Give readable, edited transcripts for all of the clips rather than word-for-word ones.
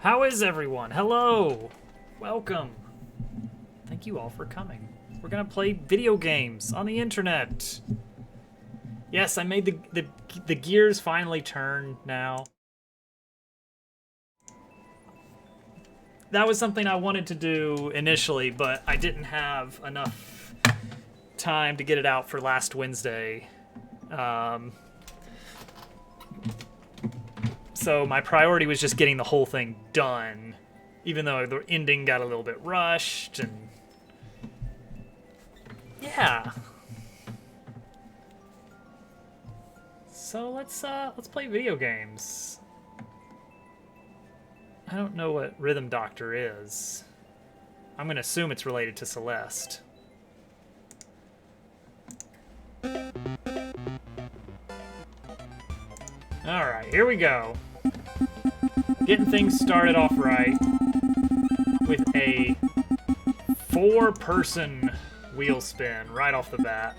How is everyone? Hello! Welcome! Thank you all for coming. We're gonna play video games on the internet. Yes, I made the gears finally turn now. That was something I wanted to do initially, but I didn't have enough time to get it out for last Wednesday. So my priority was just getting the whole thing done, even though the ending got a little bit rushed, and yeah. So let's play video games. I don't know what Rhythm Doctor is. I'm gonna assume it's related to Celeste. Alright, here we go. Getting things started off right with a 4-person wheel spin right off the bat.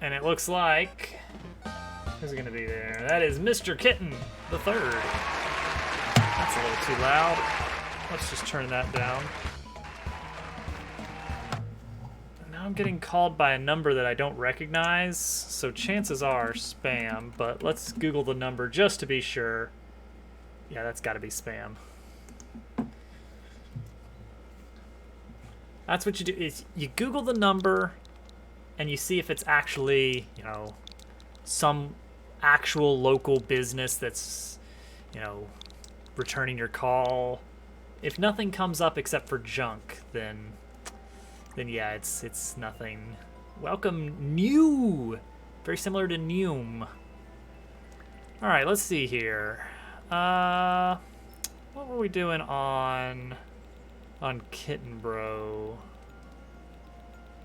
And it looks like... who's gonna be there? That is Mr. Kitten the Third. That's a little too loud. Let's just turn that down. Now I'm getting called by a number that I don't recognize, so chances are spam, but let's Google the number just to be sure. Yeah, that's gotta be spam. That's what you do, is you Google the number and you see if it's actually, you know, some actual local business that's, you know, returning your call. If nothing comes up except for junk, then yeah, it's nothing. Welcome, new. Very similar to Neum. All right, let's see here. What were we doing on Kitten Bro?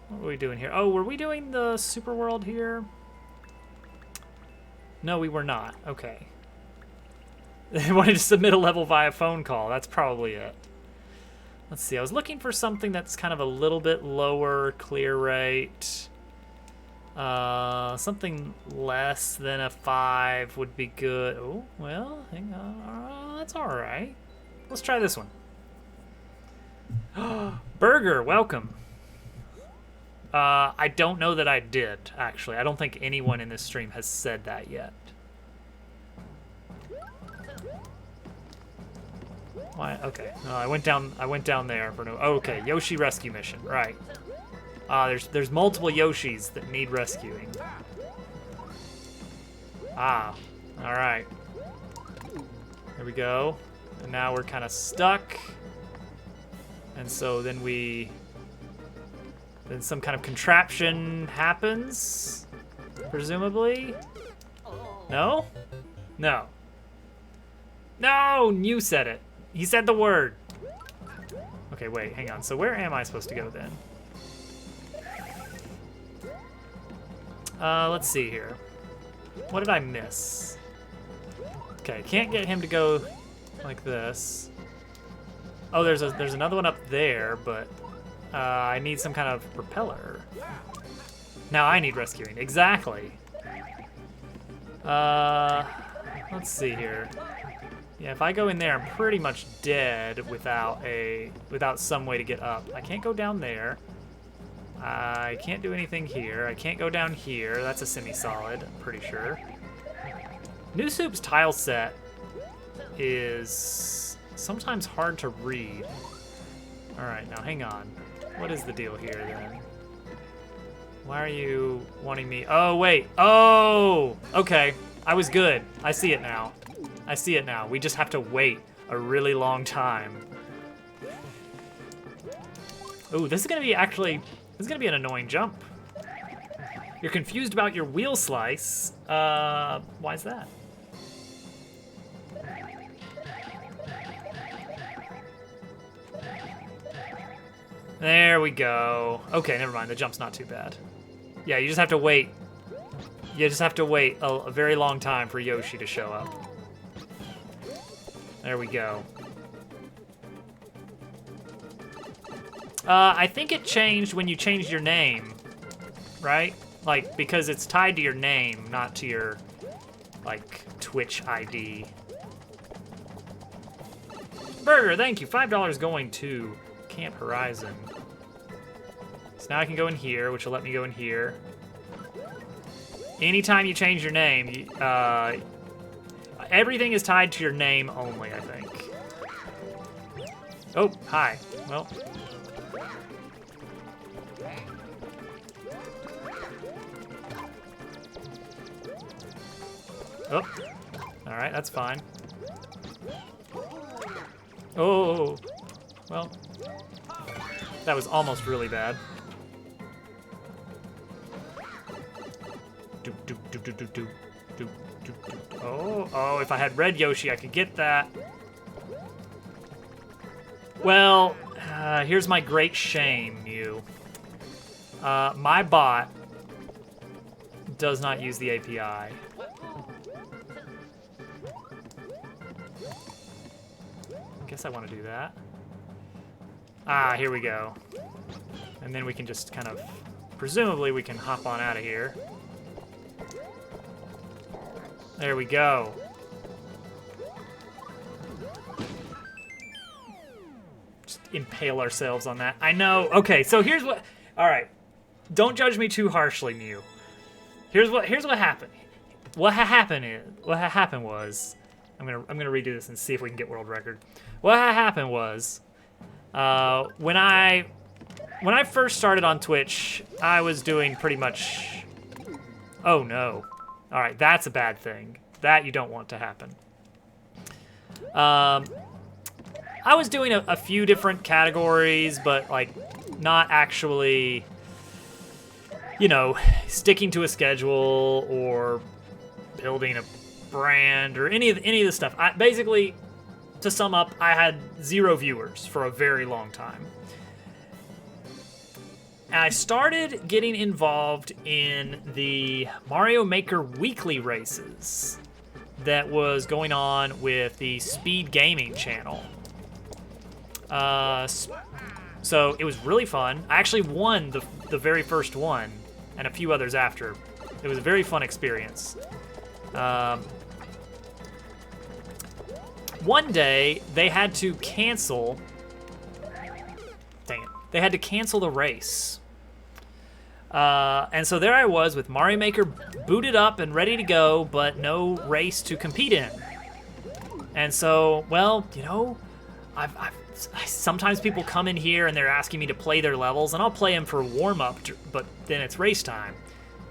What were we doing here? Oh, were we doing the Super World here? No, we were not. Okay. They wanted to submit a level via phone call. That's probably it. Let's see. I was looking for something that's kind of a little bit lower clear rate. Something less than a 5 would be good. Oh, well, hang on. That's all right. Let's try this one. Burger, welcome. I don't know that I did, actually. I don't think anyone in this stream has said that yet. Why? Okay. No, I went down there for no. Oh, okay, Yoshi rescue mission. Right. There's multiple Yoshis that need rescuing. Ah. All right. There we go. And now we're kind of stuck. And so then some kind of contraption happens, presumably. No? No. No! You said it. He said the word. Okay, wait, hang on. So where am I supposed to go then? Let's see here. What did I miss? Okay, can't get him to go like this. Oh, there's another one up there, but I need some kind of propeller. Now I need rescuing. Exactly. Let's see here. Yeah, if I go in there, I'm pretty much dead without some way to get up. I can't go down there. I can't do anything here. I can't go down here. That's a semi-solid, I'm pretty sure. New Soup's tile set is sometimes hard to read. All right, now hang on. What is the deal here then? Why are you wanting me? Oh, wait. Oh, okay. I was good. I see it now. I see it now. We just have to wait a really long time. Ooh, this is gonna be an annoying jump. You're confused about your wheel slice. Why is that? There we go. Okay, never mind. The jump's not too bad. Yeah, you just have to wait. You just have to wait a very long time for Yoshi to show up. There we go. I think it changed when you changed your name, right? Like, because it's tied to your name, not to your, like, Twitch ID. Burger, thank you. $5 going to Camp Horizon. So now I can go in here, which will let me go in here. Anytime you change your name, everything is tied to your name only, I think. Oh, hi. Well. Oh. Alright, that's fine. Oh. Well. That was almost really bad. Oh, if I had red Yoshi, I could get that. Well, here's my great shame, Mew. My bot does not use the API. I guess I want to do that. Ah, here we go. And then we can just kind of, presumably we can hop on out of here. There we go. Just impale ourselves on that. I know. Okay, so here's what. All right, don't judge me too harshly, Mew. Here's what happened. What happened was, I'm gonna redo this and see if we can get world record. What happened was, when I first started on Twitch, I was doing pretty much. Oh no. All right, that's a bad thing. That you don't want to happen. I was doing a few different categories, but like not actually, you know, sticking to a schedule or building a brand or any of the stuff. Basically, to sum up, I had 0 viewers for a very long time. And I started getting involved in the Mario Maker weekly races that was going on with the Speed Gaming channel. So it was really fun. I actually won the very first one and a few others after. It was a very fun experience. One day, they had to cancel... Dang it. They had to cancel the race. And so there I was with Mario Maker booted up and ready to go, but no race to compete in. And so, well, you know, sometimes people come in here and they're asking me to play their levels, and I'll play them for warm-up, but then it's race time.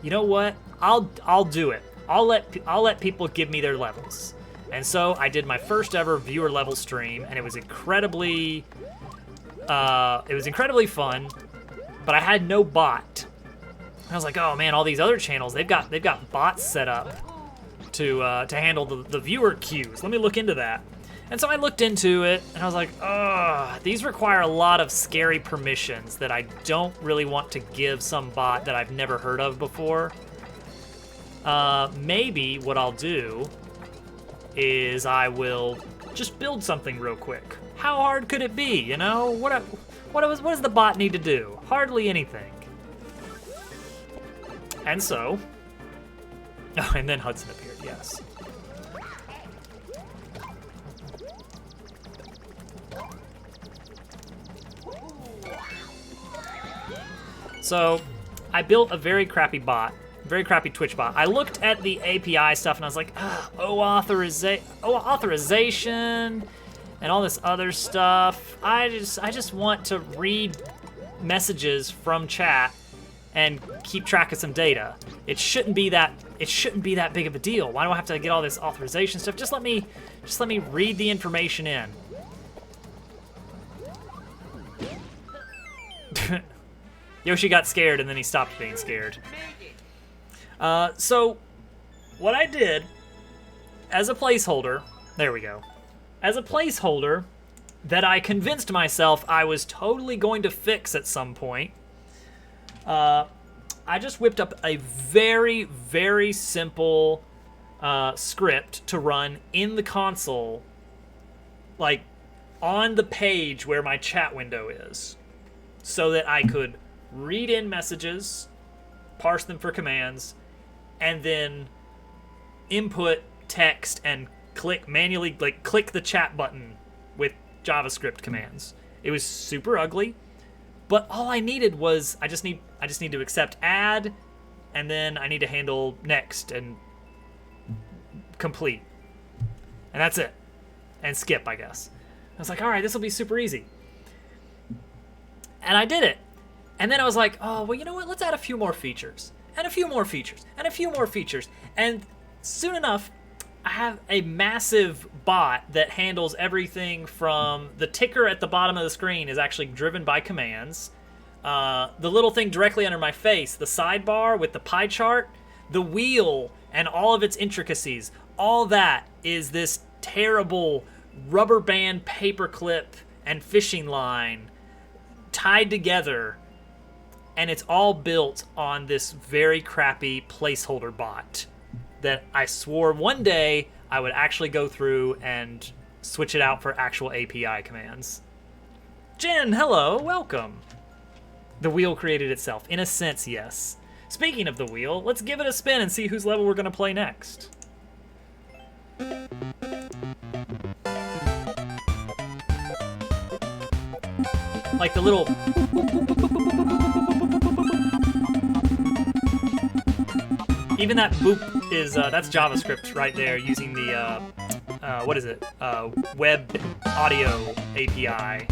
You know what? I'll do it. I'll let people give me their levels. And so I did my first ever viewer level stream, and it was incredibly fun, but I had no bot. I was like, oh man, all these other channels, they've got bots set up to handle the viewer queues. Let me look into that. And so I looked into it, and I was like, oh, these require a lot of scary permissions that I don't really want to give some bot that I've never heard of before. Maybe what I'll do is I will just build something real quick. How hard could it be, you know? What does the bot need to do? Hardly anything. And so... Oh, and then Hudson appeared, yes. So, I built a very crappy bot. Very crappy Twitch bot. I looked at the API stuff and I was like, authorization and all this other stuff. I just want to read messages from chat and keep track of some data. It shouldn't be that big of a deal. Why do I have to get all this authorization stuff? Just let me read the information in. Yoshi got scared and then he stopped being scared. So, what I did, as a placeholder, there we go, as a placeholder that I convinced myself I was totally going to fix at some point, I just whipped up a very, very simple script to run in the console, like on the page where my chat window is, so that I could read in messages, parse them for commands, and then input text and click the chat button with JavaScript commands. It was super ugly, but all I needed was I just need to accept add, and then I need to handle next and complete, and that's it, and skip, I guess. I was like, all right, this will be super easy, and I did it. And then I was like, oh, well, you know what? Let's add a few more features, and a few more features, and a few more features, and soon enough, I have a massive bot that handles everything from the ticker at the bottom of the screen is actually driven by commands. The little thing directly under my face, the sidebar with the pie chart, the wheel, and all of its intricacies, all that is this terrible rubber band paperclip and fishing line tied together, and it's all built on this very crappy placeholder bot that I swore one day I would actually go through and switch it out for actual API commands. Jen, hello, welcome. The wheel created itself. In a sense, yes. Speaking of the wheel, let's give it a spin and see whose level we're going to play next. Like the little... Even that boop is, that's JavaScript right there using the, what is it? Web audio API.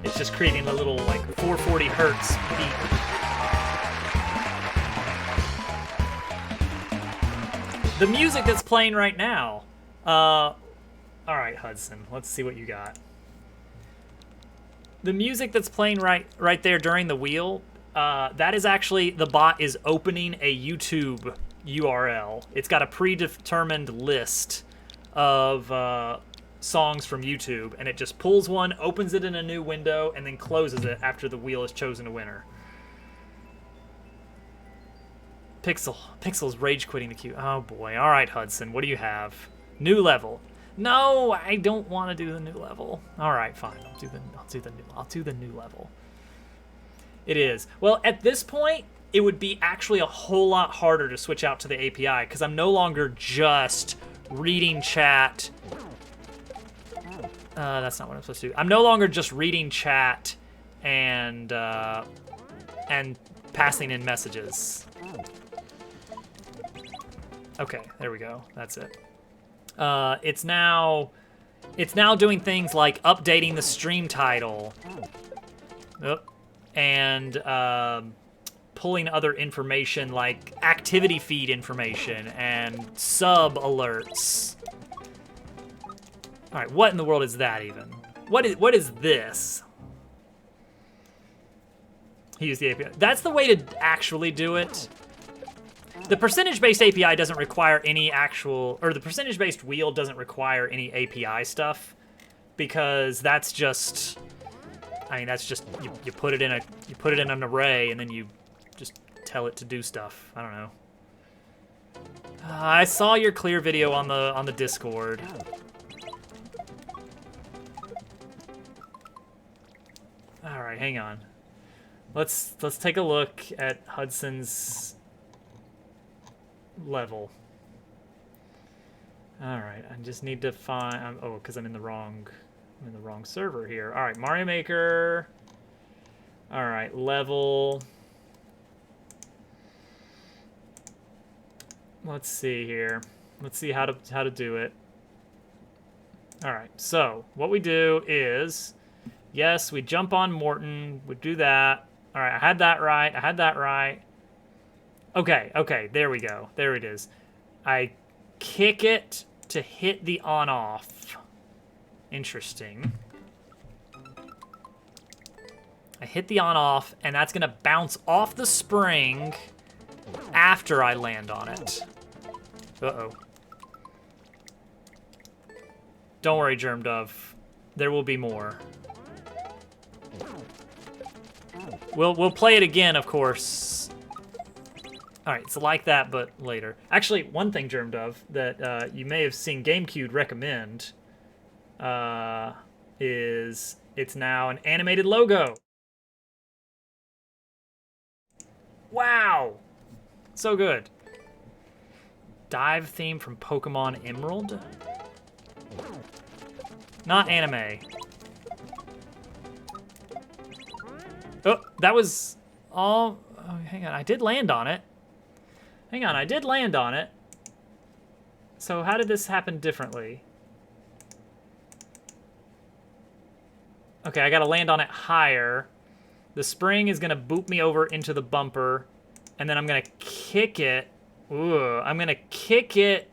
It's just creating a little, like, 440 hertz beat. The music that's playing right now. All right, Hudson, let's see what you got. The music that's playing right there during the wheel, that is actually, the bot is opening a YouTube URL. It's got a predetermined list of songs from YouTube, and it just pulls one, opens it in a new window, and then closes it after the wheel has chosen a winner. Pixel's rage quitting the queue. Oh boy. All right, Hudson, what do you have? New level. No, I don't want to do the new level. All right, fine. I'll do the new level. It is. Well, at this point, it would be actually a whole lot harder to switch out to the API because I'm no longer just reading chat. That's not what I'm supposed to do. I'm no longer just reading chat and passing in messages. Okay, there we go. That's it. It's now doing things like updating the stream title. And pulling other information like activity feed information and sub alerts. All right, what in the world is that even? What is this? He used the API. That's the way to actually do it. The percentage-based API doesn't require any actual, or the percentage-based wheel doesn't require any API stuff, because that's just, I mean, that's just you put it in an array and then you just tell it to do stuff. I don't know. I saw your clear video on the Discord. All right, hang on. Let's take a look at Hudson's level. All right, I just need to find. Oh, because I'm in the wrong server here. All right, Mario Maker. All right, level. Let's see here. Let's see how to do it. All right, so what we do is, yes, we jump on Morton. We do that. All right, I had that right. Okay, there we go. There it is. I kick it to hit the on-off. Interesting. I hit the on-off, and that's going to bounce off the spring after I land on it. Uh-oh. Don't worry, Germ Dove. There will be more. We'll play it again, of course. All right, it's like that, but later. Actually, one thing, Germ Dove, that you may have seen GameCube recommend is it's now an animated logo. Wow, so good. Dive theme from Pokemon Emerald. Not anime. Oh, that was all... Oh, hang on, I did land on it. Hang on, I did land on it. So how did this happen differently? Okay, I gotta land on it higher. The spring is gonna boot me over into the bumper, and then I'm gonna kick it. Ooh, I'm gonna kick it.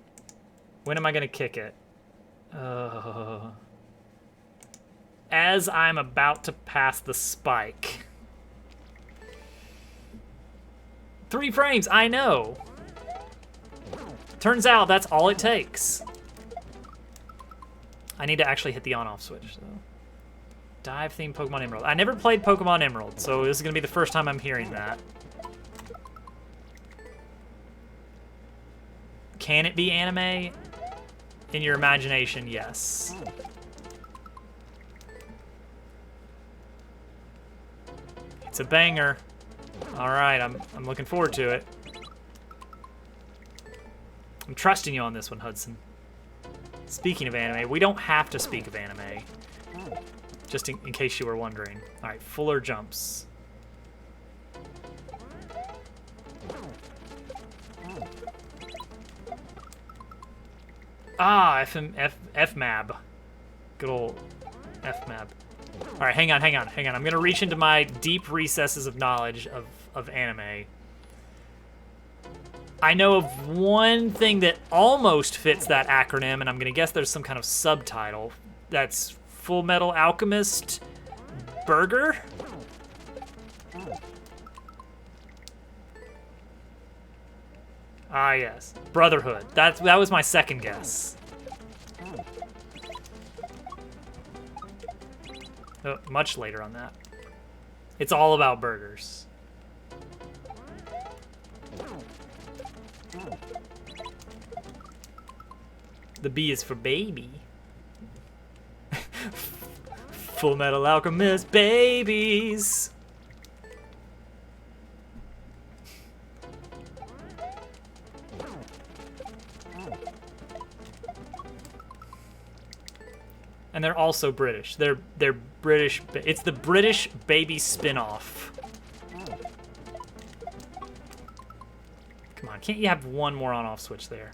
When am I gonna kick it? As I'm about to pass the spike. 3 frames, I know. Turns out that's all it takes. I need to actually hit the on-off switch, though. Dive theme Pokemon Emerald. I never played Pokemon Emerald, so this is gonna be the first time I'm hearing that. Can it be anime? In your imagination, yes. It's a banger. All right, I'm looking forward to it. I'm trusting you on this one, Hudson. Speaking of anime, we don't have to speak of anime. Just in case you were wondering. All right, fuller jumps. Ah, FMAB. Good old FMAB. All right, hang on. I'm gonna reach into my deep recesses of knowledge of anime. I know of one thing that almost fits that acronym, and I'm gonna guess there's some kind of subtitle. That's Full Metal Alchemist Burger? Ah, yes. Brotherhood. That was my second guess. Oh, much later on that. It's all about burgers. The B is for baby. Full Metal Alchemist babies. And they're also British. They're British. It's the British baby spin-off. Come on, can't you have one more on-off switch there?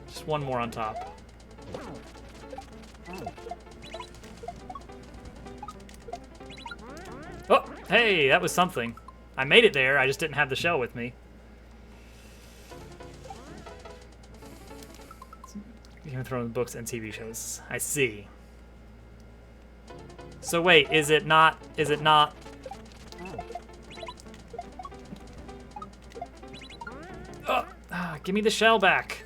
Just one more on top. Oh, hey, that was something. I made it there, I just didn't have the shell with me. Game of Thrones books and TV shows. I see. So wait, is it not... Oh, give me the shell back.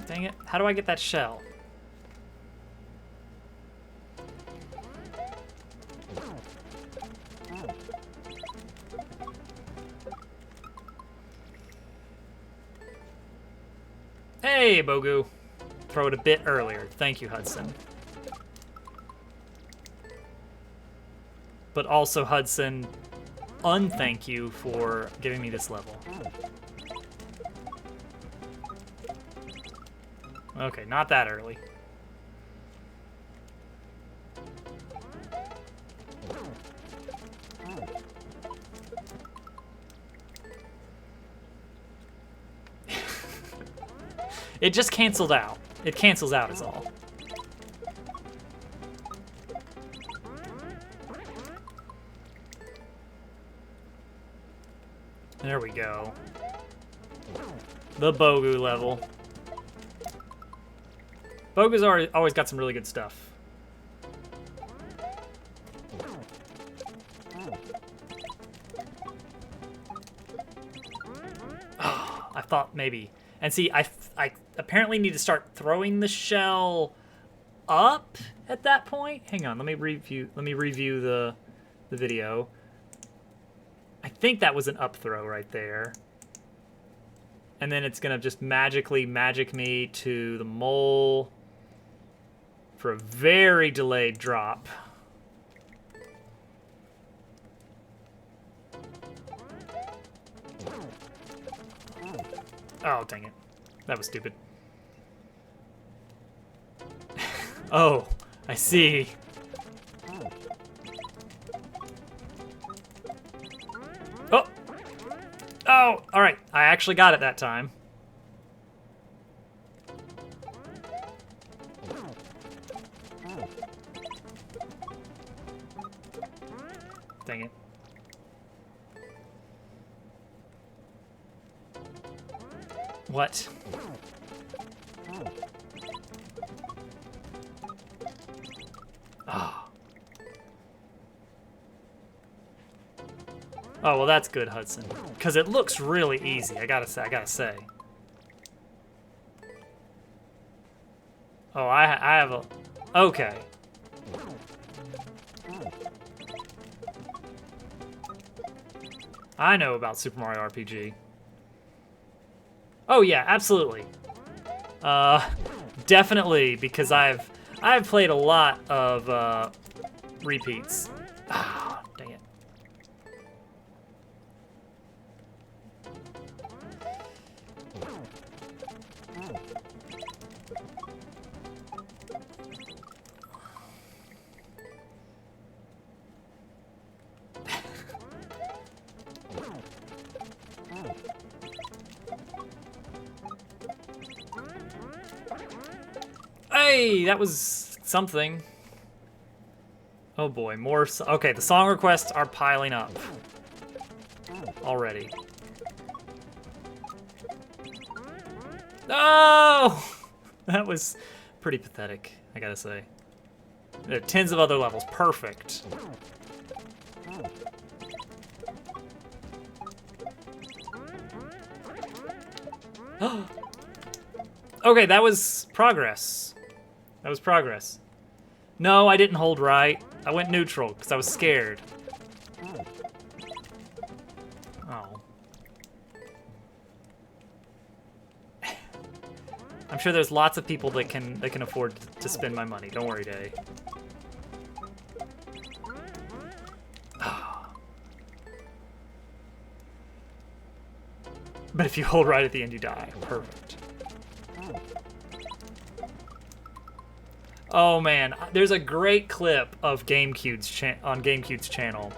Dang it. How do I get that shell? Hey, Bogu. Throw it a bit earlier. Thank you, Hudson. But also, Hudson, unthank you for giving me this level. Okay, not that early. It just canceled out. It cancels out is all. There we go. The Bogu level. Bogu's always got some really good stuff. Oh, I thought maybe. And see, I apparently need to start throwing the shell up at that point. Hang on, let me review the video. I think that was an up throw right there. And then it's gonna just magically magic me to the mole. for a very delayed drop. Oh, dang it. That was stupid. Oh, I see. Oh! Oh, alright. I actually got it that time. Dang it. What? Oh. Oh, well, that's good, Hudson. Because it looks really easy, I gotta say. Oh, I have a... Okay. I know about Super Mario RPG. Oh yeah, absolutely. Definitely, because I've played a lot of repeats. Ah, dang it. Hey, that was something. Oh boy, more. Okay, the song requests are piling up already. No! That was pretty pathetic, I gotta say. There are tens of other levels. Perfect. Okay, that was progress. That was progress. No, I didn't hold right. I went neutral because I was scared. Oh. I'm sure there's lots of people that can afford to spend my money. Don't worry, Day. But if you hold right at the end, you die. Perfect. Oh man, there's a great clip of GameCube's on GameCube's channel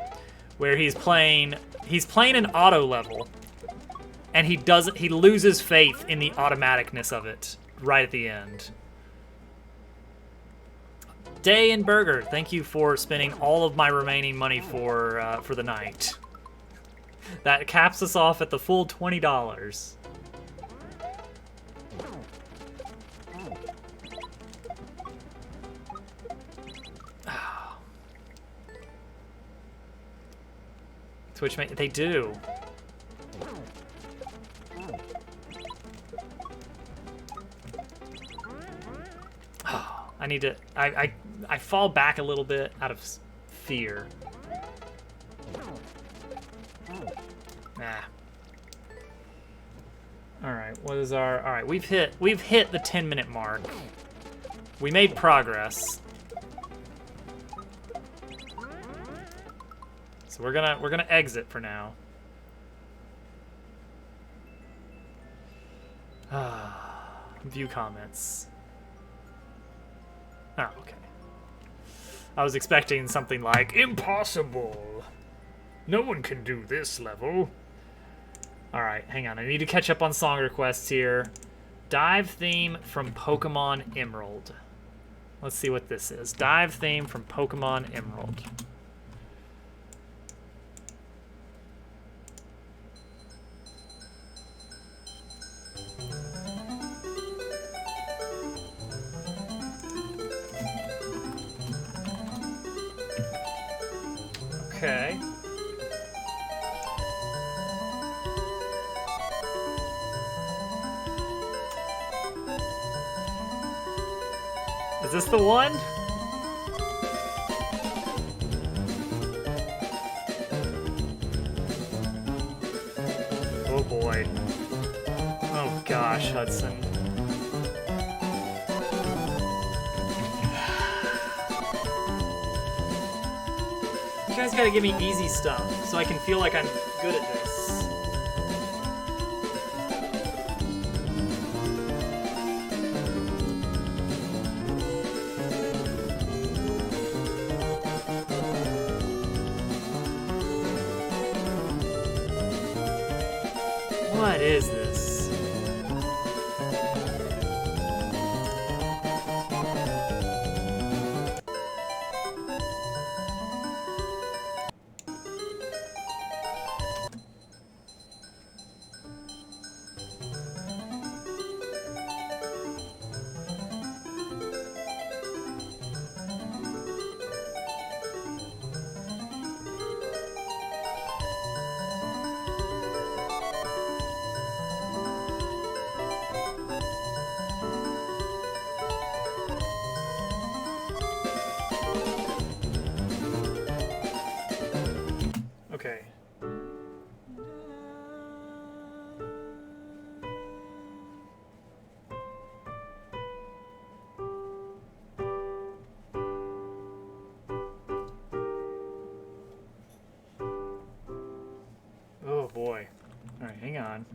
where he's playing an auto level, and he loses faith in the automaticness of it right at the end. Day and Burger, thank you for spending all of my remaining money for the night. That caps us off at the full $20. Twitch, they do. I need to. I fall back a little bit out of fear. Nah. All right. What is our? All right. We've hit the 10-minute mark. We made progress. So we're gonna exit for now. View comments. Oh, okay. I was expecting something like impossible. No one can do this level. All right, hang on. I need to catch up on song requests here. Dive theme from Pokemon Emerald. Let's see what this is. Dive theme from Pokemon Emerald. Okay. Is this the one? Oh boy. Oh gosh, Hudson. guys gotta give me easy stuff so I can feel like I'm good at this. What is this? Okay. Oh boy. All right, hang on.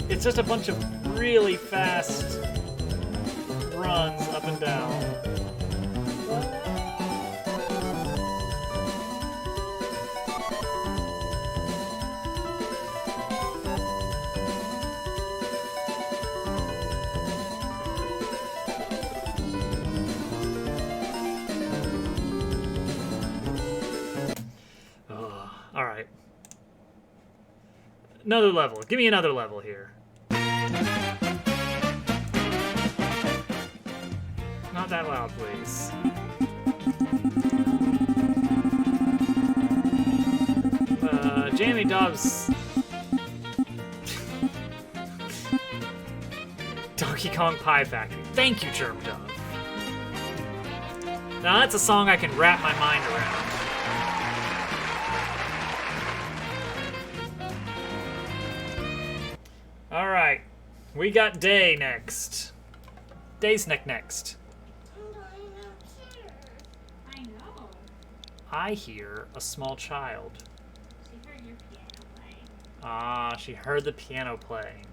It's just a bunch of really fast runs up and down. All right. Another level. Give me another level here. Not that loud, please. Jamie Dobbs. Donkey Kong Pie Factory. Thank you, Germ Dove. Now that's a song I can wrap my mind around. All right, we got Day next. Day's next. I know. I hear a small child. She heard your piano playing. Ah, she heard the piano playing.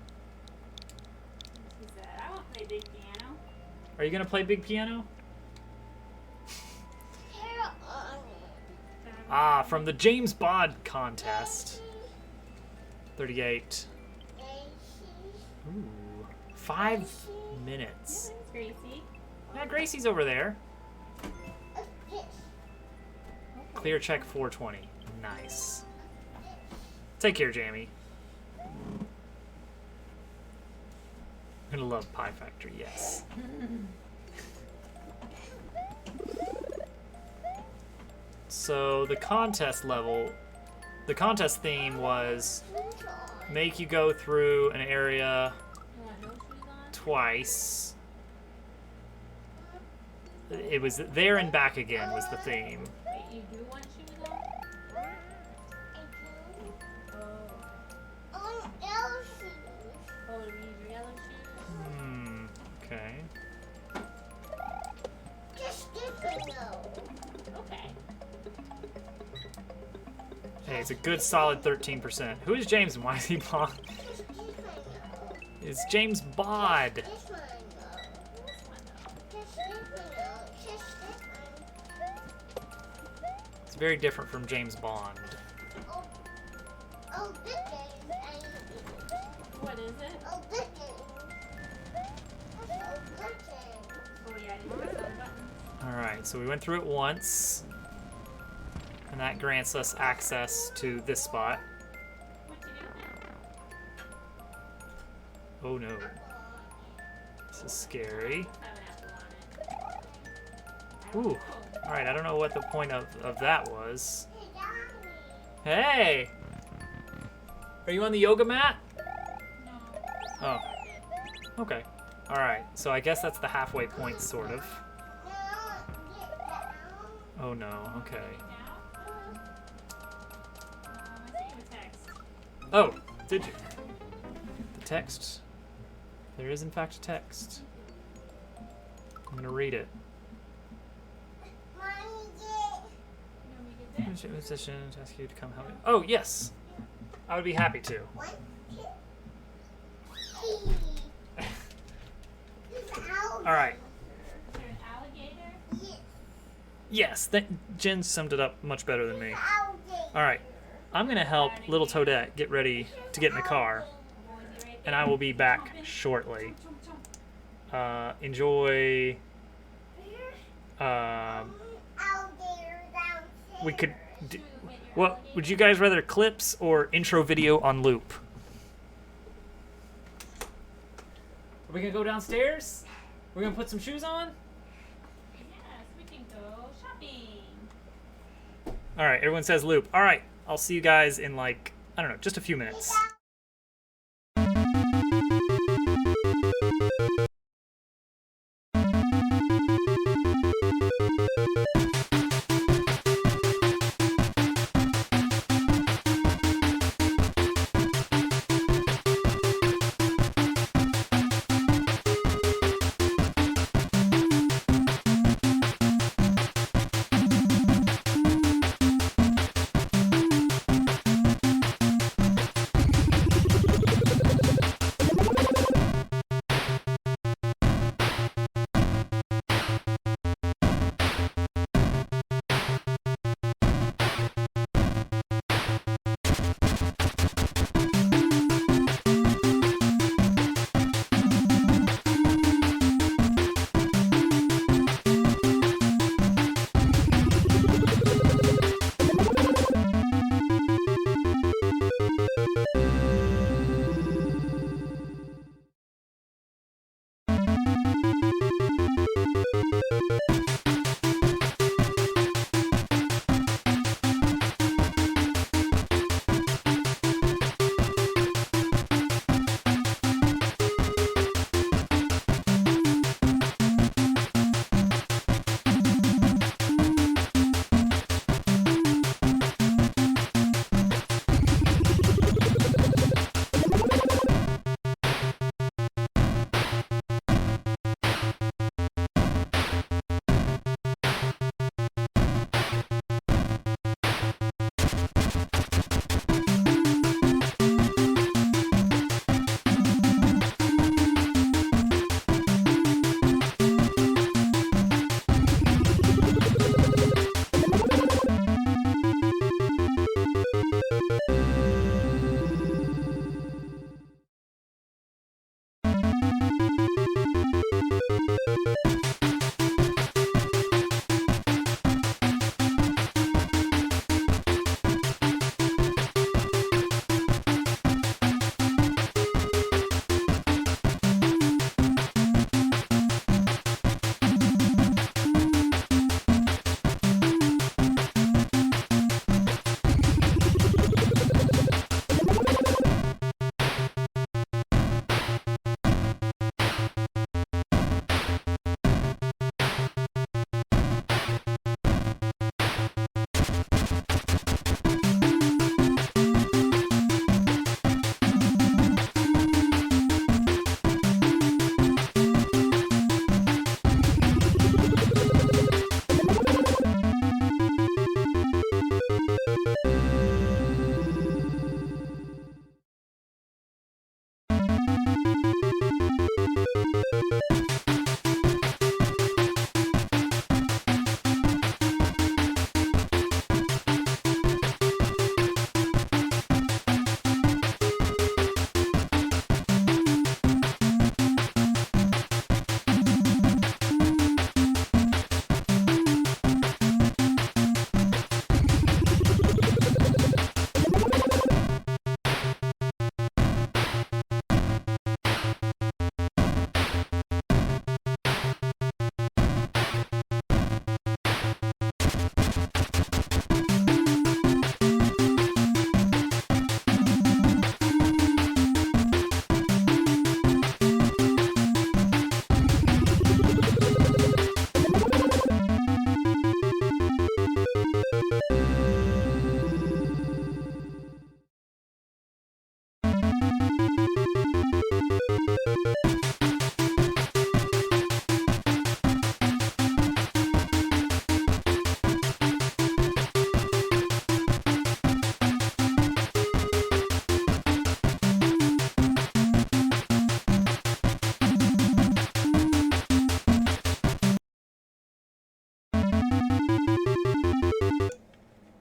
She said, I won't play big piano. Are you gonna play big piano? Ah, from the James Bond contest. 38. Ooh, 5 minutes. There's Gracie. Yeah, Gracie's over there. Clear check 420. Nice. Take care, Jamie. I'm gonna love Pie Factory, yes. So the contest level, the contest theme was make you go through an area twice. It was there and back again was the theme. Wait, you do want shoes on? Oh, to use yellow shoes? Okay. Okay. Hey, it's a good solid 13%. Who is James and why is he blonde? It's James Bod. It's very different from James Bond. What is it? Oh, yeah, you press on buttons. Alright, so we went through it once. And that grants us access to this spot. What you do now? Oh no. This is scary. I have an apple on it. Ooh, Alright, I don't know what the point of that was. Hey! Are you on the yoga mat? No. Oh. Okay. Alright, so I guess that's the halfway point, sort of. Oh no, okay. I sent you a text. Oh, did you? The text. There is in fact a text. I'm gonna read it. You want me to get this? Position to ask you to come help me. Oh yes, I would be happy to. All right. Is there an alligator? Yes, Jen summed it up much better than me. All right, I'm gonna help little Toadette get ready to get in the car, and I will be back shortly. Enjoy. We could. What would you guys rather, clips or intro video on loop? Are we gonna go downstairs? We're gonna put some shoes on? Yes, we can go shopping. All right, everyone says loop. All right, I'll see you guys in like, I don't know, just a few minutes.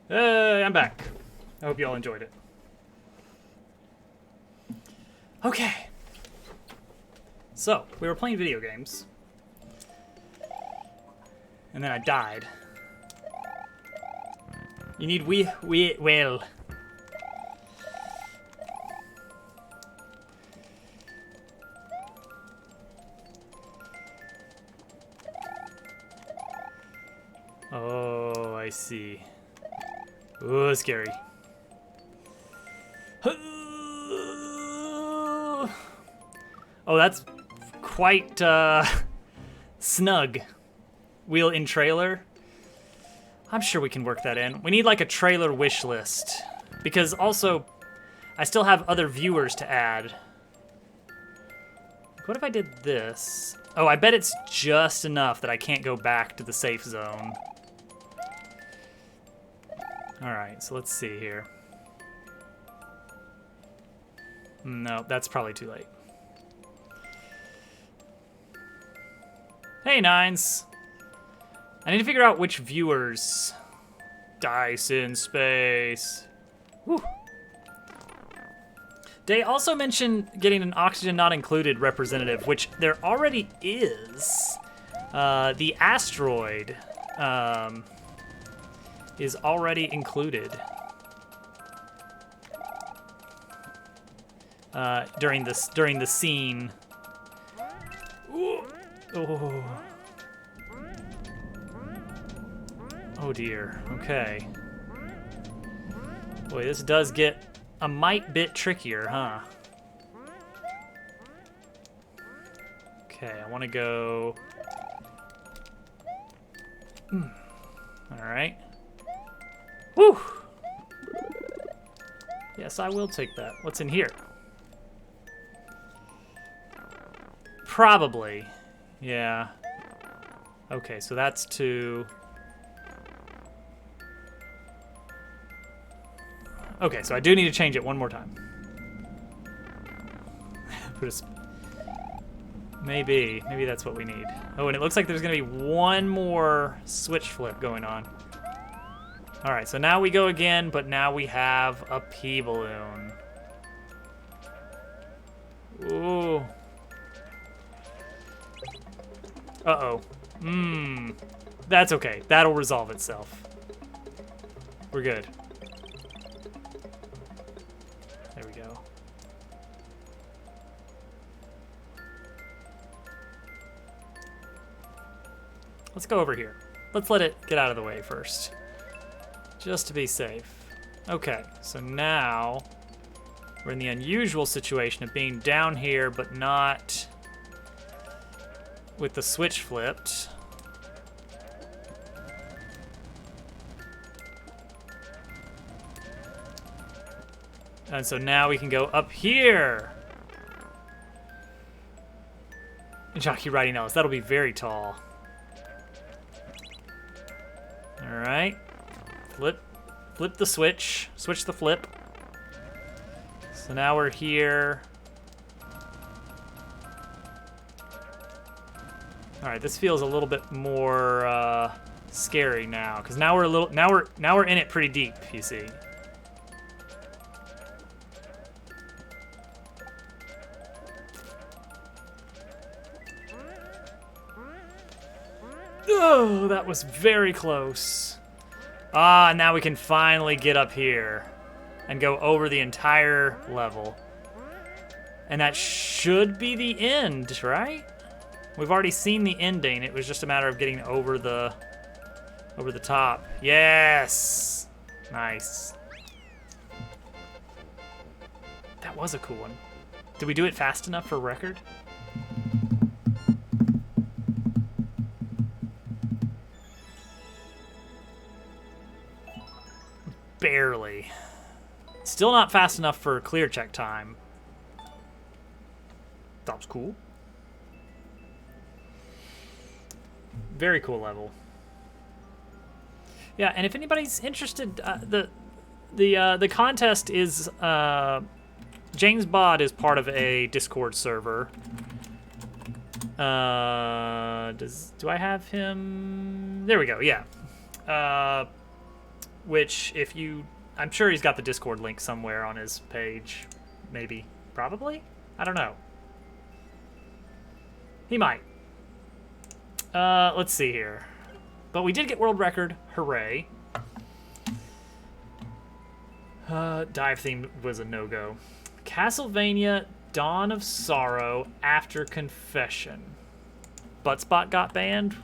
Hey, I'm back. I hope you all enjoyed it. Okay. So, we were playing video games. And then I died. You need well. Oh, I see. Oh, scary. Oh, that's quite snug. Wheel in trailer. I'm sure we can work that in. We need like a trailer wish list. Because also, I still have other viewers to add. What if I did this? Oh, I bet it's just enough that I can't go back to the safe zone. Alright, so let's see here. No, that's probably too late. Hey, Nines. I need to figure out which viewers. Dice in space. Woo. They also mentioned getting an oxygen not included representative, which there already is. The asteroid is already included during the scene. Ooh. Oh. Oh dear. Okay. Boy, this does get a mite bit trickier, huh? Okay, I want to go. All right. Woo! Yes, I will take that. What's in here? Probably. Yeah. Okay, so that's 2. Okay, so I do need to change it one more time. Maybe that's what we need. Oh, and it looks like there's gonna be one more switch flip going on. All right, so now we go again, but now we have a P balloon. Ooh. Uh-oh. That's okay. That'll resolve itself. We're good. There we go. Let's go over here. Let's let it get out of the way first. Just to be safe. Okay, so now we're in the unusual situation of being down here, but not with the switch flipped. And so now we can go up here. Jockey riding Ellis. That'll be very tall. All right. Flip the switch. Switch the flip. So now we're here. All right, this feels a little bit more scary now, because now we're in it pretty deep. You see. Oh, that was very close. Ah, now we can finally get up here and go over the entire level. And that should be the end, right? We've already seen the ending. It was just a matter of getting over the top. Yes! Nice. That was a cool one. Did we do it fast enough for record? Barely. Still not fast enough for clear check time. That was cool. Very cool level. Yeah, and if anybody's interested, the contest is James Bod is part of a Discord server. Do I have him? There we go. Yeah. which if you, I'm sure he's got the Discord link somewhere on his page. Maybe. Probably? I don't know. He might. Let's see here. But we did get world record. Hooray. Dive theme was a no-go. Castlevania Dawn of Sorrow After Confession. Buttspot got banned?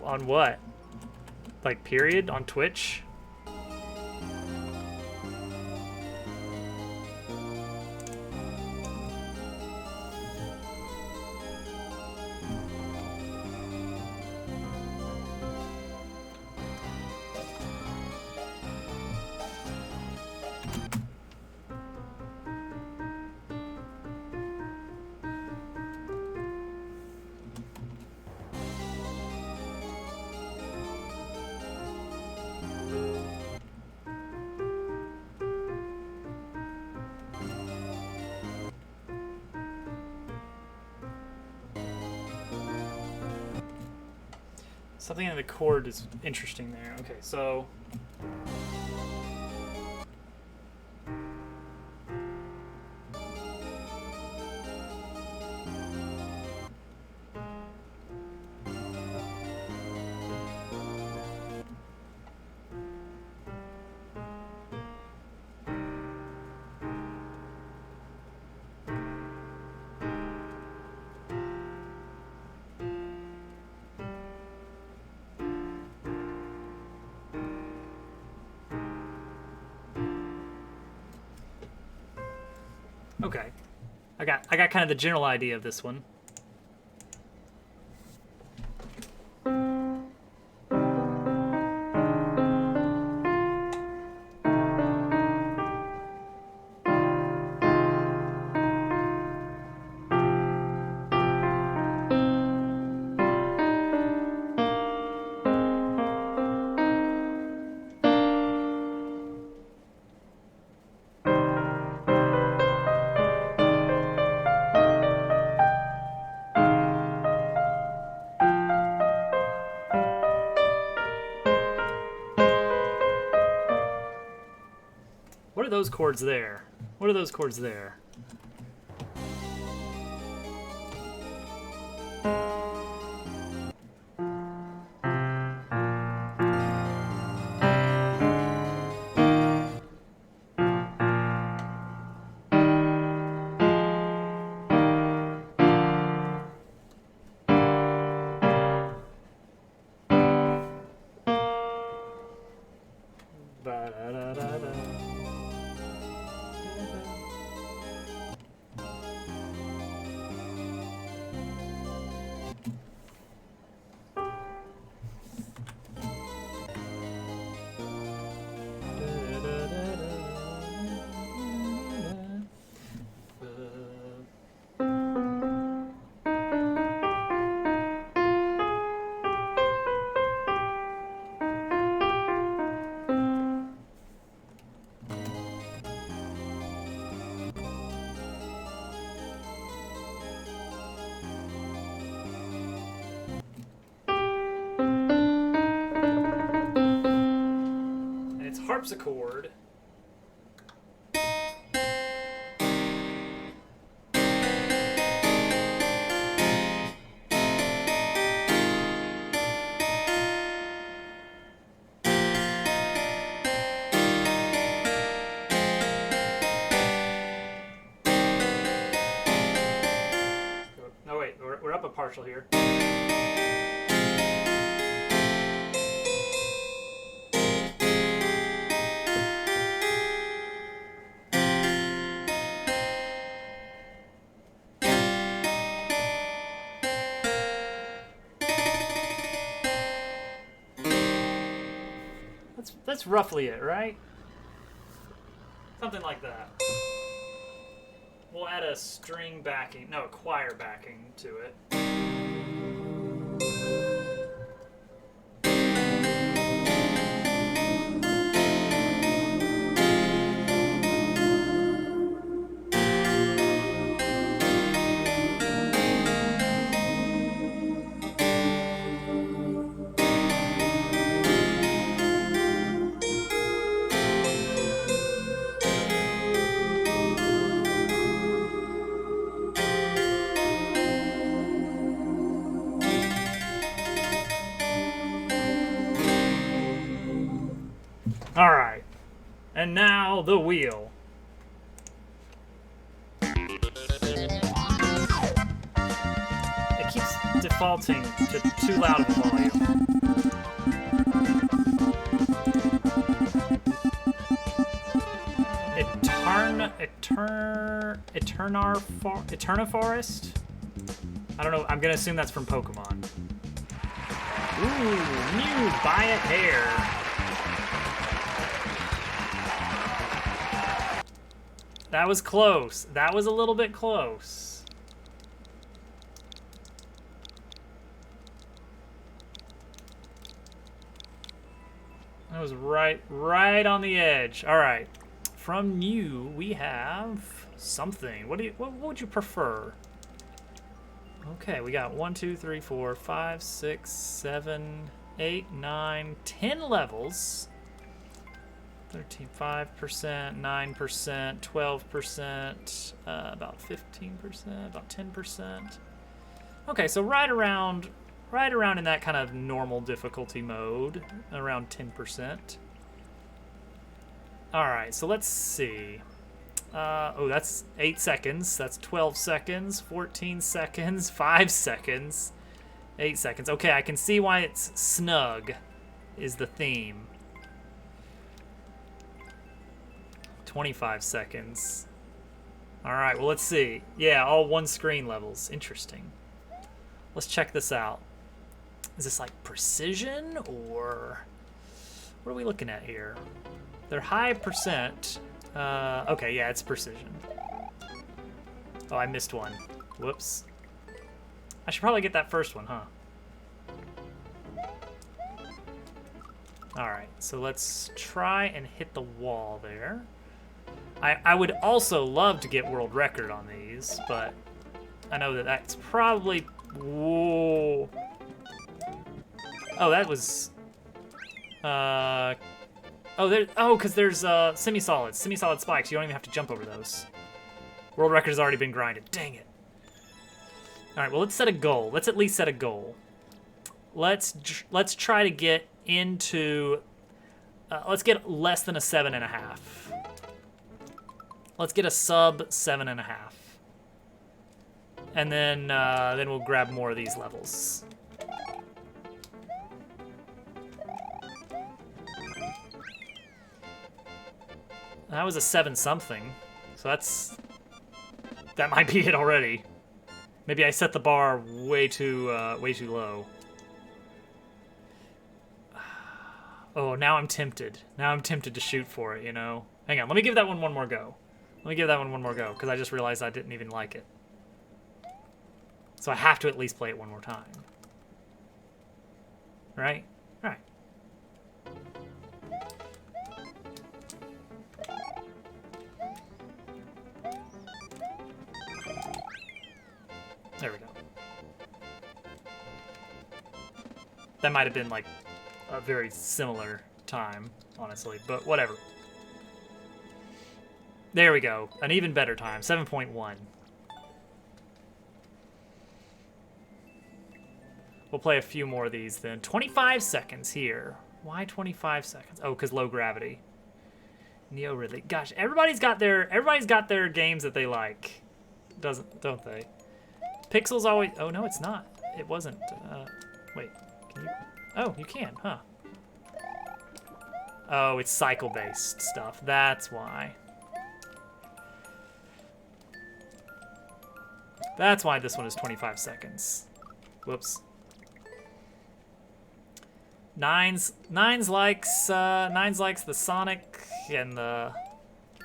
On what? Like, period? On Twitch? Something in the chord is interesting there. Okay, so... Okay. I got kind of the general idea of this one. What are those chords there? What are those chords there? Ba-da-da-da-da. And it's harpsichord. No, wait, we're up a partial here. That's roughly it, right? Something like that. We'll add a string backing, no, a choir backing to it. All right. And now the wheel. It keeps defaulting to too loud of a volume. Eterna Forest? I don't know. I'm gonna assume that's from Pokemon. Ooh, Mew Byatt Hair. That was close. That was a little bit close. That was right on the edge. All right. From you, we have something. What would you prefer? Okay, we got 1, 2, 3, 4, 5, 6, 7, 8, 9, 10 levels. 13, 5%, 9%, 12%, about 15%, about 10%. Okay, so right around in that kind of normal difficulty mode, around 10%. All right, so let's see. Oh, that's 8 seconds. That's 12 seconds, 14 seconds, 5 seconds, 8 seconds. Okay, I can see why it's snug is the theme. 25 seconds. All right, well, let's see. Yeah, all one screen levels. Interesting. Let's check this out. Is this like precision or what are we looking at here? They're high percent. Okay, yeah, it's precision. Oh, I missed one. Whoops. I should probably get that first one, huh? All right, so let's try and hit the wall there. I would also love to get world record on these, but I know that that's probably... Whoa. Oh, that was... Oh, because there's semi-solids. Semi-solid spikes. You don't even have to jump over those. World record has already been grinded. Dang it. All right, well, let's set a goal. Let's at least set a goal. Let's try to get into... let's get less than a 7.5. Let's get a sub 7.5. And then we'll grab more of these levels. That was a 7-something, so that might be it already. Maybe I set the bar way too low. Oh, now I'm tempted. Now I'm tempted to shoot for it, you know? Hang on, let me give that one more go. Let me give that one more go, because I just realized I didn't even like it. So I have to at least play it one more time. Right? Alright. There we go. That might have been like a very similar time, honestly, but whatever. There we go. An even better time, 7.1. We'll play a few more of these then. 25 seconds here. Why 25 seconds? Oh, because low gravity. Neo Ridley. Gosh, everybody's got their games that they like. Don't they? Pixel's always... Oh, no, it's not. It wasn't. Wait. Can you... Oh, you can, huh? Oh, it's cycle-based stuff. That's why. That's why this one is 25 seconds. Whoops. Nines likes the Sonic and the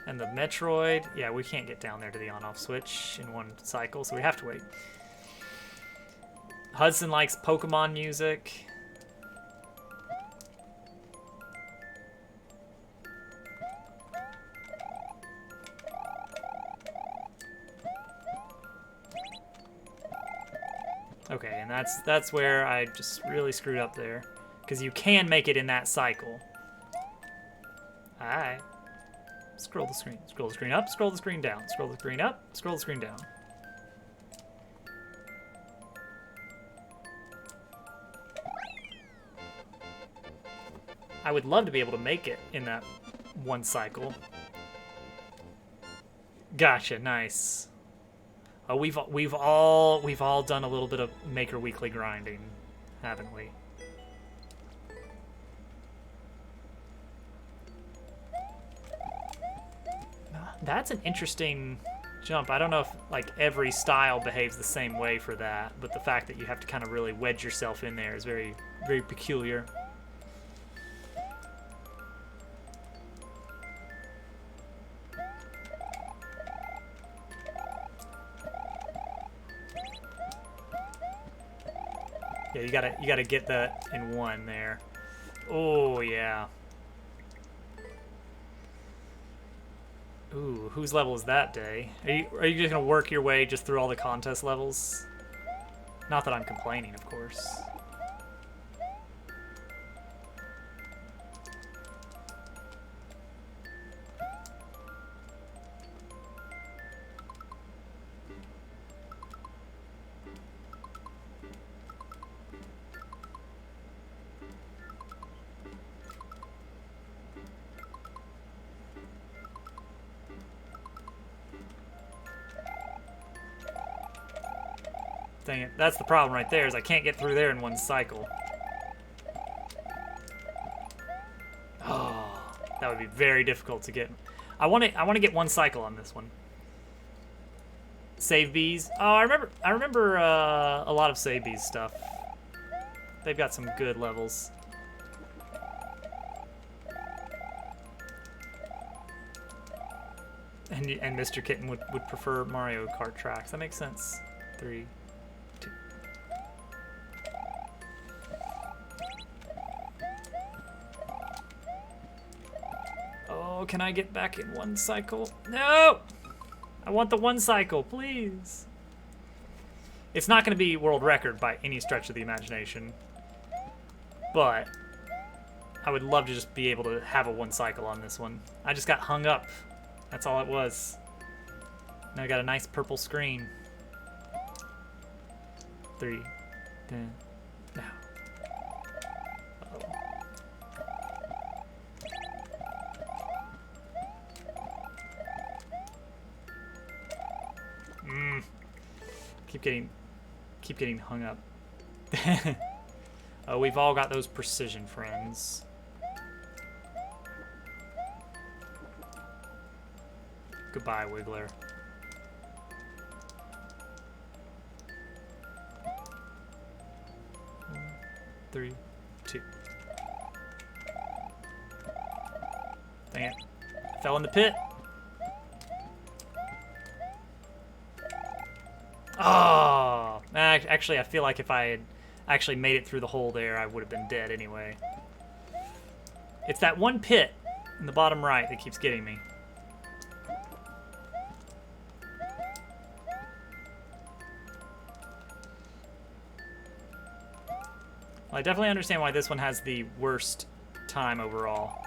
Metroid. Yeah, we can't get down there to the on-off switch in one cycle, so we have to wait. Hudson likes Pokemon music. Okay, and that's where I just really screwed up there. Because you can make it in that cycle. Alright. Scroll the screen. Scroll the screen up, scroll the screen down. Scroll the screen up, scroll the screen down. I would love to be able to make it in that one cycle. Gotcha, nice. Oh, we've all done a little bit of Maker Weekly grinding, haven't we? That's an interesting jump. I don't know if like every style behaves the same way for that, but the fact that you have to kind of really wedge yourself in there is very, very peculiar. Yeah, you gotta get that in one there. Oh yeah. Ooh, whose level is that day? Are you just gonna work your way just through all the contest levels? Not that I'm complaining, of course. Dang it. That's the problem right there, is I can't get through there in one cycle. Oh, that would be very difficult to get. I want to get one cycle on this one. Save bees. Oh, I remember a lot of save bees stuff. They've got some good levels. And Mr. Kitten would prefer Mario Kart tracks. That makes sense. 3, 2. Oh, can I get back in one cycle? No! I want the one cycle, please. It's not going to be world record by any stretch of the imagination, but I would love to just be able to have a one cycle on this one. I just got hung up. That's all it was. Now I got a nice purple screen. 3, 10, now. Uh-oh. Keep getting hung up. Oh, we've all got those precision friends. Goodbye, Wiggler. One, 3, 2. Dang it. Fell in the pit. Oh! Actually, I feel like if I had actually made it through the hole there, I would have been dead anyway. It's that one pit in the bottom right that keeps getting me. Well, I definitely understand why this one has the worst time overall.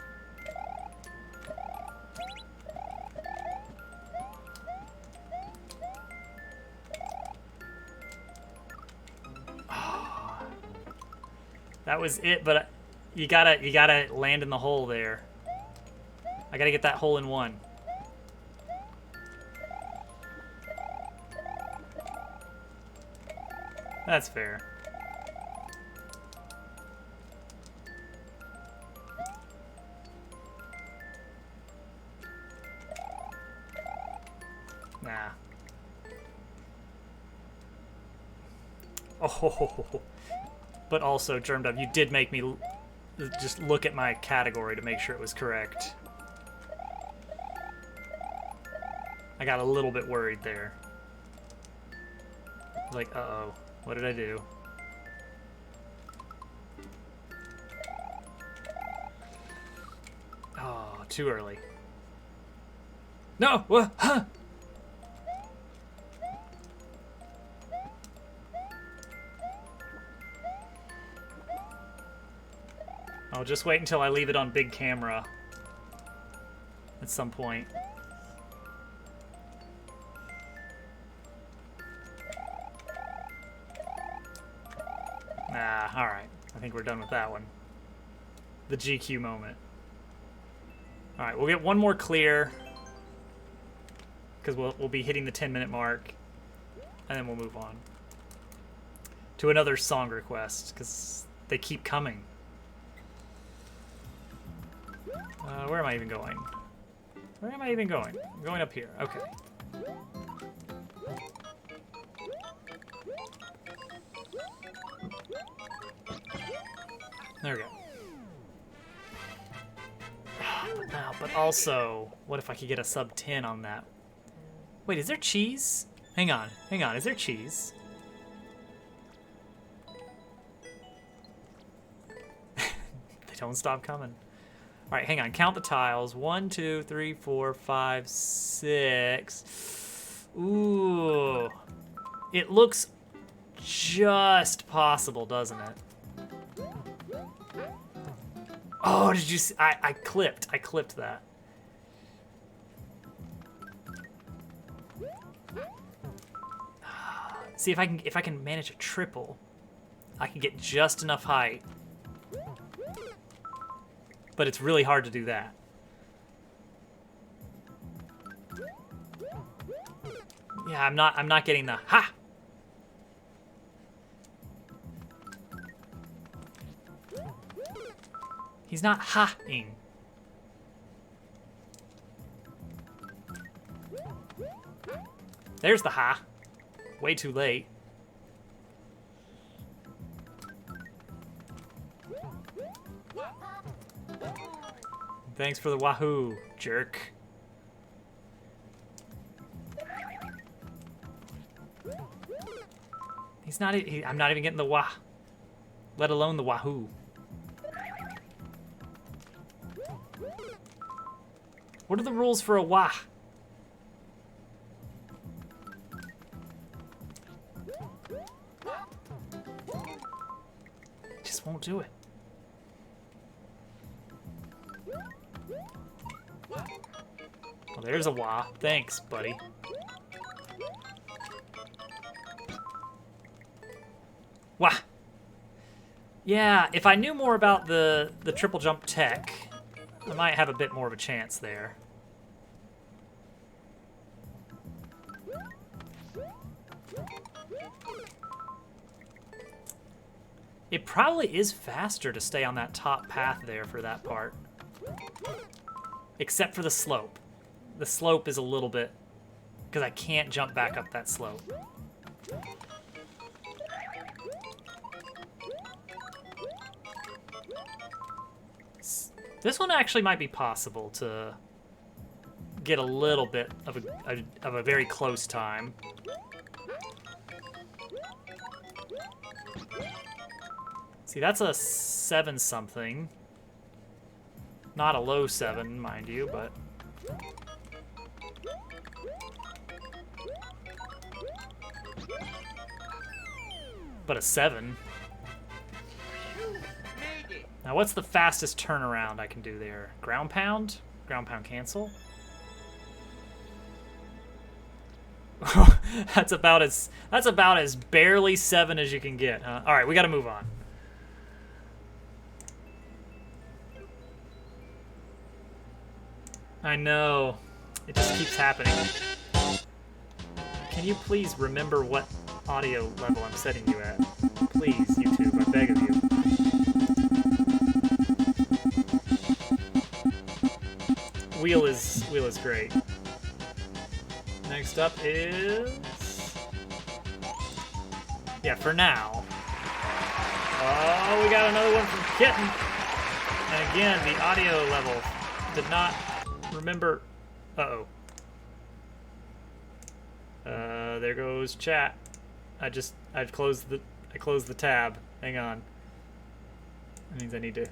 That was it, but you gotta land in the hole there. I gotta get that hole in one. That's fair. Nah. Oh. But also, Germdub, you did make me just look at my category to make sure it was correct. I got a little bit worried there. Like, uh-oh, what did I do? Oh, too early. No! What? Huh? I'll just wait until I leave it on big camera at some point. Nah, alright. I think we're done with that one. the GQ moment. All right, we'll get one more clear because we'll be hitting the 10-minute mark, and then we'll move on to another song request because they keep coming. Where am I even going? Where am I even going? I'm going up here. Okay. There we go. But also, what if I could get a sub 10 on that? Wait, is there cheese? Hang on, is there cheese? They don't stop coming. All right, hang on, count the tiles. 1, 2, 3, 4, 5, 6. Ooh. It looks just possible, doesn't it? Oh, did you see? I clipped that. See if I can manage a triple, I can get just enough height. But it's really hard to do that. Yeah, I'm not getting the ha. He's not ha-ing. There's the ha. Way too late. Thanks for the wahoo, jerk. He's not. I'm not even getting the wah, let alone the wahoo. What are the rules for a wah? Just won't do it. Well, there's a wah. Thanks, buddy. Wah. Yeah, if I knew more about the triple jump tech, I might have a bit more of a chance there. It probably is faster to stay on that top path there for that part. Except for the slope. The slope is a little bit... because I can't jump back up that slope. This one actually might be possible to get a little bit of a very close time. See, that's a 7-something. Not a low 7, mind you, but... but a 7. Now, what's the fastest turnaround I can do there? Ground pound? Ground pound cancel? That's about as barely 7 as you can get, huh? All right, we got to move on. I know. It just keeps happening. Can you please remember what audio level I'm setting you at? Please, YouTube, I beg of you. Wheel is great. Next up is... yeah, for now. Oh, we got another one from Kitten. And again, the audio level did not remember... uh-oh. There goes chat. I closed the tab. Hang on. That means I need to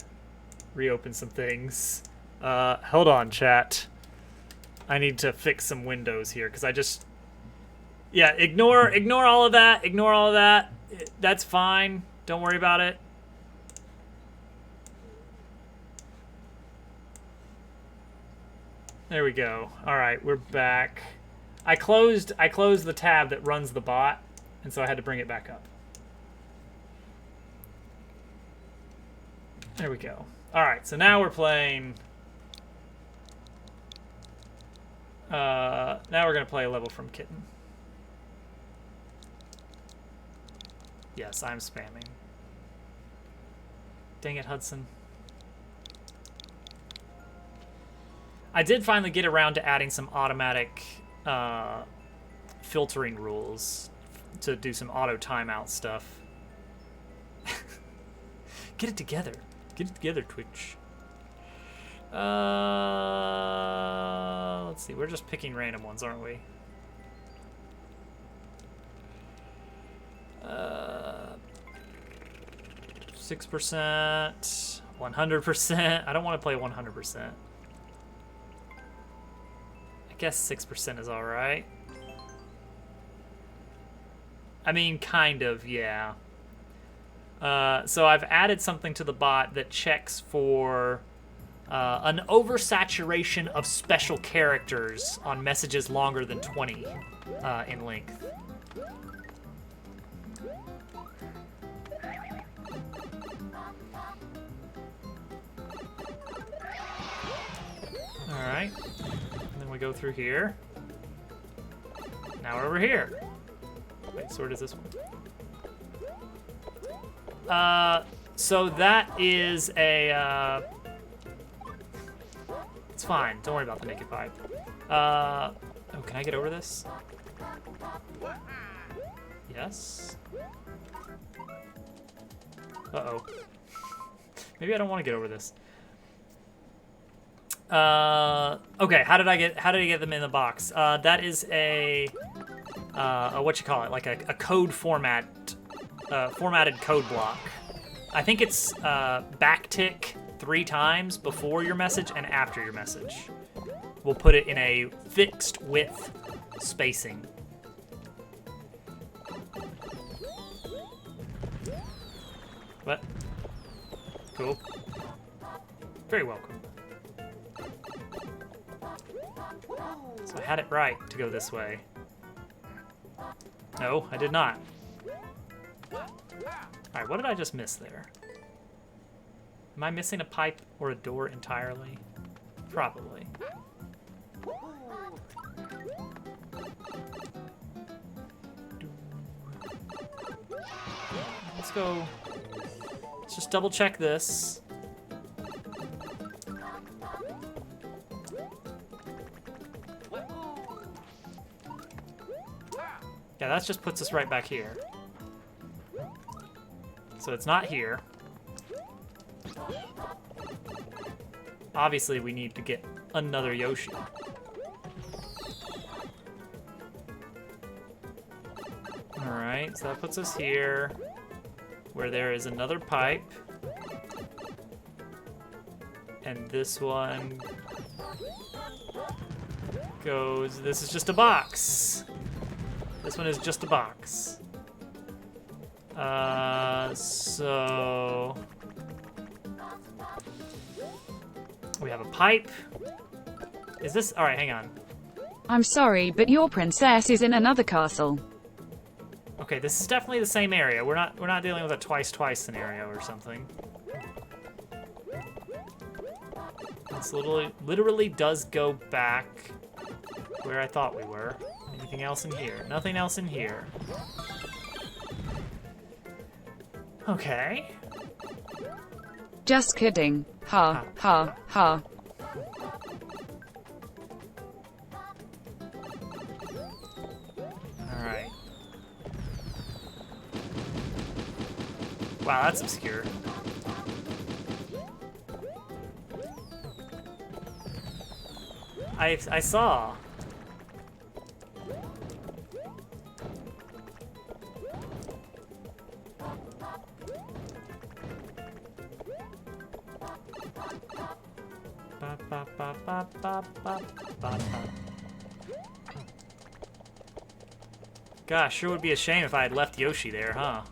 reopen some things. Hold on, chat. I need to fix some windows here because I just... yeah, ignore all of that. Ignore all of that. That's fine. Don't worry about it. There we go. All right, we're back. I closed the tab that runs the bot, and so I had to bring it back up. There we go. Alright, so now we're playing... now we're going to play a level from Kitten. Yes, I'm spamming. Dang it, Hudson. I did finally get around to adding some automatic filtering rules to do some auto timeout stuff. Get it together. Get it together, Twitch. Let's see. We're just picking random ones, aren't we? 6%, 100%. I don't want to play 100%. I guess 6% is all right. I mean, kind of, yeah. So I've added something to the bot that checks for an oversaturation of special characters on messages longer than 20 in length. Alright. And then we go through here. Now we're over here. Wait, so where does this one? So that is a, it's fine. Don't worry about the naked pipe. Oh, can I get over this? Yes. Uh-oh. Maybe I don't want to get over this. Okay, how did I get them in the box? That is a what you call it, like a code format, formatted code block. I think it's backtick 3 times before your message and after your message. We'll put it in a fixed width spacing. What? Cool. Very welcome. So I had it right to go this way. No, I did not. Alright, what did I just miss there? Am I missing a pipe or a door entirely? Probably. Let's go. Let's just double check this. Yeah, that just puts us right back here. So it's not here. Obviously, we need to get another Yoshi. Alright, so that puts us here, where there is another pipe. And this one goes... This is just a box. This one is just a box. So... We have a pipe. Is this... Alright, hang on. I'm sorry, but your princess is in another castle. Okay, this is definitely the same area. We're not dealing with a twice scenario or something. This literally does go back where I thought we were. Anything else in here? Nothing else in here. Okay. Just kidding. Ha, ha, ha. Alright. Wow, that's obscure. I saw. Ba, ba, ba, ba, ba, ba, ba. Gosh, sure would be a shame if I had left Yoshi there, huh?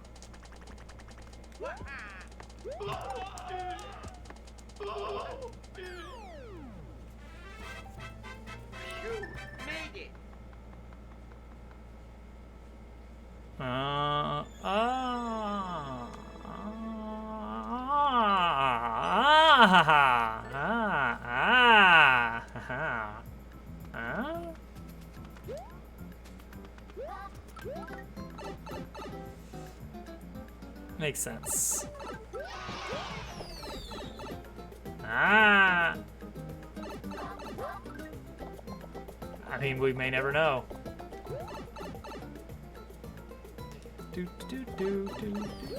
ha ha. Ah, ah, ha ha. Ah? Makes sense. Ah. I mean, we may never know. Do, do, do, do, do, do.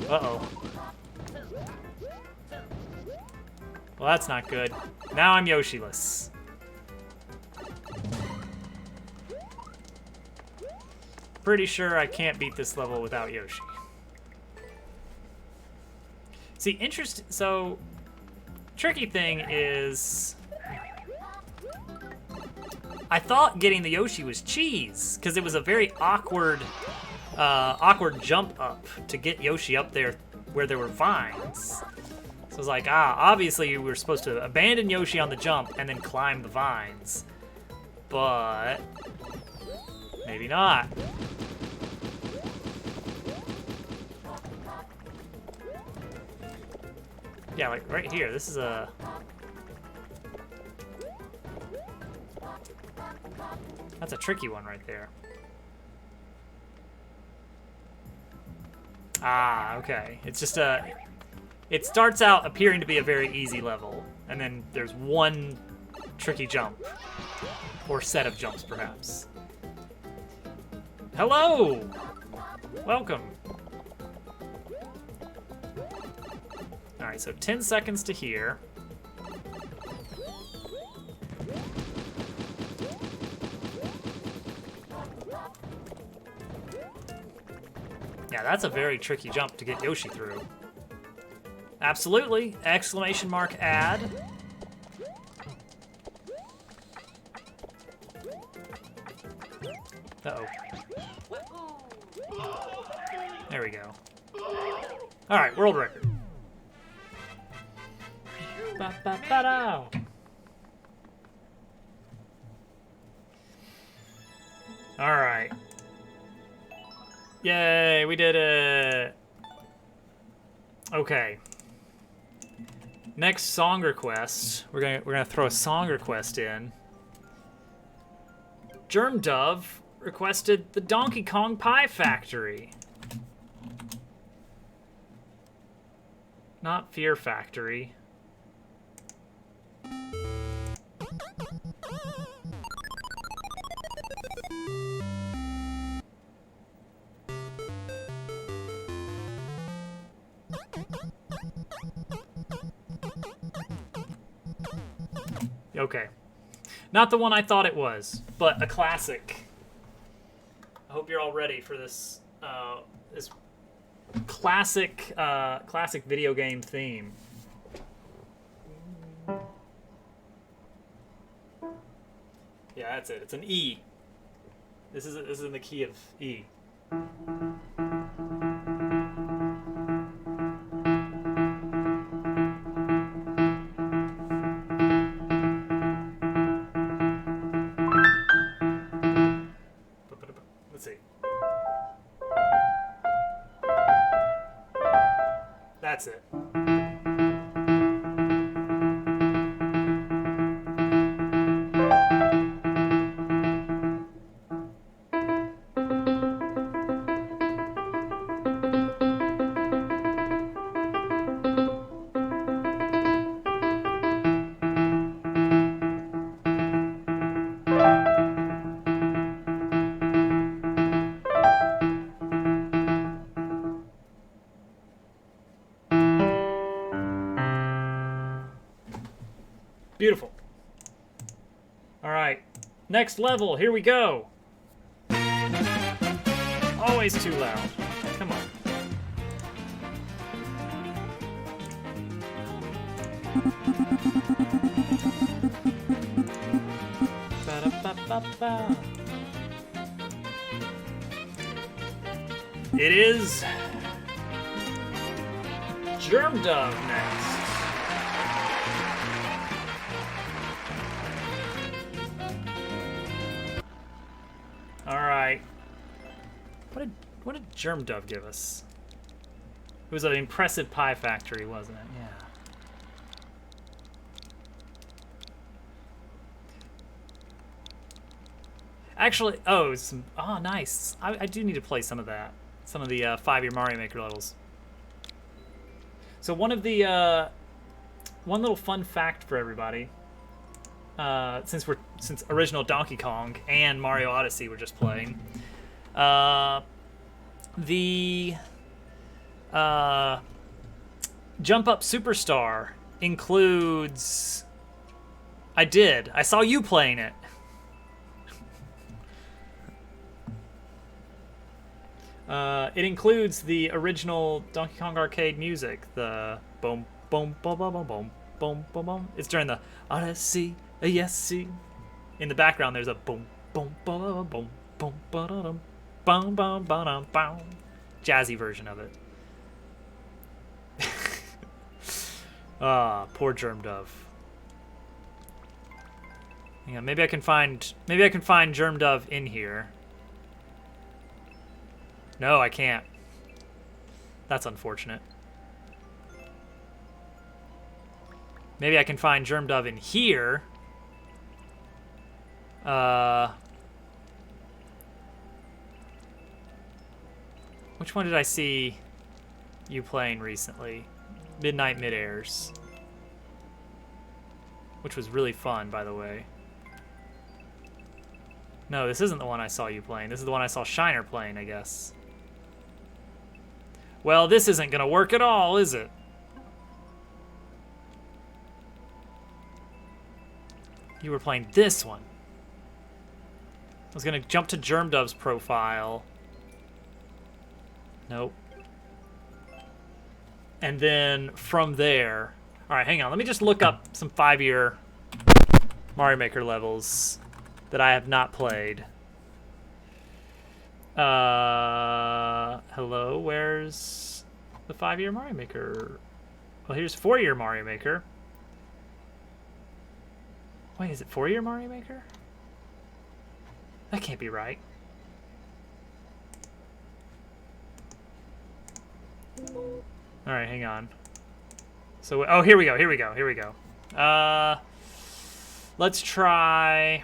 Uh-oh. Well, that's not good. Now I'm Yoshi-less. Pretty sure I can't beat this level without Yoshi. See, so, tricky thing is, I thought getting the Yoshi was cheese, because it was a very awkward jump up to get Yoshi up there where there were vines. So I was like, obviously we were supposed to abandon Yoshi on the jump and then climb the vines. But maybe not. Yeah, like right here, this is a... That's a tricky one right there. Ah, okay. It's just it starts out appearing to be a very easy level, and then there's one tricky jump. Or set of jumps, perhaps. Hello! Welcome. Alright, so 10 seconds to here. Yeah, that's a very tricky jump to get Yoshi through. Absolutely! Exclamation mark add. Uh-oh. There we go. Alright, world record. Ba-ba-ba-dow. Alright. Yay, we did it! Okay. Next song request. We're gonna throw a song request in. Germ Dove requested the Donkey Kong Pie Factory. Not Fear Factory. Okay. Not the one I thought it was, but a classic. I hope you're all ready for this this classic video game theme. Yeah, that's it. It's an E. This is in the key of E. Let's see. That's it. Beautiful. All right, next level, here we go. Always too loud. Come on. Ba-da-ba-ba-ba. It is Germ Dove next. All right. What did Germ Dove give us? It was an impressive pie factory, wasn't it? Yeah. Actually, oh, nice. I do need to play some of that. Some of the 5-year Mario Maker levels. So one little fun fact for everybody, since original Donkey Kong and Mario Odyssey were just playing, the Jump Up Superstar includes. I saw you playing it. It includes the original Donkey Kong arcade music, the boom, boom, boom, boom, boom, boom, boom, boom, boom. It's during the Odyssey, yes, see. In the background, there's a boom, boom, boom, boom, boom, boom, boom, boom, boom, boom, jazzy version of it. Poor Germ Dove. Hang on, maybe I can find Germ Dove in here. No, I can't. That's unfortunate. Maybe I can find Germ Dove in here. Which one did I see you playing recently? Midnight Mid-Airs. Which was really fun, by the way. No, this isn't the one I saw you playing. This is the one I saw Shiner playing, I guess. Well, this isn't gonna work at all, is it? You were playing this one. I was gonna jump to Germ Dove's profile. Nope. And then from there... Alright, hang on. Let me just look up some 5-year Mario Maker levels that I have not played. Hello, where's the 5-year Mario Maker? Well, here's 4-year Mario Maker. Wait, is it 4-year Mario Maker? That can't be right. Alright, hang on. So, oh, here we go. Let's try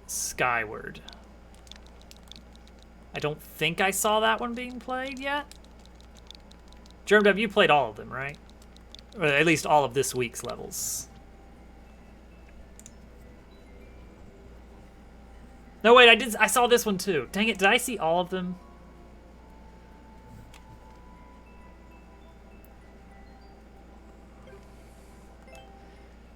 Skyward. I don't think I saw that one being played yet. Germ Dove, you played all of them, right? Or at least all of this week's levels. No, wait, I saw this one too. Dang it, did I see all of them?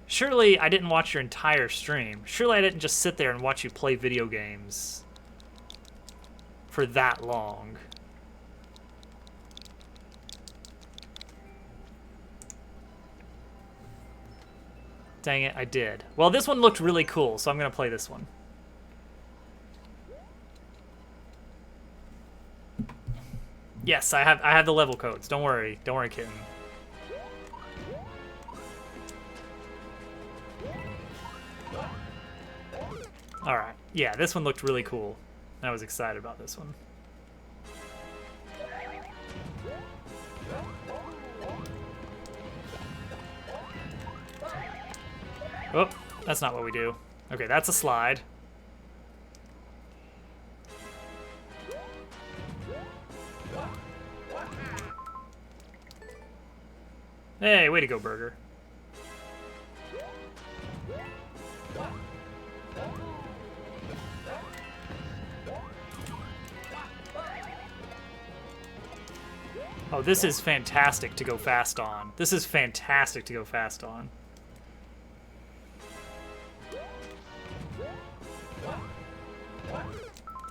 Surely I didn't watch your entire stream. Surely I didn't just sit there and watch you play video games for that long. Dang it, I did. Well, this one looked really cool, so I'm gonna play this one. Yes, I have the level codes. Don't worry, kitten. Alright, yeah, this one looked really cool. I was excited about this one. Oh, that's not what we do. Okay, that's a slide. Hey, way to go, Burger. Oh, this is fantastic to go fast on. This is fantastic to go fast on.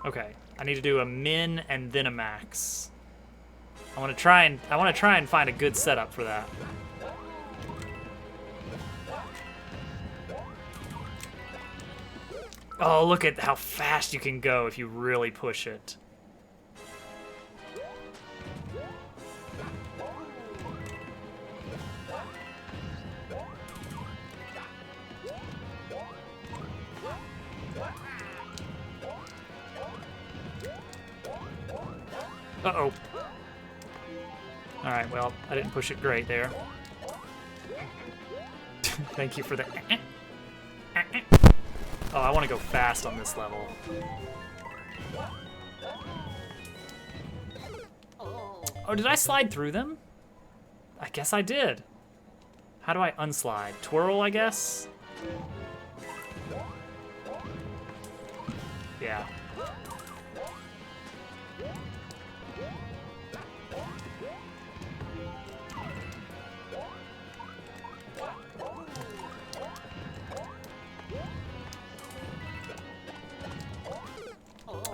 Okay, I need to do a min and then a max. I want to try and find a good setup for that. Oh, look at how fast you can go if you really push it. Uh-oh. Alright, well, I didn't push it great there. Thank you for the... Oh, I want to go fast on this level. Oh, did I slide through them? I guess I did. How do I unslide? Twirl, I guess? Yeah.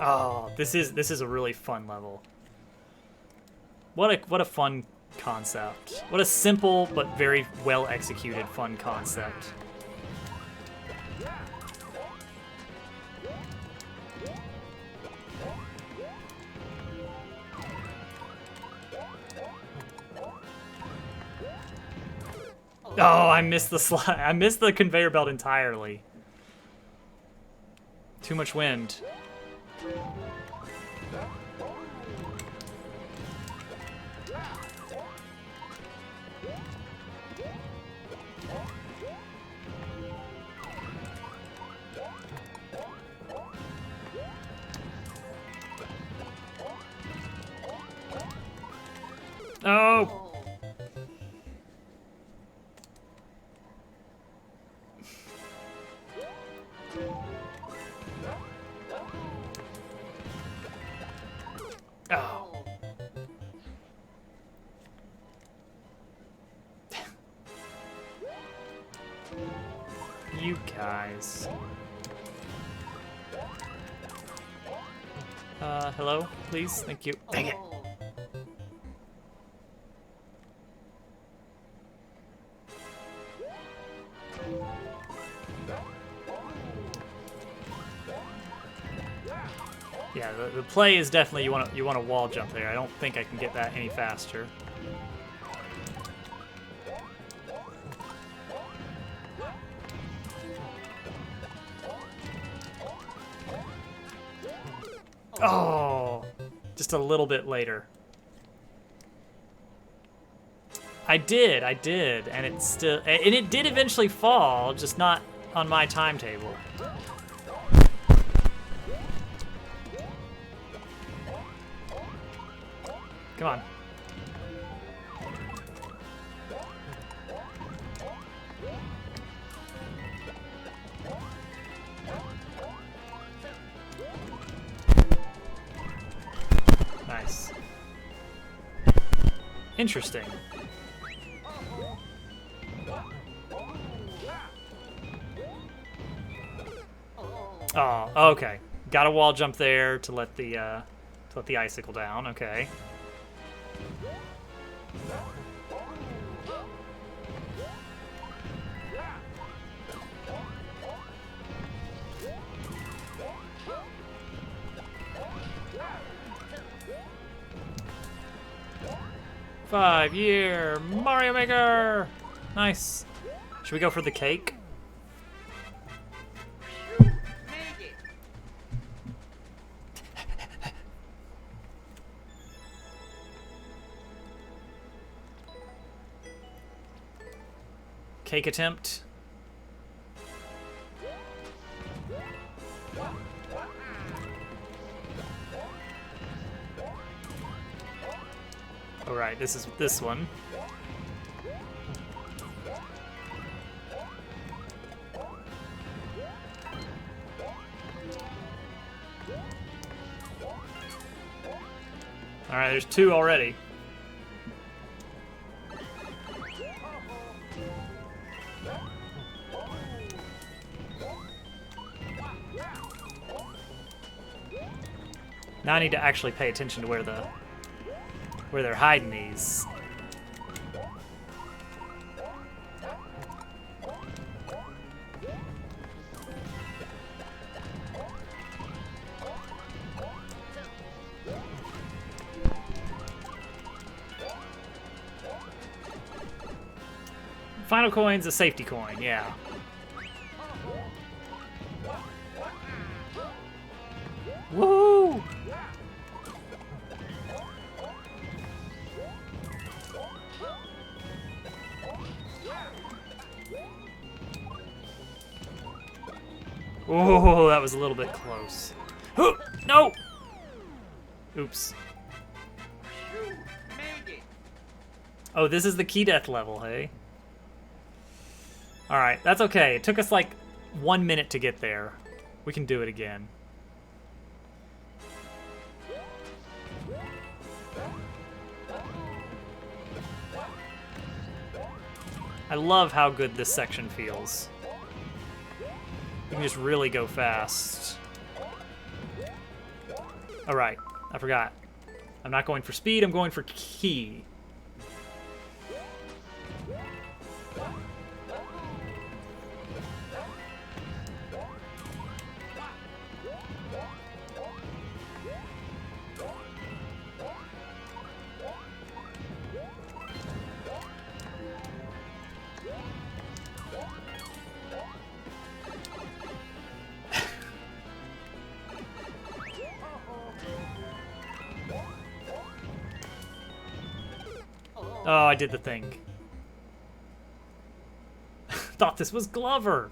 Oh, this is a really fun level. What a fun concept. What a simple but very well executed fun concept. Oh, I missed the slide. I missed the conveyor belt entirely. Too much wind. Oh! Oh. You guys. Hello, please? Thank you. Dang it. Yeah, the play is definitely you want to wall jump there. I don't think I can get that any faster. Oh, just a little bit later. I did, and it did eventually fall, just not on my timetable. Come on. Nice. Interesting. Oh, okay. Got a wall jump there to let the icicle down. Okay. Five-year Mario Maker! Nice. Should we go for the cake? Cake attempt. All right, this is this one. All right, there's two already. Now I need to actually pay attention to where they're hiding these. Final coin's a safety coin, yeah. Woo! Oh, that was a little bit close. No! Oops. Oh, this is the key death level, hey? Alright, that's okay. It took us like 1 minute to get there. We can do it again. I love how good this section feels. You can just really go fast. Alright, I forgot. I'm not going for speed, I'm going for key. Oh, I did the thing. Thought this was Glover.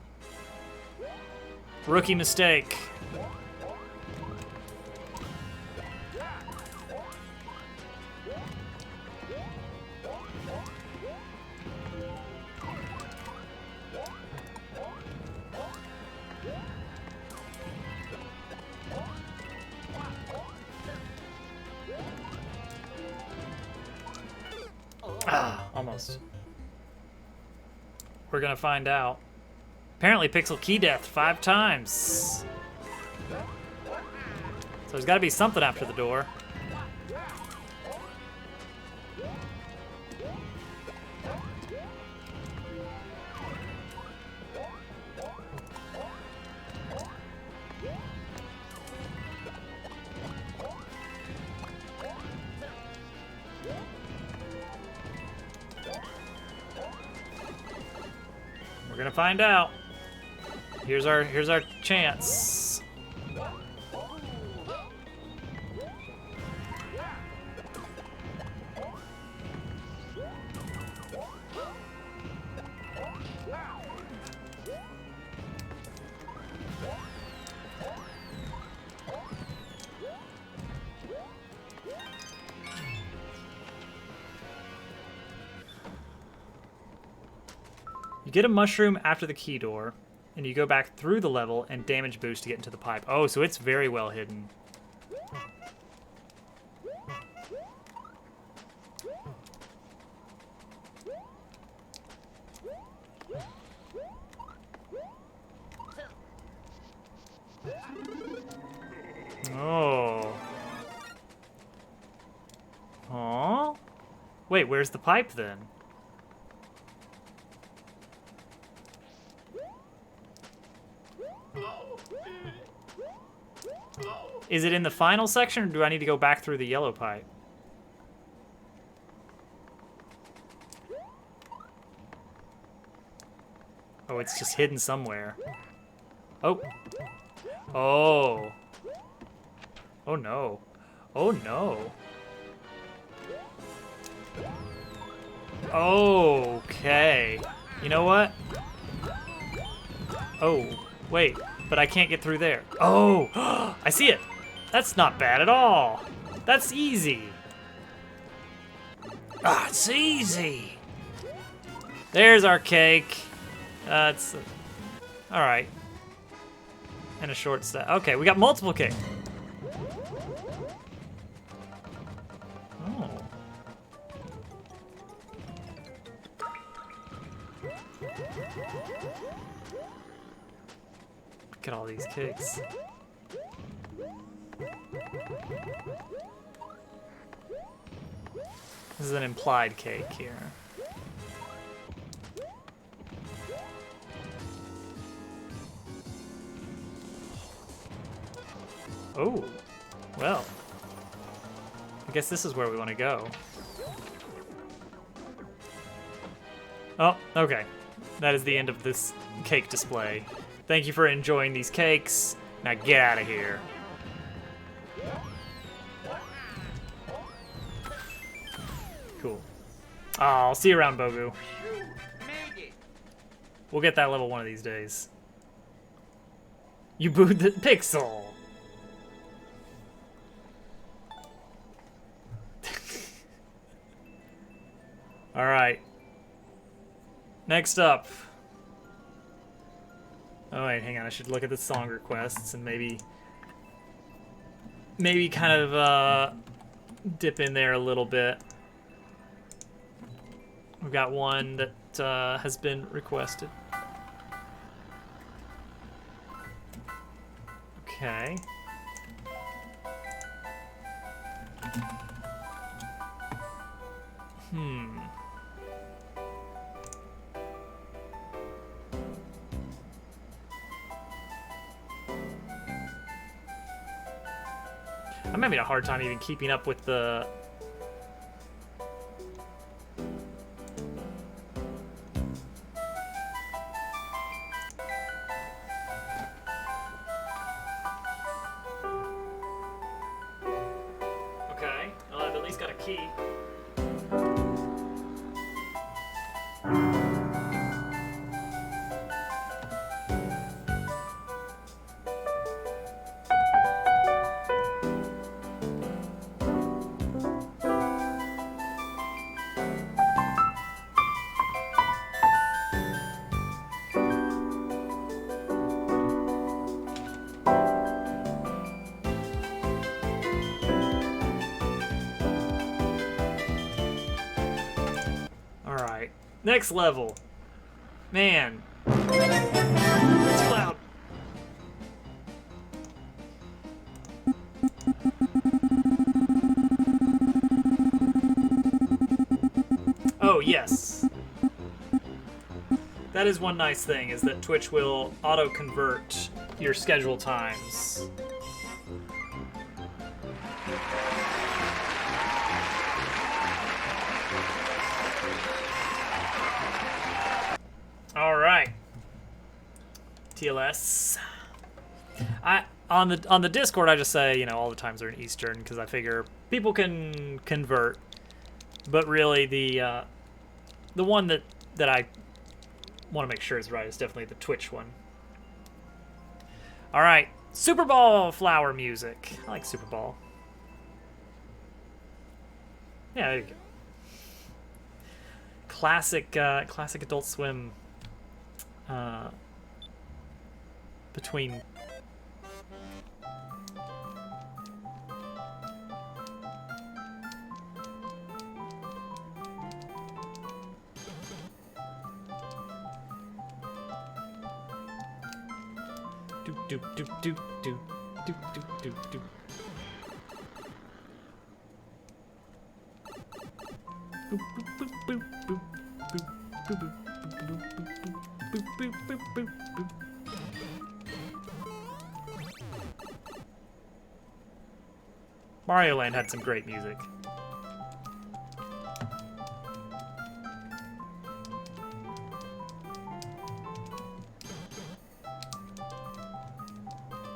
Rookie mistake. Ah, almost. We're gonna find out. Apparently Pixel key death 5 times. So there's gotta be something after the door. We're gonna find out. Here's our chance. You get a mushroom after the key door, and you go back through the level and damage boost to get into the pipe. Oh, so it's very well hidden. Oh. Aw. Wait, where's the pipe then? Is it in the final section, or do I need to go back through the yellow pipe? Oh, it's just hidden somewhere. Oh. Oh. Oh no. Oh no. Okay. You know what? Oh, wait. But I can't get through there. Oh, I see it. That's not bad at all. That's easy. Ah, it's easy. There's our cake. It's all right. And a short step. Okay, we got multiple cake. Oh. Look at all these cakes. This is an implied cake here. Oh, well. I guess this is where we want to go. Oh, okay. That is the end of this cake display. Thank you for enjoying these cakes. Now get out of here. Cool. Oh, I'll see you around, Bogu. We'll get that level one of these days. You booed the pixel. All right. Next up. Oh wait, hang on. I should look at the song requests and maybe kind of dip in there a little bit. We've got one that has been requested. Okay. I'm having a hard time even keeping up with the... Okay, well, I've at least got a key. Alright, next level. Man. It's loud. Oh, yes. That is one nice thing, is that Twitch will auto-convert your schedule times. All right. TLS. On the Discord, I just say, you know, all the times are in Eastern because I figure people can convert, but really the one that I want to make sure is right is definitely the Twitch one. All right, Super Bowl flower music. I like Super Bowl. Yeah, there you go. Classic Adult Swim. Between do do do do do do do do do. Boop boop boop boop boop boop boop boop boop boop boop boop boop. Mario Land had some great music.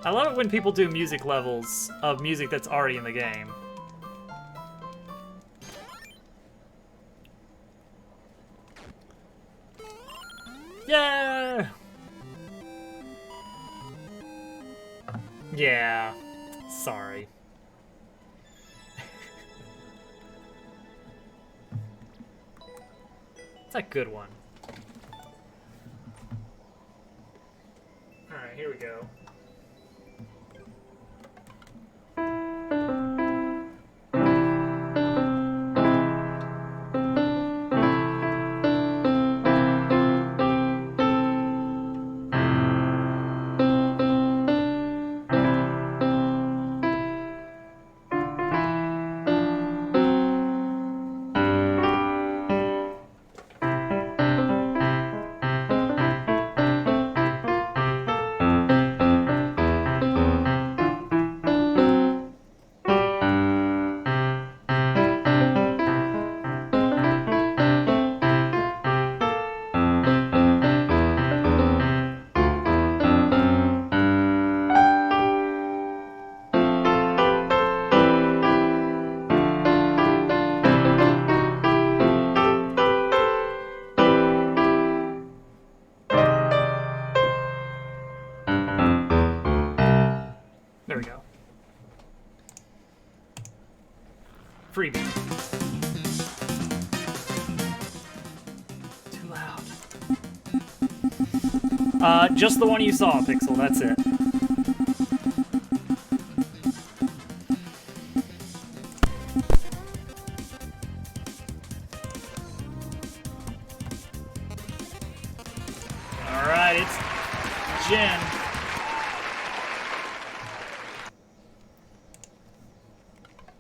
I love it when people do music levels of music that's already in the game. Yeah! Yeah. Sorry. It's a good one. Alright, here we go. Freebie. Too loud. Just the one you saw, Pixel. That's it. All right, it's Jen.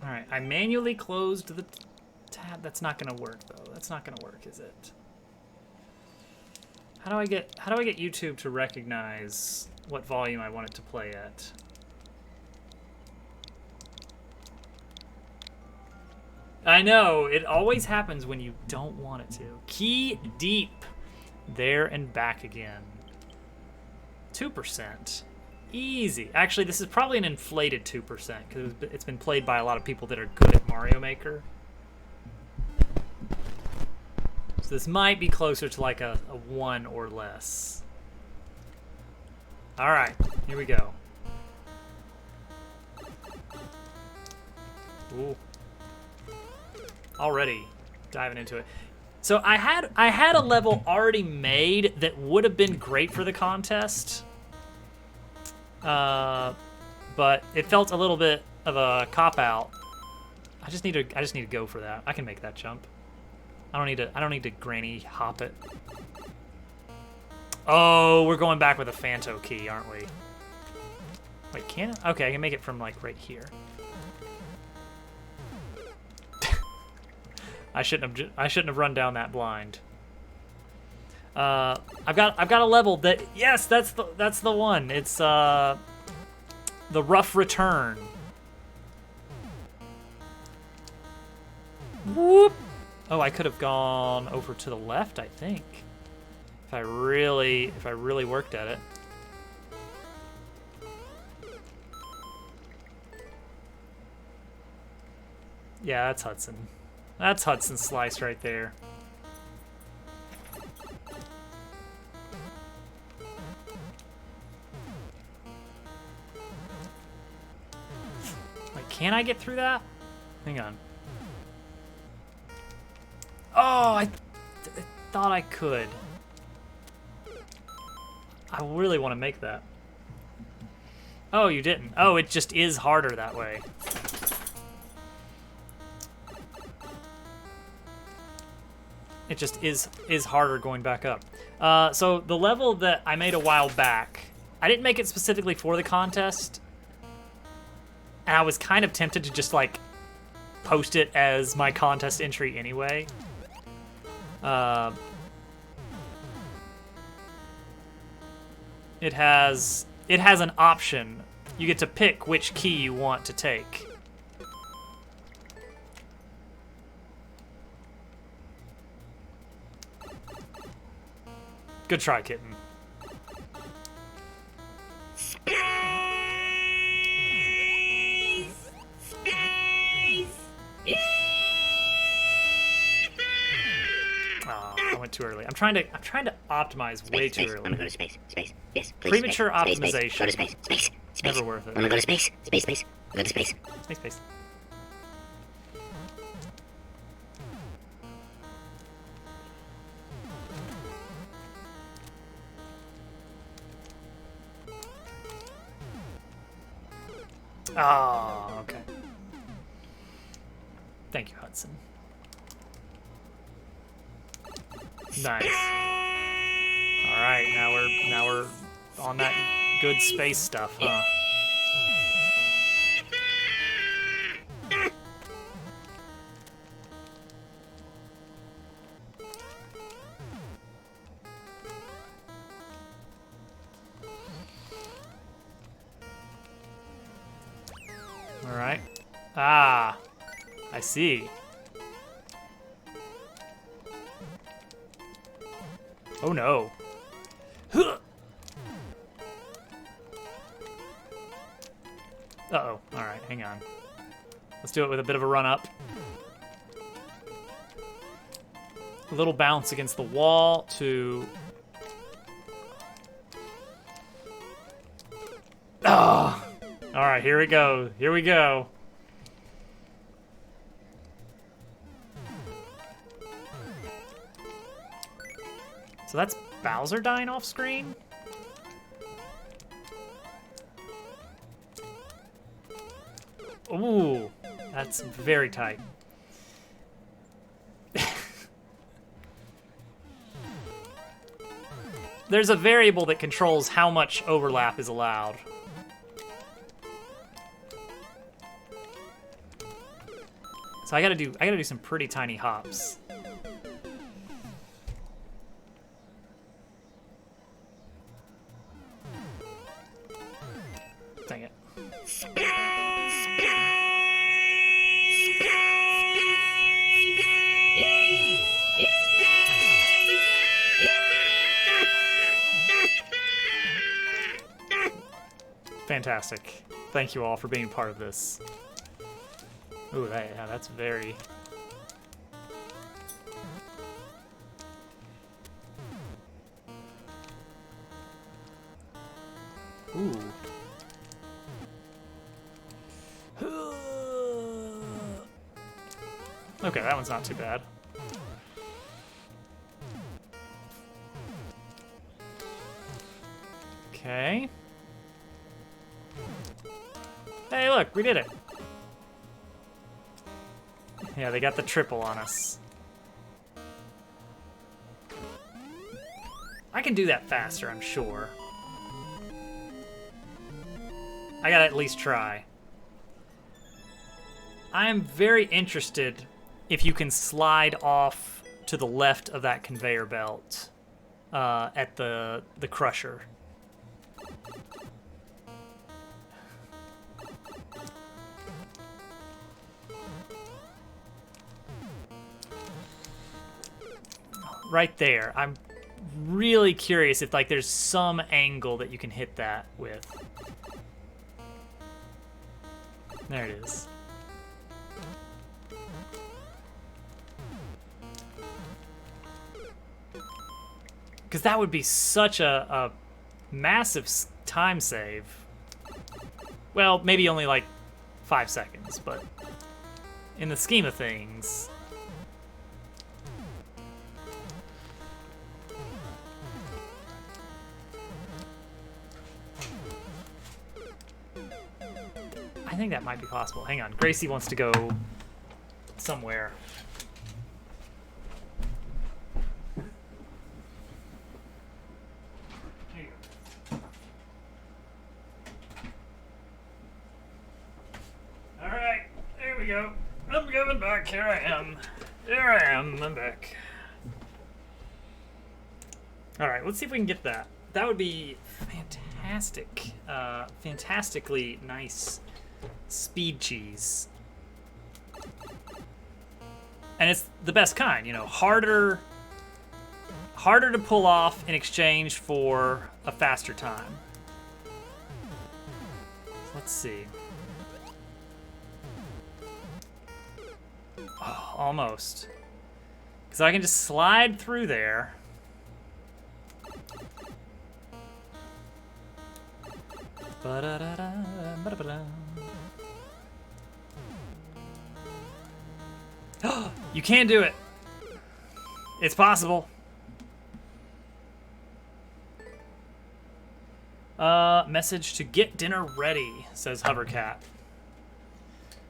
All right, I manually closed the tab. That's not gonna work though. That's not gonna work, is it? How do I get YouTube to recognize what volume I want it to play at? I know, it always happens when you don't want it to. Key deep. There and back again. 2%. Easy. Actually, this is probably an inflated 2% because it's been played by a lot of people that are good at Mario Maker. So this might be closer to like a 1 or less. All right, here we go. Ooh. Already diving into it. So I had a level already made that would have been great for the contest. But it felt a little bit of a cop-out. I just need to go for that. I can make that jump. I don't need to granny hop it. Oh, we're going back with a Phanto key, aren't we? Wait, can I? Okay, I can make it from like right here. I shouldn't have run down that blind. I've got a level that, yes, that's the one. It's the rough return. Whoop. Oh, I could have gone over to the left, I think. If I really worked at it. Yeah, that's Hudson. That's Hudson Slice right there. Wait, can I get through that? Hang on. Oh, I thought I could. I really want to make that. Oh, you didn't. Oh, it just is harder that way. It just is harder going back up. So the level that I made a while back, I didn't make it specifically for the contest. And I was kind of tempted to just like post it as my contest entry anyway. It has an option. You get to pick which key you want to take. Good try, kitten. I went too early. I'm trying to optimize way too early. I'm gonna go to space. Space. Yes. Please, Premature space. optimization. Go to space. Space. Space. Never worth it. I'm gonna go to space. Space. Space. Go to space. Space. Oh, okay. Thank you, Hudson. Nice. All right, now we're on that good space stuff, huh? All right. Ah, I see. Oh no. Huh. Uh-oh. All right, hang on. Let's do it with a bit of a run up. A little bounce against the wall to... Ah! All right, here we go. Here we go. So that's Bowser dying off screen? Ooh, that's very tight. There's a variable that controls how much overlap is allowed. So I gotta do some pretty tiny hops. Dang it. Fantastic. Thank you all for being part of this. Ooh, yeah, that's very... Ooh. Okay, that one's not too bad. Okay. Hey, look, we did it. Yeah, they got the triple on us. I can do that faster, I'm sure. I gotta at least try. I am very interested if you can slide off to the left of that conveyor belt at the crusher. Right there. I'm really curious if like there's some angle that you can hit that with. There it is. Because that would be such a massive time save. Well, maybe only like 5 seconds, but in the scheme of things... I think that might be possible. Hang on, Gracie wants to go somewhere. Here you go. All right, there we go. I'm coming back. Here I am. There I am. I'm back. All right, let's see if we can get that. That would be fantastic. Fantastically nice. Speed cheese. And it's the best kind, you know, harder to pull off in exchange for a faster time. Let's see. Oh, almost. Because I can just slide through there. Ba-da-da-da, ba-da-ba-da. You can do it. It's possible. Message to get dinner ready, says Hovercat.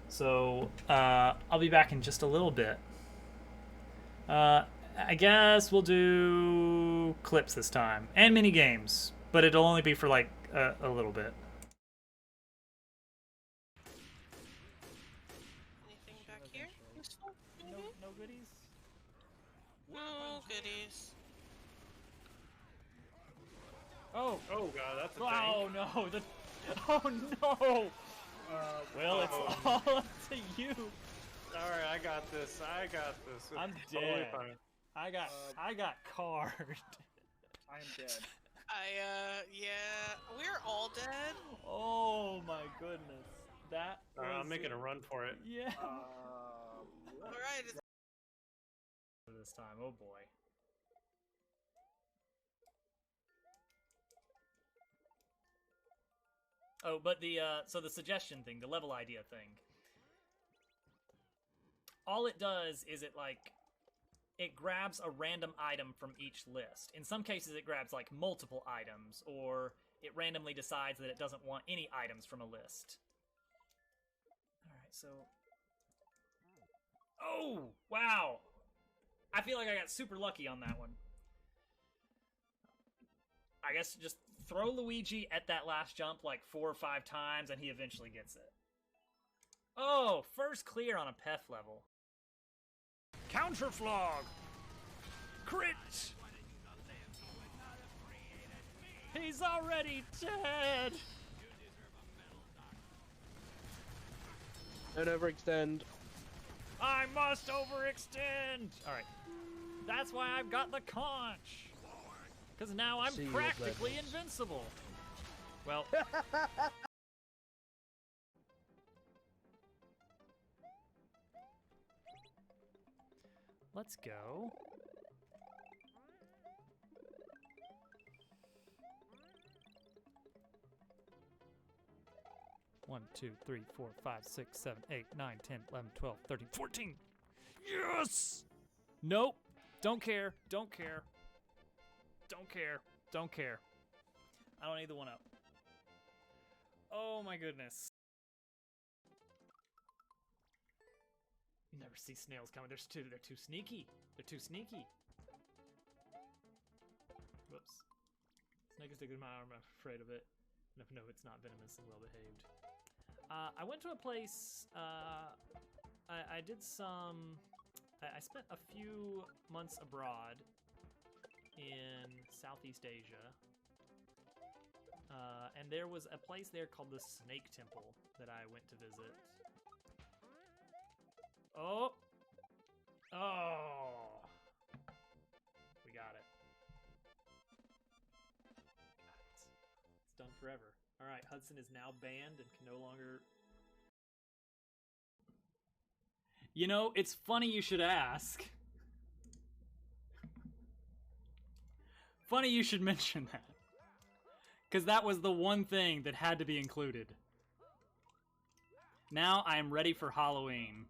So, I'll be back in just a little bit. I guess we'll do clips this time. And mini games. But it'll only be for like a little bit. Anything back here? Useful? No goodies? No goodies. Oh god, that's a oh no! Oh no! Well, it's all up to you. Alright, I got this. I'm Totally dead. fine. I got card. I am dead. Yeah, we're all dead. Oh my goodness. That Alright, I'm was making it. a run for it. Yeah. Alright, This time, oh boy. Oh, but so the suggestion thing, the level idea thing. All it does is it like it grabs a random item from each list. In some cases, it grabs like multiple items, or it randomly decides that it doesn't want any items from a list. Alright, so... Oh! Wow! I feel like I got super lucky on that one. I guess just throw Luigi at that last jump like 4 or 5 times and he eventually gets it. Oh, first clear on a Peth level. Counterflog! Crit! He's already dead! Don't overextend. I must overextend! Alright. That's why I've got the conch! Because now I'm See you, practically Rebels. invincible. Well... Let's go. One, 2, 3, 4, 5, 6, 7, 8, 9, 10, 11, 12, 13, 14. Yes! Nope. Don't care. Don't care. Don't care. Don't care. I don't need the 1-up. Oh my goodness. You never see snails coming. They're too sneaky. They're too sneaky. Whoops. Snake is sticking in my arm. I'm afraid of it. No, it's not venomous and well behaved. I went to a place. I did some. I spent a few months abroad in Southeast Asia. And there was a place there called the Snake Temple that I went to visit. Oh! Oh! We got it. It's done forever. Alright, Hudson is now banned and can no longer... You know, it's funny you should ask. Funny you should mention that. Because that was the one thing that had to be included. Now I am ready for Halloween.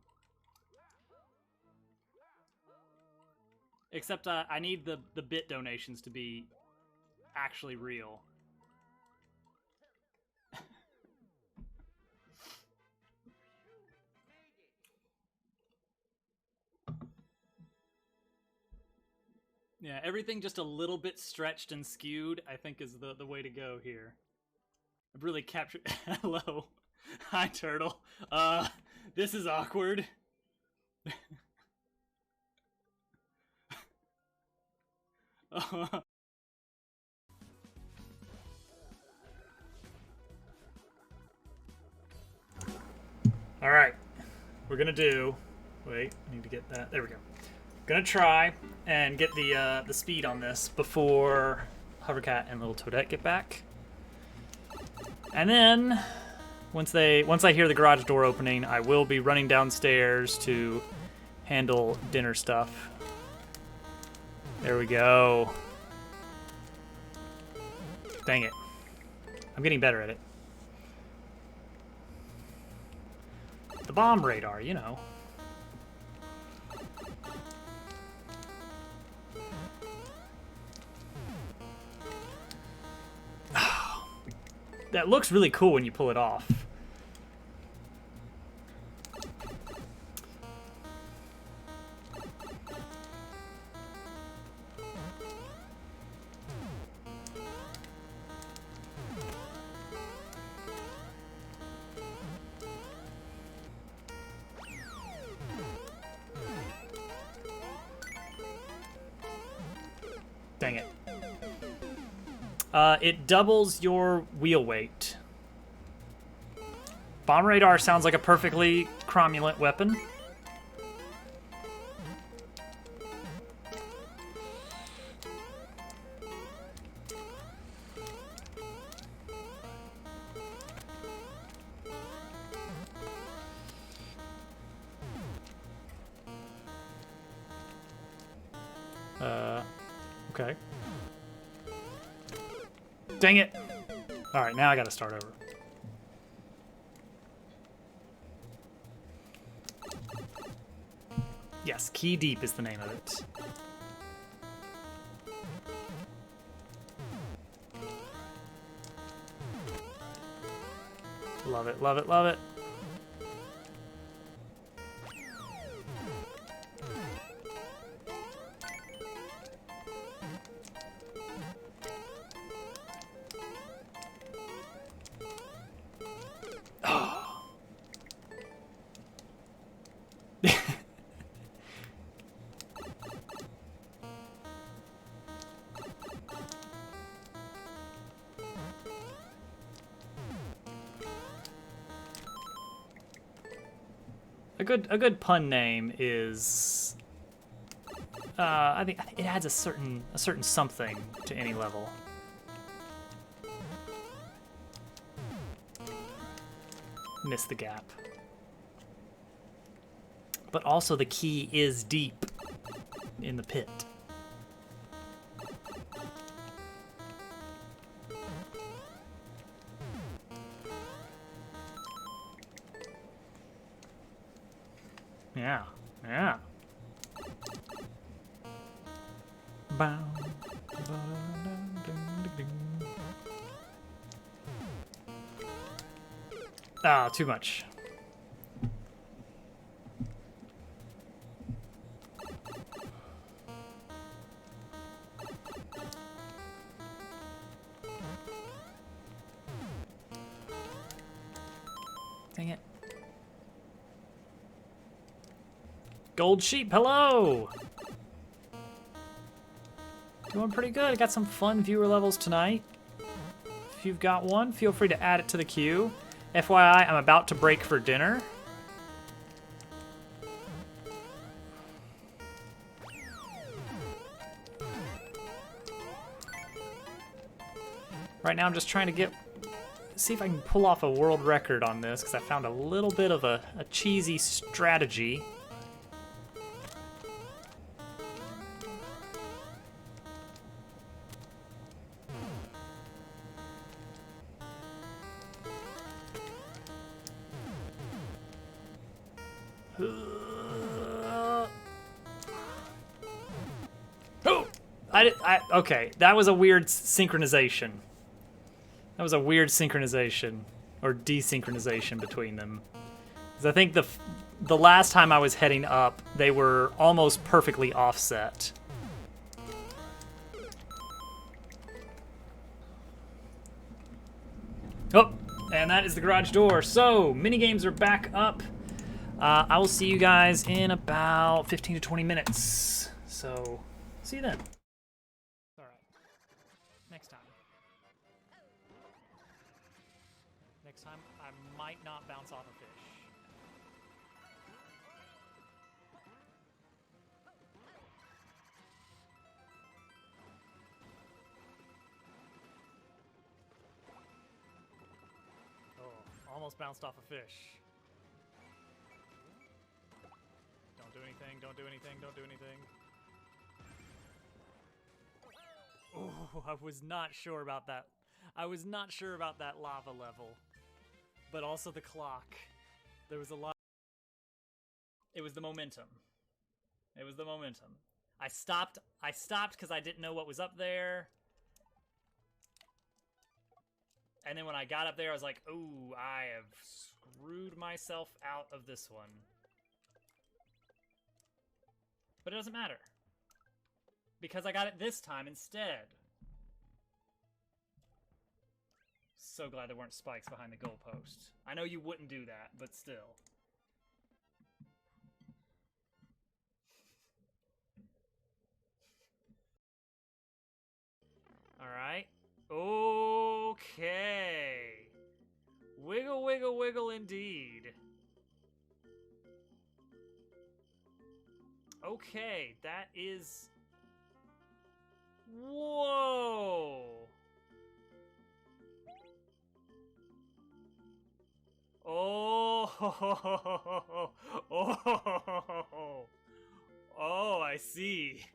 Except I need the bit donations to be actually real. Yeah, everything just a little bit stretched and skewed, I think is the way to go here. I've really captured... Hello. Hi, Turtle. This is awkward. Alright. We're gonna do... Wait, I need to get that. There we go. Gonna try and get the speed on this before Hovercat and Little Toadette get back. And then once I hear the garage door opening, I will be running downstairs to handle dinner stuff. There we go. Dang it. I'm getting better at it. The bomb radar, you know. That looks really cool when you pull it off. Dang it. It doubles your wheel weight. Bomb radar sounds like a perfectly cromulent weapon. Okay. Dang it! Alright, now I gotta start over. Yeah. Yes, Key Deep is the name of it. Love it, love it, love it. A good pun name is I think it adds a certain something to any level. Miss the gap. But also the key is deep in the pit. Yeah, yeah. Bow. Ah, too much. Dang it. Gold Sheep, hello! Doing pretty good. I got some fun viewer levels tonight. If you've got one, feel free to add it to the queue. FYI, I'm about to break for dinner. Right now I'm just trying to see if I can pull off a world record on this, because I found a little bit of a cheesy strategy. Okay, that was a weird synchronization. That was a weird synchronization, or desynchronization between them. Because I think the last time I was heading up, they were almost perfectly offset. Oh, and that is the garage door. So, minigames are back up. I will see you guys in about 15 to 20 minutes. So, see you then. All right. Next time. Next time, I might not bounce off a fish. Oh, almost bounced off a fish. Don't do anything, don't do anything, don't do anything. Oh, I was not sure about that. I was not sure about that lava level. But also the clock. There was a lot. It was the momentum. It was the momentum. I stopped because I didn't know what was up there. And then when I got up there, I was like, ooh, I have screwed myself out of this one. But it doesn't matter. Because I got it this time instead. So glad there weren't spikes behind the goalpost. I know you wouldn't do that, but still. Alright. Okay. Wiggle, wiggle, wiggle indeed. Okay, that is... Whoa! Oh! Oh! Oh, I see.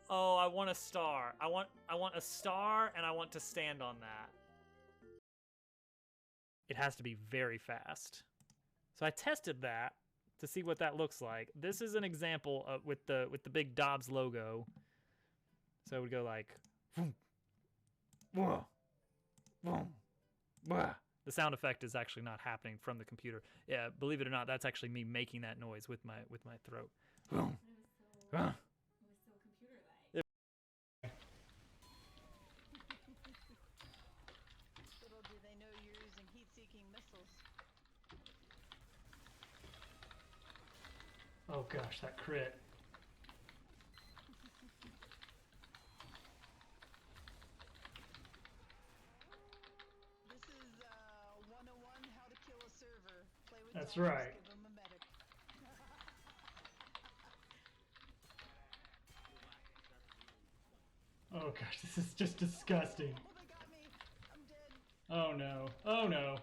Oh, I want a star. I want a star, and I want to stand on that. it has to be very fast. So I tested that to see what that looks like. This is an example of, with the big Dobbs logo. So it would go like, vroom, whoa, vroom, wah. The sound effect is actually not happening from the computer. Yeah, believe it or not, that's actually me making that noise with my throat. Vroom, It wah. was so computer-like. Little do they know you're using heat-seeking missiles. Oh gosh, that crit. This is 101 how to kill a server. Play with That's dogs, right. give them a medic. Oh gosh, this is just disgusting. Oh, they got me. I'm dead. Oh no. Oh no.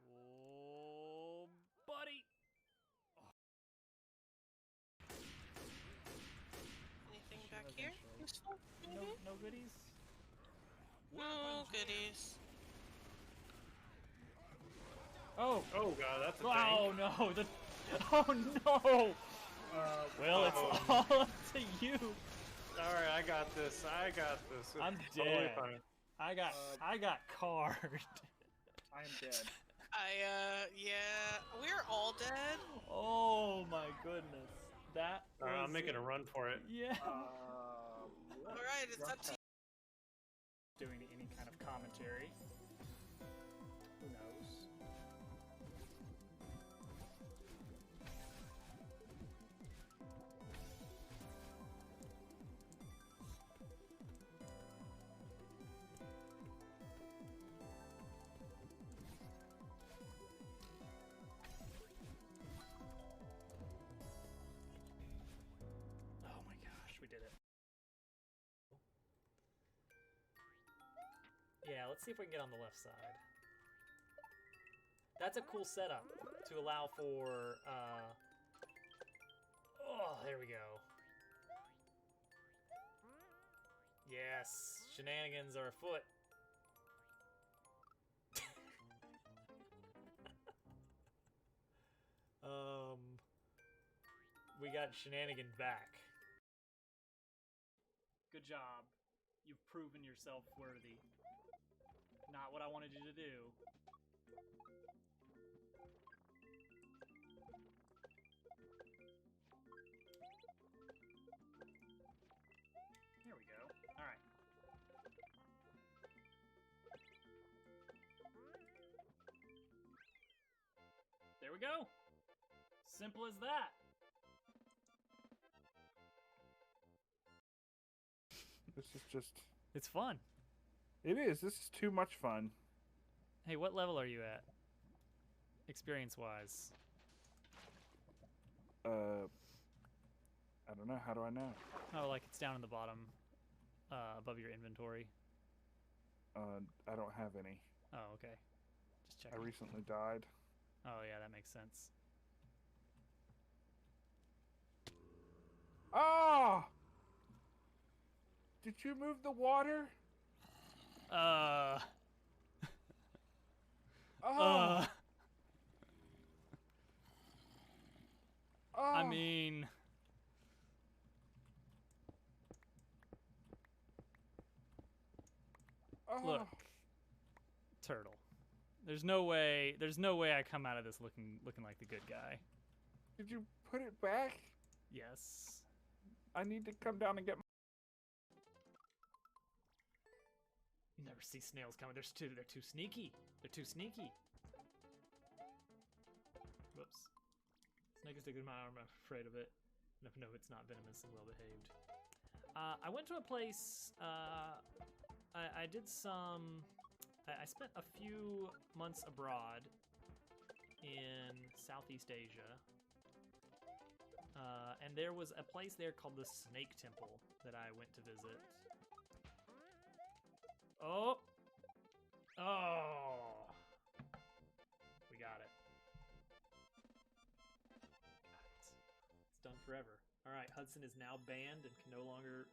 Oh, buddy. Anything back here? Useful? No goodies. No goodies. Oh. Oh god, that's a Oh tank. no. Oh no. Well, it's all up to you. Alright, I got this. I got this. I'm It's dead. Totally fine. I got carded. I am dead. Yeah, we're all dead. Oh my goodness. That Alright, was I'm making a run for it. Yeah. Alright, it's up to you. Doing any kind of commentary. Who knows? Oh my gosh, we did it. Yeah, let's see if we can get on the left side. That's a cool setup to allow for, oh, there we go. Yes, shenanigans are afoot. We got shenanigan back. Good job. You've proven yourself worthy. Not what I wanted you to do. There we go. Alright. There we go. Simple as that. This is just... It's fun. It is. This is too much fun. Hey, what level are you at? Experience-wise. I don't know. How do I know? Oh, like it's down in the bottom, above your inventory. I don't have any. Oh, okay. Just I checking. recently died. Oh, yeah, that makes sense. Ah! Did you move the water? Uh. Oh! I mean, look, Turtle. There's no way I come out of this looking like the good guy. Did you put it back? Yes. I need to come down and get my... You never see snails coming. They're too sneaky. They're too sneaky. Whoops. Snake is a good man. I'm afraid of it. No, it's not venomous and well behaved. I went to a place. I did some. I spent a few months abroad in Southeast Asia. And there was a place there called the Snake Temple that I went to visit. Oh! Oh! We got it. forever. Alright, Hudson is now banned and can no longer...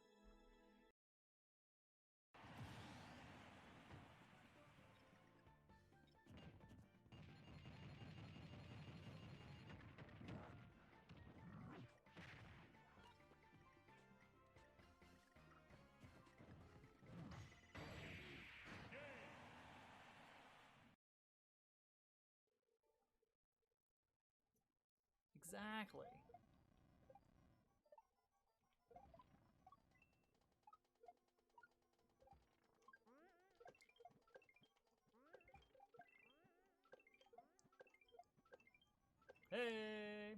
Exactly. Hey!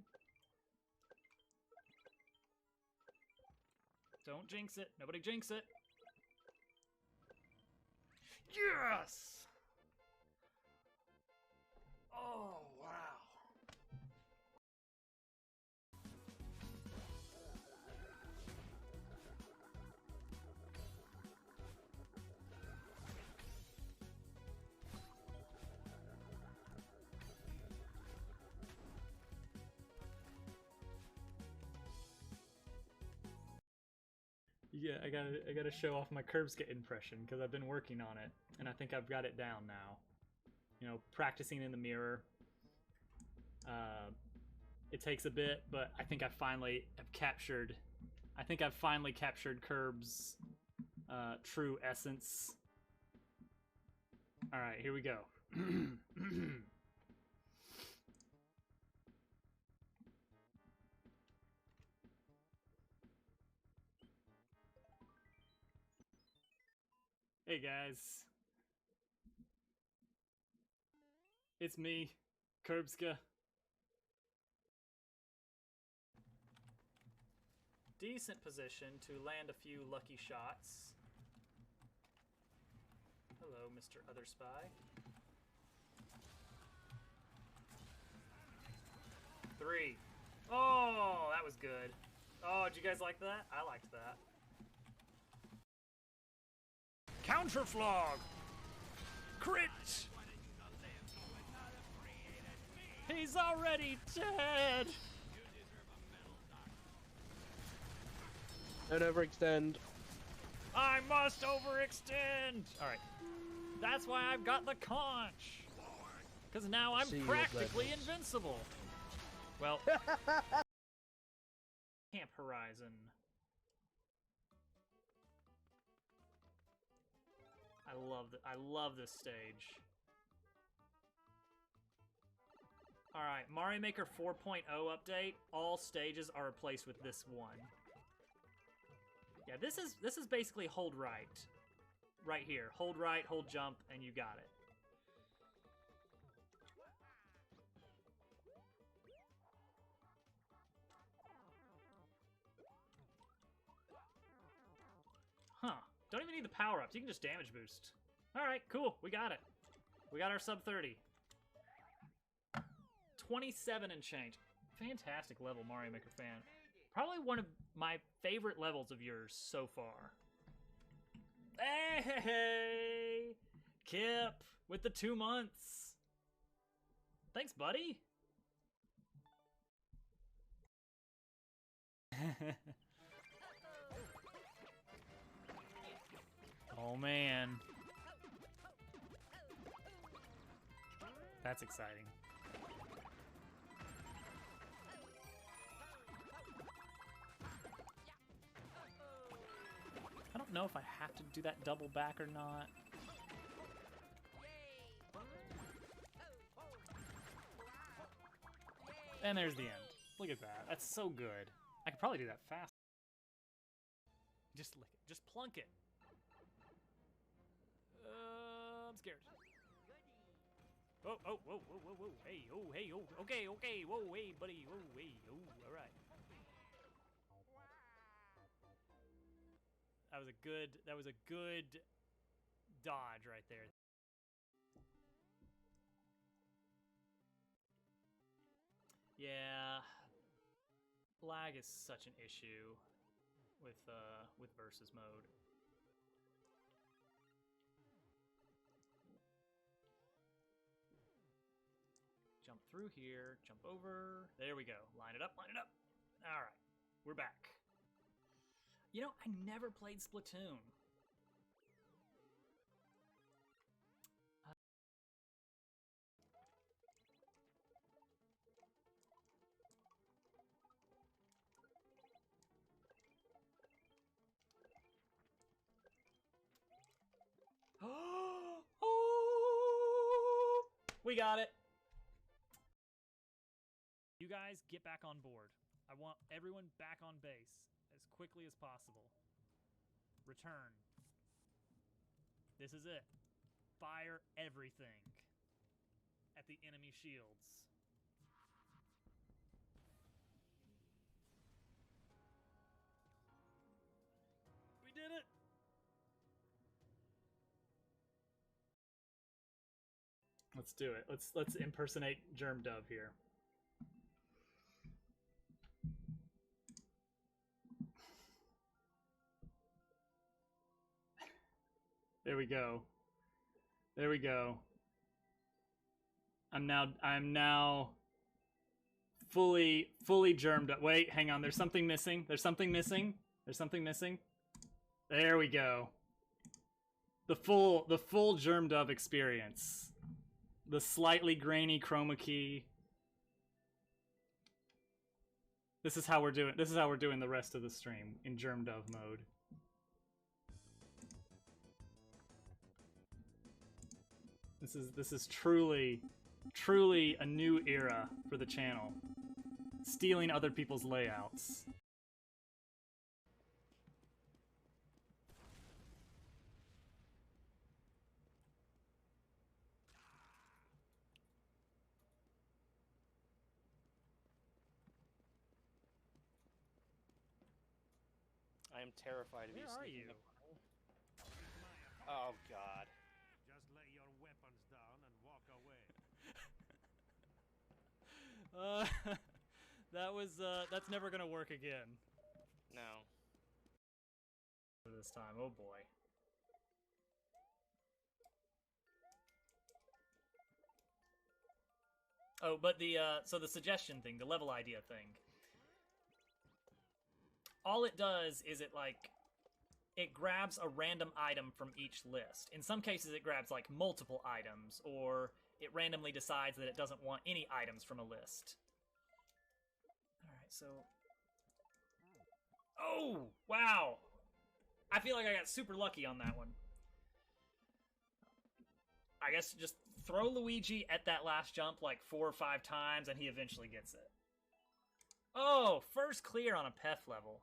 Don't jinx it. Nobody jinx it. Yes! Oh, wow. Yeah, I gotta show off my Curbska impression because I've been working on it, and I think I've got it down now. You know, practicing in the mirror. It takes a bit, but I think I finally have captured. I think I've finally captured Curb's true essence. All right, here we go. Hey guys, it's me, Curbska. Decent position to land a few lucky shots. Hello, Mr. Other Spy. 3. Oh, that was good. Oh, did you guys like that? I liked that. Counterflog! Crit! He's already dead! Don't overextend. I must overextend! Alright. That's why I've got the conch! Because now I'm practically invincible! Well... Camp Horizon. I love this stage. Alright, Mario Maker 4.0 update. All stages are replaced with this one. Yeah, this is basically hold right. Right here. Hold right, hold jump, and you got it. Huh. Don't even need the power-ups. You can just damage boost. Alright, cool. We got it. We got our sub 30. 27 and change. Fantastic level, Mario Maker fan. Probably one of my favorite levels of yours so far. Hey! Kip with the 2 months. Thanks, buddy. Oh, man. That's exciting. I don't know if I have to do that double back or not. And there's the end. Look at that. That's so good. I could probably do that fast. Just lick it. Just plunk it. I'm scared. Oh, oh, whoa, whoa, whoa, whoa. Hey, oh, hey, oh. Okay, okay. Whoa, hey, buddy. Whoa, hey, oh. All right. That was a good dodge right there. Yeah. Lag is such an issue with versus mode. Jump through here, jump over. There we go. Line it up, line it up. All right. We're back. You know, I never played Splatoon. Oh, we got it. You guys get back on board. I want everyone back on base as quickly as possible. Return. This is it. Fire everything at the enemy shields. We did it! Let's do it. Let's impersonate Germ Dove here. There we go. There we go. I'm now fully germed up. Wait, hang on. There's something missing. There's something missing. There's something missing. There we go. The full germed up experience. The slightly grainy chroma key. This is how we're doing the rest of the stream in germ dove mode. This is truly a new era for the channel. Stealing other people's layouts. I am terrified of you. Where are you? Oh God. Just lay your weapons down and walk away. That's never gonna work again. No. This time, oh boy. Oh, but so the suggestion thing, the level idea thing. All it does is it grabs a random item from each list. In some cases, it grabs like multiple items, or it randomly decides that it doesn't want any items from a list. Alright, so... Oh! Wow! I feel like I got super lucky on that one. I guess just throw Luigi at that last jump like 4 or 5 times and he eventually gets it. Oh! First clear on a Peth level.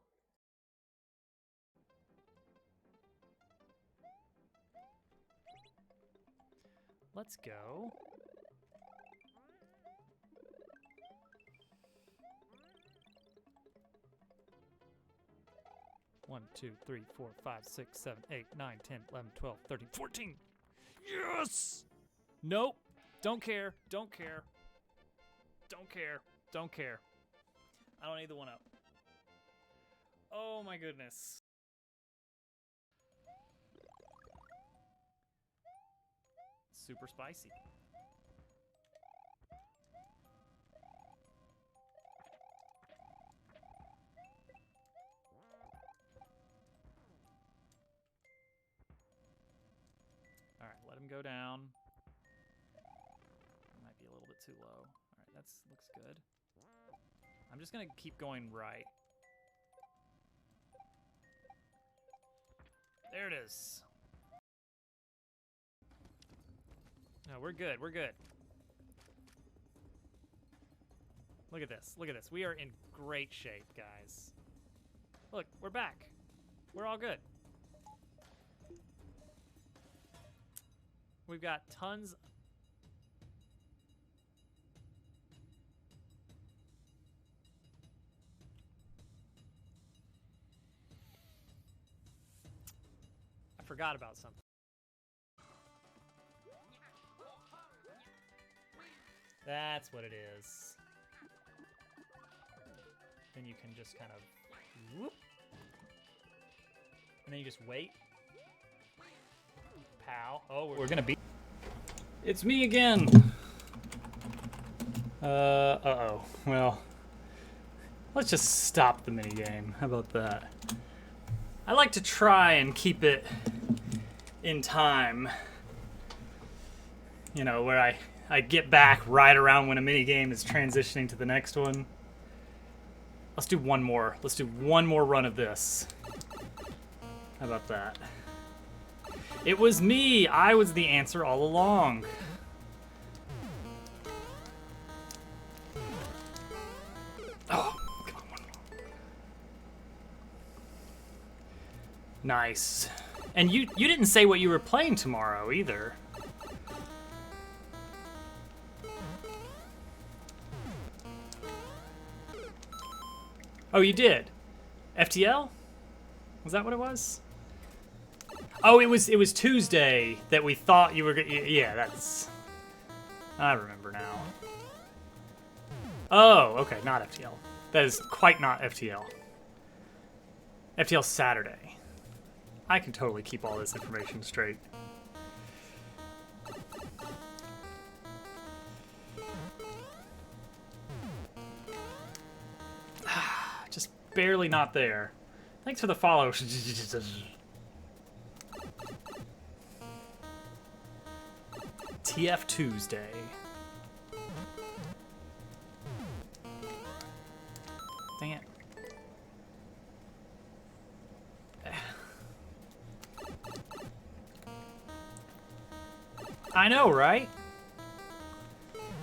Let's go. One, 2, 3, 4, 5, 6, 7, 8, 9, 10, 11, 12, 13, 14. Yes! Nope. Don't care. Don't care. Don't care. Don't care. I don't need the 1-up. Oh my goodness. Super spicy. Alright, let him go down. Might be a little bit too low. Alright, that's looks good. I'm just gonna keep going right. There it is. No, we're good, we're good. Look at this, look at this. We are in great shape, guys. Look, we're back. We're all good. We've got tons. I forgot about something. That's what it is. Then you can just kind of whoop. And then you just wait. Pow. Oh, we're gonna beat. It's me again. Uh-oh. Well, Let's just stop the minigame. How about that? I like to try and keep it in time. You know, where I get back right around when a minigame is transitioning to the next one. Let's do one more. Let's do one more run of this. How about that? It was me! I was the answer all along. Oh, come on, one more. Nice. And you didn't say what you were playing tomorrow either. Oh, you did? FTL? Was that what it was? Oh, it was Tuesday that we thought you were yeah, that's... I remember now. Oh, okay, not FTL. That is quite not FTL. FTL Saturday. I can totally keep all this information straight. Just barely not there. Thanks for the follow. TF Tuesday. Dang it. I know, right?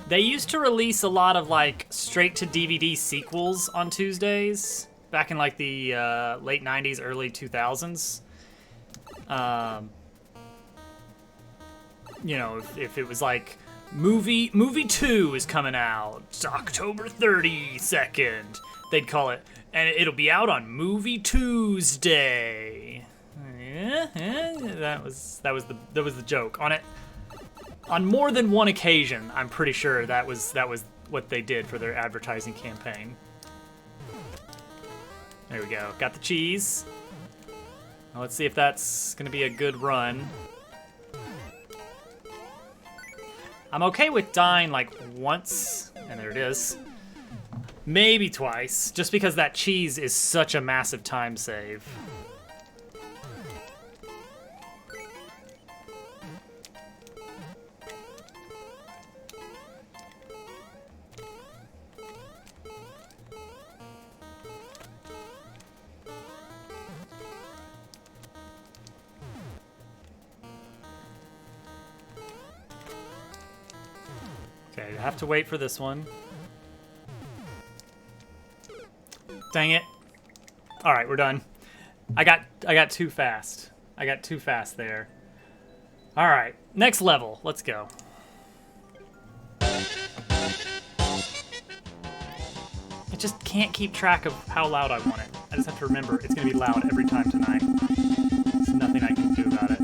They used to release a lot of like straight to DVD sequels on Tuesdays back in like the late 90s, early 2000s. You know, if it was like movie 2 is coming out October 32nd, they'd call it, and it'll be out on Movie Tuesday. That was the joke on it. On more than one occasion, I'm pretty sure that was what they did for their advertising campaign. There we go. Got the cheese. Now let's see if that's gonna be a good run. I'm okay with dying like once, and there it is. Maybe twice, just because that cheese is such a massive time save. Okay, I have to wait for this one. Dang it. All right, we're done. I got too fast. I got too fast there. All right, next level. Let's go. I just can't keep track of how loud I want it. I just have to remember it's gonna be loud every time tonight. There's nothing I can do about it.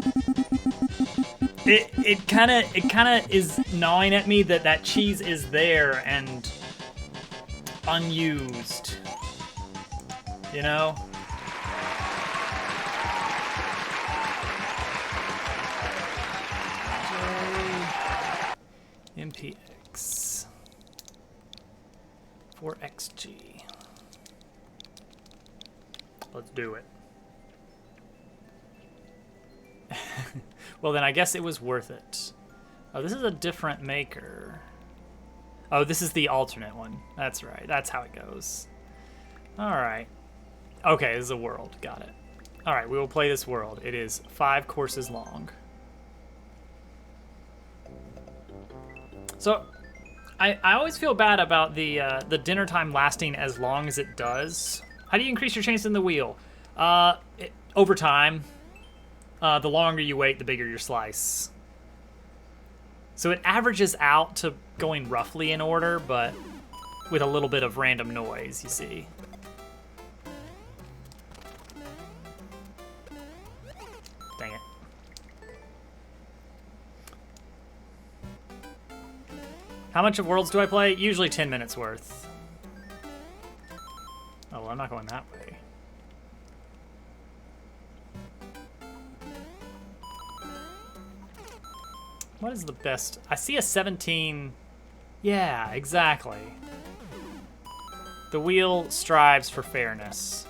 It kind of is gnawing at me that that cheese is there and unused. You know? MPX 4XG. Let's do it. Well, then I guess it was worth it. Oh, this is a different maker. Oh, this is the alternate one. That's right. That's how it goes. All right. Okay, this is a world. Got it. All right, we will play this world. It is 5 courses long. So, I always feel bad about the dinner time lasting as long as it does. How do you increase your chance in the wheel? Over time. The longer you wait, the bigger your slice. So it averages out to going roughly in order, but with a little bit of random noise, you see. Dang it. How much of Worlds do I play? Usually 10 minutes worth. Oh, well, I'm not going that way. What is the best? I see a 17. Yeah, exactly. The wheel strives for fairness.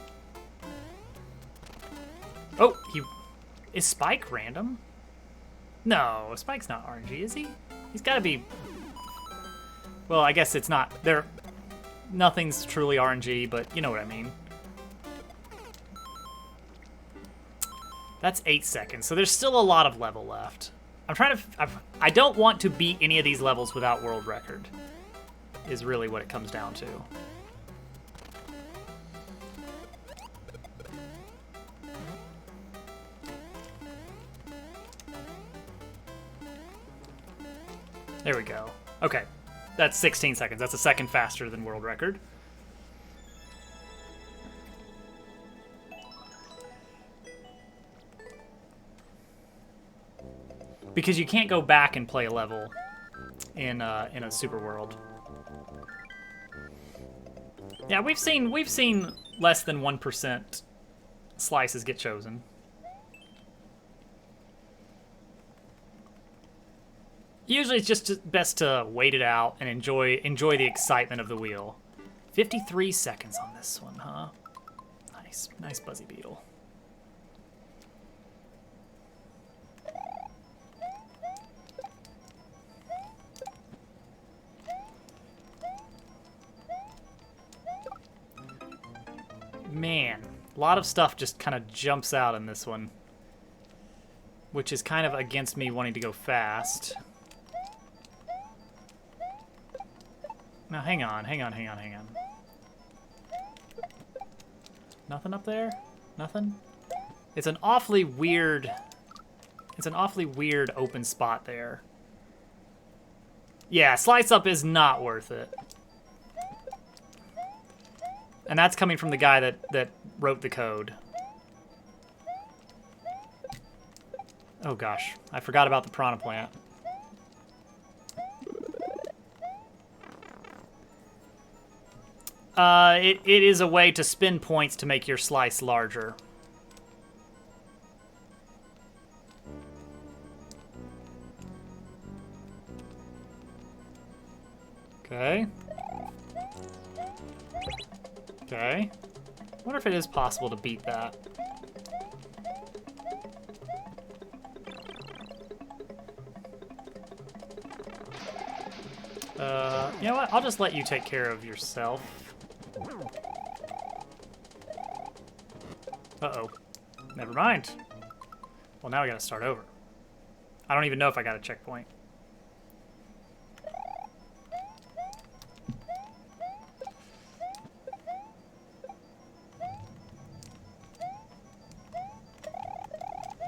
Oh, is Spike random? No, Spike's not RNG, is he? He's got to be. Well, I guess it's not. Nothing's truly RNG, but you know what I mean. That's 8 seconds, so there's still a lot of level left. I don't want to beat any of these levels without world record, is really what it comes down to. There we go. Okay, that's 16 seconds. That's a second faster than world record. Because you can't go back and play a level in a super world. Yeah, we've seen less than 1% slices get chosen. Usually it's just best to wait it out and enjoy the excitement of the wheel. 53 seconds on this one, huh? Nice Buzzy Beetle. Man, a lot of stuff just kind of jumps out in this one, which is kind of against me wanting to go fast. Now, hang on. Nothing up there? Nothing? It's an awfully weird open spot there. Yeah, slice up is not worth it. And that's coming from the guy that wrote the code. Oh gosh, I forgot about the piranha plant. It is a way to spend points to make your slice larger. Okay. Okay. I wonder if it is possible to beat that. You know what? I'll just let you take care of yourself. Uh-oh. Never mind. Well, now I gotta start over. I don't even know if I got a checkpoint.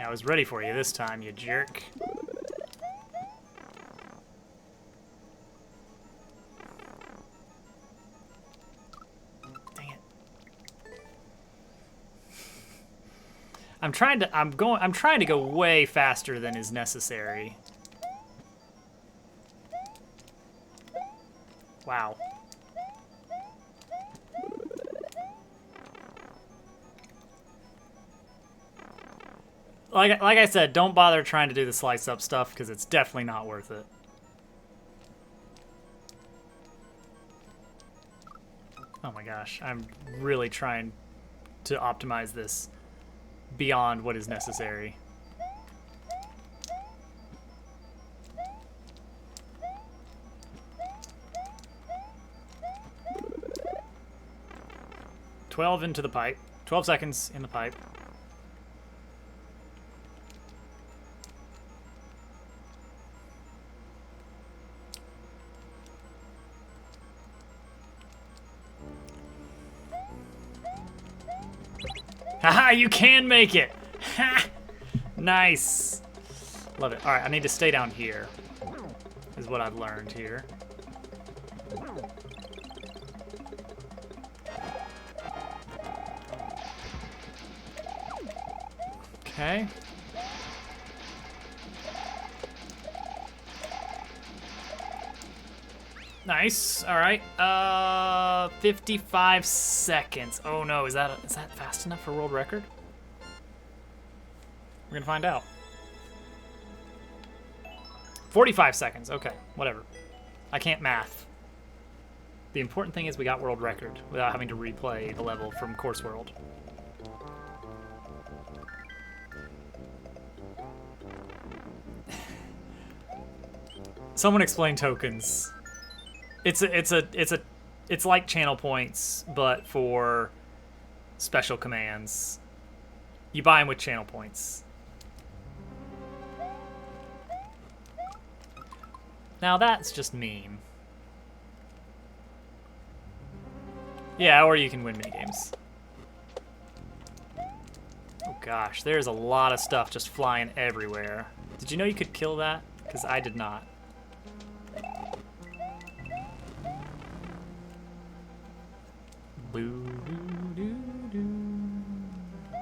I was ready for you this time, you jerk. Dang it. I'm trying to go way faster than is necessary. Wow. Like I said, don't bother trying to do the slice up stuff because it's definitely not worth it. Oh my gosh, I'm really trying to optimize this beyond what is necessary. "12 into the pipe. 12 seconds in the pipe. Haha, you can make it! Ha! Nice. Love it. Alright, I need to stay down here, is what I've learned here. Okay. Nice. All right. 55 seconds. Oh no, is that fast enough for world record? We're gonna find out. 45 seconds. Okay, whatever. I can't math. The important thing is we got world record without having to replay the level from Course World. Someone explain tokens. It's like channel points, but for special commands. You buy them with channel points. Now that's just mean. Yeah, or you can win minigames. Oh gosh, there's a lot of stuff just flying everywhere. Did you know you could kill that? Because I did not.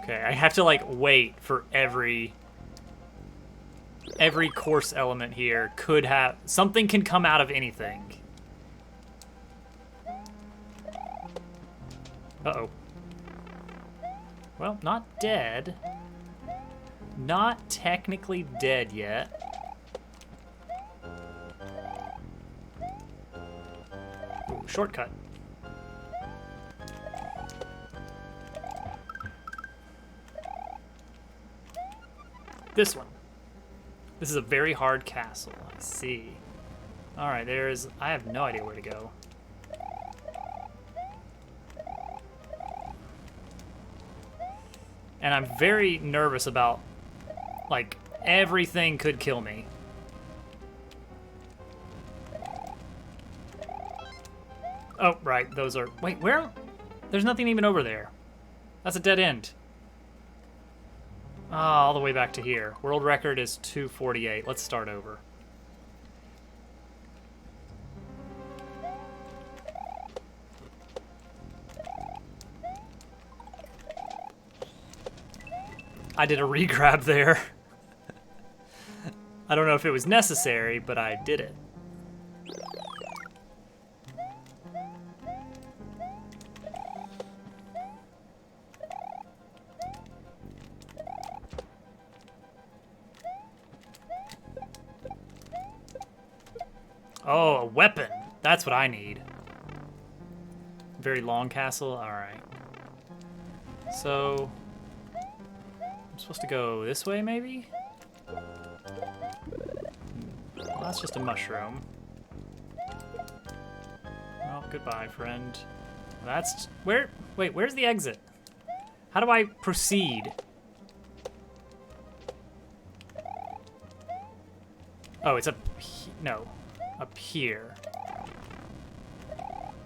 Okay, I have to like wait for every course element here could have something can come out of anything. Uh-oh. Well, not dead. Not technically dead yet. Ooh, shortcut. This one. This is a very hard castle. I see. Alright, I have no idea where to go. And I'm very nervous about, like, everything could kill me. Oh, right, those are... Wait, where? There's nothing even over there. That's a dead end. Oh, all the way back to here. World record is 248. Let's start over. I did a regrab there. I don't know if it was necessary, but I did it. Oh, a weapon. That's what I need. Very long castle. All right. So... I'm supposed to go this way, maybe? Well, that's just a mushroom. Oh, goodbye, friend. That's... Where... Wait, where's the exit? How do I proceed? Oh, it's up... No. Up here.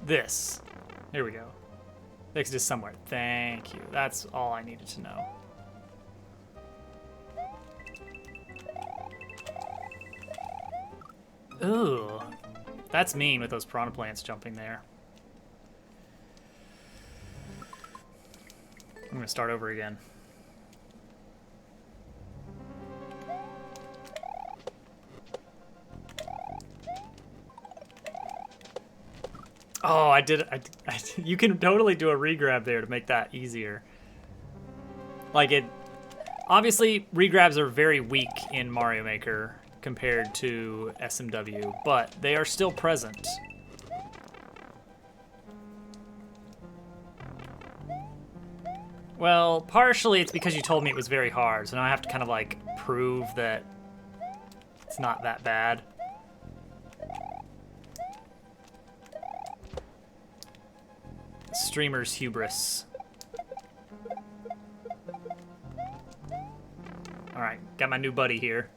This. Here we go. Exit is somewhere. Thank you. That's all I needed to know. Ooh, that's mean with those piranha plants jumping there. I'm gonna start over again. Oh, I did. You can totally do a regrab there to make that easier. Like it. Obviously, regrabs are very weak in Mario Maker compared to SMW, but they are still present. Well, partially it's because you told me it was very hard, so now I have to kind of like prove that it's not that bad. Streamer's hubris. Alright, got my new buddy here.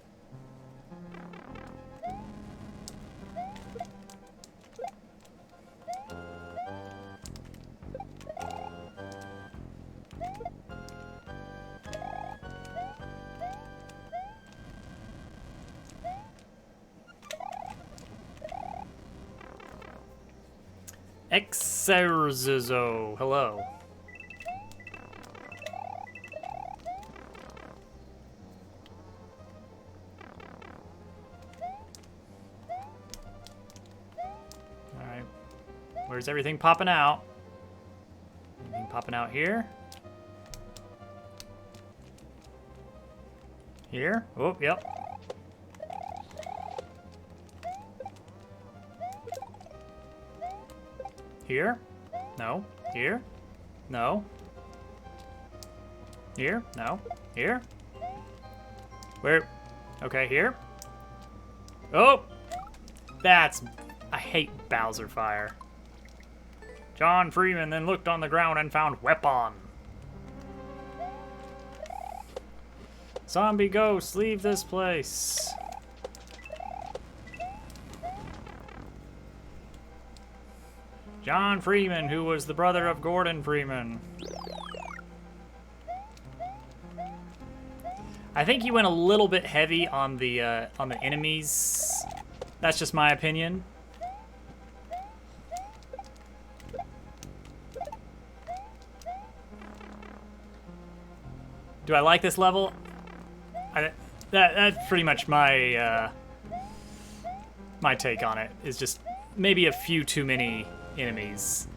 Exerzo, hello. Alright. Where's everything popping out? Anything popping out here? Here? Oh, yep. Here? No. Here? No. Here? No. Here? Where? Okay, here? Oh! That's... I hate Bowser Fire. John Freeman then looked on the ground and found weapon. Zombie ghosts, leave this place. John Freeman, who was the brother of Gordon Freeman. I think he went a little bit heavy on the enemies. That's just my opinion. Do I like this level? That's pretty much my my take on it. Is just maybe a few too many enemies.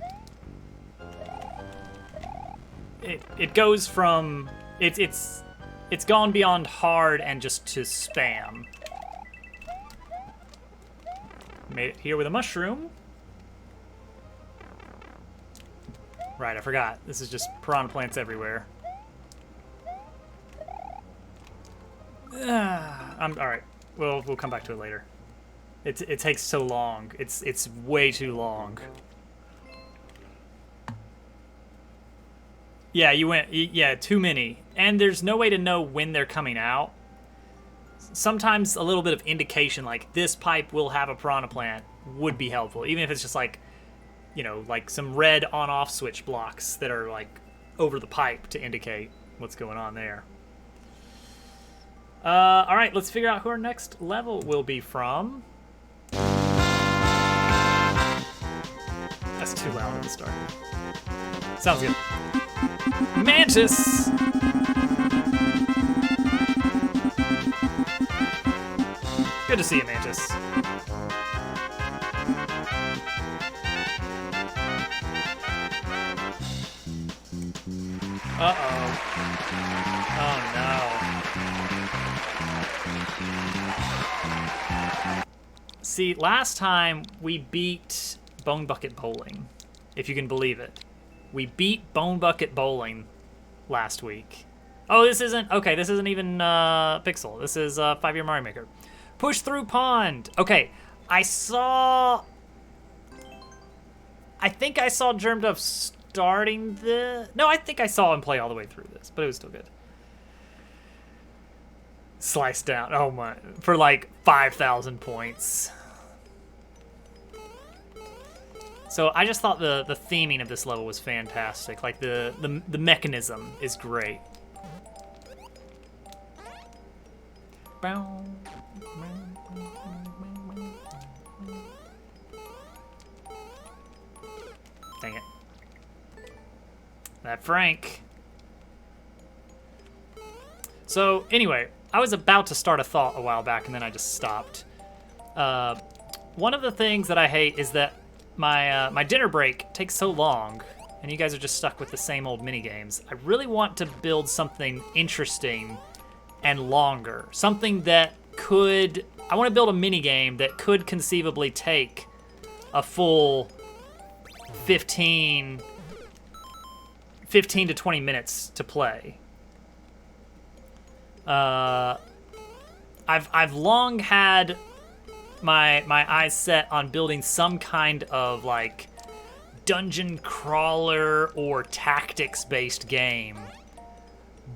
It goes from it's gone beyond hard and just to spam. Made it here with a mushroom. Right, I forgot. This is just piranha plants everywhere. All right. We'll come back to it later. It takes so long. It's way too long. Yeah, yeah, too many. And there's no way to know when they're coming out. Sometimes a little bit of indication, like this pipe will have a piranha plant, would be helpful. Even if it's just like, you know, like some red on-off switch blocks that are like over the pipe to indicate what's going on there. All right, let's figure out who our next level will be from. That's too loud at the start. Sounds good. Mantis! Good to see you, Mantis. Uh-oh. Oh, no. See, last time we beat Bone Bucket Bowling, if you can believe it. We beat Bone Bucket Bowling last week. Oh, this isn't... Okay, this isn't even Pixel. This is 5-Year Mario Maker. Push through pond. Okay, I think I saw Germduff starting the... No, I think I saw him play all the way through this, but it was still good. Sliced down. Oh my... For like 5,000 points. So I just thought the theming of this level was fantastic. Like the mechanism is great. Dang it. That Frank. So anyway, I was about to start a thought a while back and then I just stopped. One of the things that I hate is that my dinner break takes so long, and you guys are just stuck with the same old mini games. I really want to build something interesting and longer. Something that could... I want to build a mini game that could conceivably take a full 15 to 20 minutes to play. I've long had my eyes set on building some kind of like dungeon crawler or tactics based game.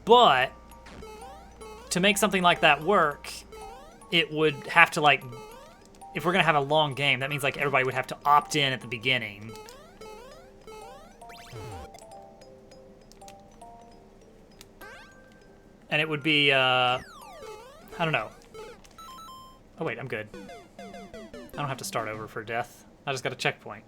But to make something like that work, it would have to like, if we're gonna have a long game, that means like everybody would have to opt in at the beginning. And it would be, I don't know. Oh wait, I'm good. I don't have to start over for death. I just got a checkpoint.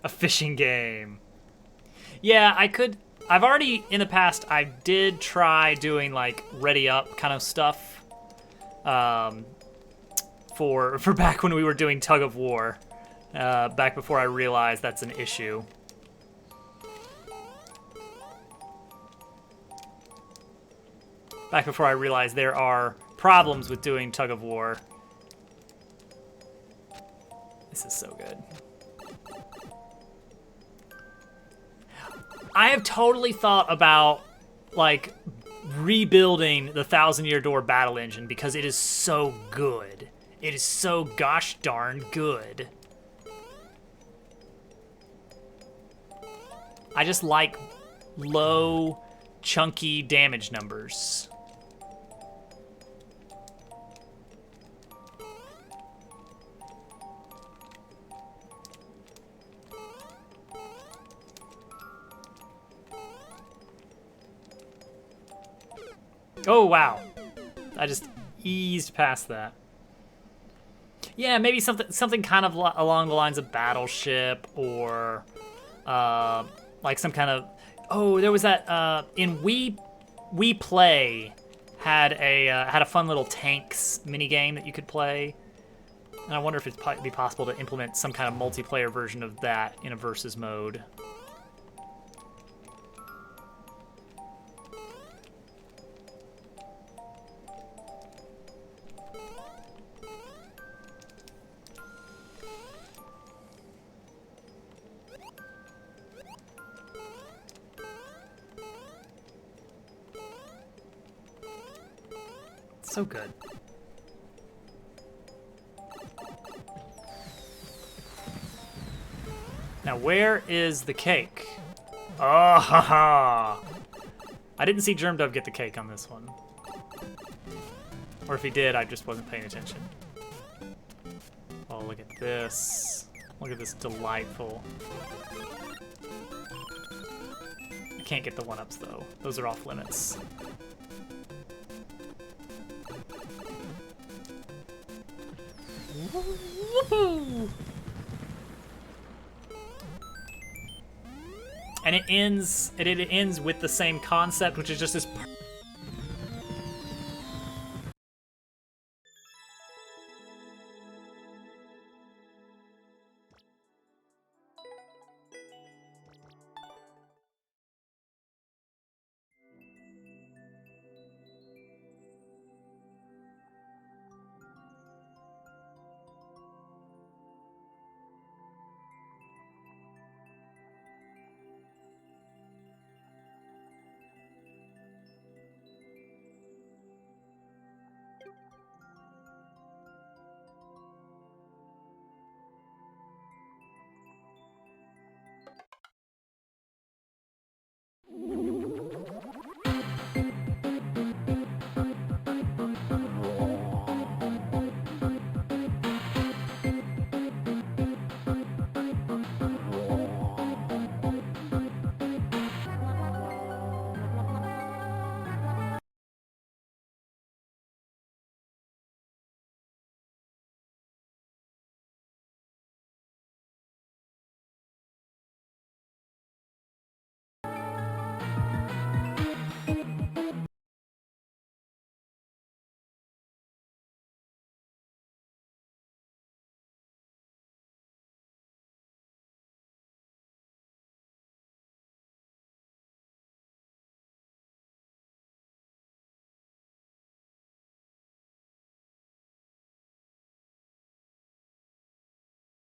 A fishing game. Yeah, I could... I've already, in the past, I did try doing, like, ready up kind of stuff. For back when we were doing Tug of War. Back before I realized that's an issue. Back before I realized there are problems with doing tug of war. This is so good. I have totally thought about, like, rebuilding the Thousand Year Door battle engine because it is so good. It is so gosh darn good. I just like low, chunky damage numbers. Oh, wow. I just eased past that. Yeah, maybe something kind of along the lines of Battleship or like some kind of... Oh, there was that in We Play had a fun little tanks mini game that you could play. And I wonder if it'd be possible to implement some kind of multiplayer version of that in a versus mode. So good. Now, where is the cake? Oh, haha! I didn't see Germ Dove get the cake on this one. Or if he did, I just wasn't paying attention. Oh, look at this. Look at this delightful. I can't get the one-ups, though. Those are off limits. Woohoo! And it ends with the same concept, which is just this.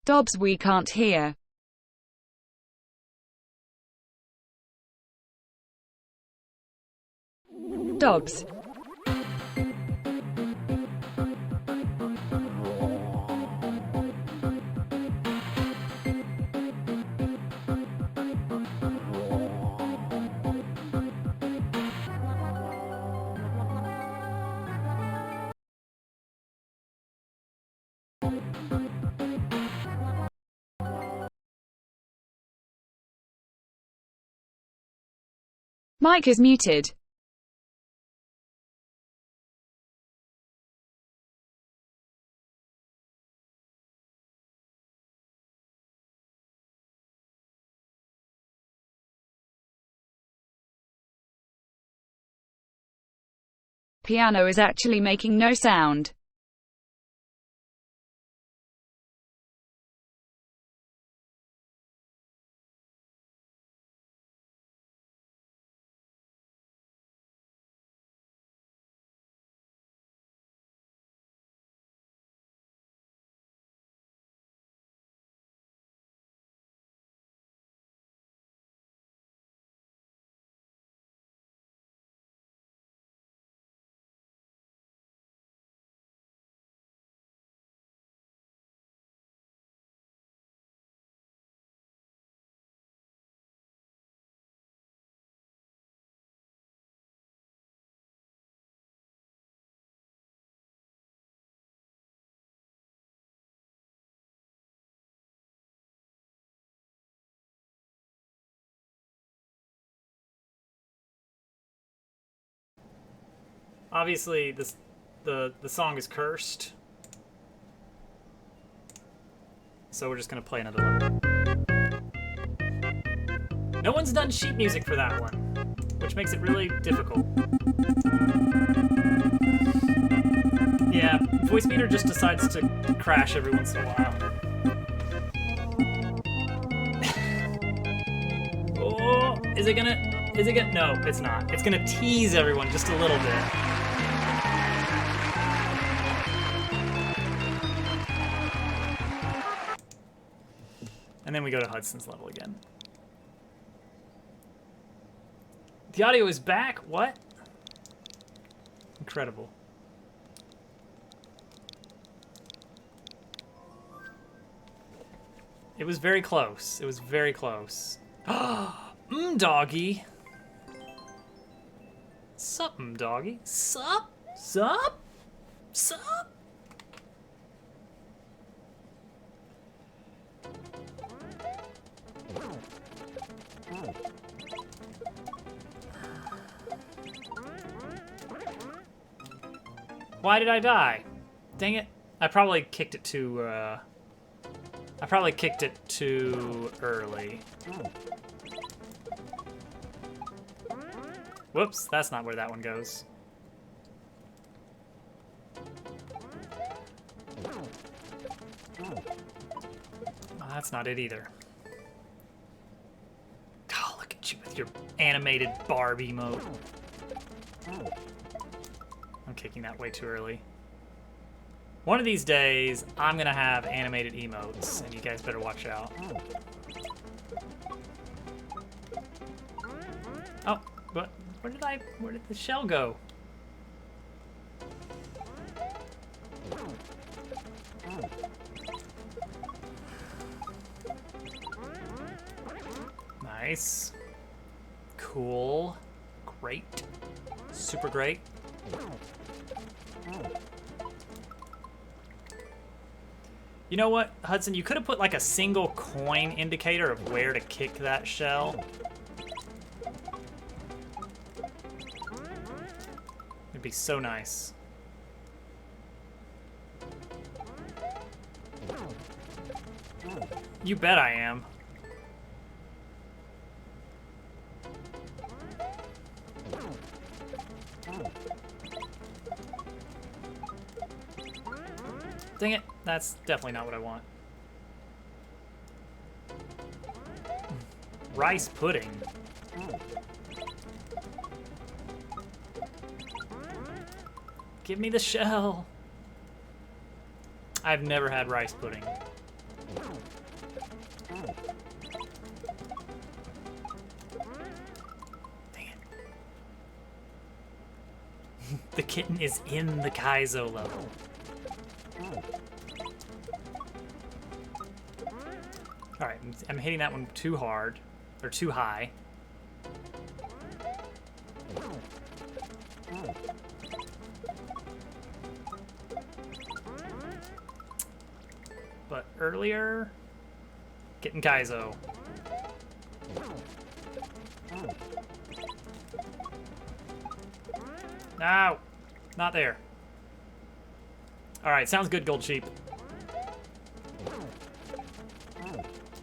Dobbs, we can't hear. Dobbs. Mic is muted. Piano is actually making no sound. Obviously, the song is cursed. So we're just gonna play another level. No one's done sheet music for that one, which makes it really difficult. Yeah, voice meter just decides to crash every once in a while. Oh, is it gonna, no, it's not. It's gonna tease everyone just a little bit. And then we go to Hudson's level again. The audio is back? What? Incredible. It was very close. It was very close. Doggy. Sup, doggy? Sup? Sup? Sup? Why did I die? Dang it. I probably kicked it too early. Whoops, that's not where that one goes. Oh, that's not it either. Oh, look at you with your animated Barbie mode. I'm kicking that way too early. One of these days, I'm gonna have animated emotes, and you guys better watch out. Oh, but where did the shell go? Nice. Cool. Great. Super great. You know what, Hudson? You could have put like a single coin indicator of where to kick that shell. It'd be so nice. You bet I am. Dang it, that's definitely not what I want. Rice pudding. Give me the shell. I've never had rice pudding. Dang it. The kitten is in the Kaizo level. Alright, I'm hitting that one too hard, or too high. But earlier, getting Kaizo. No, not there. Alright, sounds good, Gold Sheep.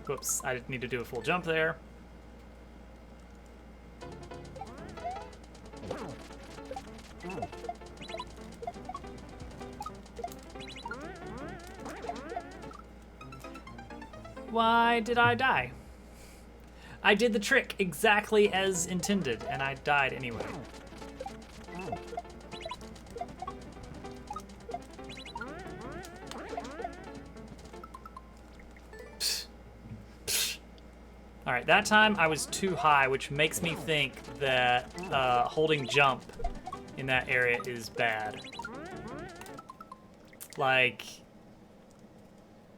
Whoops, I didn't need to do a full jump there. Why did I die? I did the trick exactly as intended, and I died anyway. Alright, that time I was too high, which makes me think that holding jump in that area is bad. Like,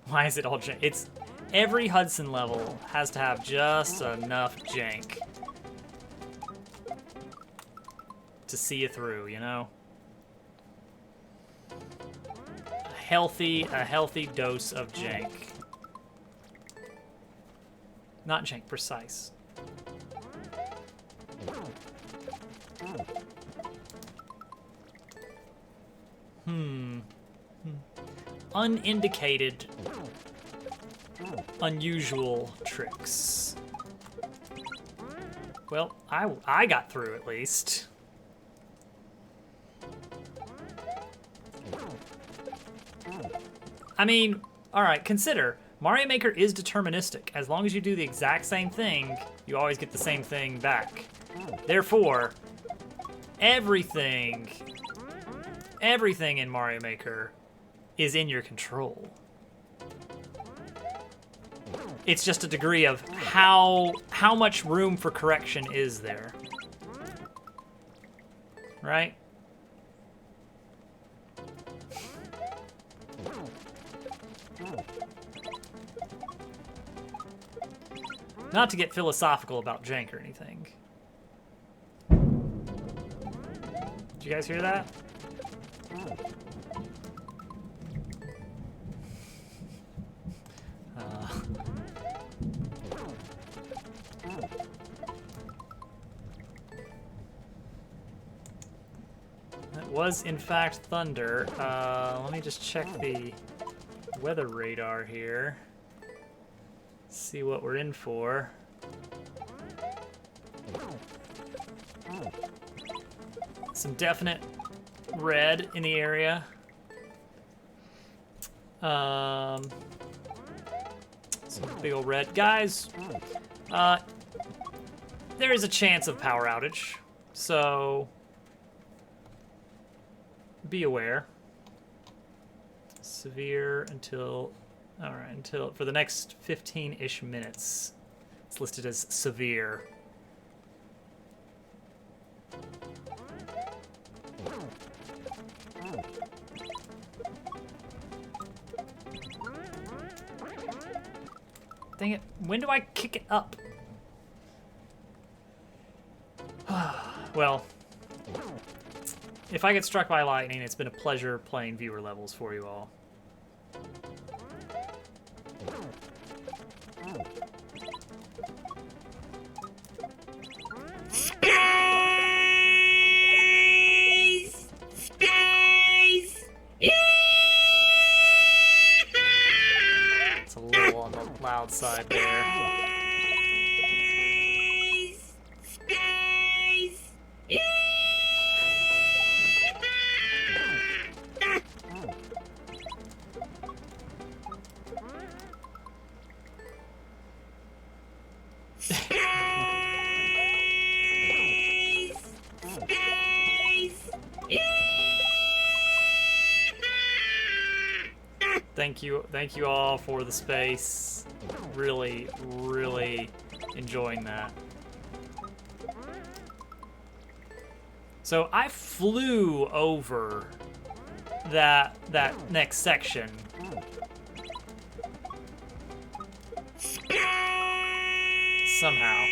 why is it all jank? It's every Hudson level has to have just enough jank to see you through, you know? A healthy dose of jank. Not jank, precise. Unindicated, unusual tricks. Well, I got through at least. I mean, alright, consider, Mario Maker is deterministic. As long as you do the exact same thing, you always get the same thing back. Therefore, everything in Mario Maker is in your control. It's just a degree of how much room for correction is there. Right? Not to get philosophical about jank or anything. Did you guys hear that? That was, in fact, thunder. Let me just check the weather radar here. See what we're in for. Some definite red in the area. Some big old red. Guys, there is a chance of power outage, so be aware. Severe until, all right, until for the next 15-ish minutes. It's listed as severe. Dang it, when do I kick it up? Well, if I get struck by lightning, it's been a pleasure playing viewer levels for you all. Space! Space! It's a little on the loud side there. Space! Thank you all for the space. Really, really enjoying that. So I flew over that next section. Somehow.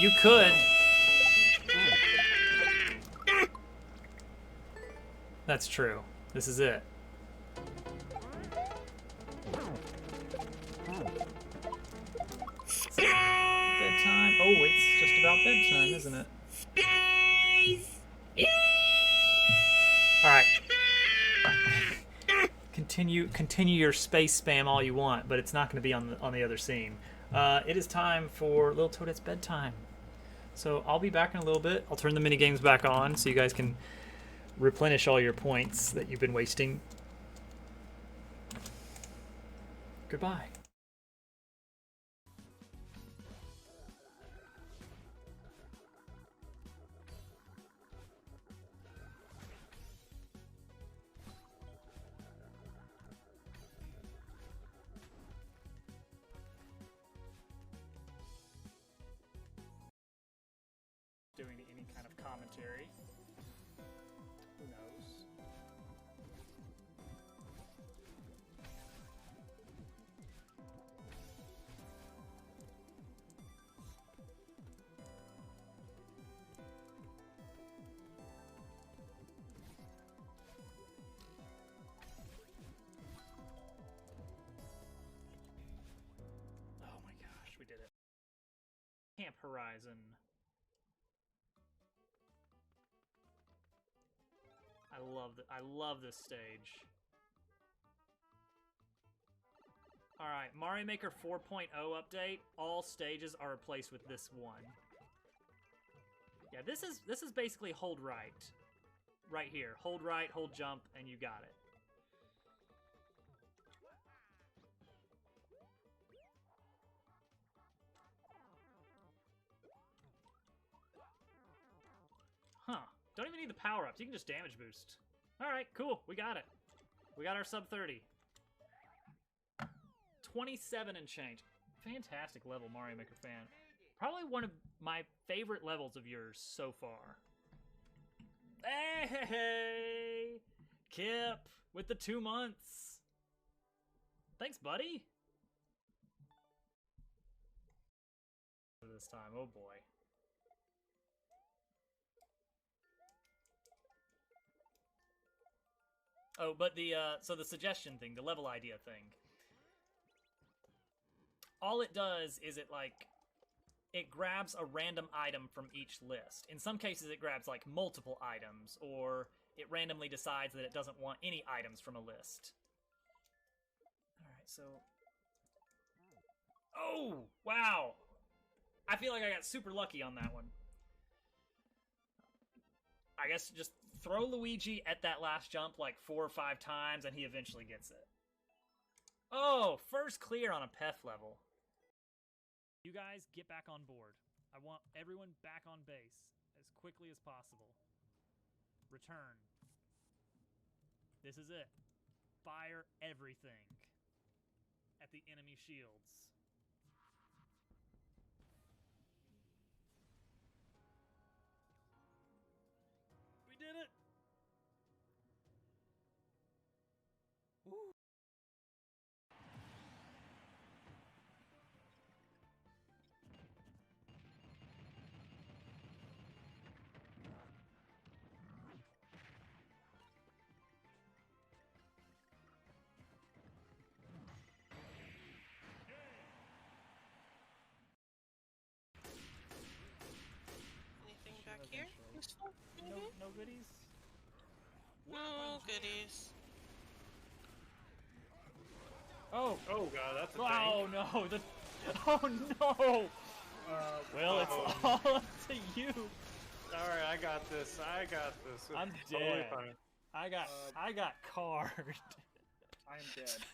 You could. That's true. This is it. Bedtime. Oh, it's just about bedtime, isn't it? All right. Continue your space spam all you want, but it's not going to be on the other scene. It is time for Little Toadette's bedtime. So I'll be back in a little bit. I'll turn the mini games back on so you guys can replenish all your points that you've been wasting. Goodbye. Doing any kind of commentary. Who knows? Oh my gosh, we did it. Camp Horizon. I love this stage. All right, Mario Maker 4.0 update. All stages are replaced with this one. Yeah, this is basically hold right. Right here. Hold right, hold jump, and you got it. Huh. Don't even need the power-ups. You can just damage boost. Alright, cool. We got it. We got our sub 30. 27 and change. Fantastic level, Mario Maker fan. Probably one of my favorite levels of yours so far. Hey! Kip with the 2 months. Thanks, buddy. This time, oh boy. Oh, but so the suggestion thing, the level idea thing. All it does is it grabs a random item from each list. In some cases, it grabs, like, multiple items, or it randomly decides that it doesn't want any items from a list. Alright, so... Oh! Wow! I feel like I got super lucky on that one. I guess just throw Luigi at that last jump like 4 or 5 times, and he eventually gets it. Oh! First clear on a Peth level. You guys get back on board. I want everyone back on base as quickly as possible. Return. This is it. Fire everything at the enemy shields. We did it! Woo. Anything back here? Useful? No goodies? No goodies. Oh! Oh god, that's a Oh tank. no! Oh no! Well, it's all up to you. Alright, I got this. I got this. I'm Totally dead. fine. I got card. I am dead.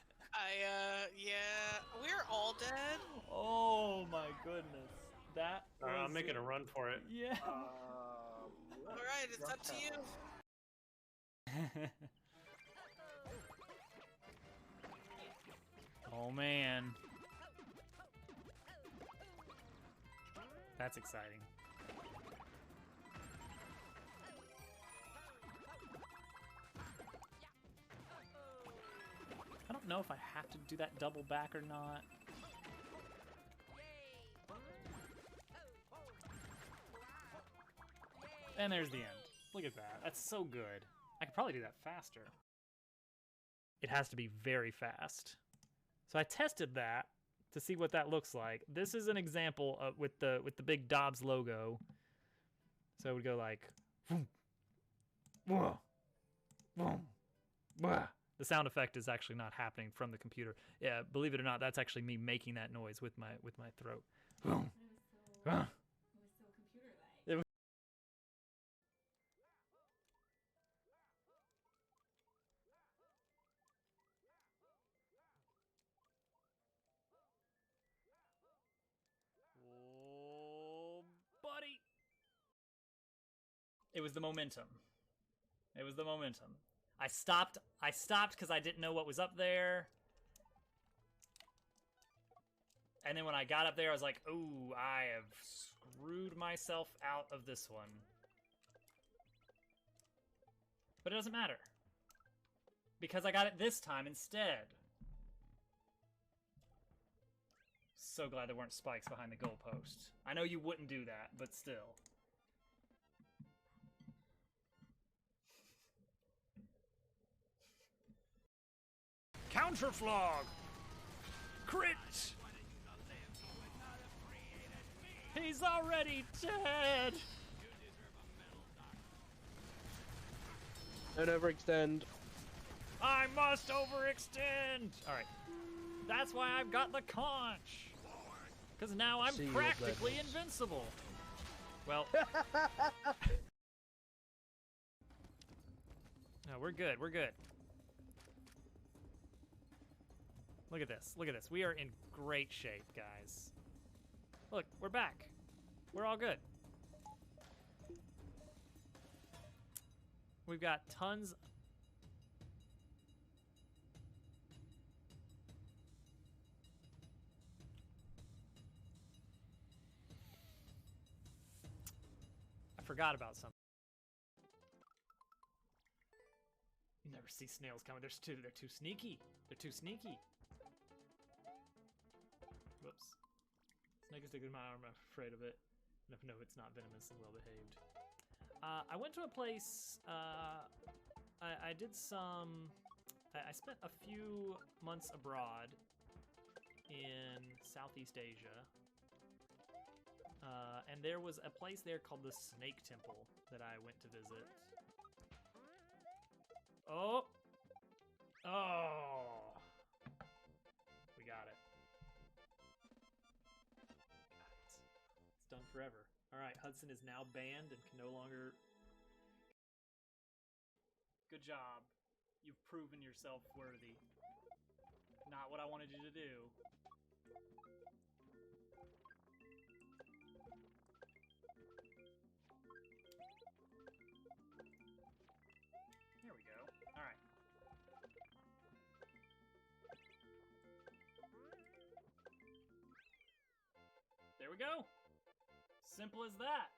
Yeah, we're all dead. Oh my goodness. That Alright, I'm was making a run for it. Yeah. Alright, it's up to you. Oh man. That's exciting. I don't know if I have to do that double back or not. And there's the end. Look at that. That's so good. I could probably do that faster. It has to be very fast. So I tested that to see what that looks like. This is an example of with the big Dobbs logo. So it would go like, boom, boom, boom, boom. The sound effect is actually not happening from the computer. Yeah, believe it or not, that's actually me making that noise with my throat. Boom. It was so computer-like. Oh, buddy. It was the momentum. It was the momentum. I stopped because I didn't know what was up there. And then when I got up there, I was like, ooh, I have screwed myself out of this one. But it doesn't matter. Because I got it this time instead. So glad there weren't spikes behind the goalpost. I know you wouldn't do that, but still. Counterflog! Crit! He's already dead! Don't overextend. I must overextend! Alright. That's why I've got the conch! Because now I'm See you, practically Gladys. invincible. Well. No, we're good. We're good. Look at this. Look at this. We are in great shape, guys. Look, we're back. We're all good. We've got tons. I forgot about something. You never see snails coming. They're too sneaky. They're too sneaky. Whoops. Snake is sticking in my arm. I'm afraid of it. No, it's not venomous and well behaved. I went to a place. I did some. I spent a few months abroad in Southeast Asia. And there was a place there called the Snake Temple that I went to visit. Oh! Oh! We got it. It's done forever. Alright, Hudson is now banned and can no longer... Good job. You've proven yourself worthy. Not what I wanted you to do. There we go. Alright. There we go. Simple as that.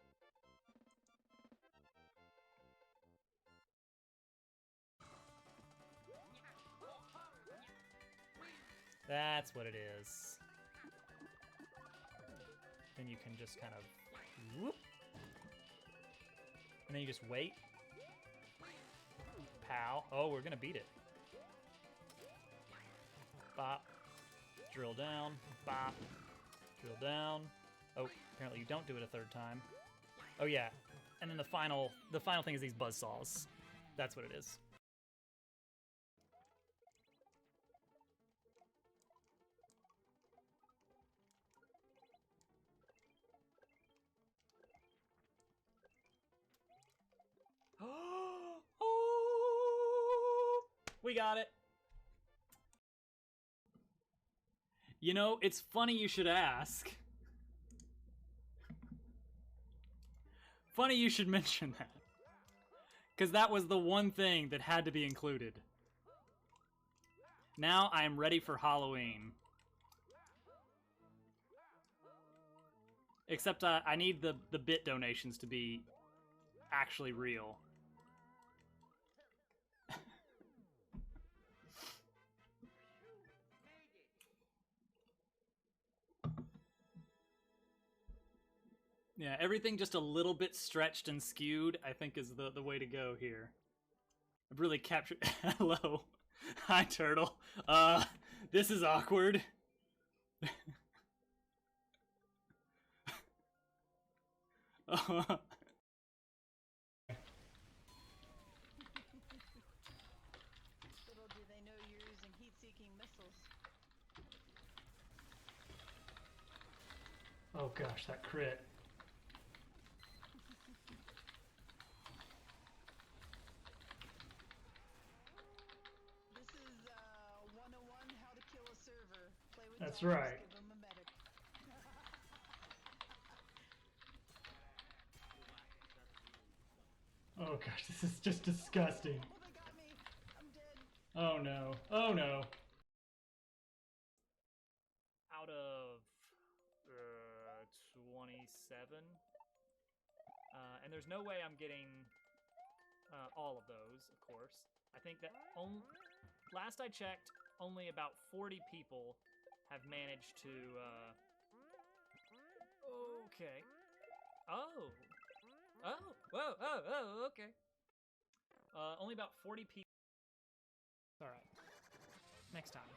That's what it is. Then you can just kind of whoop. And then you just wait. Pow. Oh, we're gonna beat it. Bop. Drill down. Bop. Drill down. Oh, apparently you don't do it a third time. Oh yeah. And then the final thing is these buzzsaws. That's what it is. Oh, we got it. You know, it's funny you should ask. Funny you should mention that. Because that was the one thing that had to be included. Now I am ready for Halloween. Except I need the bit donations to be actually real. Yeah, everything just a little bit stretched and skewed, I think is the way to go here. I've really captured... Hello. Hi, Turtle. This is awkward. Little do they know you're using heat-seeking missiles. Oh gosh, that crit. This is 101 how to kill a server. Play with That's dogs, right. give 'em a medic. Oh gosh, this is just disgusting. Oh, they got me. I'm dead. Oh no. Oh no. Out of 27. And there's no way I'm getting all of those, of course. I think that last I checked, only about 40 people have managed to... Okay. Oh. Oh. Whoa. Oh, okay. Only about 40 people... Alright. Next time.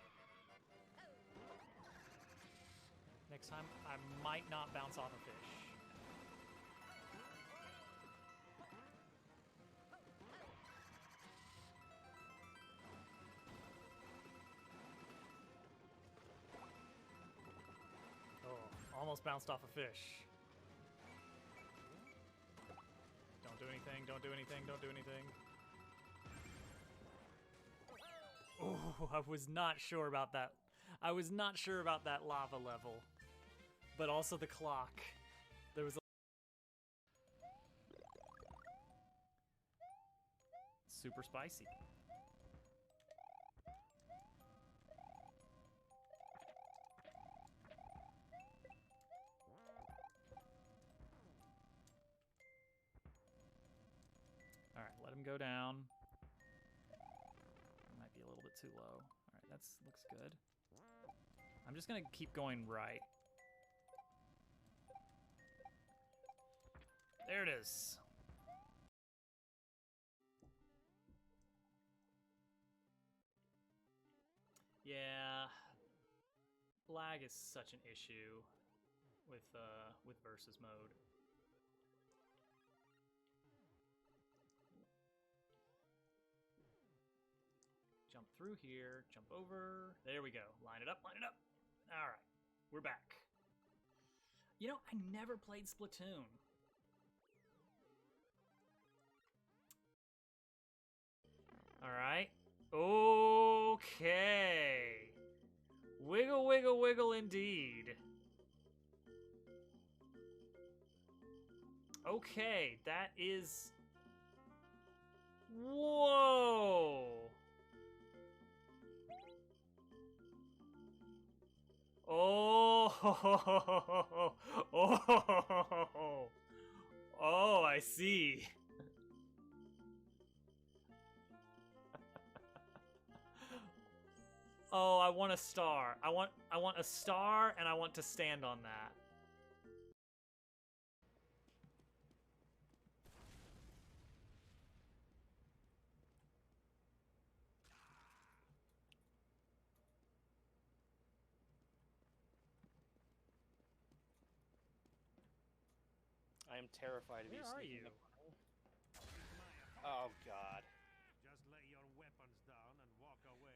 Next time, I might not bounce off a fish. almost bounced off a fish. Don't do anything, don't do anything, don't do anything. Oh, I was not sure about that. I was not sure about that lava level. But also the clock. There was a... Super spicy. Alright, let him go down. Might be a little bit too low. Alright, that's looks good. I'm just gonna keep going right. There it is. Yeah, lag is such an issue with versus mode. Jump through here, jump over. There we go. Line it up, line it up. All right, we're back. You know, I never played Splatoon. All right. Okay. Wiggle, wiggle, wiggle indeed. Okay, that is... Whoa! Oh! Oh! Oh, I see. Oh, I want a star. I want a star, and I want to stand on that. I am terrified of you. Where are you? Oh God. Just lay your weapons down and walk away.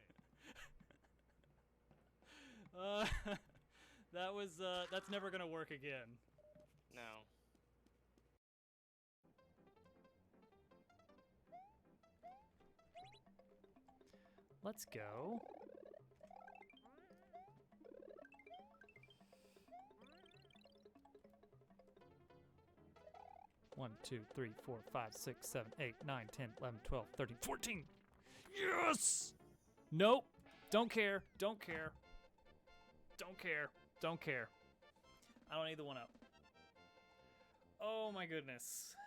That was that's never gonna work again. No. Let's go. One, 2, 3, 4, 5, 6, 7, 8, 9, 10, 11, 12, 13, 14. Yes! Nope. Don't care. Don't care. Don't care. Don't care. I don't need the one up. Oh my goodness.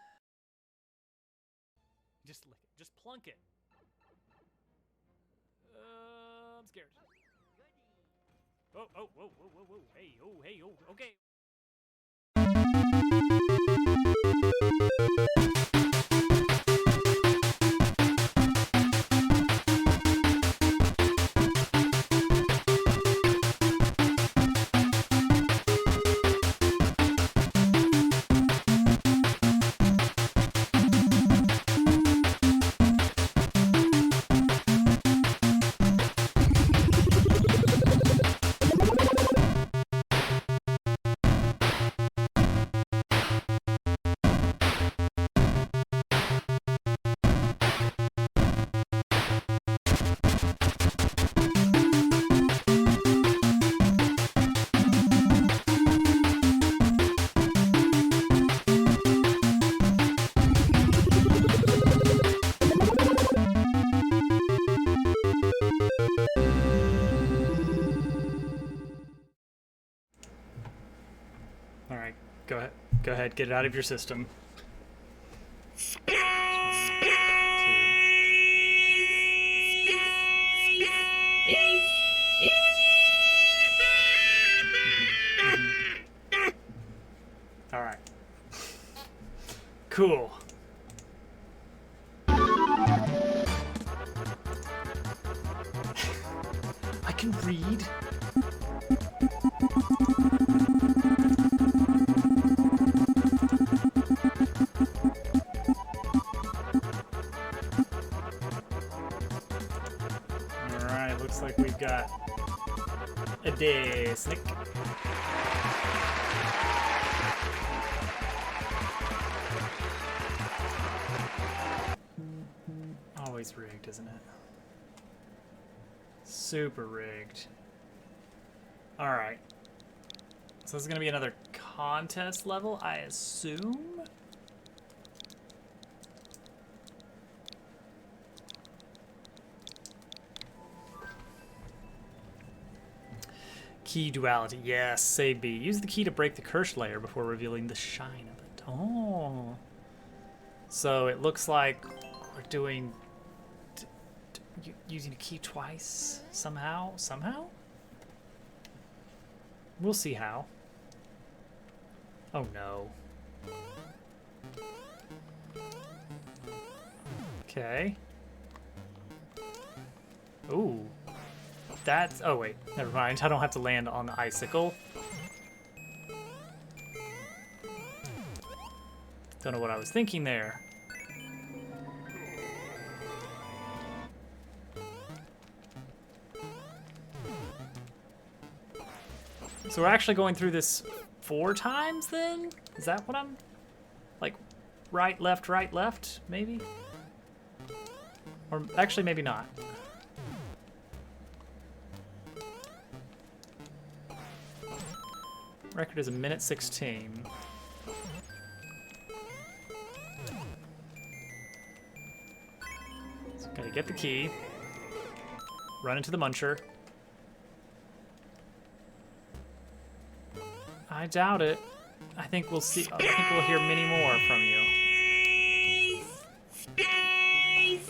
Just lick it. Just plunk it. I'm scared. Oh, oh, whoa, whoa, whoa, whoa. Hey, oh, hey, oh, okay. All right, go ahead. Go ahead, get it out of your system. All right. Cool. I can read. Alright, looks like we've got a day, Snick. isn't it? Super rigged. Alright. So this is going to be another contest level, I assume? Key duality. Yes, say B. Use the key to break the curse layer before revealing the shine of it. Oh. So it looks like we're doing... using a key twice? Somehow? Somehow? We'll see how. Oh no. Okay. Ooh. That's... oh wait, never mind. I don't have to land on the icicle. Don't know what I was thinking there. So we're actually going through this 4 times then? Is that what I'm... like, right, left, maybe? Or actually, maybe not. Record is 1:16. So gotta get the key. Run into the muncher. I doubt it. I think we'll see. I think we'll hear many more from you. Space!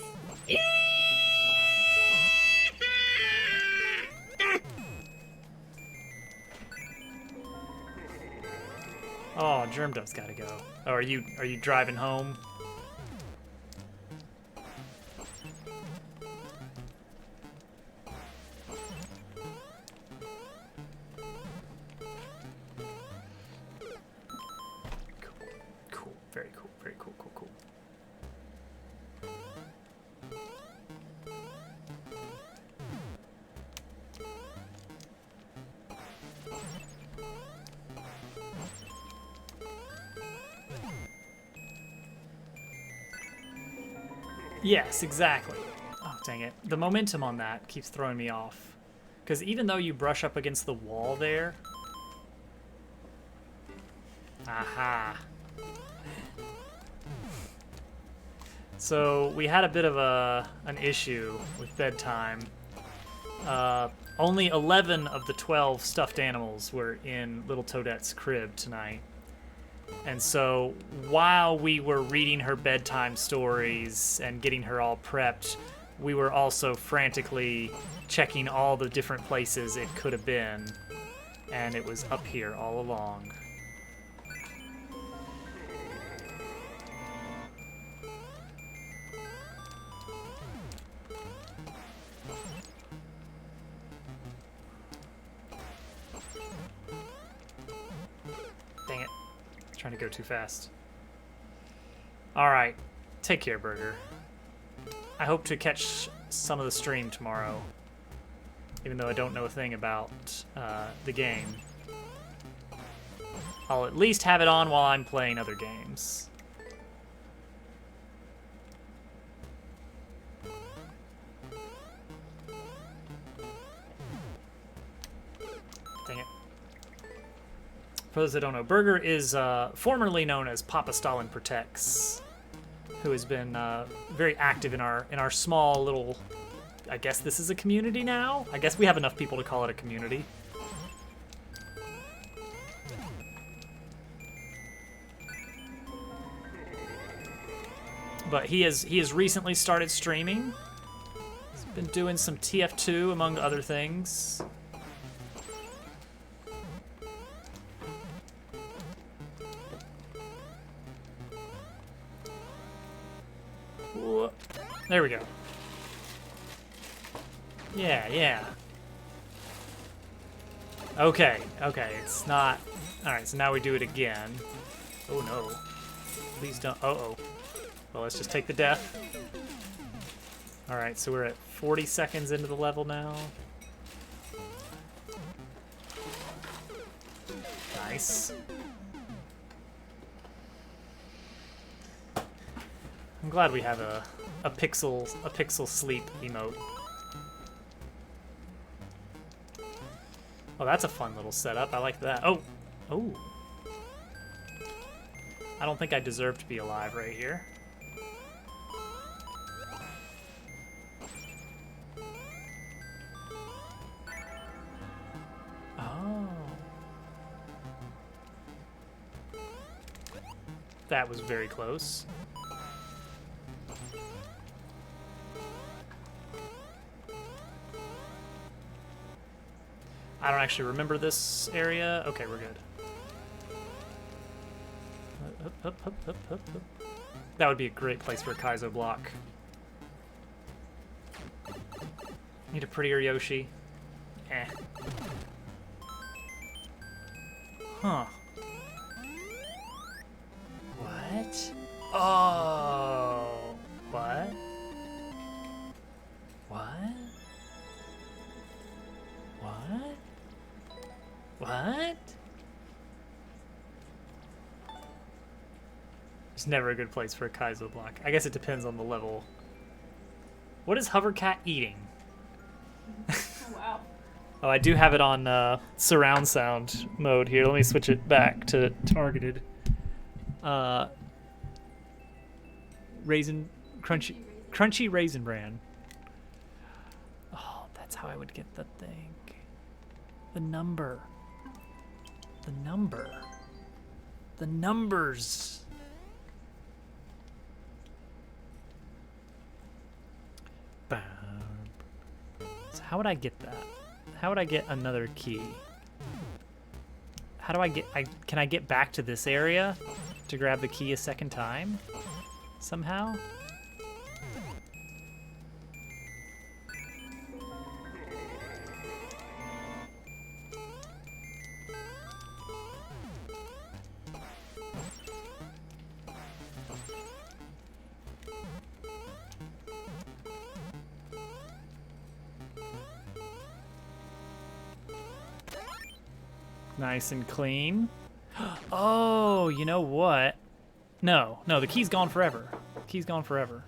Oh, Germ Dove's gotta go. Oh, are you driving home? Cool. Very cool. Very cool. Cool. Yes, exactly. Oh, dang it. The momentum on that keeps throwing me off. Because even though you brush up against the wall there... aha. So we had a bit of an issue with bedtime. Only 11 of the 12 stuffed animals were in little Toadette's crib tonight. And so while we were reading her bedtime stories and getting her all prepped, we were also frantically checking all the different places it could have been. And it was up here all along. Dang it. Trying to go too fast. Alright. Take care, Burger. I hope to catch some of the stream tomorrow. Even though I don't know a thing about the game. I'll at least have it on while I'm playing other games. Dang it. For those that don't know, Burger is formerly known as Papa Stalin Protects, who has been very active in our small little... I guess this is a community now? I guess we have enough people to call it a community. But he has recently started streaming. He's been doing some TF2 among other things. There we go. Yeah. Okay, it's not... Alright, so now we do it again. Oh no. Please don't... Uh-oh. Well, let's just take the death. Alright, so we're at 40 seconds into the level now. Nice. I'm glad we have a pixel sleep emote. Oh, that's a fun little setup. I like that. Oh, oh. I don't think I deserve to be alive right here. Oh. That was very close. I don't actually remember this area. Okay, we're good. Up, up, up, up, up, up. That would be a great place for a Kaizo block. Need a prettier Yoshi. Eh. Huh. What? Oh. What? What? What? What? It's never a good place for a Kaizo block. I guess it depends on the level. What is Hovercat eating? Oh, wow. Oh, I do have it on surround sound mode here. Let me switch it back to targeted. Crunchy raisin bran. Oh, that's how I would get the thing. The number. The number. The numbers. So how would I get that? How would I get another key? How do I get... can I get back to this area to grab the key a second time? Somehow? Nice and clean. Oh, you know what? No, the key's gone forever. The key's gone forever.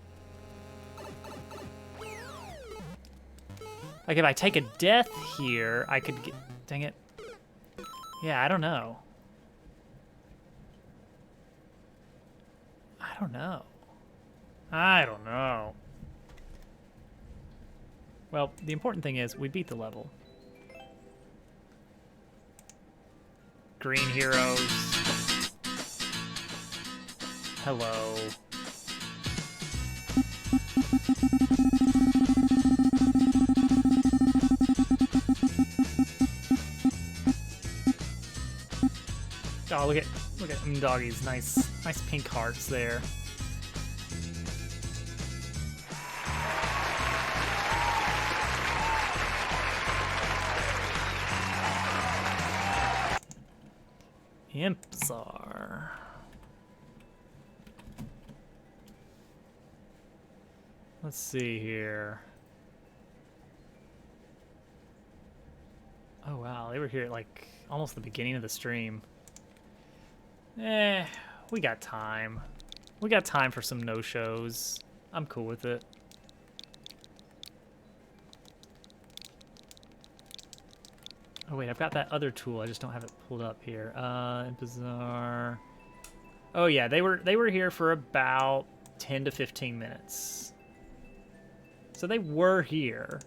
Like if I take a death here, I could get... Dang it. Yeah, I don't know. I don't know. Well, the important thing is we beat the level. Green heroes. Hello. Oh, look at them doggies. Nice pink hearts there. Impzar. Let's see here. Oh wow, they were here at like almost the beginning of the stream. We got time. We got time for some no-shows. I'm cool with it. Oh wait, I've got that other tool. I just don't have it pulled up here. Bizarre. Oh yeah, they were here for about 10 to 15 minutes. So they were here.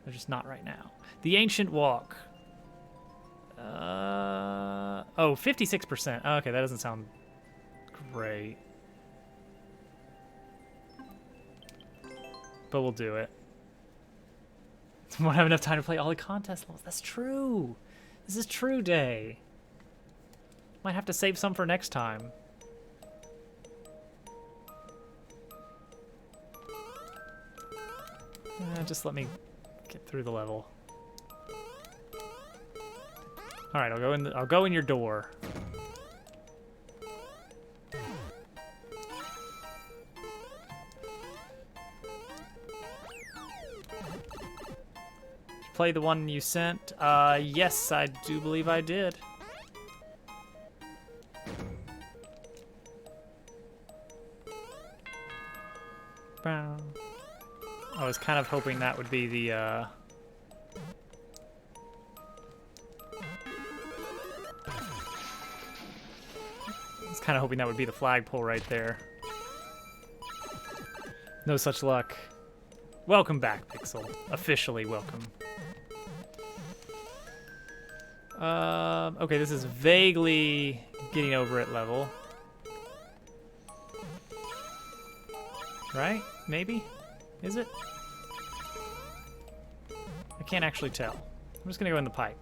They're just not right now. The Ancient Walk. Oh, 56%. Oh, okay, that doesn't sound great. But we'll do it. Won't have enough time to play all the contest levels. That's true. This is true, Day. Might have to save some for next time. Just let me get through the level. All right, I'll go in your door. Play the one you sent? Yes, I do believe I did. I was kind of hoping that would be the, I was kind of hoping that would be the flagpole right there. No such luck. Welcome back, Pixel. Officially welcome. Okay, this is vaguely getting over it level. Right? Maybe? Is it? I can't actually tell. I'm just gonna go in the pipe.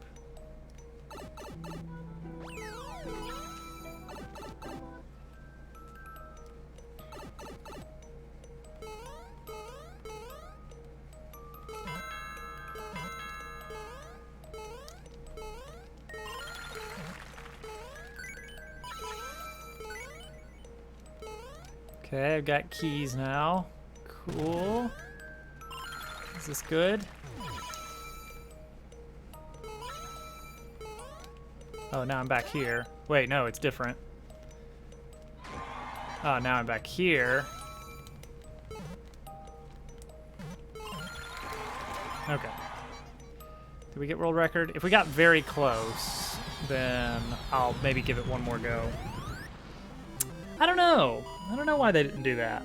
Okay, I've got keys now. Cool. Is this good? Oh, now I'm back here. Wait, no, it's different. Oh, now I'm back here. Okay. Did we get world record? If we got very close, then I'll maybe give it one more go. I don't know. I don't know why they didn't do that.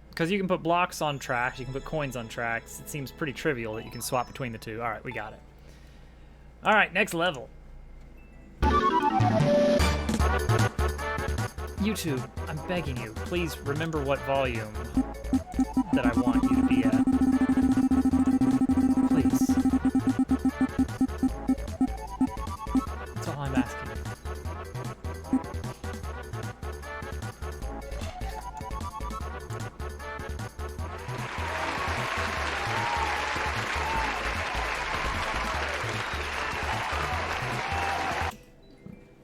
Because you can put blocks on tracks, you can put coins on tracks. It seems pretty trivial that you can swap between the two. All right, we got it. All right, next level. YouTube, I'm begging you, please remember what volume that I want you to be at. Please. That's all I'm asking.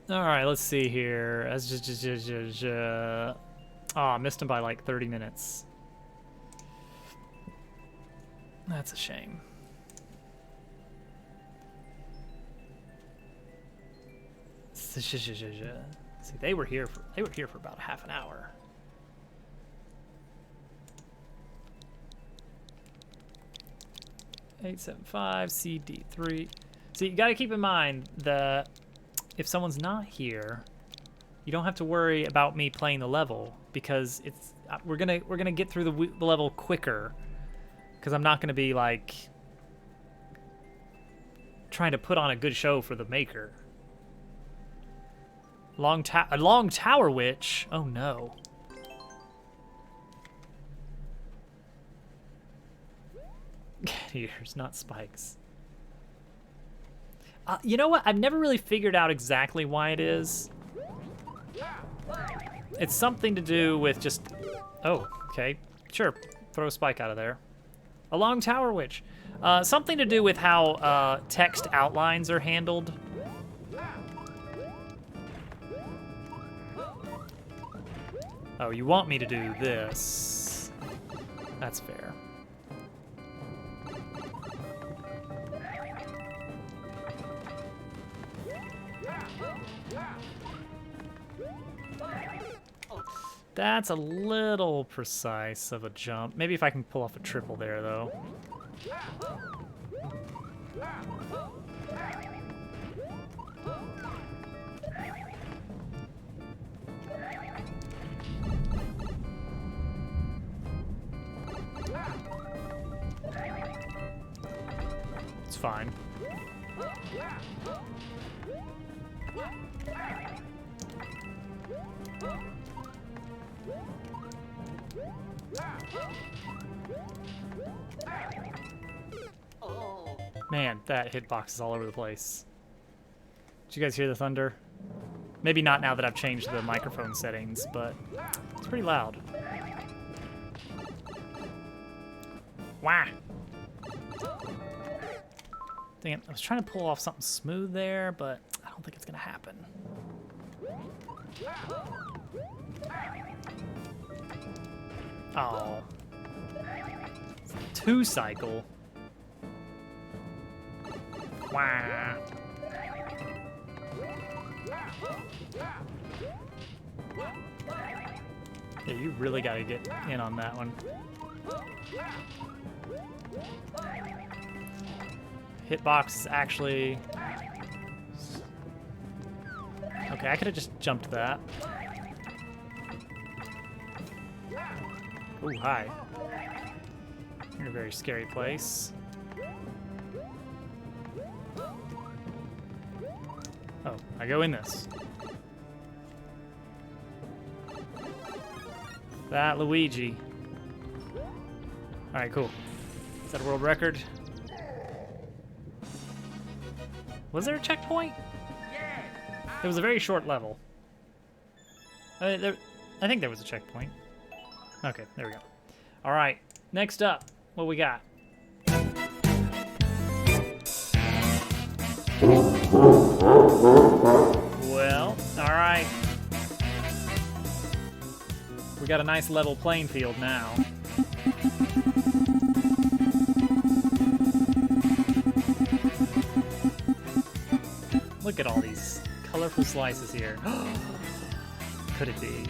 All right, let's see here. Oh, missed him by like 30 minutes. That's a shame. See, they were here for about half an hour. $875 CD3. So you got to keep in mind that if someone's not here, you don't have to worry about me playing the level because it's we're gonna get through the level quicker because I'm not gonna be like trying to put on a good show for the maker. A long tower witch. Oh no. Ears, not spikes. You know what? I've never really figured out exactly why it is. It's something to do with just... Oh, okay. Sure. Throw a spike out of there. A long tower witch. Something to do with how text outlines are handled. Oh, you want me to do this. That's fair. That's a little precise of a jump. Maybe if I can pull off a triple there, though. It's fine. Man, that hitbox is all over the place. Did you guys hear the thunder? Maybe not now that I've changed the microphone settings, but it's pretty loud. Wah! Dang it, I was trying to pull off something smooth there, but I don't think it's gonna happen. Oh. Two cycle. Wah. Yeah, you really gotta get in on that one. Hitbox is actually... Okay, I could have just jumped that. Ooh, hi. You're in a very scary place. Oh, I go in this. That Luigi. Alright, cool. Is that a world record? Was there a checkpoint? It was a very short level. I think there was a checkpoint. Okay, there we go. Alright, next up, what we got? Well, alright. We got a nice level playing field now. Look at all these colorful slices here. Could it be?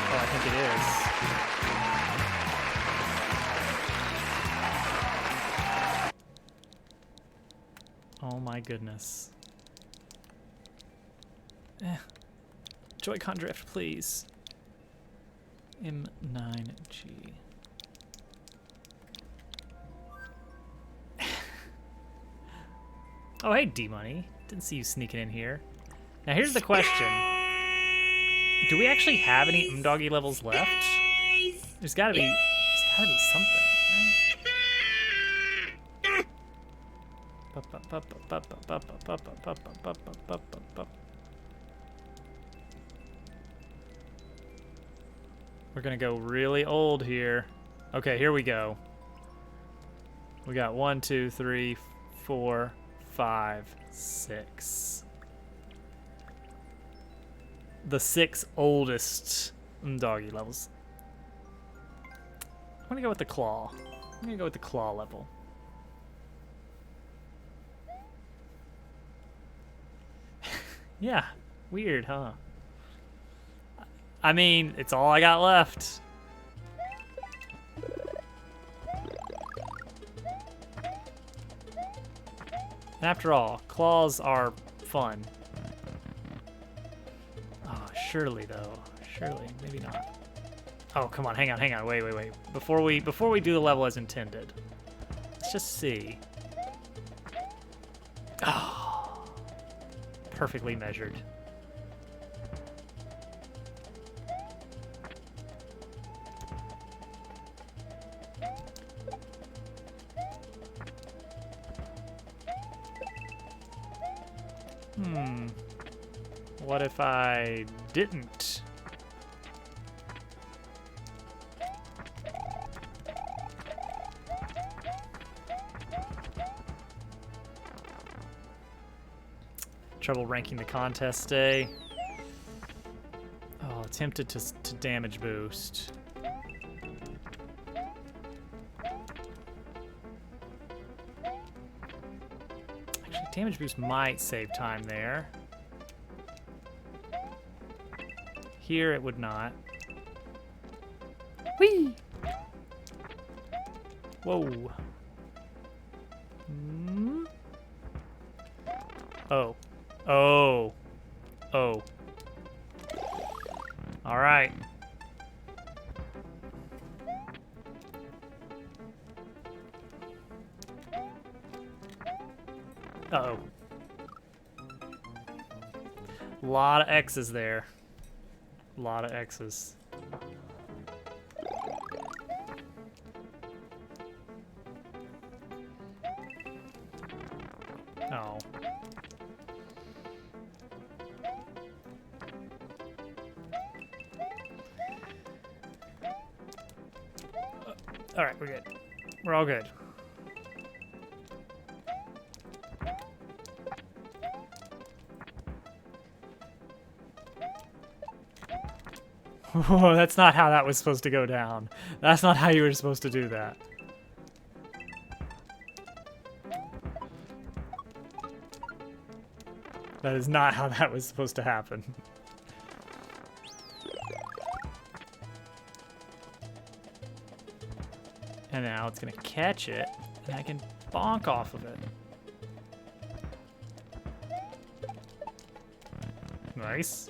Oh, I think it is. Oh my goodness. Joy-Con drift, please. M9G. Oh, hey, D-Money. Didn't see you sneaking in here. Now, here's the question. Do we actually have any Doggy levels left? There's gotta be something, right? We're gonna go really old here. Okay, here we go. We got 1, 2, 3, 4, 5, 6. The 6 oldest Doggy levels. I'm gonna go with the claw. I'm gonna go with the claw level. Yeah, weird, huh? I mean, it's all I got left. After all, claws are fun. Oh, surely though. Surely, maybe not. Oh, come on, hang on, wait. Before we do the level as intended, let's just see. Oh, perfectly measured. What if I didn't? Trouble ranking the contest day. Oh, tempted to damage boost. Actually, damage boost might save time there. Here it would not. Whee! Whoa. Oh. Oh. Oh. All right. Uh-oh. A lot of X's there. A lot of X's. Oh. All right, we're good. We're all good. Whoa, that's not how that was supposed to go down. That's not how you were supposed to do that. That is not how that was supposed to happen. And now it's gonna catch it, and I can bonk off of it. Nice.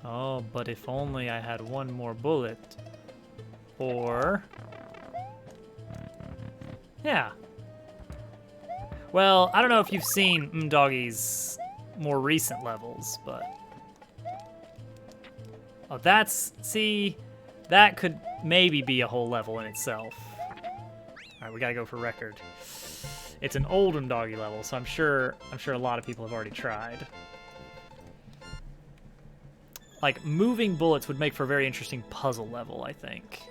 Oh, but if only I had one more bullet. Or... yeah. Well, I don't know if you've seen Doggy's more recent levels, but... oh, that's... see... that could maybe be a whole level in itself. Alright, we gotta go for record. It's an old Doggy level, so I'm sure a lot of people have already tried. Like, moving bullets would make for a very interesting puzzle level, I think.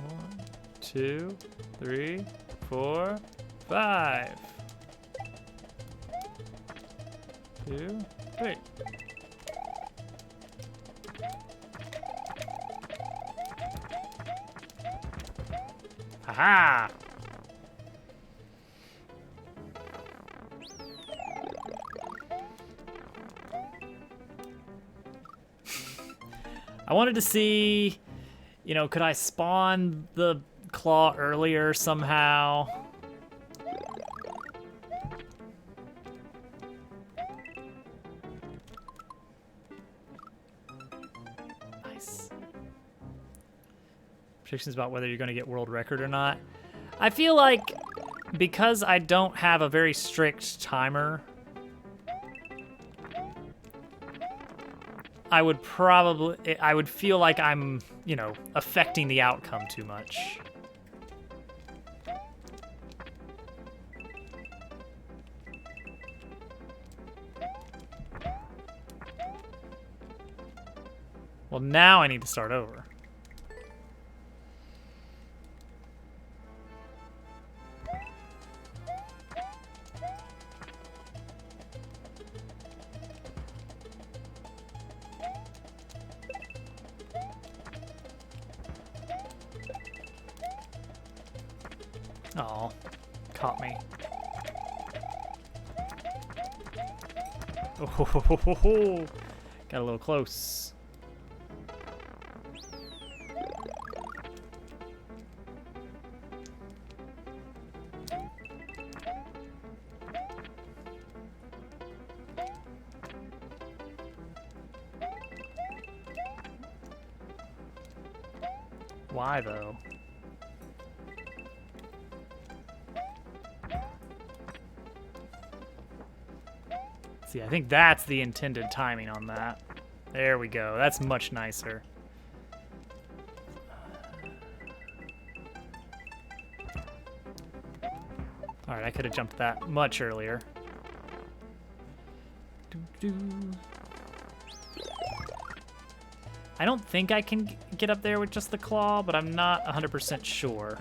One, 2, 3, 4, 5. 2, 3. Haha! I wanted to see, you know, could I spawn the claw earlier somehow? Nice. Predictions about whether you're going to get world record or not. I feel like because I don't have a very strict timer, I would feel like I'm, you know, affecting the outcome too much. Well, now I need to start over. Oh, caught me. Oh, got a little close. Why though? See, I think that's the intended timing on that. There we go. That's much nicer. Alright, I could have jumped that much earlier. I don't think I can get up there with just the claw, but I'm not 100% sure.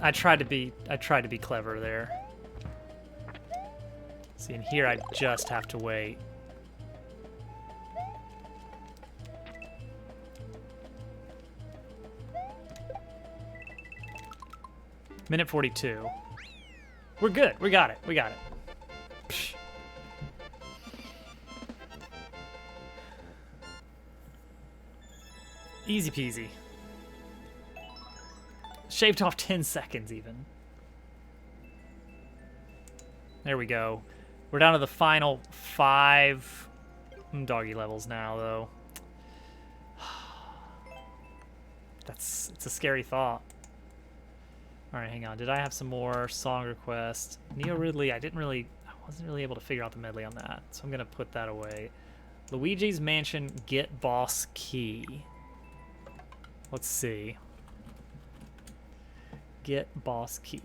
I tried to be clever there. See, in here I just have to wait. Minute 42. We're good. We got it. We got it. Psh. Easy peasy. Shaved off 10 seconds even. There we go. We're down to the final 5 doggy levels now, though. It's a scary thought. All right, hang on. Did I have some more song requests? Neo Ridley, I wasn't really able to figure out the medley on that, so I'm gonna put that away. Luigi's Mansion, Get Boss Key. Let's see. Get Boss Key.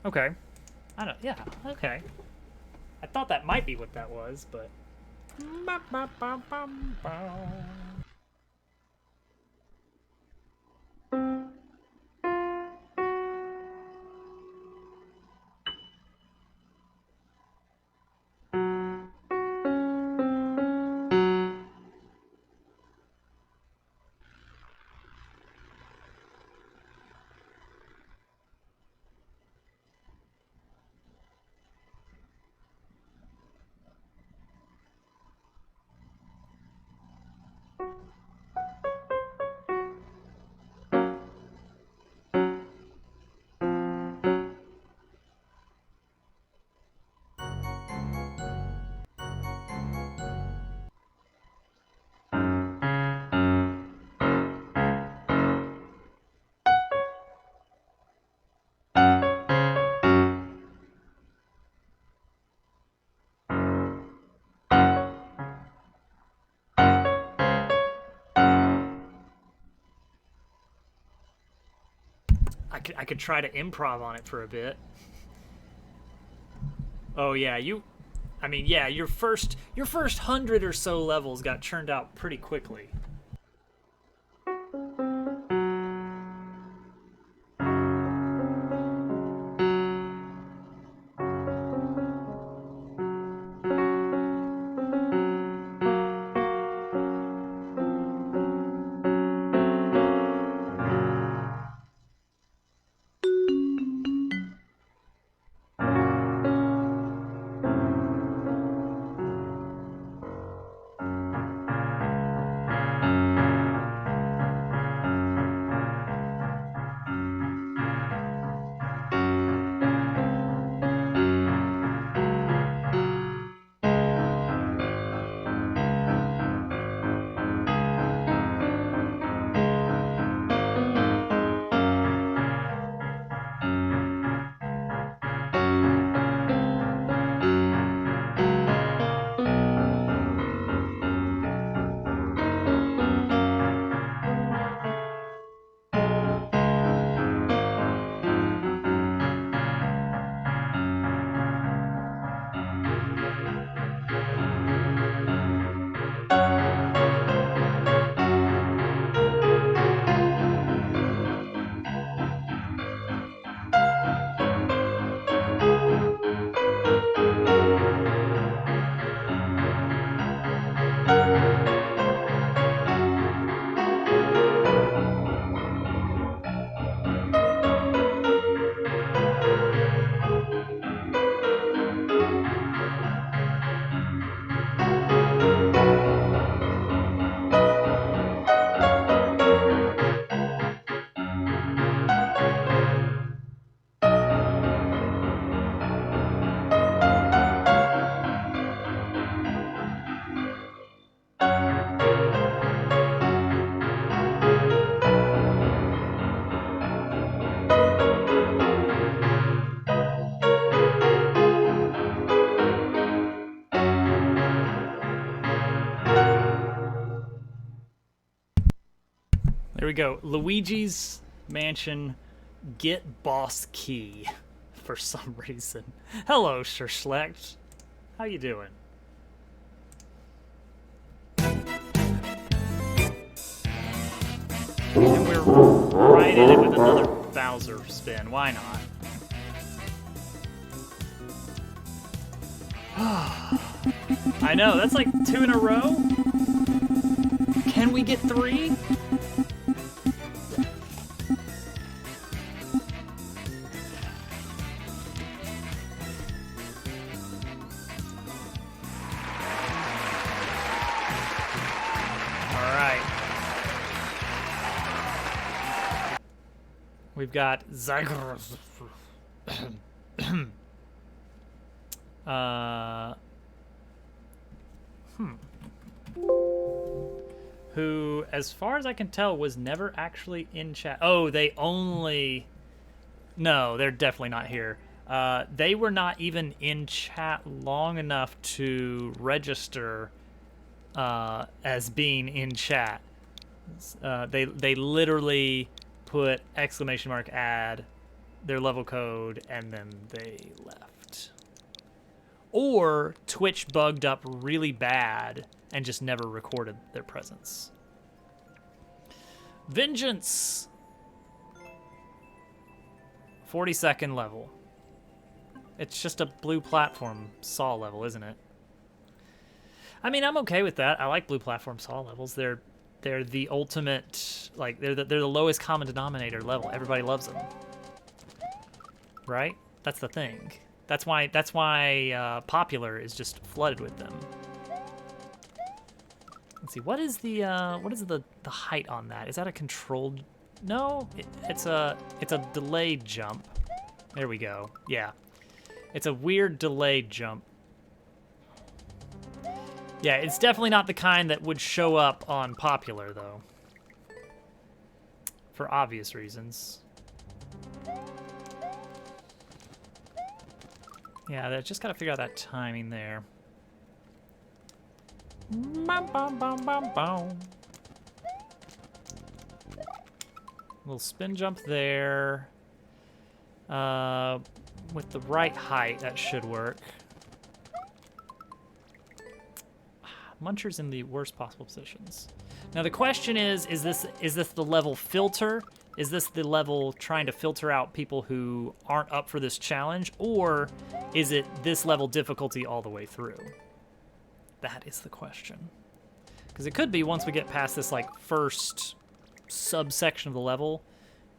Okay. Yeah, okay. I thought that might be what that was, but Ba, ba, ba, bum, bow. I could try to improv on it for a bit. Oh yeah, I mean, yeah, your first 100 or so levels got churned out pretty quickly. There we go. Luigi's Mansion Get Boss Key for some reason. Hello, Sir Select. How you doing? And we're right in it with another Bowser spin. Why not? I know, that's like 2 in a row. Can we get 3? We've got Zagros. Who, as far as I can tell, was never actually in chat. Oh, they only... No, they're definitely not here. They were not even in chat long enough to register as being in chat. They literally put !add their level code and then they left. or Twitch bugged up really bad and just never recorded their presence. Vengeance! 42nd level. It's just a blue platform Saw level, isn't it? I mean, I'm okay with that. I like blue platform Saw levels. They're the ultimate, like, they're the lowest common denominator level. Everybody loves them. Right? That's the thing. That's why Popular is just flooded with them. Let's see, what is the height on that? Is that a controlled? No, it's a delayed jump. There we go. Yeah, it's a weird delayed jump. Yeah, it's definitely not the kind that would show up on Popular though, for obvious reasons. Yeah, I just gotta figure out that timing there. Bum, bum, bum, bum, bum. Little spin jump there. With the right height, that should work. Muncher's in the worst possible positions. Now the question is this the level filter? Is this the level trying to filter out people who aren't up for this challenge? Or is it this level difficulty all the way through? That is the question. Because it could be once we get past this like first subsection of the level,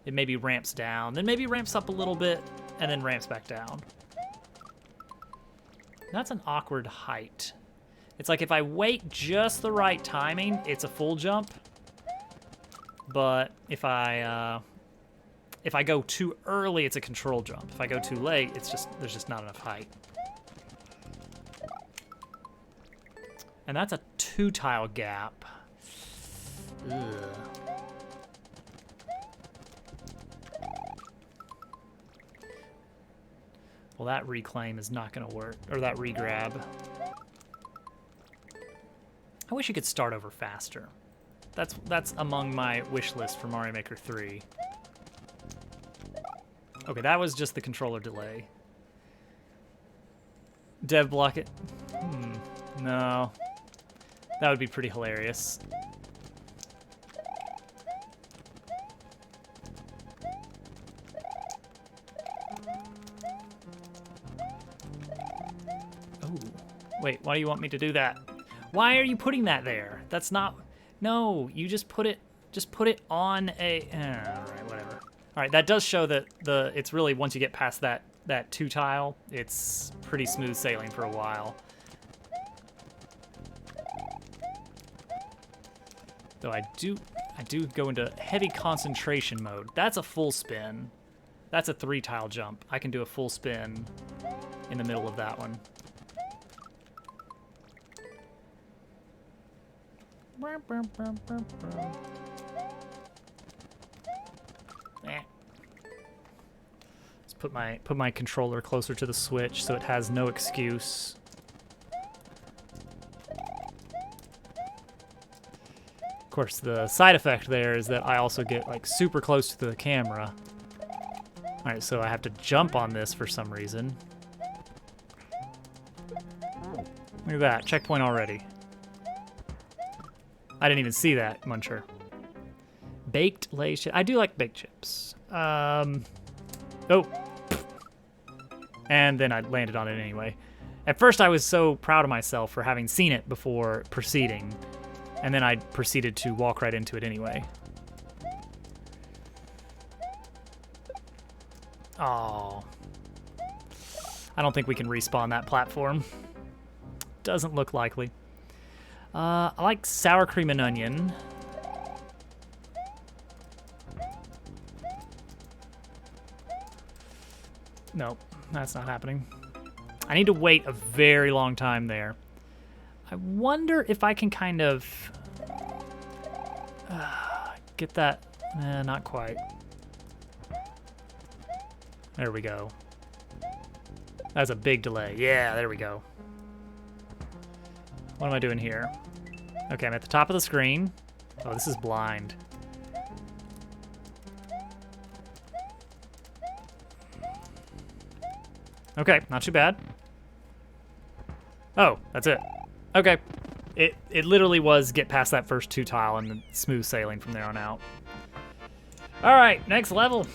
it maybe ramps down, then maybe ramps up a little bit, and then ramps back down. That's an awkward height. It's like if I wait just the right timing, it's a full jump. But if I go too early, it's a control jump. If I go too late, there's just not enough height. And that's a 2-tile gap. Ugh. Well, that reclaim is not gonna work, or that regrab. I wish you could start over faster. That's among my wish list for Mario Maker 3. Okay, that was just the controller delay. Dev block it. No. That would be pretty hilarious. Oh. Wait, why do you want me to do that? Why are you putting that there? That's not... No, you just put it on a... Alright, whatever. Alright, that does show that it's really, once you get past that 2-tile, it's pretty smooth sailing for a while. Though I do go into heavy concentration mode. That's a full spin. That's a 3-tile jump. I can do a full spin in the middle of that one. Let's put my controller closer to the Switch so it has no excuse. Of course, the side effect there is that I also get like super close to the camera. All right, so I have to jump on this for some reason. Look at that, checkpoint already. I didn't even see that, Muncher. Baked Lay's chips. I do like baked chips. Oh. And then I landed on it anyway. At first, I was so proud of myself for having seen it before proceeding. And then I proceeded to walk right into it anyway. Oh. I don't think we can respawn that platform. Doesn't look likely. I like sour cream and onion. Nope, that's not happening. I need to wait a very long time there. I wonder if I can kind of get that. Not quite. There we go. That's a big delay. Yeah, there we go. What am I doing here? Okay, I'm at the top of the screen. Oh, this is blind. Okay, not too bad. Oh, that's it. Okay. It literally was get past that first 2 tile and then smooth sailing from there on out. All right, next level.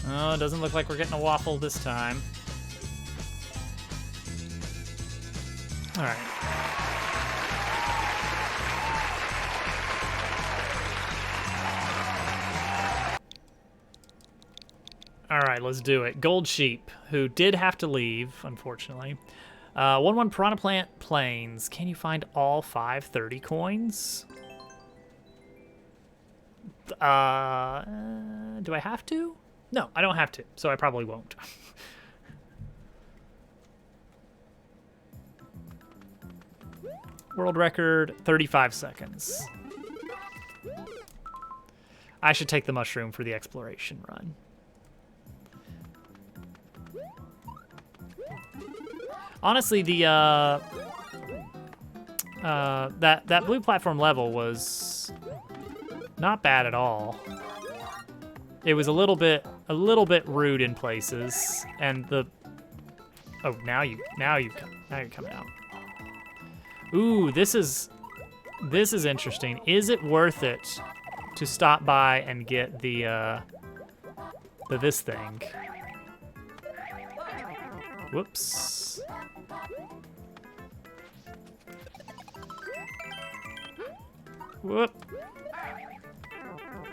Oh, it doesn't look like we're getting a waffle this time. All right. All right, let's do it. Gold Sheep, who did have to leave, unfortunately. 1-1 Piranha Plant Plains. Can you find all 530 coins? Do I have to? No, I don't have to, so I probably won't. World record, 35 seconds. I should take the mushroom for the exploration run. Honestly, the that blue platform level was not bad at all. It was a little bit rude in places, and the now you're coming out. Ooh, this is interesting. Is it worth it to stop by and get the this thing? Whoops. Whoop.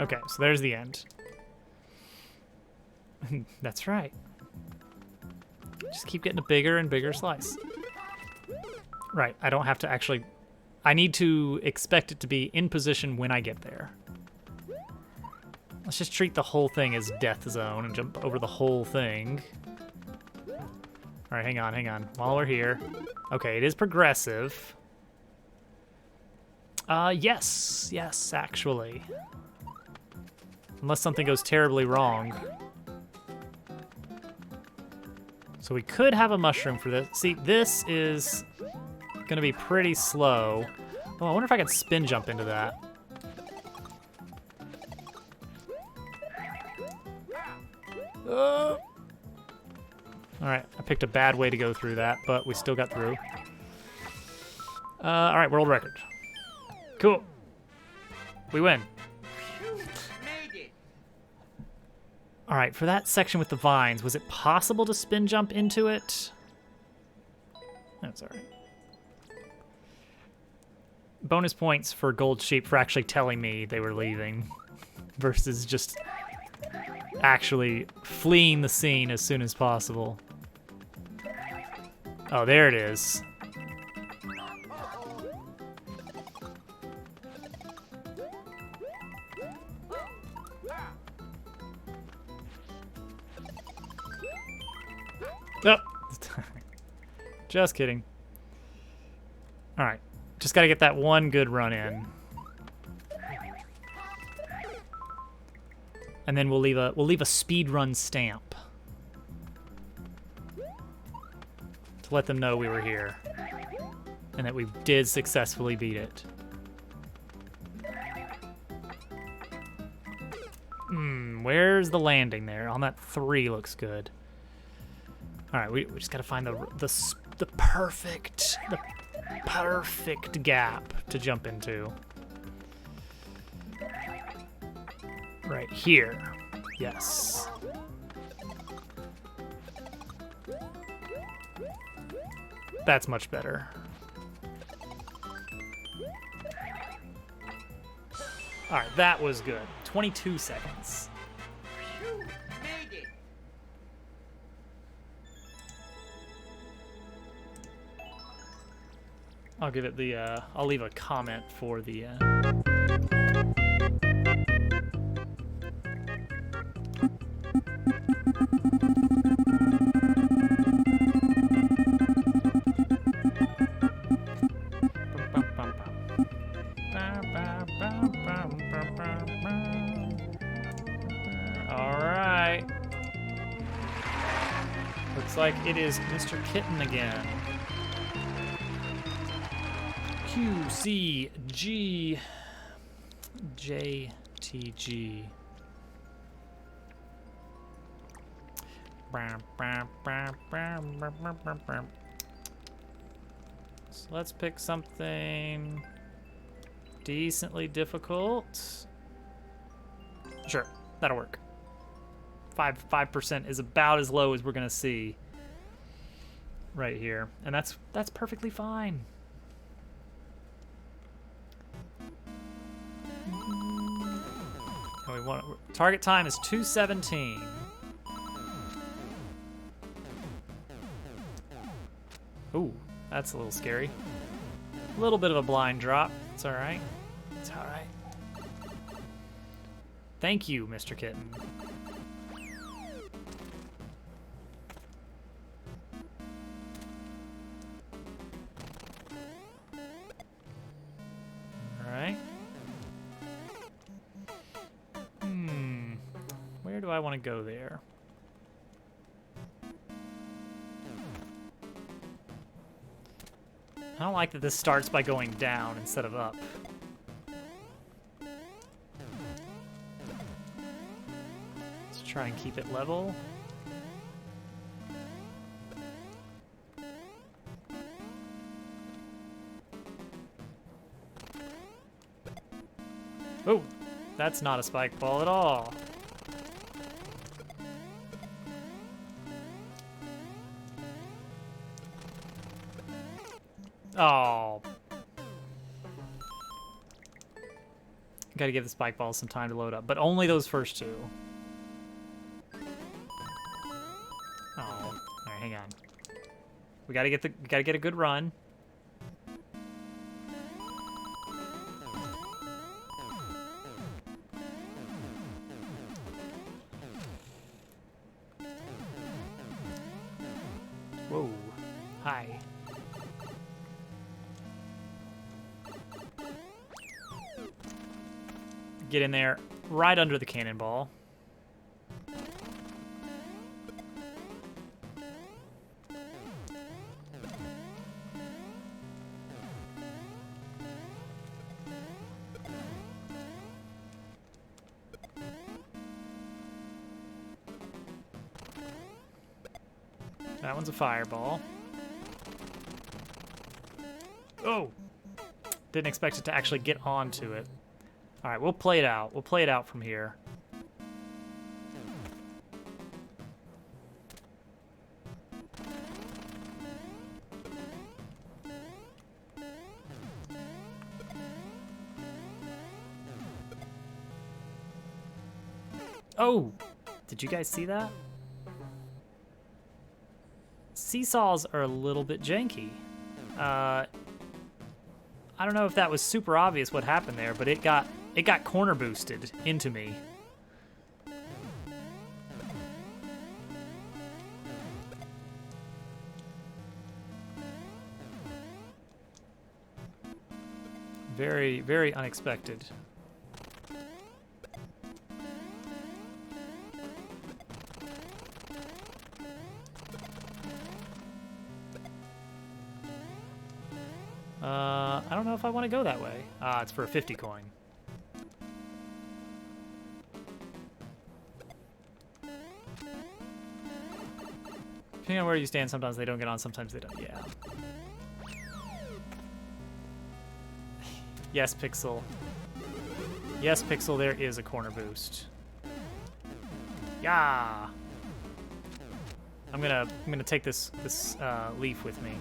Okay, so there's the end. That's right. Just keep getting a bigger and bigger slice. Right, I don't have to actually... I need to expect it to be in position when I get there. Let's just treat the whole thing as death zone and jump over the whole thing. All right, hang on. While we're here. Okay, it is progressive. Yes, actually. Unless something goes terribly wrong. So we could have a mushroom for this. See, this is gonna be pretty slow. Oh, I wonder if I can spin jump into that. All right, I picked a bad way to go through that, but we still got through. All right, world record. Cool. We win. All right, for that section with the vines, was it possible to spin jump into it? That's all right. Bonus points for Gold Sheep for actually telling me they were leaving versus just actually fleeing the scene as soon as possible. Oh, there it is. Nope. Just kidding. All right. Just got to get that one good run in. And then we'll leave a speed run stamp to let them know we were here and that we did successfully beat it. Where's the landing there? On that 3 looks good. All right, we just got to find the perfect gap to jump into. Right here. Yes. That's much better. All right, that was good. 22 seconds. I'll give it the, I'll leave a comment for the, Looks like it is Mr. Kitten again. Q, C, G, J, T, G. So let's pick something decently difficult. Sure, that'll work. 5% is about as low as we're gonna see right here, and that's perfectly fine. And we want target time is 2:17. Ooh, that's a little scary. A little bit of a blind drop. It's all right. It's all right. Thank you, Mr. Kitten. All right. Where do I want to go there? I don't like that this starts by going down instead of up. Let's try and keep it level. Oh, that's not a spike ball at all. Oh. Gotta give the spike balls some time to load up, but only those first two. Oh. Alright, hang on. We gotta get a good run. Whoa. Hi. Get in there right under the cannonball. That one's a fireball. Oh! Didn't expect it to actually get onto it. All right, we'll play it out. We'll play it out from here. Oh, did you guys see that? Seesaws are a little bit janky. I don't know if that was super obvious what happened there, but it got corner boosted into me. Very, very unexpected. I don't know if I want to go that way. Ah, it's for a 50 coin. Depending on where you stand, sometimes they don't get on, sometimes they don't. Yeah. Yes, Pixel. Yes, Pixel, there is a corner boost. Yeah. I'm gonna take this leaf with me.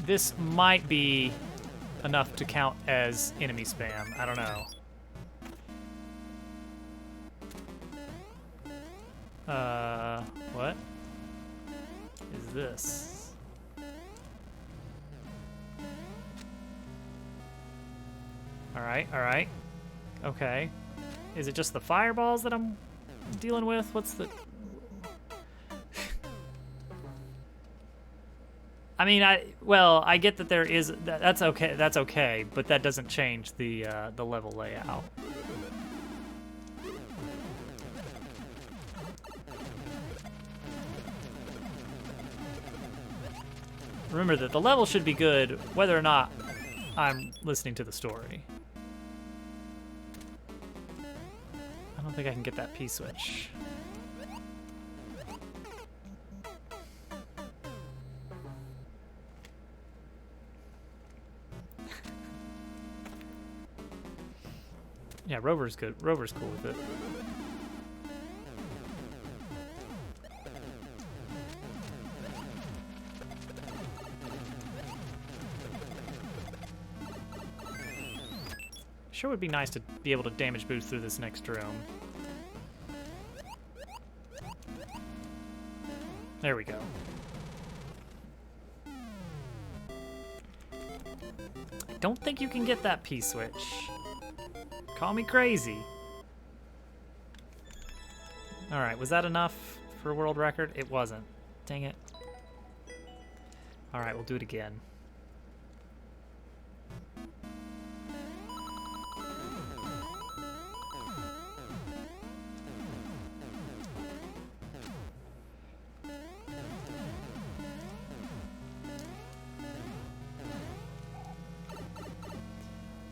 This might be enough to count as enemy spam. I don't know. What is this? All right. Okay. Is it just the fireballs that I'm dealing with? What's the... I mean, I get that there is that's okay, but that doesn't change the level layout. Remember that the level should be good whether or not I'm listening to the story. I don't think I can get that P-switch. Yeah, Rover's good. Rover's cool with it. Sure would be nice to be able to damage boost through this next room. There we go. I don't think you can get that P-switch. Call me crazy. Alright, was that enough for a world record? It wasn't. Dang it. Alright, we'll do it again.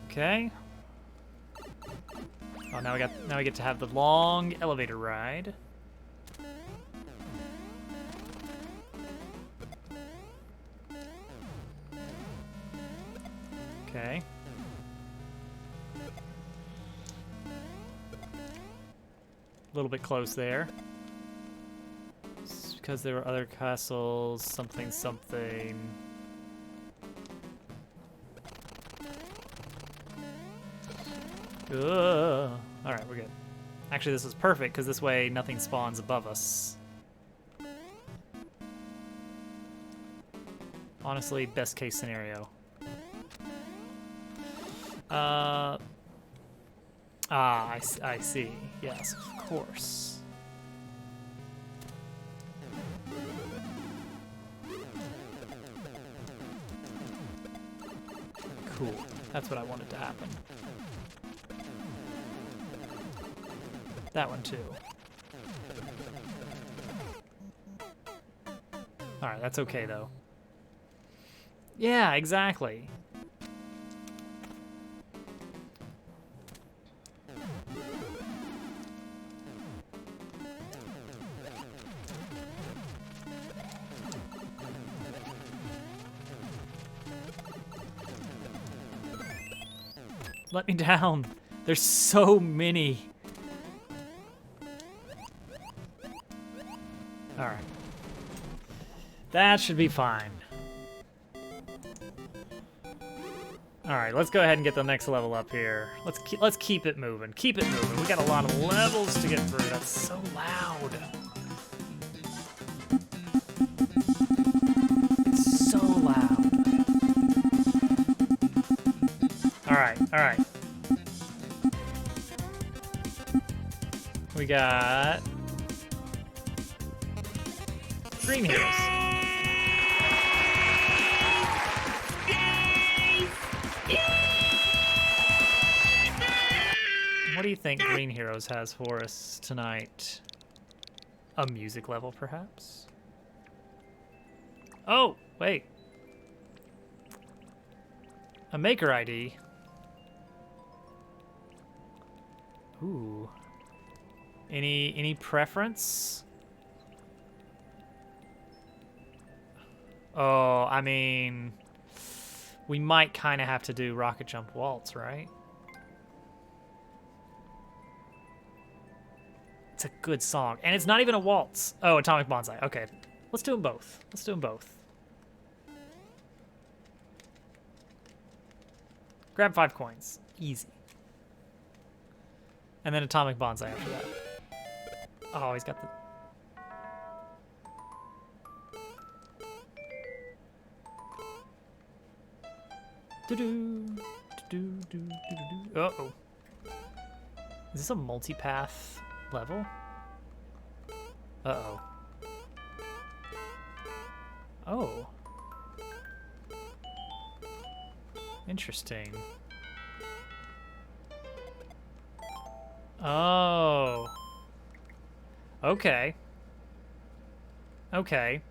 Okay. Oh, now we get to have the long elevator ride. Okay. A little bit close there. It's because there were other castles, something. Alright, we're good. Actually, this is perfect, because this way nothing spawns above us. Honestly, best case scenario. I see. Yes, of course. Cool. That's what I wanted to happen. That one too. Alright, that's okay though. Yeah, exactly. Let me down. There's so many. Alright. That should be fine. Alright, let's go ahead and get the next level up here. Let's keep it moving. Keep it moving. We got a lot of levels to get through. That's so loud. It's so loud. Alright, alright. We got Green Heroes. What do you think Green Heroes has for us tonight? A music level, perhaps? Oh, wait. A maker ID. Ooh. Any preference? Oh, I mean, we might kind of have to do Rocket Jump Waltz, right? It's a good song, and it's not even a waltz. Oh, Atomic Bonsai. Okay, let's do them both. Let's do them both. Grab 5 coins. Easy. And then Atomic Bonsai after that. Oh, he's got the... Uh-oh. Is this a multipath level? Uh-oh. Oh. Interesting. Oh. Okay. Okay.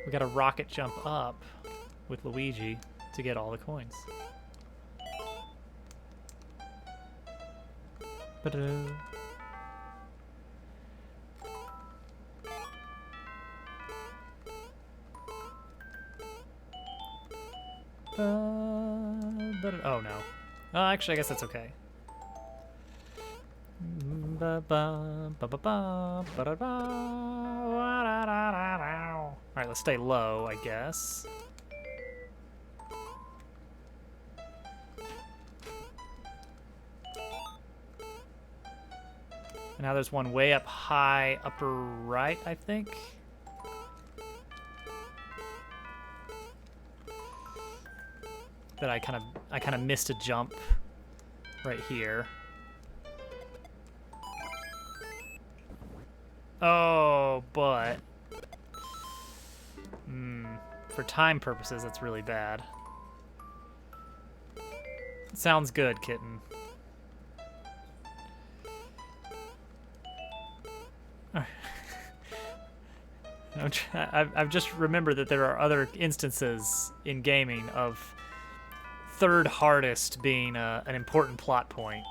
We gotta rocket jump up with Luigi to get all the coins. Ba-da. Oh no. Actually, I guess that's okay. Alright, let's stay low, I guess. And now there's one way up high, upper right, I think. That I kind of missed a jump right here. Oh, but for time purposes, that's really bad. Sounds good, kitten. I've just remembered that there are other instances in gaming of third hardest being an important plot point.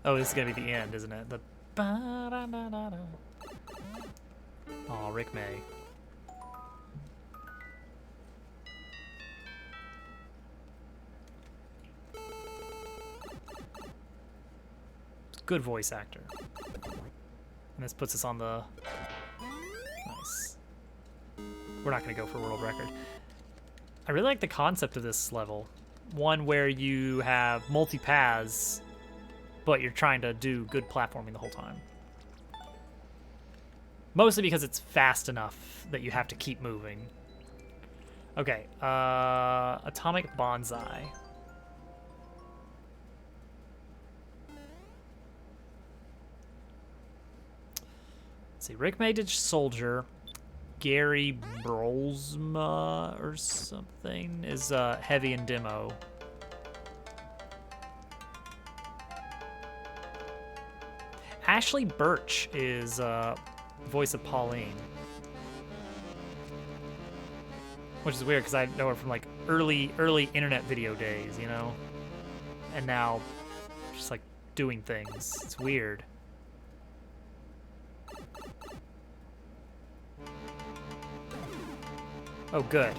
Oh, this is gonna be the end, isn't it? The oh, Rick May. Good voice actor. And this puts us on the... Nice. We're not going to go for world record. I really like the concept of this level. One where you have multi-paths, but you're trying to do good platforming the whole time. Mostly because it's fast enough that you have to keep moving. Okay, Atomic Bonsai. Let's see, Rick May did Soldier. Gary Brolsma or something is Heavy and Demo. Ashley Birch is voice of Pauline. Which is weird because I know her from like early internet video days, you know? And now just like doing things. It's weird. Oh, good.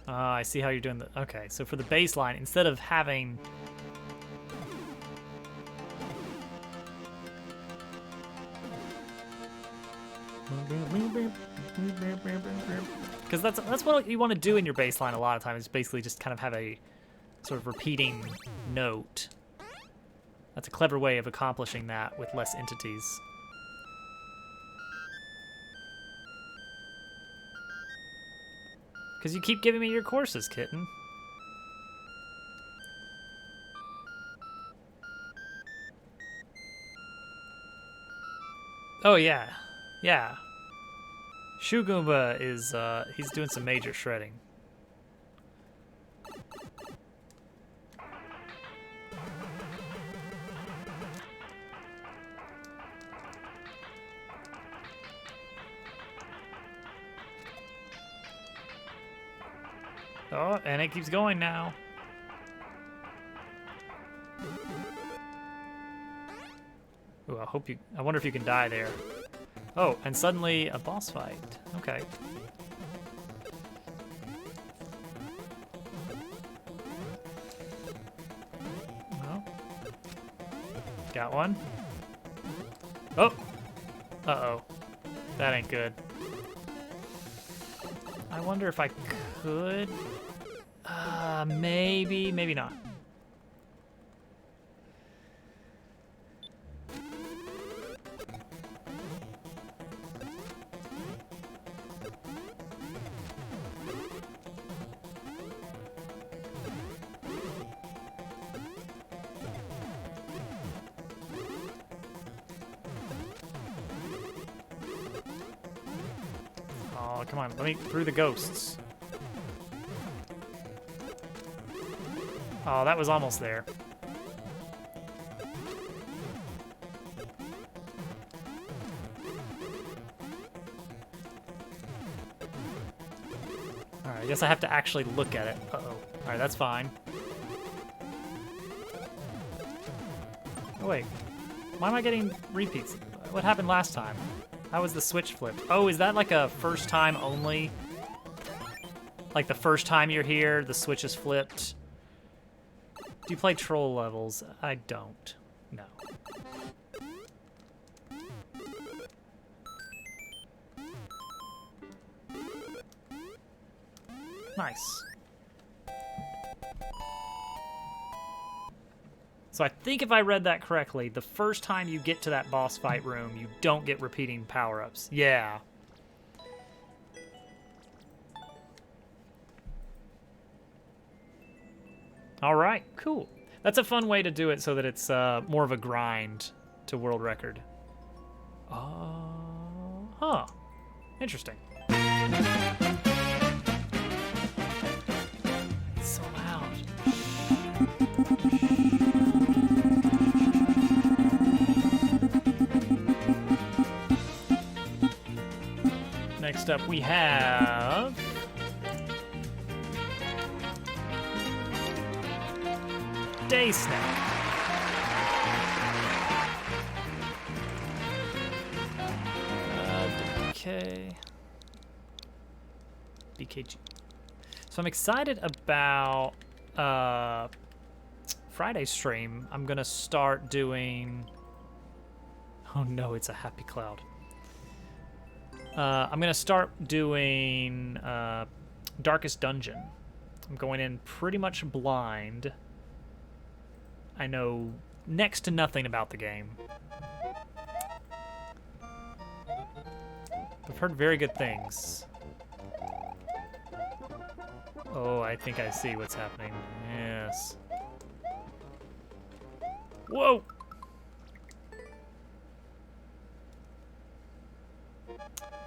I see how you're doing the... Okay, so for the baseline, instead of having... Because that's what you want to do in your baseline a lot of times, is basically just kind of have a sort of repeating note. That's a clever way of accomplishing that with less entities. Because you keep giving me your courses, kitten. Oh, yeah. Yeah. Shugoomba is, he's doing some major shredding. Oh, and it keeps going now. Ooh, I wonder if you can die there. Oh, and suddenly a boss fight. Okay. Well, got one. Oh! Uh-oh. That ain't good. I wonder if I could... maybe, maybe not. Oh, Oh, come on. Let me through the ghosts. Oh, that was almost there. Alright, I guess I have to actually look at it. Uh-oh. Alright, that's fine. Oh, wait. Why am I getting repeats? What happened last time? How was the switch flipped? Oh, is that like a first time only? Like the first time you're here, the switch is flipped? Do you play troll levels? I don't. No. Nice. So I think if I read that correctly, the first time you get to that boss fight room, you don't get repeating power-ups. Yeah. All right, cool. That's a fun way to do it so that it's more of a grind to world record. Huh. Interesting. It's so loud. Next up, we have Day Snack. Okay. BKG. So I'm excited about Friday stream. I'm gonna start doing. Oh no, it's a happy cloud. I'm gonna start doing Darkest Dungeon. I'm going in pretty much blind. I know next to nothing about the game. I've heard very good things. Oh, I think I see what's happening. Yes. Whoa!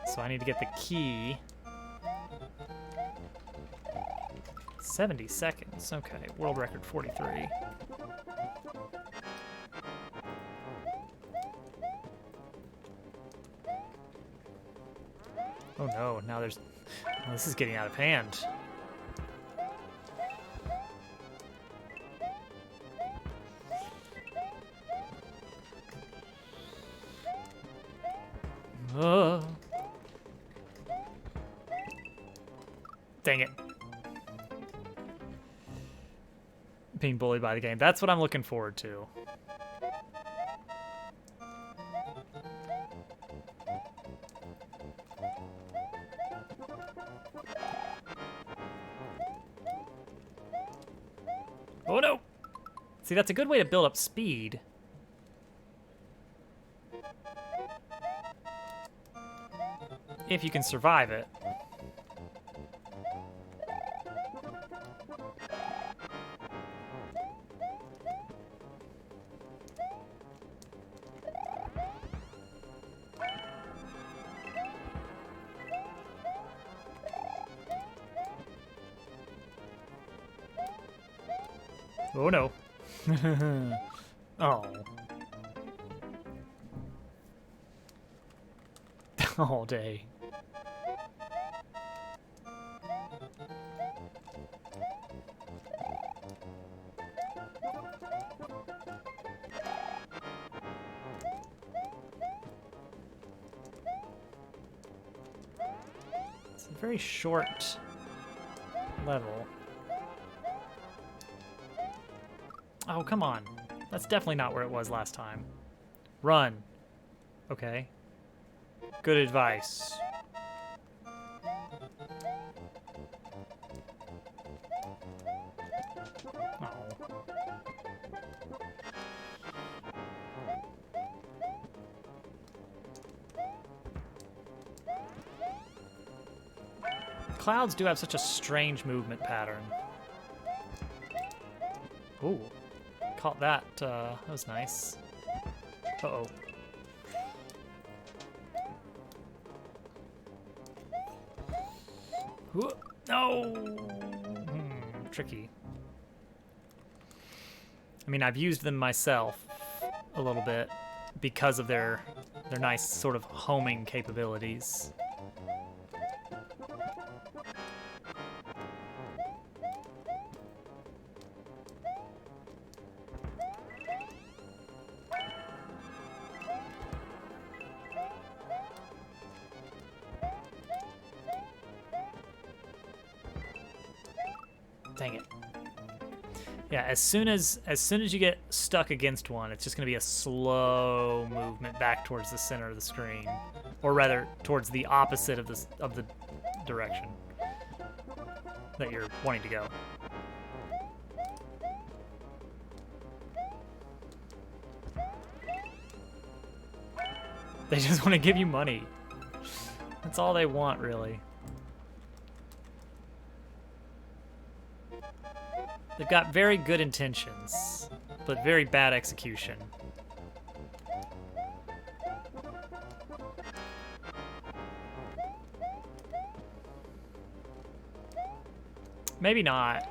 So I need to get the key. 70 seconds. Okay, world record 43. Oh no, now there's... Oh, this is getting out of hand. Dang it. Being bullied by the game. That's what I'm looking forward to. Oh no! See, that's a good way to build up speed. If you can survive it. Oh no. Oh. All day. It's a very short level. Oh, come on. That's definitely not where it was last time. Run. Okay. Good advice. Oh. Clouds do have such a strange movement pattern. Ooh. Caught that. That was nice. Uh-oh. No! Tricky. I mean, I've used them myself a little bit because of their nice sort of homing capabilities. Dang it. Yeah, as soon as you get stuck against one, it's just going to be a slow movement back towards the center of the screen, or rather towards the opposite of the direction that you're wanting to go. They just want to give you money. That's all they want, really. They've got very good intentions, but very bad execution. Maybe not.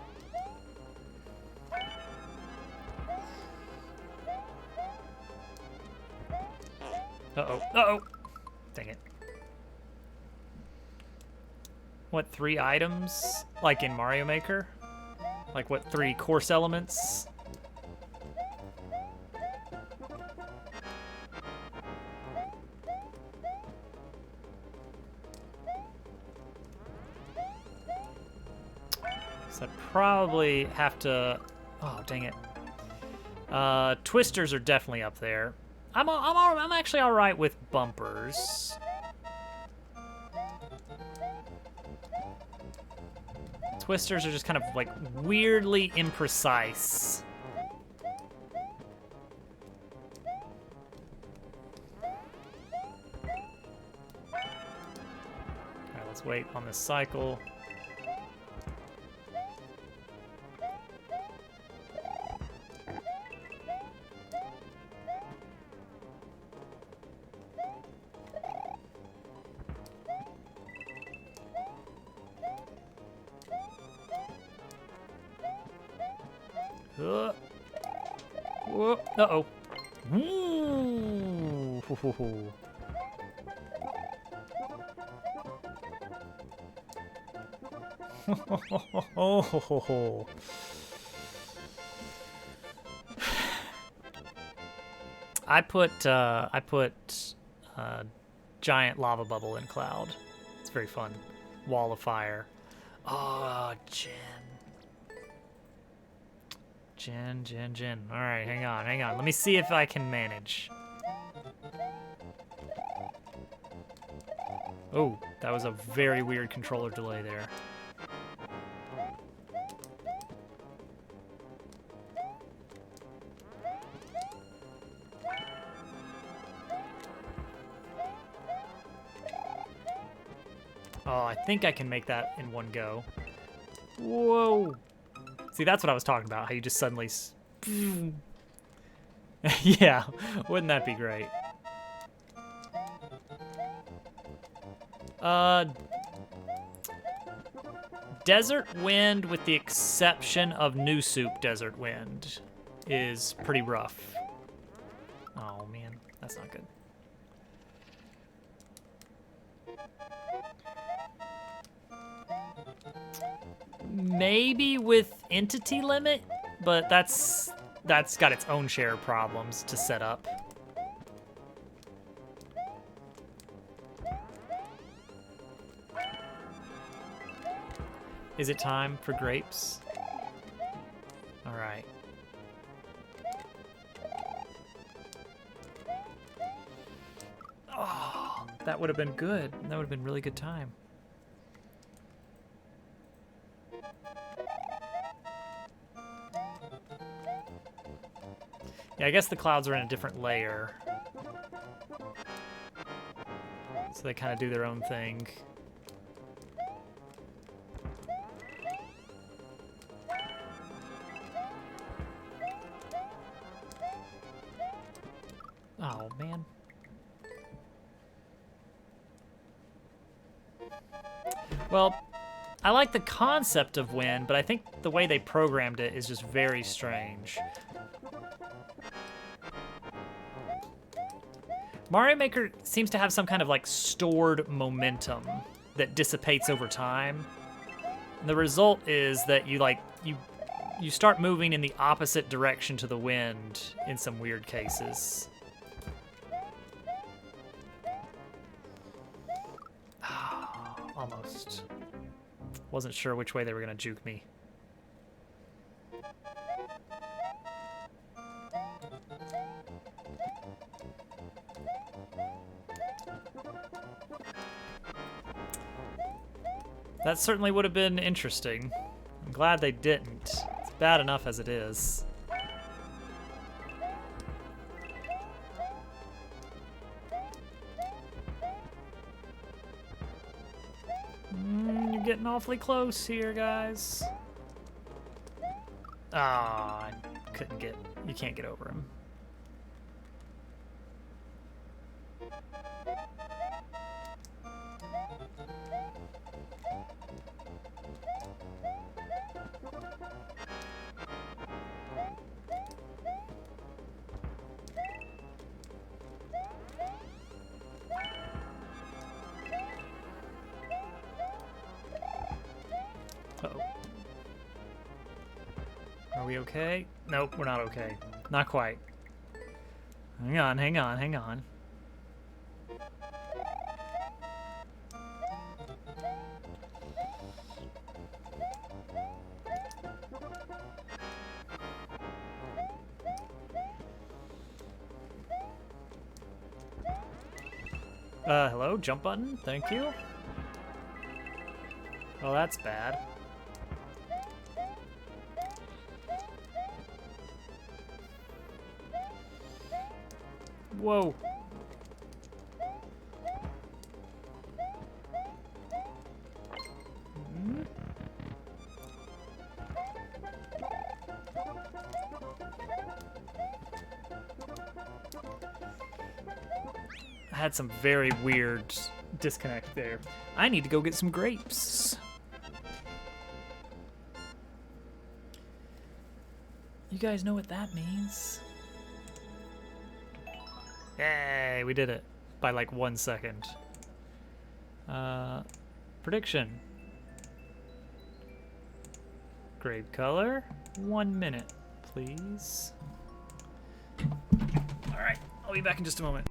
Uh-oh. Uh-oh. Dang it. What, 3 items? Like in Mario Maker? Like what, 3 course elements? So I'd probably have to... Oh, dang it. Twisters are definitely up there. I'm actually all right with bumpers. Twisters are just kind of like weirdly imprecise. Alright, let's wait on this cycle. Uh-oh. Ooh. I put giant lava bubble in Cloud. It's very fun. Wall of fire. Oh, Jen. All right, hang on. Let me see if I can manage. Oh, that was a very weird controller delay there. Oh, I think I can make that in one go. Whoa. See, that's what I was talking about, how you just suddenly... Yeah, wouldn't that be great? Desert Wind, with the exception of New Soup Desert Wind, is pretty rough. Oh, man, that's not good. Maybe with Entity Limit, but that's got its own share of problems to set up. Is it time for grapes? All right. Oh, that would have been good. That would have been really good time. Yeah, I guess the clouds are in a different layer. So they kind of do their own thing. Oh, man. Well, I like the concept of wind, but I think the way they programmed it is just very strange. Mario Maker seems to have some kind of like stored momentum that dissipates over time. And the result is that you start moving in the opposite direction to the wind in some weird cases. Almost. Wasn't sure which way they were gonna juke me. That certainly would have been interesting. I'm glad they didn't. It's bad enough as it is. You're getting awfully close here, guys. Ah, you can't get over him. Uh-oh. Are we okay? Nope, we're not okay. Not quite. Hang on, hang on, hang on. Hello, jump button, thank you. Oh, that's bad. Whoa. I had some very weird disconnect there. I need to go get some grapes. You guys know what that means? Yay, we did it by like 1 second. Prediction. Grape color, 1 minute, please. All right, I'll be back in just a moment.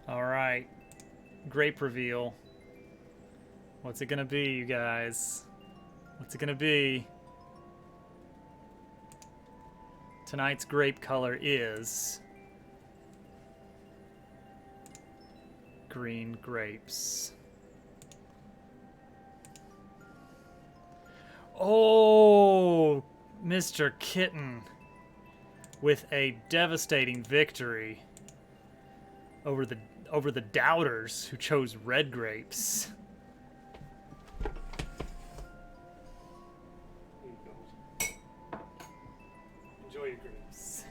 All right, grape reveal. What's it gonna be, you guys? What's it gonna be? Tonight's grape color is green grapes. Oh, Mr. Kitten with a devastating victory over the doubters who chose red grapes. Enjoy your grapes.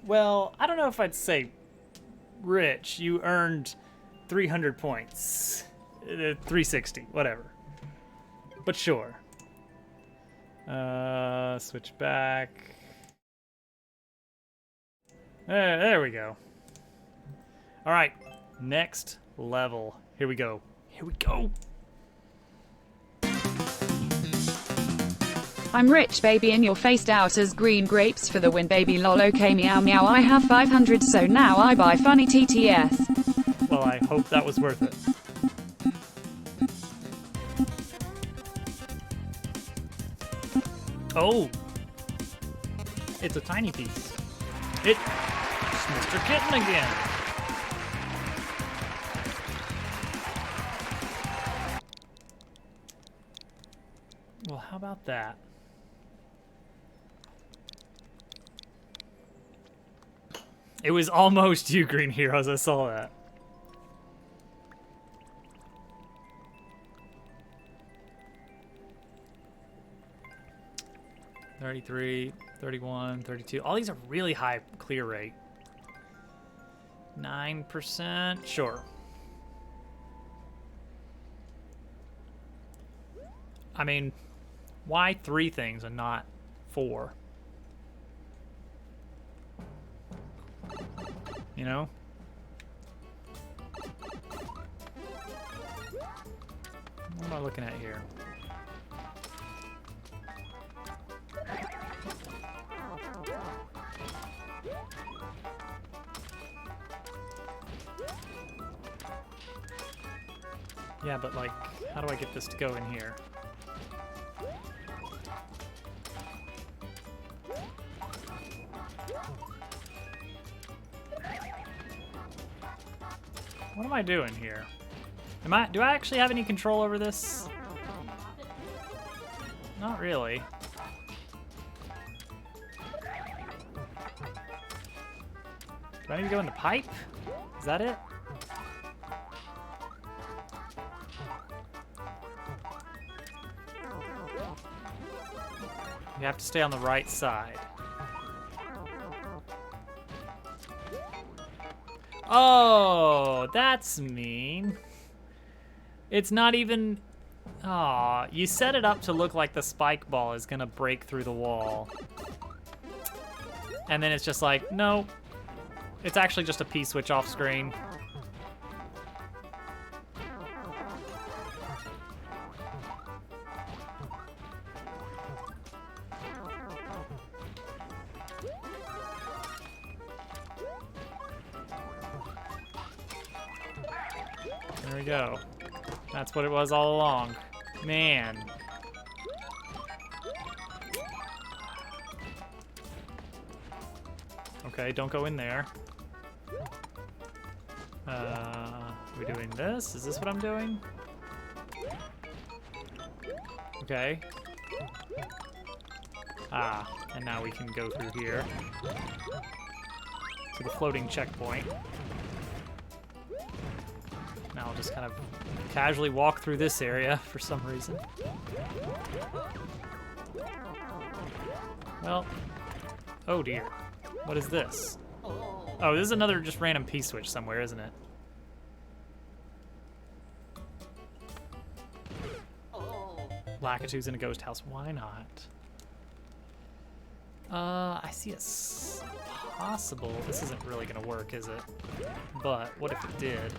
Well, I don't know if I'd say rich. You earned 300 points. 360, whatever. But sure. Switch back. There we go. All right, next level Here we go. Here we go. I'm rich, baby, and you're faced out as green grapes for the win, baby. Lol, okay, meow meow. I have 500, so now I buy funny TTS. Well, I hope that was worth it. Oh! It's a tiny piece. It's Mr. Kitten again! Well, how about that? It was almost you, Green Heroes. I saw that. $33, $31, $32. All these are really high clear rate. 9%. Sure. I mean, why 3 things and not 4? You know? What am I looking at here? Yeah, but like, how do I get this to go in here? What am I doing here? Do I actually have any control over this? Not really. Do I need to go in the pipe? Is that it? You have to stay on the right side. Oh, that's mean. It's not even... Aw, you set it up to look like the spike ball is gonna break through the wall. And then it's just like, no. It's actually just a P-switch off screen. There we go. That's what it was all along. Man. Okay, don't go in there. Are we doing this? Is this what I'm doing? Okay. Ah, and now we can go through here to the floating checkpoint. Now I'll just kind of casually walk through this area for some reason. Well, oh dear. What is this? Oh, this is another just random P-switch somewhere, isn't it? Lakitu's in a ghost house. Why not? I see a possible... This isn't really gonna work, is it? But what if it did?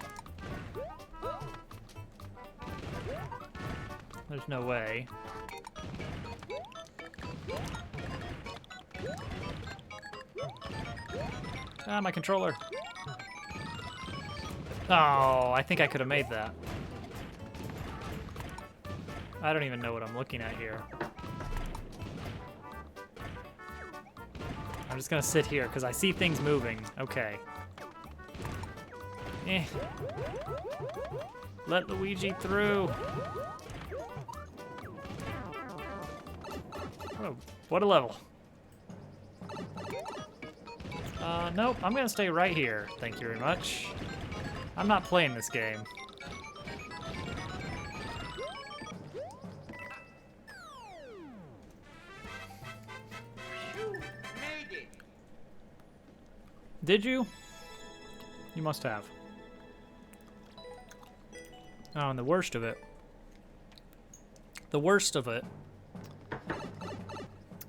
There's no way. Ah, my controller. Oh, I think I could have made that. I don't even know what I'm looking at here. I'm just gonna sit here because I see things moving. Okay. Eh. Let Luigi through. Oh, what a level. Nope, I'm gonna stay right here. Thank you very much. I'm not playing this game. Made it. Did you? You must have. Oh, and the worst of it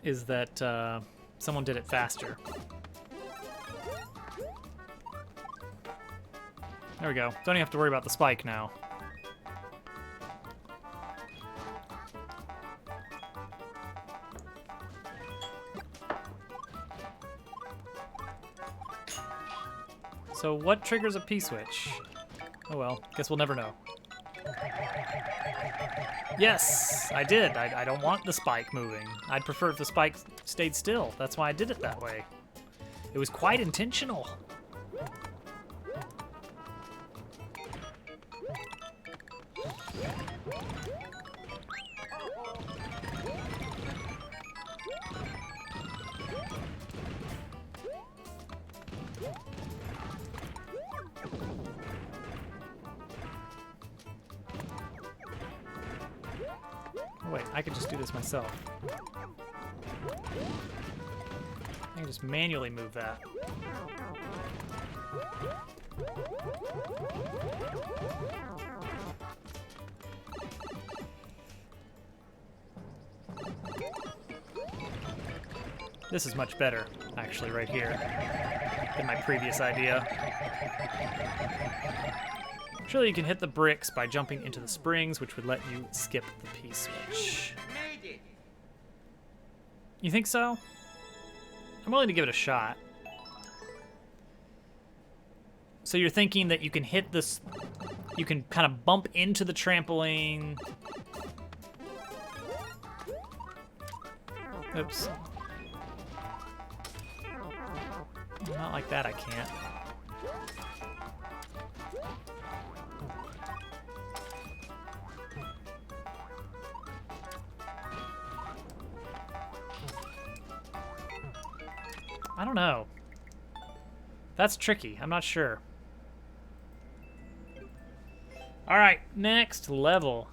is that someone did it faster. There we go. Don't even have to worry about the spike now. So what triggers a P-switch? Oh well, guess we'll never know. Yes, I did. I don't want the spike moving. I'd prefer if the spike stayed still. That's why I did it that way. It was quite intentional. Oh wait, I could just do this myself. I can just manually move that. This is much better, actually, right here, than my previous idea. Surely you can hit the bricks by jumping into the springs, which would let you skip the P-switch. You think so? I'm willing to give it a shot. So you're thinking that you can hit this, you can kind of bump into the trampoline. Oops. Not like that, I can't. I don't know. That's tricky. I'm not sure. All right, next level.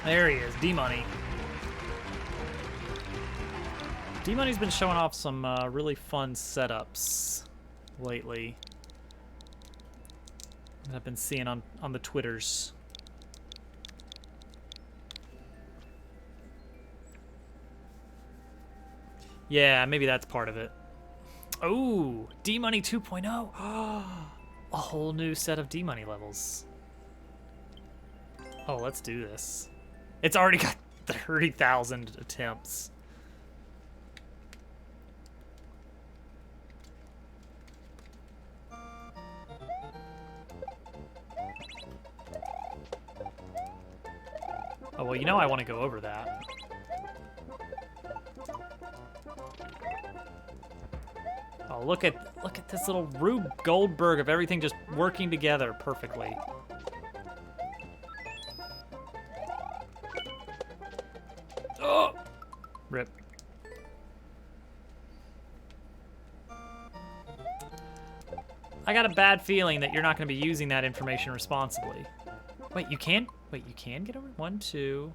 There he is, D-Money. D-Money's been showing off some really fun setups lately that I've been seeing on the Twitters. Yeah, maybe that's part of it. Oh, D-Money 2.0. A whole new set of D-Money levels. Oh, let's do this. It's already got 30,000 attempts. Oh, well, you know I want to go over that. Oh, look at this little Rube Goldberg of everything just working together perfectly. Oh! Rip. I got a bad feeling that you're not going to be using that information responsibly. Wait, you can? Wait, you can get over 1, 2.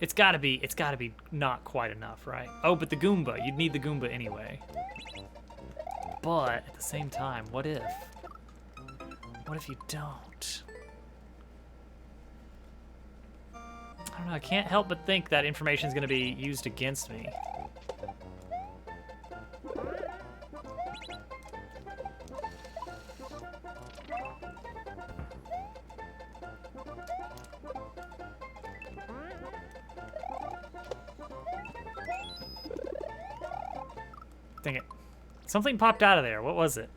It's gotta be not quite enough, right? Oh, but the Goomba, you'd need the Goomba anyway. But at the same time, what if? What if you don't? I don't know, I can't help but think that information is gonna be used against me. Dang it. Something popped out of there. What was it?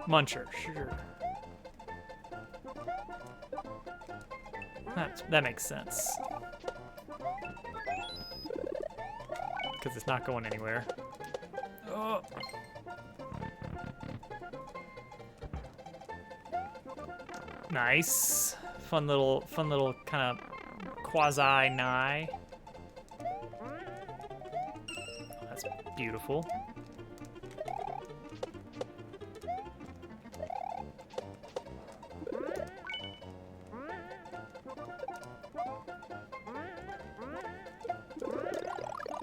Muncher, sure. That makes sense. Because it's not going anywhere. Oh. Nice. Fun little kind of quasi-nigh. That's beautiful.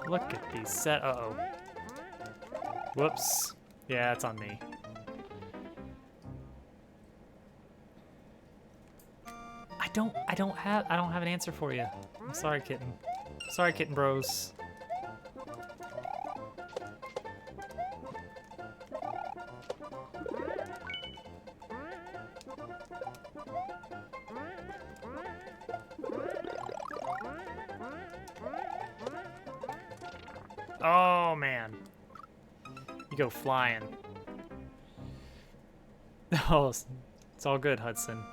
Look at these set. Uh-oh. Whoops. Yeah, it's on me. I don't have an answer for you. I'm sorry, kitten. Sorry, kitten bros. Oh man. You go flying. Oh, it's all good, Hudson.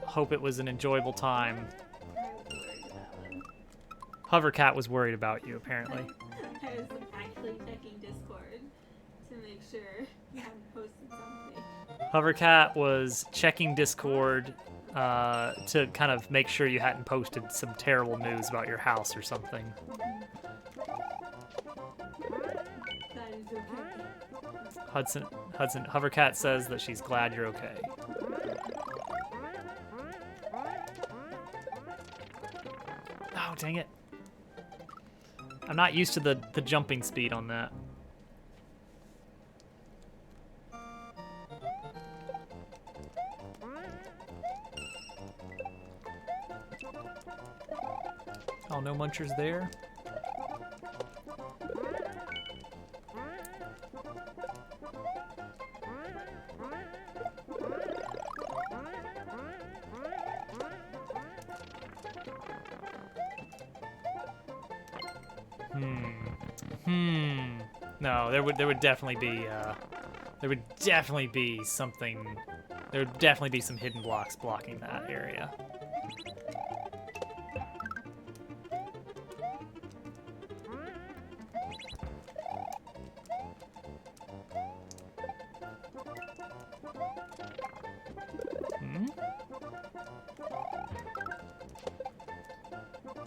Hope it was an enjoyable time. Hovercat was worried about you, apparently. I was actually checking Discord to make sure you hadn't posted something. Hovercat was checking Discord to kind of make sure you hadn't posted some terrible news about your house or something. That is okay. Hudson, Hovercat says that she's glad you're okay. Oh, dang it. I'm not used to the jumping speed on that. Oh, no munchers there. No, there would definitely be something. There would definitely be some hidden blocks blocking that area.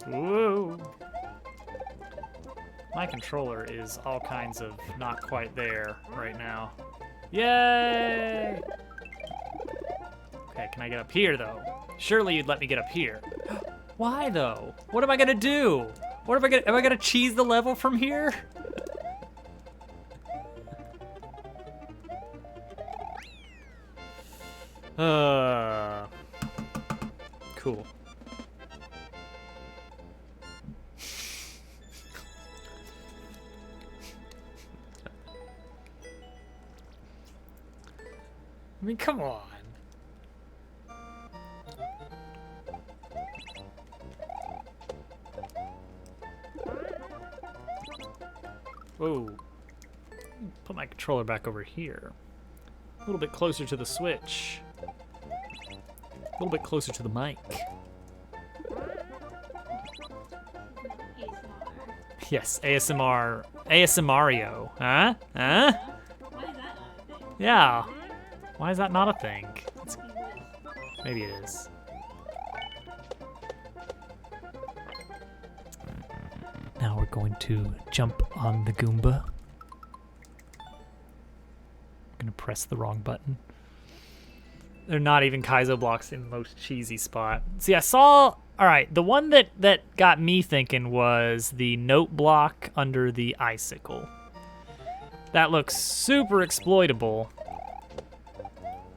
Whoa. My controller is all kinds of not quite there right now. Yay! Okay, can I get up here, though? Surely you'd let me get up here. Why, though? What am I gonna do? Am I gonna cheese the level from here? Cool. I mean, come on. Whoa. Put my controller back over here. A little bit closer to the switch. A little bit closer to the mic. Yes, ASMR. ASMRio. Huh? Huh? Why is that not a thing? Yeah. Why is that not a thing? Maybe it is. Now we're going to jump on the Goomba. I'm gonna press the wrong button. They're not even Kaizo blocks in the most cheesy spot. See, I saw... Alright, the one that got me thinking was the note block under the icicle. That looks super exploitable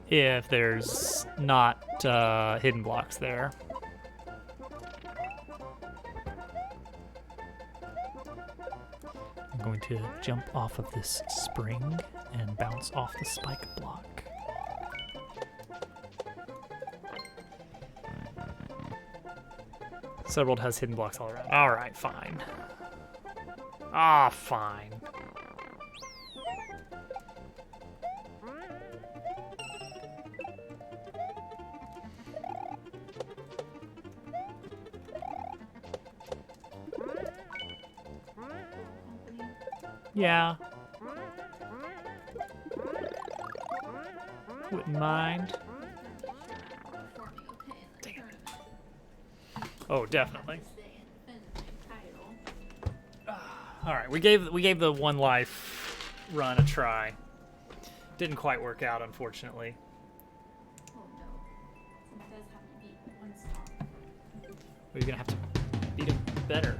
if there's not hidden blocks there. I'm going to jump off of this spring and bounce off the spike block. Subworld has hidden blocks all around. Alright, fine. Ah, fine. Yeah. Wouldn't mind. Oh, definitely. All right, we gave the one life run a try. Didn't quite work out, unfortunately. Oh no. It does have to be one stop. We're gonna have to beat him better.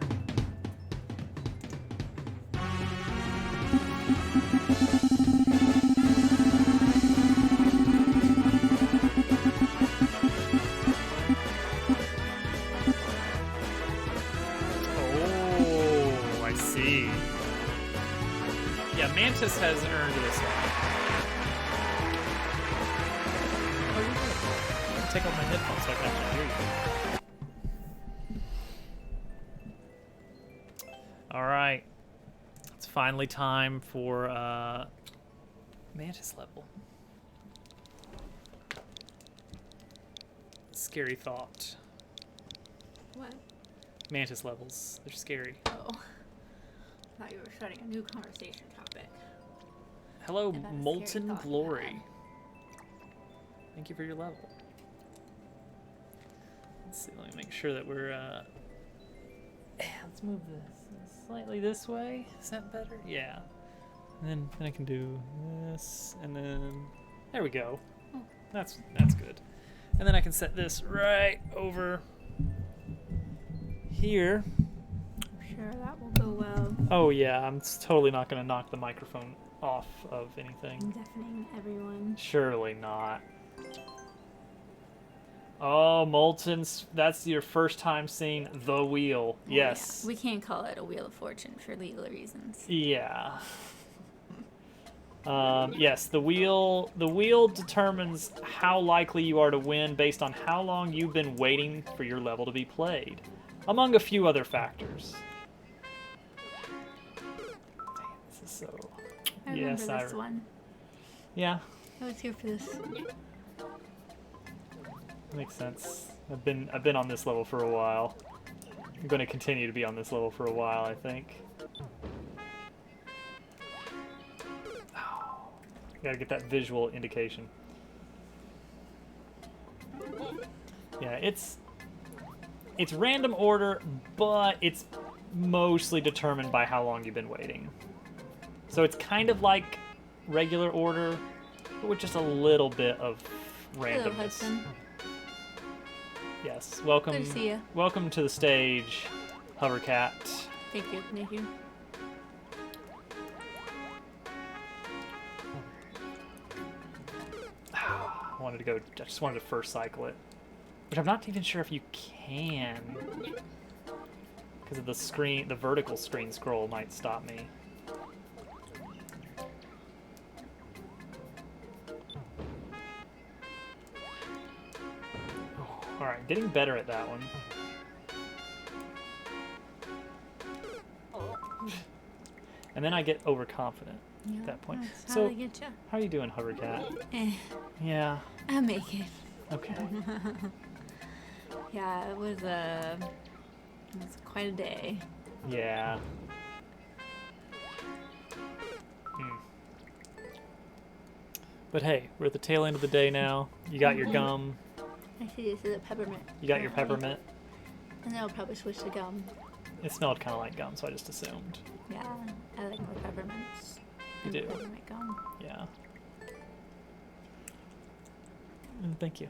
Oh, I see. Yeah, Mantis has earned this one. Oh, you're good. I'll take off my headphones so I can actually hear you. Alright. It's finally time for Mantis level. Scary thought. What? Mantis levels. They're scary. Oh. I thought you were starting a new conversation topic. Hello, About a scary Molten thought you Glory. had. Thank you for your level. Let's see, let me make sure that we're let's move this slightly this way. Is that better? Yeah. And then I can do this, and then there we go. Oh. That's good. And then I can set this right over here. I'm sure that will go well. Oh yeah, I'm totally not going to knock the microphone off of I'm anything. deafening everyone. Surely not. Oh, Molten, that's your first time seeing the wheel. Oh, Yes. yeah. We can't call it a Wheel of Fortune for legal reasons. Yeah. Yes, the wheel determines how likely you are to win based on how long you've been waiting for your level to be played, among a few other factors. Dang, this is so... I remember Yes, this one. Yeah, I was here for this. makes sense. I've been on this level for a while. I'm going to continue to be on this level for a while, I think. Gotta get that visual indication. Yeah, it's random order, but it's mostly determined by how long you've been waiting. So it's kind of like regular order, but with just a little bit of randomness. Hello, Hudson. Yes, welcome. Good to see you. Welcome to the stage, Hovercat. Thank you. Thank you. I just wanted to first cycle it. Which I'm not even sure if you can. Because of the screen, the vertical screen scroll might stop me. Alright, getting better at that one. And then I get overconfident at that point. That's So, how they get you. how are you doing, Hovercat? Eh, Yeah. I'll make it. Okay. Yeah, it was quite a day. Yeah. Hmm. But hey, we're at the tail end of the day now. You got your gum. Actually, this is a peppermint. You got your apparently. peppermint. And then I'll probably switch to gum. It smelled kind of like gum, so I just assumed. Yeah, I like my peppermints. You and do. Peppermint gum. Yeah. Thank you.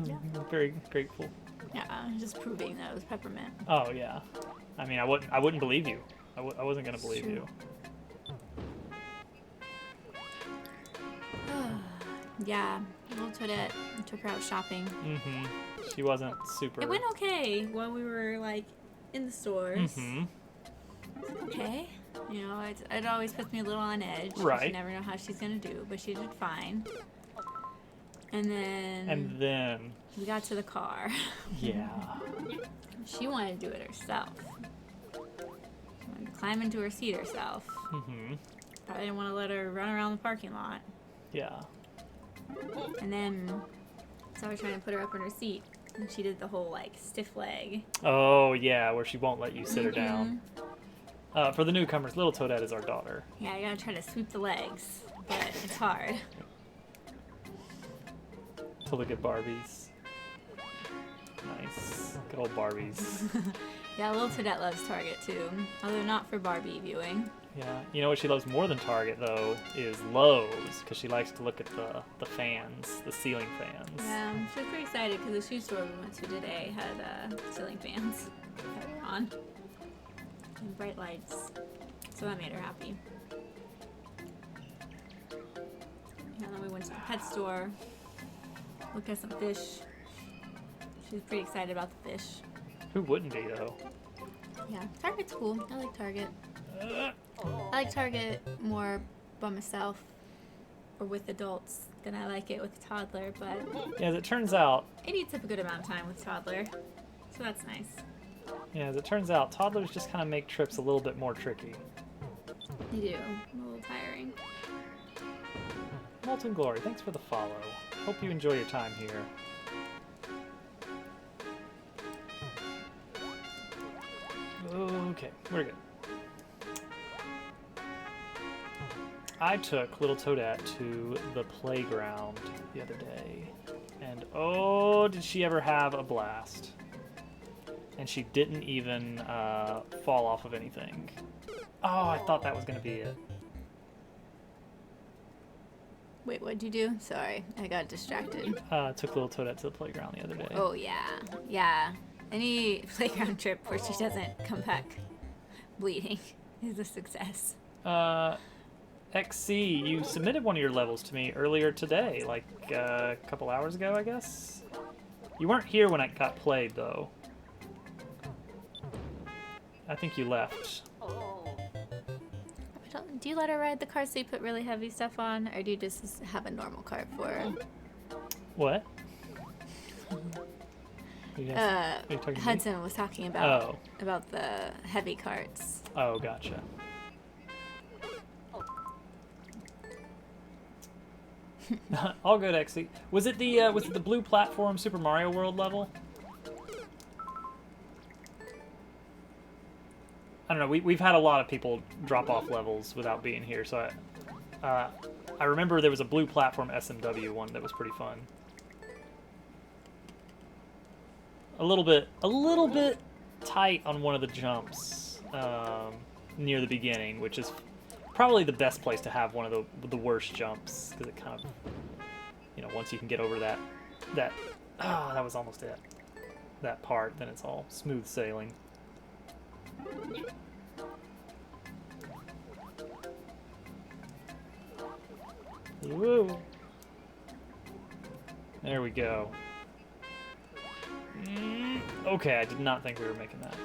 Yeah. I'm very grateful. Yeah, I'm just proving that it was peppermint. Oh yeah. I mean, I wouldn't believe you. I wasn't gonna believe Sure. you. Yeah, little Toadette took her out shopping. Mm-hmm. She wasn't super. It went okay when we were like in the stores. Mm-hmm. Okay. You know, it always puts me a little on edge. Right. You never know how she's gonna do, but she did fine. And then we got to the car. Yeah. She wanted to do it herself. She wanted to climb into her seat herself. Mm-hmm. Probably didn't want to let her run around the parking lot. Yeah. And then, so I was trying to put her up in her seat, and she did the whole like stiff leg. Oh yeah, where she won't let you sit her down. Mm-hmm. For the newcomers, little Toadette is our daughter. Yeah, you gotta try to sweep the legs, but it's hard. To look at Barbies. Nice. Good old Barbies. Yeah, little Toadette loves Target too, although not for Barbie viewing. Yeah, you know what she loves more than Target though is Lowe's, because she likes to look at the fans, the ceiling fans. Yeah, she was pretty excited because the shoe store we went to today had ceiling fans that were on and bright lights, so that made her happy. And then we went to the pet store, looked at some fish. She was pretty excited about the fish. Who wouldn't be though? Yeah, Target's cool. I like Target. I like Target more by myself or with adults than I like it with a toddler, but Yeah, as it turns out, it eats up a good amount of time with toddler, so that's nice. toddlers just kind of make trips a little bit more tricky. They do. A little tiring. Molten Glory, thanks for the follow. Hope you enjoy your time here. Okay, we're good. I took little Toadette to the playground the other day, and oh, did she ever have a blast. And she didn't even fall off of anything. Oh, I thought that was going to be it. Wait, what'd you do? Sorry, I got distracted. Took little Toadette to the playground the other day. Oh, yeah. Yeah. Any playground trip where she doesn't come back bleeding is a success. XC, you submitted one of your levels to me earlier today, like a couple hours ago, I guess? You weren't here when it got played, though. I think you left. Do you let her ride the cart so you put really heavy stuff on, or do you just have a normal cart for her? What? Are you talking to me? Hudson was talking about the heavy carts. Oh, gotcha. All good, XC. Was it the blue platform Super Mario World level? I don't know. We've had a lot of people drop off levels without being here, so I remember there was a blue platform SMW one that was pretty fun. A little bit tight on one of the jumps near the beginning, which is probably the best place to have one of the worst jumps, because it kind of, you know, once you can get over that was almost it. That part, then it's all smooth sailing. Woo! There we go. Okay, I did not think we were making that.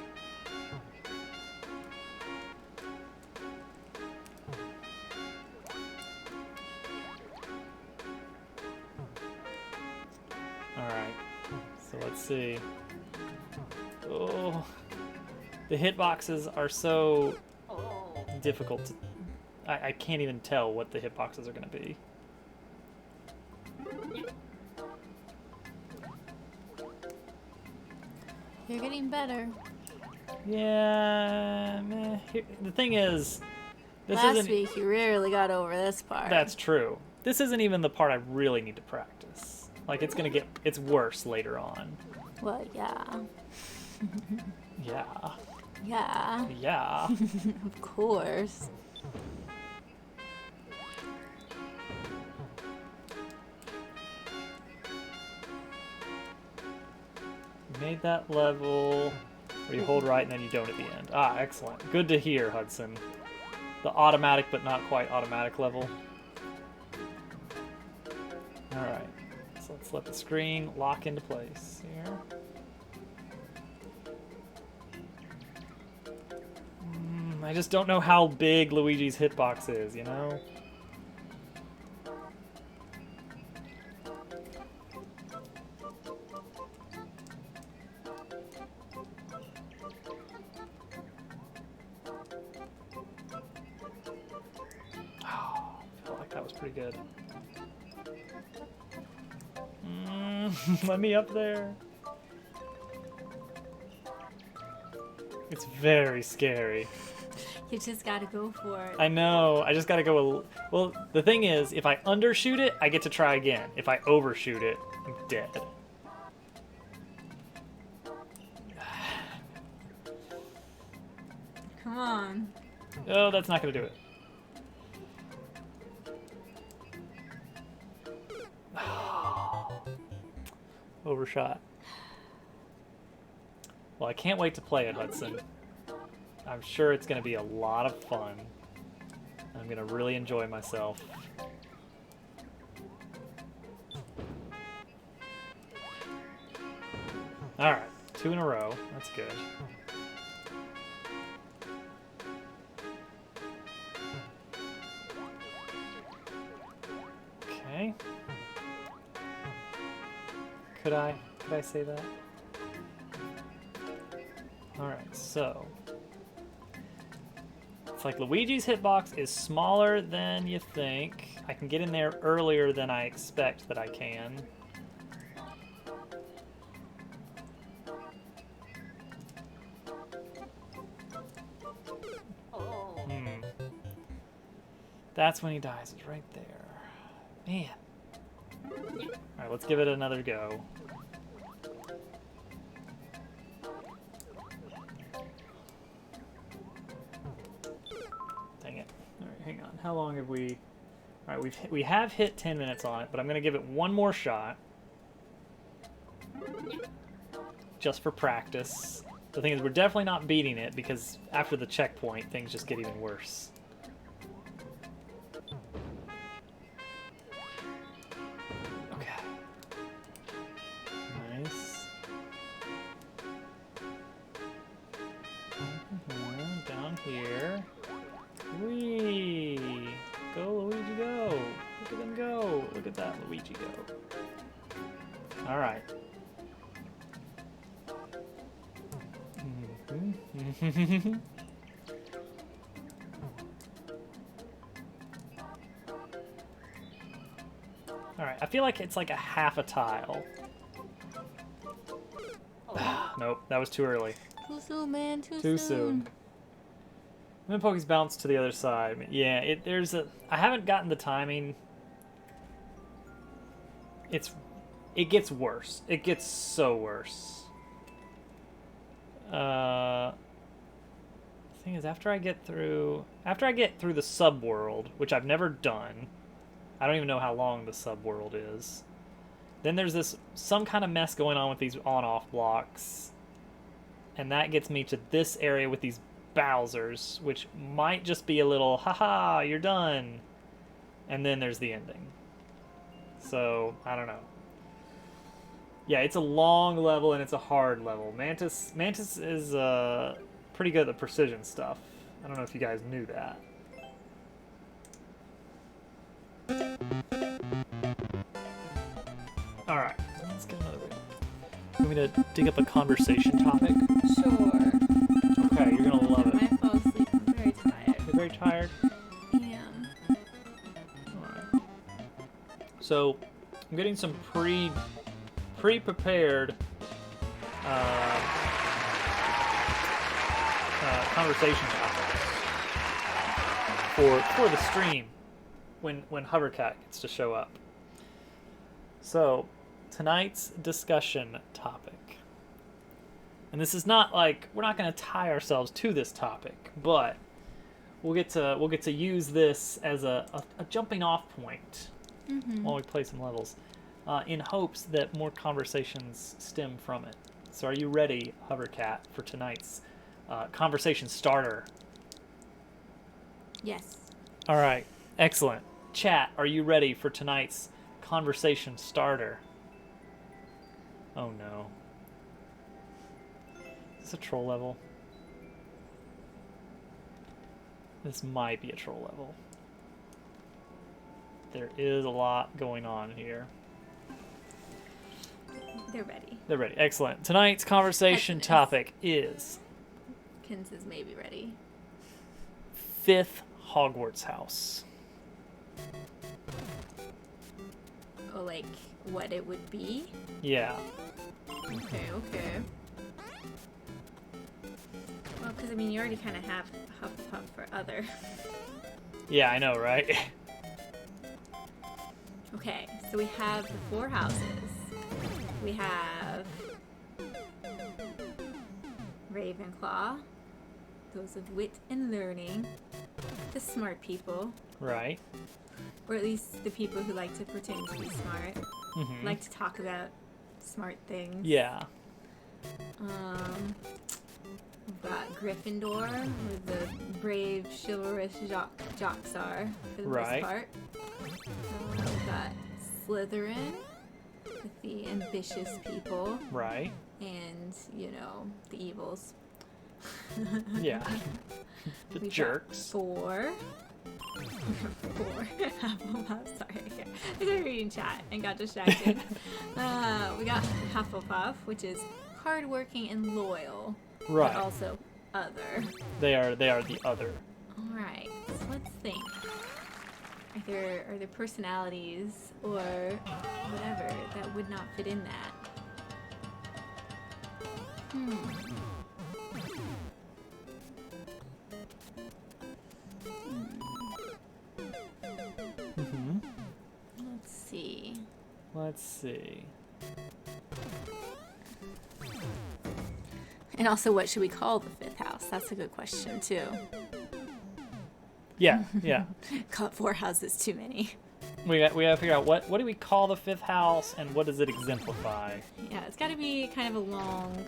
Alright, so let's see. Oh, the hitboxes are so difficult to... I can't even tell what the hitboxes are going to be. You're getting better. Yeah, meh. The thing is, this Last week you rarely got over this part. That's true. This isn't even the part I really need to practice. Like, it's worse later on. Well, yeah. Yeah. Yeah. Yeah. Of course. Made that level where you hold right and then you don't at the end. Ah, excellent. Good to hear, Hudson. The automatic but not quite automatic level. Alright, so let's let the screen lock into place here. I just don't know how big Luigi's hitbox is, you know? Pretty good. Let me up there. It's very scary. You just gotta go for it. I know. I just gotta go. Well, the thing is, if I undershoot it, I get to try again. If I overshoot it, I'm dead. Come on. Oh, that's not gonna do it. Overshot. Well, I can't wait to play it, Hudson. I'm sure it's gonna be a lot of fun. I'm gonna really enjoy myself. Alright, 2 in a row. That's good. Okay. Could I say that? Alright, so it's like Luigi's hitbox is smaller than you think. I can get in there earlier than I expect that I can. That's when he dies. It's right there. Man. Alright, let's give it another go. Dang it. Alright, hang on. How long have we... Alright, we have hit 10 minutes on it, but I'm going to give it one more shot. Just for practice. The thing is, we're definitely not beating it, because after the checkpoint, things just get even worse. Down here. Whee! Go, Luigi, go! Look at them go! Look at that, Luigi, go. Alright. Alright, I feel like it's like a half a tile. Nope, that was too early. Too soon, man. Too soon. Then Pokey's bounced to the other side. I mean, yeah, I haven't gotten the timing. It gets worse. It gets so worse. The thing is, after I get through the subworld, which I've never done, I don't even know how long the subworld is. Then there's some kind of mess going on with these on-off blocks. And that gets me to this area with these Bowsers, which might just be a little, haha, you're done. And then there's the ending. So, I don't know. Yeah, it's a long level and it's a hard level. Mantis is pretty good at the precision stuff. I don't know if you guys knew that. Alright, let's get another one. Want me to dig up a conversation topic? Sure. Okay, you're gonna love it. I might fall asleep. I'm very tired. You're very tired? I am. Alright. So, I'm getting some pre-prepared conversation topics for the stream when Hovercat gets to show up. So, tonight's discussion topic. And this is not like, we're not going to tie ourselves to this topic, but we'll get to use this as a jumping off point while we play some levels, in hopes that more conversations stem from it. So are you ready, Hovercat, for tonight's conversation starter? Yes. All right, excellent. Chat, are you ready for tonight's conversation starter? Oh no. Is this a troll level? This might be a troll level. There is a lot going on here. They're ready. They're ready. Excellent. Tonight's conversation topic is Kins is maybe ready. 5th Hogwarts house. Oh, like what it would be? Yeah. Okay. Well, because I mean, you already kind of have Hufflepuff for other. Yeah, I know, right? Okay, so we have the 4 houses. We have Ravenclaw, those of wit and learning, the smart people, Right. or at least the people who like to pretend to be smart, Mm-hmm. like to talk about smart things. Yeah. We've got Gryffindor, where the brave, chivalrous jocks are, for the Right. most part. We've got Slytherin, with the ambitious people, Right. and, you know, the evils. Yeah. The We got jerks. Four. Hufflepuff, sorry. I started reading chat and got distracted. We got Hufflepuff, which is hardworking and loyal, Right. but also other. They are the other. Alright, so let's think. Are there personalities or whatever that would not fit in that? Mm-hmm. Let's see. Let's see. And also, what should we call the fifth house? That's a good question, too. Yeah. Yeah. Call it 4 houses too many. we gotta figure out what do we call the fifth house and what does it exemplify? Yeah, it's got to be kind of a long.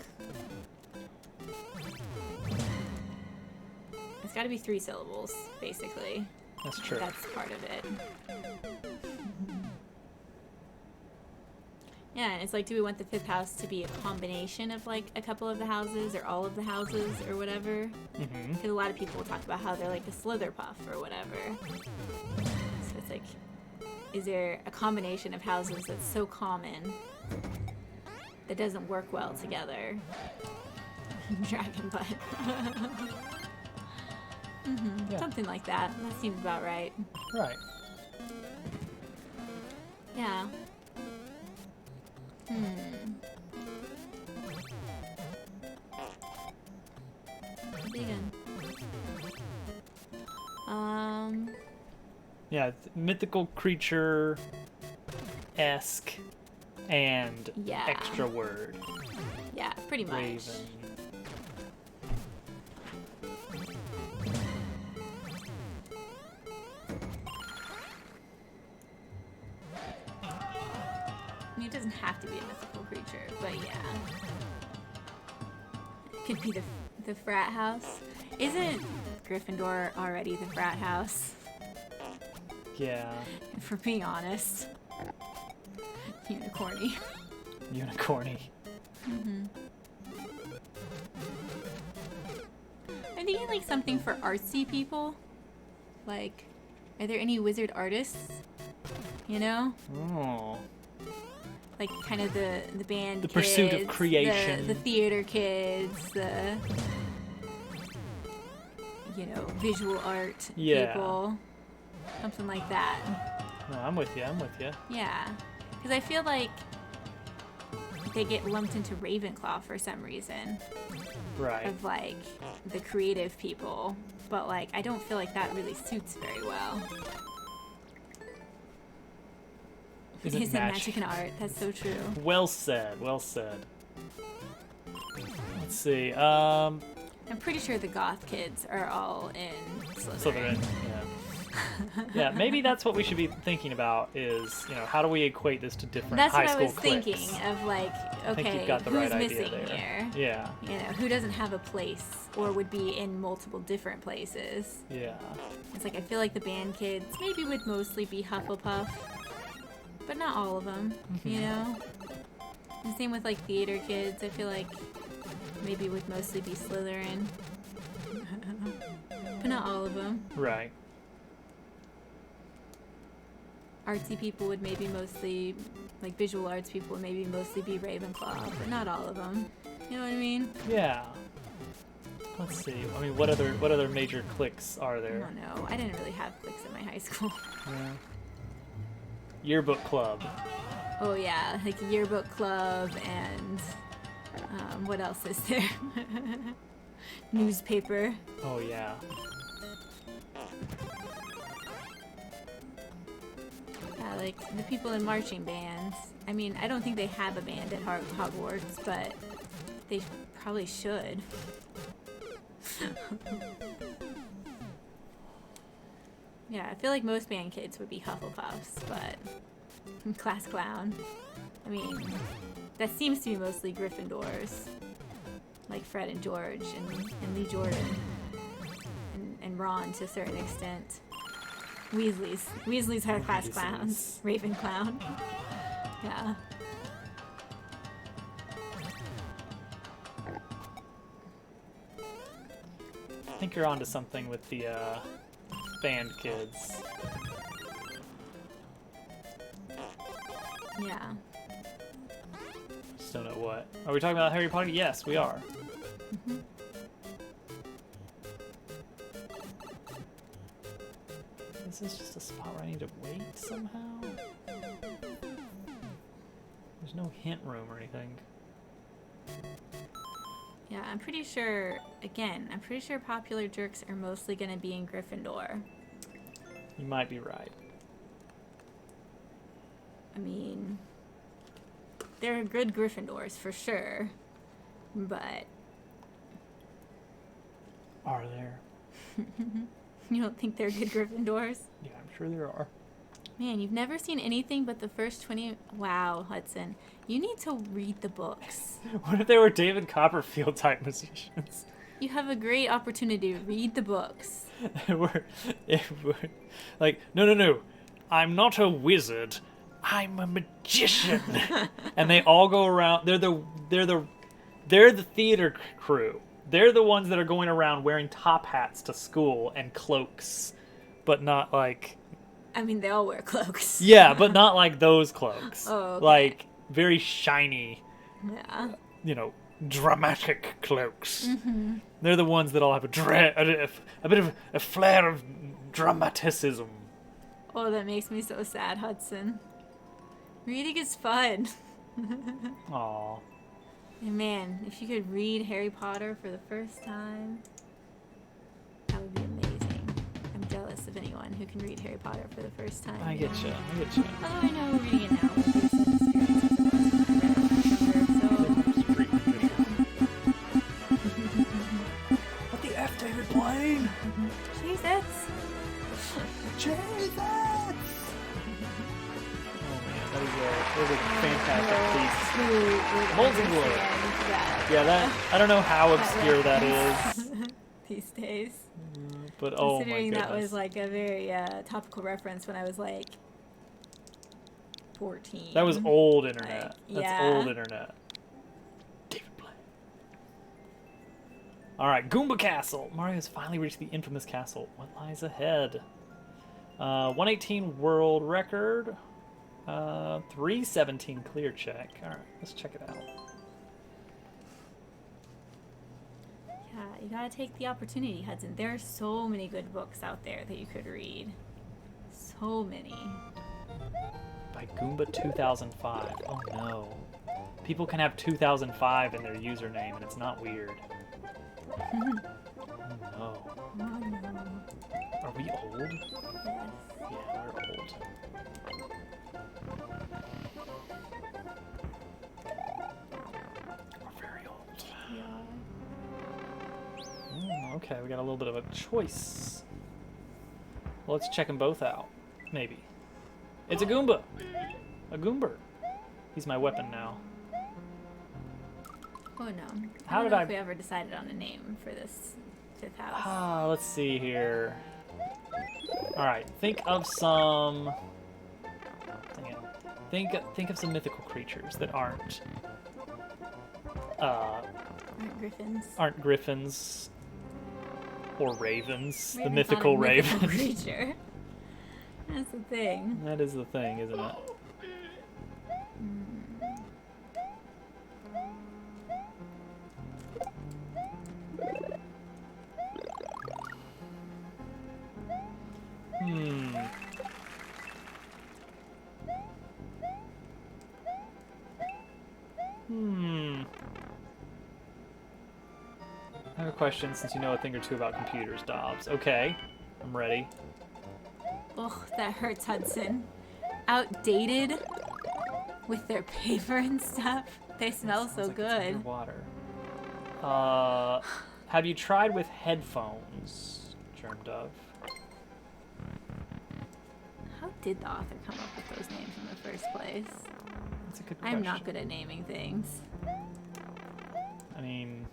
It's got to be 3 syllables, basically. That's true. That's part of it. Yeah, and it's like, do we want the fifth house to be a combination of like a couple of the houses or all of the houses or whatever? Mm-hmm. Because a lot of people will talk about how they're like a Slitherpuff or whatever. So it's like, is there a combination of houses that's so common that doesn't work well together? Dragon butt. Yeah. Something like that. That seems about right. Right. Yeah. Big one. Yeah, mythical creature esque and Yeah. extra word. Yeah, pretty much. Raven. I mean, it doesn't have to be a mythical creature, but yeah. It could be the frat house. Isn't Gryffindor already the frat house? Yeah. If we're being honest. Unicorny. Unicorny. I'm thinking like something for artsy people. Like, are there any wizard artists? You know? Oh. Like kind of the band The kids, pursuit of creation. the theater kids, the visual art Yeah. people, something like that. No, I'm with you. I'm with you. Yeah, because I feel like they get lumped into Ravenclaw for some reason, Right. of like the creative people, but like I don't feel like that really suits very well. Isn't Isn't magic and art? That's so true. Well said. Well said. Let's see. I'm pretty sure the goth kids are all in Slytherin. Slytherin. Yeah. Yeah. Maybe that's what we should be thinking about. Is how do we equate this to different That's high what I school was cliques? thinking of, like, I think okay, you've got the who's right idea missing there. here? Yeah. Who doesn't have a place or would be in multiple different places? Yeah. It's like I feel like the band kids maybe would mostly be Hufflepuff, but not all of them, you know? And same with like theater kids. I feel like maybe would mostly be Slytherin, but not all of them. Right. Artsy people would maybe mostly, like visual arts people would maybe mostly be Ravenclaw, but not all of them. You know what I mean? Yeah. Let's see. I mean, what other major cliques are I there? don't know. I didn't really have cliques in my high school. Yeah. Yearbook club. Oh yeah, like yearbook club and what else is there? Newspaper. Oh yeah. Yeah, like the people in marching bands. I mean, I don't think they have a band at Hogwarts, but they probably should. Yeah, I feel like most band kids would be Hufflepuffs, but class clown. I mean, that seems to be mostly Gryffindors, like Fred and George and Lee Jordan and Ron to a certain extent. Weasley's are class clowns. Ravenclown. Yeah. I think you're onto something with the band kids. Yeah. Just don't know what. Are we talking about Harry Potter? Yes, we are. Mhm. Is this just a spot where I need to wait somehow? There's no hint room or anything. Yeah, I'm pretty sure, again, I'm pretty sure popular jerks are mostly going to be in Gryffindor. You might be right. I mean, there are good Gryffindors for sure, but Are there? you don't think they're good Gryffindors? Yeah, I'm sure there are. Man, you've never seen anything but the first 20... Wow, Hudson. You need to read the books. What if they were David Copperfield type musicians? You have a great opportunity to read the books. Like, no. I'm not a wizard. I'm a magician. And they all go around. They're the theater crew. They're the ones that are going around wearing top hats to school and cloaks, but not like. I mean, they all wear cloaks. Yeah, but not like those cloaks. Oh, okay. Like very shiny. Yeah. You know, dramatic cloaks. Mm-hmm. They're the ones that all have a bit of a flair of dramaticism. Oh, that makes me so sad, Hudson. Reading is fun. Aww. And man, if you could read Harry Potter for the first time, that would be amazing. I'm jealous of anyone who can read Harry Potter for the first time. I get you. Although I know reading it now would be such an experience as it was when I read it when I was younger, What the F, David Blaine? so... Jesus! Oh man, that was a fantastic piece. Molten Glory. Yeah, that I don't know how obscure that is, These days. but oh my Considering goodness. that was like a very topical reference when I was like 14. That was old internet. Like, That's yeah. old internet. David Blaine. All right, Goomba Castle. Mario has finally reached the infamous castle. What lies ahead? 118 world record. 317 clear check. All right, let's check it out. Yeah, you gotta take the opportunity, Hudson. There are so many good books out there that you could read. So many. By Goomba 2005. Oh no. People can have 2005 in their username and it's not weird. Oh no. Oh no. Are we old? Yes. Yeah, we're old. We're very old. Yeah. Okay, we got a little bit of a choice. Well, let's check them both out. Maybe. It's a Goomba! A Goomber. He's my weapon now. Oh no. How I don't did know I- if we ever decided on a name for this fifth house. Ah, let's see here. Alright, think of some... Dang it. Think of some mythical creatures that aren't Aren't griffins. griffins or ravens. The Raven's mythical not a mythical raven. creature. That's the thing. That is the thing, isn't it? I have a question since you know a thing or two about computers, Dobbs. Okay, I'm ready. Ugh, that hurts, Hudson. Outdated with their paper and stuff. They smell so Sounds like it's good. underwater. have you tried with headphones, Germ Dove? How did the author come up with those names in the first place? That's a good I'm question. not good at naming things. I mean,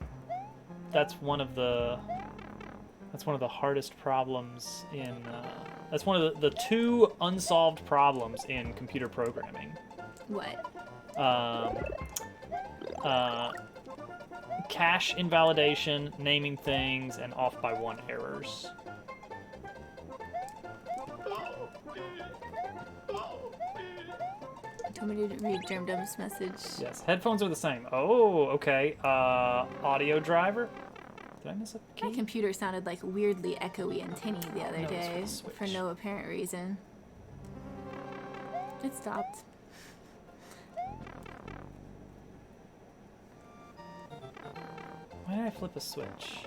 that's one of the hardest problems in that's one of the two unsolved problems in computer programming. What? Cache invalidation, naming things, and off by one errors. Told me to read Germ Dove's message. Yes, headphones are the same. Oh, okay. Audio driver. Did I miss a My key? computer sounded like weirdly echoey and tinny the other No, it's for day the for Switch. no apparent reason. It stopped. Why did I flip a switch?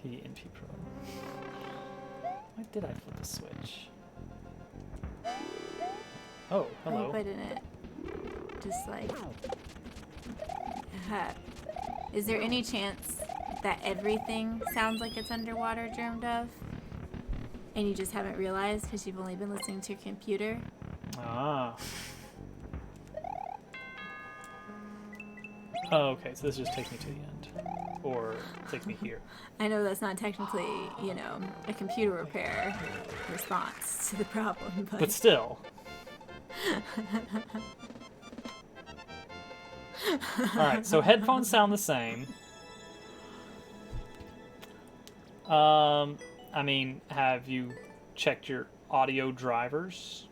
P and P Pro. Why did I flip a switch? Oh, I hello. hope I didn't just like. Is there any chance that everything sounds like it's underwater, Germ Dove? And you just haven't realized because you've only been listening to your computer? Ah. Oh, okay, so this just takes me to the end. Or takes me here. I know that's not technically, you know, a computer repair response to the problem, But still. Alright, so headphones sound the same. I mean, have you checked your audio drivers?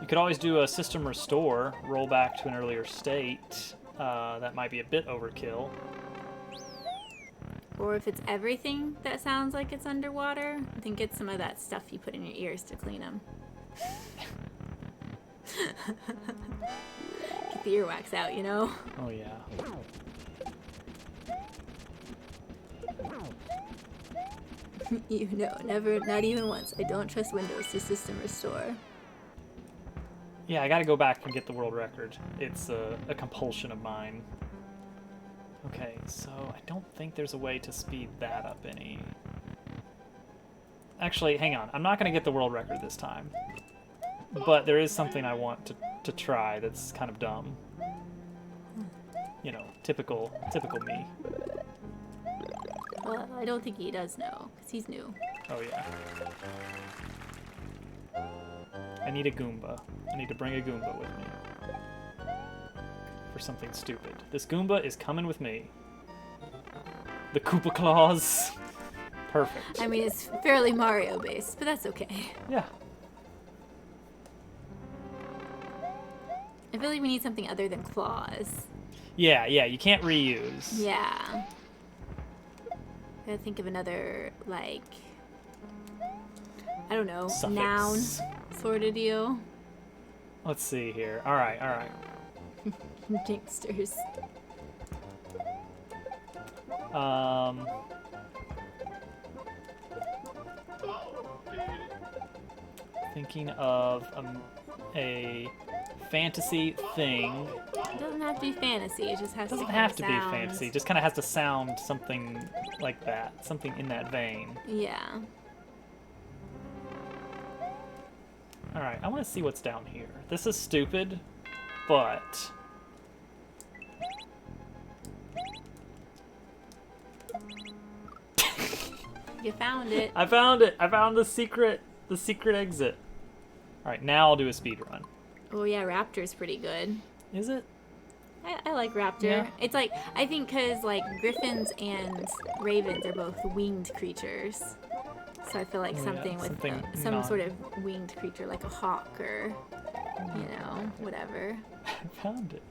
You could always do a system restore, roll back to an earlier state. That might be a bit overkill. Or if it's everything that sounds like it's underwater, then get some of that stuff you put in your ears to clean them. Get the earwax out, you know? Oh, yeah. You know, never, not even once. I don't trust Windows to system restore. Yeah, I gotta go back and get the world record. It's a compulsion of mine. Okay, so I don't think there's a way to speed that up any. Actually, hang on. I'm not gonna get the world record this time. But there is something I want to try that's kind of dumb. You know, typical me. Well, I don't think he does know, because he's new. Oh, yeah. I need a Goomba. I need to bring a Goomba with me. For something stupid. This Goomba is coming with me. The Koopa Claus. Perfect. I mean, it's fairly Mario-based, but that's okay. Yeah. I feel like we need something other than claws. Yeah, you can't reuse. Yeah. Gotta think of another, like, I don't know, Suffix. noun sort of deal. Let's see here. Alright. Gangsters. Thinking of a fantasy thing. It doesn't have to be fantasy, it just has It doesn't to have to be sound... fantasy. It just kind of has to sound something like that. Something in that vein. Yeah. Alright, I want to see what's down here. This is stupid, but... You found it. I found it! I found the secret exit. Alright, now I'll do a speed run. Oh yeah, Raptor's pretty good. Is it? I like Raptor. Yeah. It's like, I think because like griffins and ravens are both winged creatures. So I feel like Oh, yeah, something with something some non- sort of winged creature like a hawk or, you know, whatever. I found it.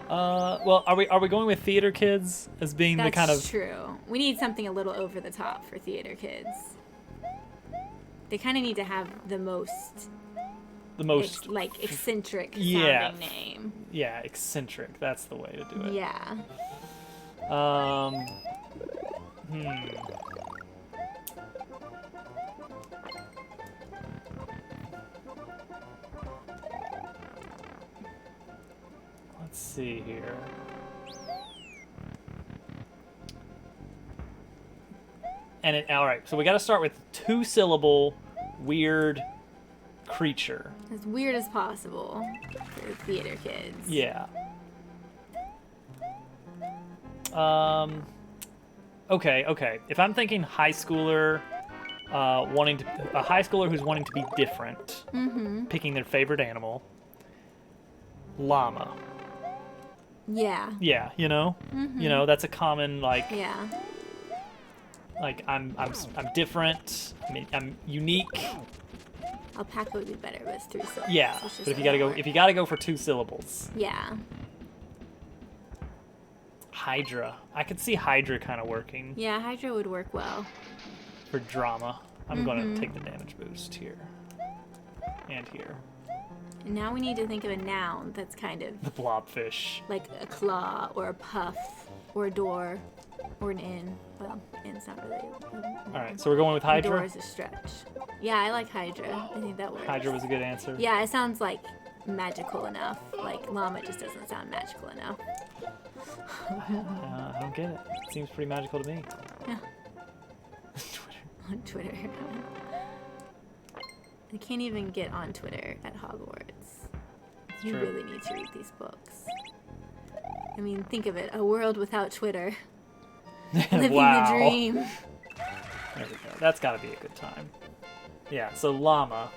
Well, are we going with theater kids as being That's the kind of... true. We need something a little over the top for theater kids. They kind of need to have the most like eccentric sounding name. Yeah, eccentric. That's the way to do it. Yeah. Let's see here. And all right, so we got to start with 2-syllable weird creature. As weird as possible for theater kids. Yeah. Okay. If I'm thinking high schooler, a high schooler who's wanting to be different, picking their favorite animal, llama. Yeah. Yeah, you know, that's a common Yeah. I'm different. I mean, I'm unique. Alpaca would be better, but it's 3 syllables. Yeah, It's just but if you more. gotta go for 2 syllables, Yeah. Hydra. I could see Hydra kind of working Yeah, Hydra would work well. for drama. I'm gonna take the damage boost here and here. And now we need to think of a noun that's kind of The blobfish. like a claw or a puff or a door or an inn. Well, inn's not really. All right, so we're going with Hydra. Door is a stretch. Yeah, I like Hydra. I think that works. Hydra was a good answer. Yeah, it sounds like magical enough. Like llama just doesn't sound magical enough. I don't get it. It seems pretty magical to me. Yeah. Twitter. On Twitter. I can't even get on Twitter at Hogwarts. You true. really need to read these books. I mean, think of it. A world without Twitter. Living Wow. the dream. There we go. That's got to be a good time. Yeah. So llama.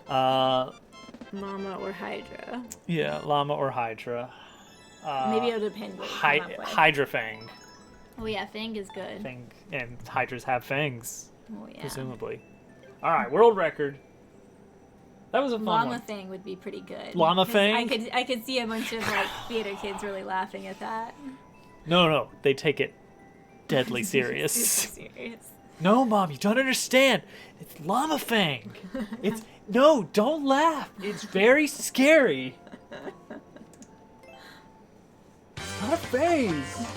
Mama or Hydra. Yeah, llama or Hydra. Maybe it'll depend what you come up with. Hydra fang. Oh yeah, Fang is good. Fang, and hydras have fangs, Oh yeah. presumably. All right, world record. That was a fun Llama one. Fang would be pretty good. Llama 'Cause Fang? I could see a bunch of like theater kids really laughing at that. No, they take it deadly serious. Super serious. No, Mom, you don't understand. It's llama fang. No, don't laugh. It's very scary. It's not a phase.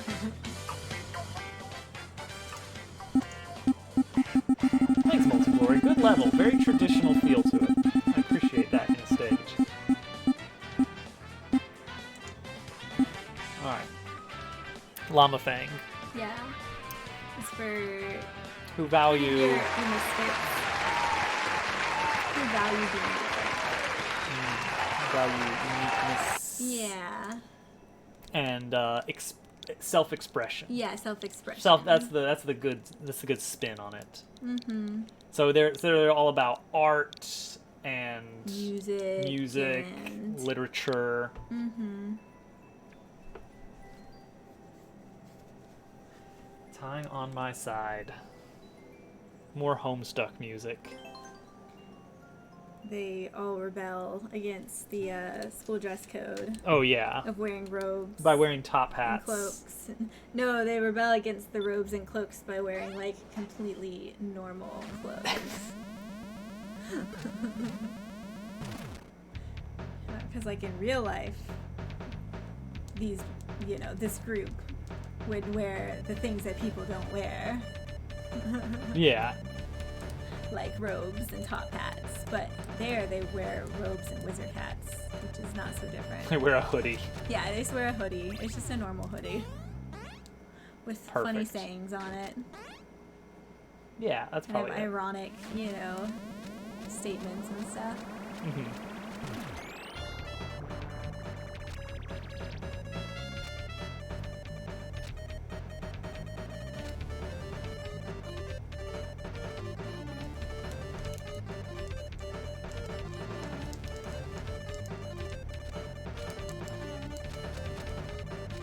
Thanks, Multiglory. Good level. Very traditional feel to it. I appreciate that in a stage. Alright. Llama Fang. Yeah. It's for Who value... your misfits. Who value being value uniqueness. different. Yeah. And self-expression. Yeah, self-expression. That's the good spin on it. Mm-hmm. So they're all about art and music, and... literature. Mm-hmm. Time on my side. More Homestuck music. They all rebel against the school dress code Oh yeah. of wearing robes. By wearing top and hats. cloaks. No, they rebel against the robes and cloaks by wearing like completely normal clothes. Because like in real life, this group would wear the things that people don't wear, Yeah. like robes and top hats. But there they wear robes and wizard hats, which is not so different. They wear a hoodie. Yeah, they just wear a hoodie. It's just a normal hoodie. With funny Perfect. sayings on it. Yeah, that's Kind of probably it. ironic, statements and stuff. Mhm.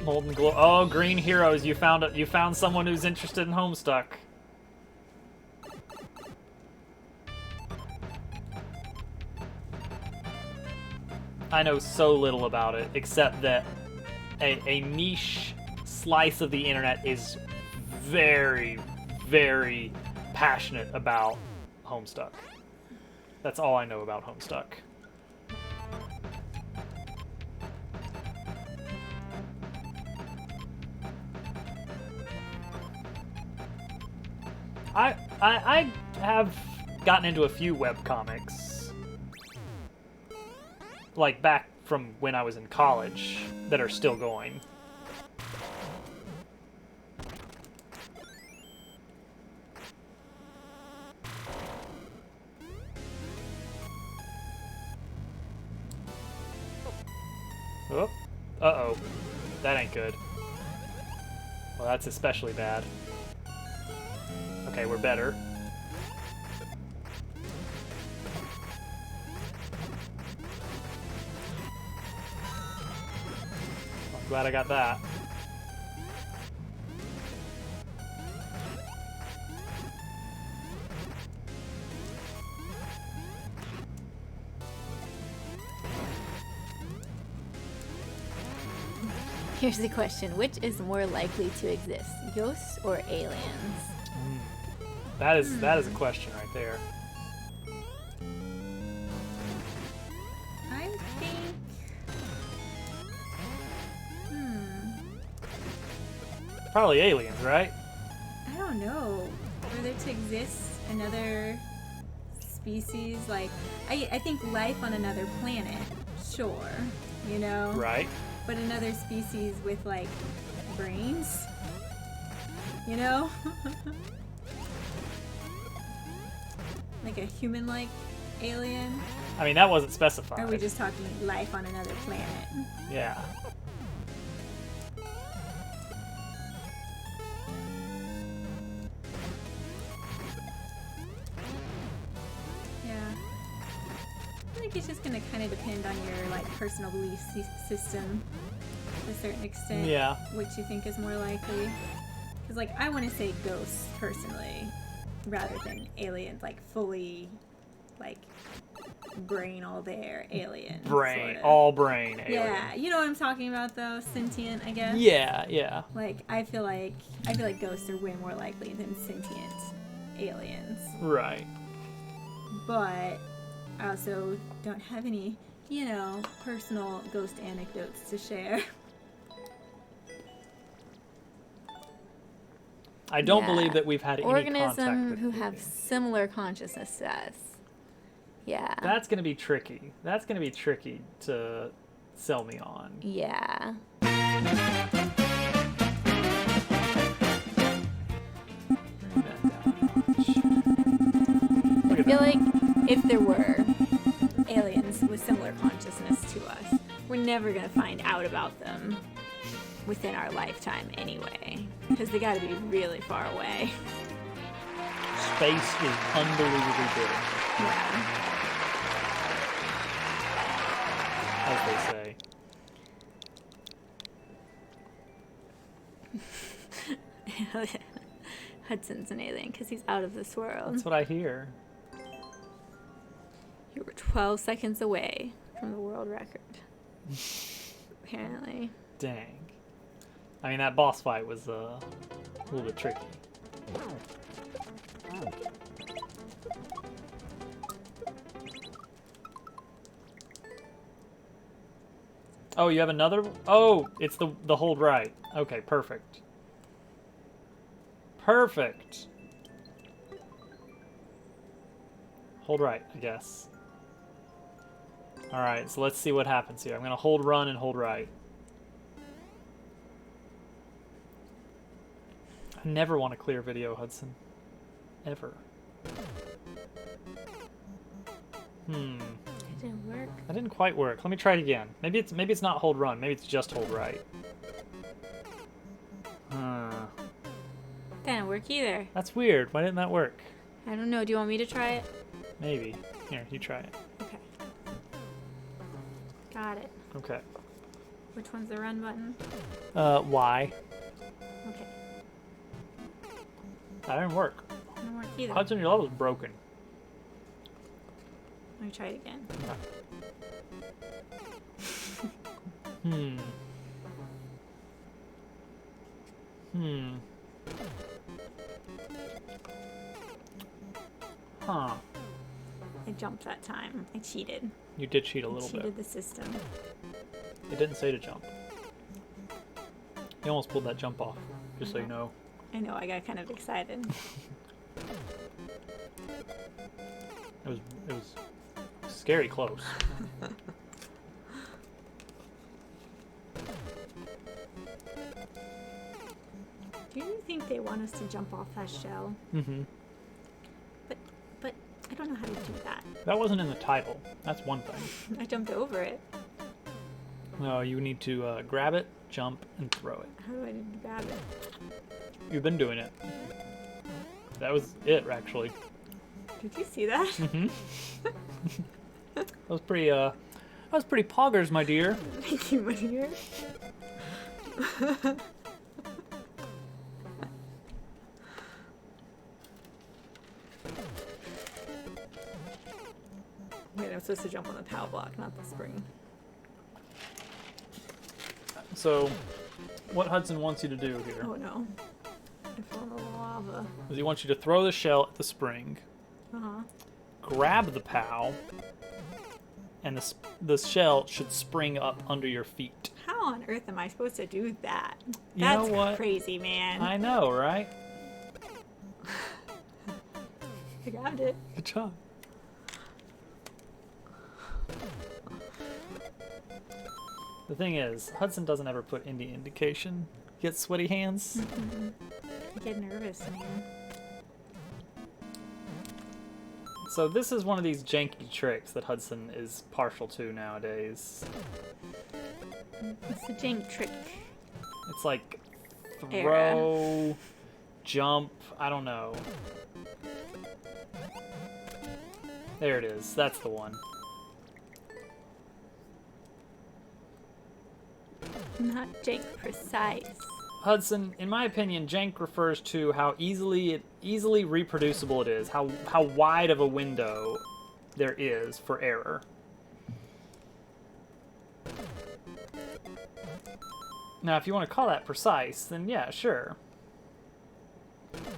Molten Glow. Oh, Green Heroes! You found someone who's interested in Homestuck. I know so little about it, except that a niche slice of the internet is very, very passionate about Homestuck. That's all I know about Homestuck. I have gotten into a few webcomics. Like back from when I was in college that are still going. Oh, uh-oh. That ain't good. Well, that's especially bad. Okay, we're better. I'm glad I got that. Here's the question: which is more likely to exist, ghosts or aliens? That is a question right there. I think. Probably aliens, right? I don't know. For there to exist another species, like I think life on another planet, sure, you know. Right. But another species with like brains, you know. Like a human-like alien? I mean, that wasn't Or specified. are we just talking life on another planet? Yeah. Yeah. I think it's just gonna kind of depend on your like personal belief system to a certain extent. Yeah. Which you think is more likely. Because like I want to say ghosts personally, rather than aliens, like fully, like brain all there alien. Brain, sorta. all brain alien. Yeah, you know what I'm talking about though, sentient, I guess. Yeah, yeah. Like I feel like ghosts are way more likely than sentient aliens. Right. But I also don't have any, you know, personal ghost anecdotes to share. I don't Yeah. believe that we've had any contact Organism with who have aliens. similar consciousness to us. Yeah. That's gonna be tricky. That's gonna be tricky to sell me on. Yeah. Look I at feel that. like if there were aliens with similar consciousness to us, we're never gonna find out about them within our lifetime anyway, because they gotta be really far away. Space is unbelievably big, Yeah. as they say. Hudson's an alien because he's out of this world. That's what I hear. You were 12 seconds away from the world record. Apparently. Dang. I mean, that boss fight was a little bit tricky. Oh, you have another? Oh, it's the hold right. Okay, perfect. Perfect. Hold right, I guess. Alright, so let's see what happens here. I'm gonna hold run and hold right. I never want to clear video, Hudson. Ever. It didn't work. That didn't quite work. Let me try it again. Maybe it's not hold run. Maybe it's just hold right. That didn't work either. That's weird. Why didn't that work? I don't know. Do you want me to try it? Maybe. Here, you try it. Okay. Got it. Okay. Which one's the run button? Y. Okay. That didn't work. Didn't work either. Hudson, your level's broken. Let me try it again. Huh. I jumped that time. I cheated. You did cheat a I little cheated bit. the system. It didn't say to jump. You almost pulled that jump off, just so you know. I know. I got kind of excited. It was scary close. Do you think they want us to jump off that shell? Mm-hmm. But I don't know how to do that. That wasn't in the title. That's one thing. I jumped over it. No, you need to grab it, jump, and throw it. How do I grab it? You've been doing it. That was it, actually. Did you see that? Mm-hmm. That was pretty poggers, my dear. Thank you, my dear. Wait, I'm supposed to jump on the POW block, not the spring. So, what Hudson wants you to do here Oh no. I fell in the lava. is he wants you to throw the shell at the spring, Uh-huh. grab the POW, and the shell should spring up under your feet. How on earth am I supposed to do that? You know That's what? crazy, man. I know, right? I grabbed it. Good job. The thing is, Hudson doesn't ever put any indication. He gets sweaty hands. I get nervous, man. So this is one of these janky tricks that Hudson is partial to nowadays. It's the jank trick. It's like Era. throw, jump, I don't know. There it is. That's the one. Not jank precise. Hudson, in my opinion, jank refers to how easily reproducible it is, how wide of a window there is for error. Now, if you want to call that precise, then yeah, sure.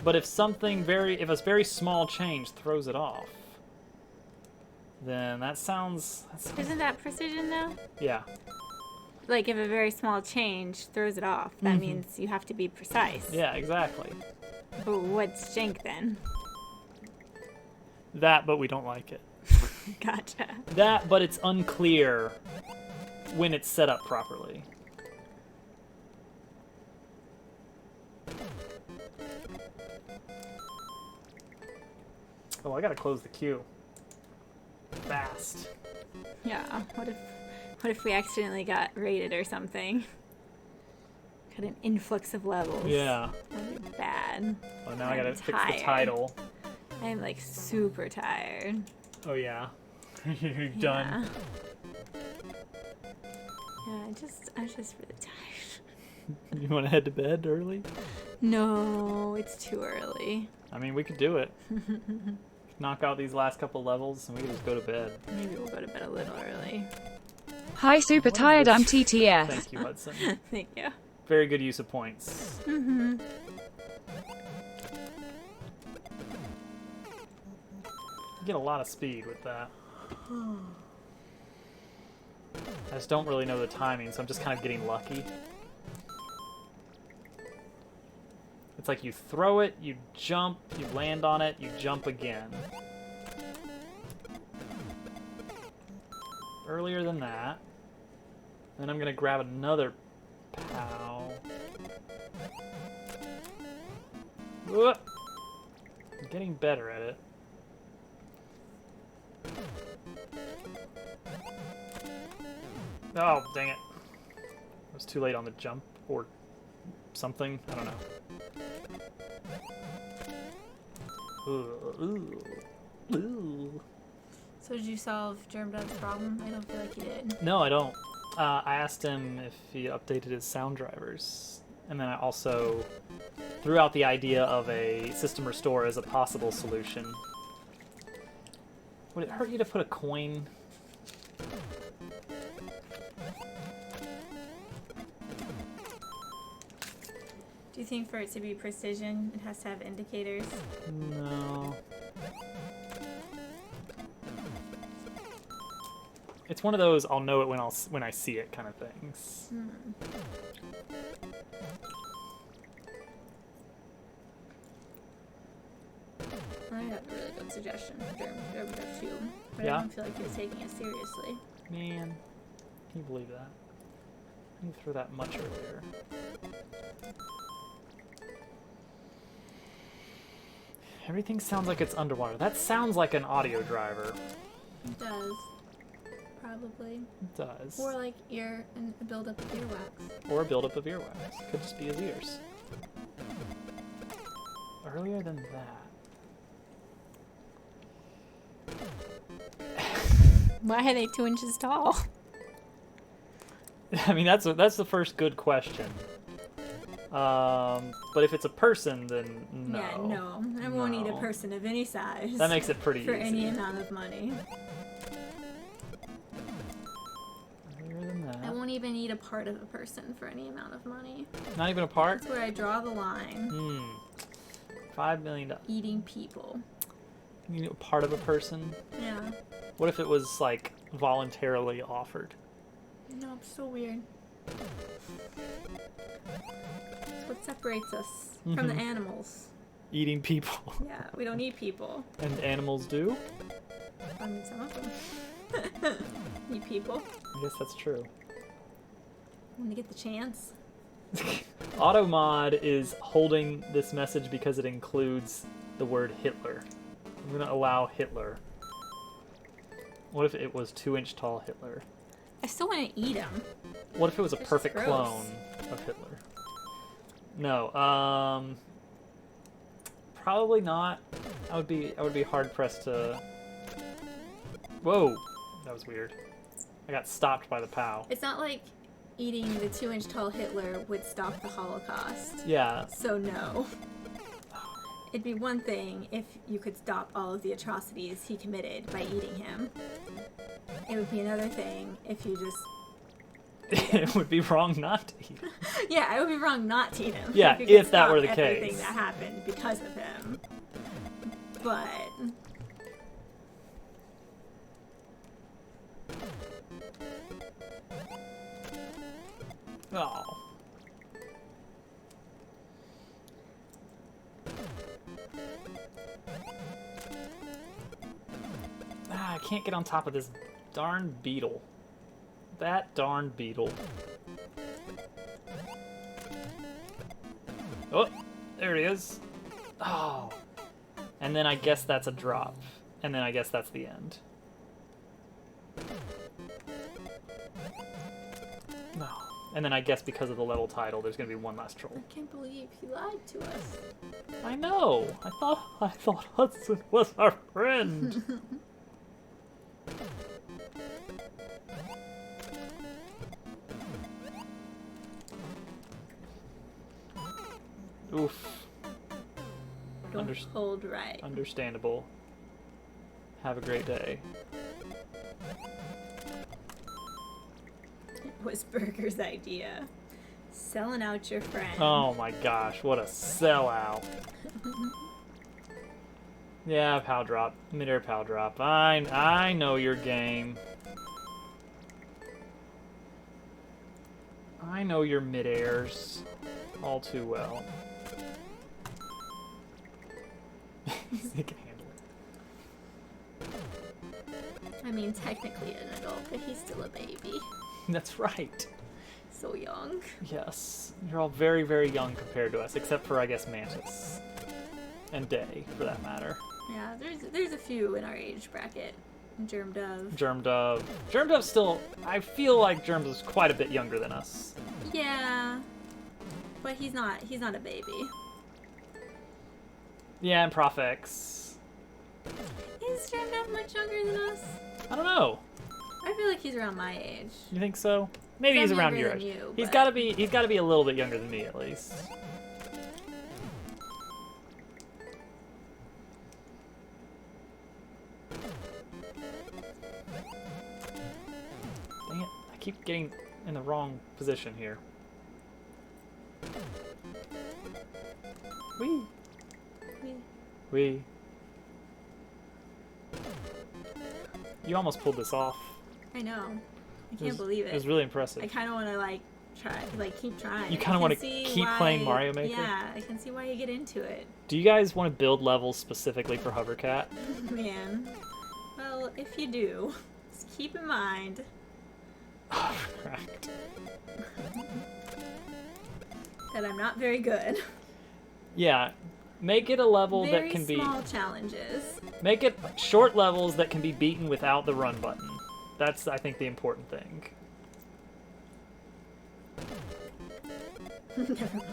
But if if a very small change throws it off, then that sounds Isn't that precision though? yeah. Like if a very small change throws it off, that Mhm. means you have to be precise. Yeah, exactly. But what's jank then? That, but we don't like it. Gotcha. That, but it's unclear when it's set up properly. Oh, I gotta close the queue. Fast. Yeah. What if we accidentally got raided or something? Got an influx of levels. Yeah. That'd be bad. Oh, now I gotta I'm fix the tired. title. I'm like super tired. Oh, yeah. You're done. Yeah, I'm just really tired. You wanna head to bed early? No, it's too early. I mean, we could do it. Knock out these last couple levels and we can just go to bed. Maybe we'll go to bed a little early. Hi, super tired, I'm TTS. Thank you, Hudson. Thank you. Very good use of points. Mm-hmm. You get a lot of speed with that. I just don't really know the timing, so I'm just kind of getting lucky. It's like you throw it, you jump, you land on it, you jump again. Earlier than that. Then I'm gonna grab another POW. Whoop. I'm getting better at it. Oh, dang it. I was too late on the jump, or something. I don't know. Ooh. Ooh. So did you solve Germdub's problem? I don't feel like you did. No, I don't. I asked him if he updated his sound drivers. And then I also threw out the idea of a system restore as a possible solution. Would it hurt you to put a coin? Do you think for it to be precision, it has to have indicators? No. It's one of those I'll know it when I see it kind of things. I have a really good suggestion for Germdub too, but Yeah? I don't feel like he was taking it seriously. Man, can you believe that? didn't throw that much earlier. Everything sounds like it's underwater. That sounds like an audio driver. It does. Probably. It does. Or like a buildup of earwax. Or a buildup of earwax. Could just be his ears. Earlier than that. Why are they 2 inches tall? I mean, that's the first good question. But if it's a person, then no. Yeah, no. I won't eat a person of any size. That makes it pretty for easy. any amount of money. Earlier than that. I won't even eat a part of a person for any amount of money. Not even a part? That's where I draw the line. $5 million. Eating people. You know, part of a person? Yeah. What if it was, like, voluntarily offered? No, it's so weird. It's what separates us from the animals. Eating people. Yeah, we don't eat people. And animals do? I mean, some of them. Eat people. I guess that's true. When they get the chance. Automod is holding this message because it includes the word Hitler. I'm gonna allow Hitler. What if it was 2-inch tall Hitler? I still want to eat them. What if it was a It's perfect just gross. clone of Hitler? No, probably not. I would be hard pressed to. Whoa, that was weird. I got stopped by the POW. It's not like eating the 2-inch tall Hitler would stop the Holocaust. Yeah. So no. It'd be one thing if you could stop all of the atrocities he committed by eating him. It would be another thing if you just... It would be wrong not to eat. Yeah, it would be wrong not to eat him. Yeah, you could if that stop were the everything case. that happened because of him. But... Oh. I can't get on top of this darn beetle. That darn beetle. Oh, there it is. Oh. And then I guess that's a drop. And then I guess that's the end. No. And then I guess because of the level title, there's gonna be one last troll. I can't believe he lied to us. I know. I thought Hudson was our friend. Oof. Don't hold right. Understandable. Have a great day. It was Burger's idea. Selling out your friend. Oh my gosh, what a sellout. Yeah, POW drop. Mid-air POW drop. I know your game. I know your mid-airs all too well. He can handle it. I mean, technically an adult, but he's still a baby. That's right. So young. Yes. You're all very, very young compared to us, except for, I guess, Mantis. And Day, for that matter. Yeah, there's a few in our age bracket. Germ Dove. Germ Dove. Germ Dove's still... I feel like Germ Dove's quite a bit younger than us. Yeah. But he's not a baby. Yeah, and Prof X. Is Germ Dove much younger than us? I don't know. I feel like he's around my age. You think so? Maybe he's I'm around younger your than age. you, He's but- gotta be a little bit younger than me at least. Dang it, I keep getting in the wrong position here. Whee! Whee! You almost pulled this off. I know. I It can't was- believe It was it. really impressive. I kind of want to keep trying. You I kinda can wanna see keep playing Mario Maker? Yeah, I can see why you get into it. Do you guys want to build levels specifically for Hovercat? Man. Well, if you do, just keep in mind. Hovercat. fact. That I'm not very good. Yeah, make it a level Very that can be... small challenges. Make it short levels that can be beaten without the run button. That's, I think, the important thing. Never mind.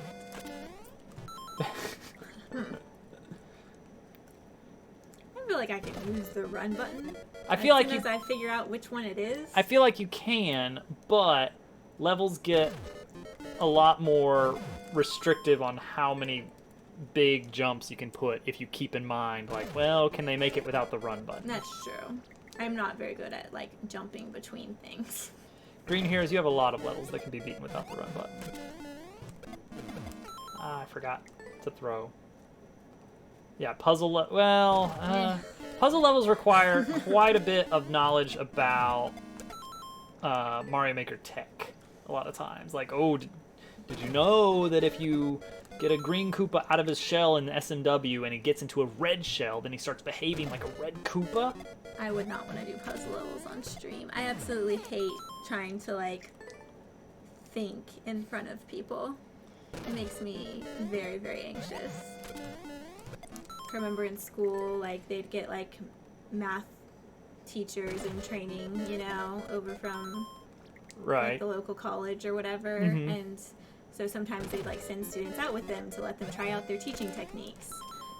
I feel like I can use the run button. I feel like as I figure out which one it is. I feel like you can, but levels get a lot more restrictive on how many big jumps you can put if you keep in mind, like, well, can they make it without the run button? That's true. I'm not very good at, like, jumping between things. Green Heroes, you have a lot of levels that can be beaten without the run button. Ah, I forgot to throw. Yeah, puzzle puzzle levels require quite a bit of knowledge about Mario Maker tech a lot of times. Like, oh, did you know that if you get a green Koopa out of his shell in SMW and he gets into a red shell, then he starts behaving like a red Koopa? I would not want to do puzzle levels on stream. I absolutely hate trying to, like, think in front of people. It makes me very, very anxious. I remember in school, like, they'd get, like, math teachers in training, you know, over from like, the local college or whatever, and so sometimes they'd, like, send students out with them to let them try out their teaching techniques,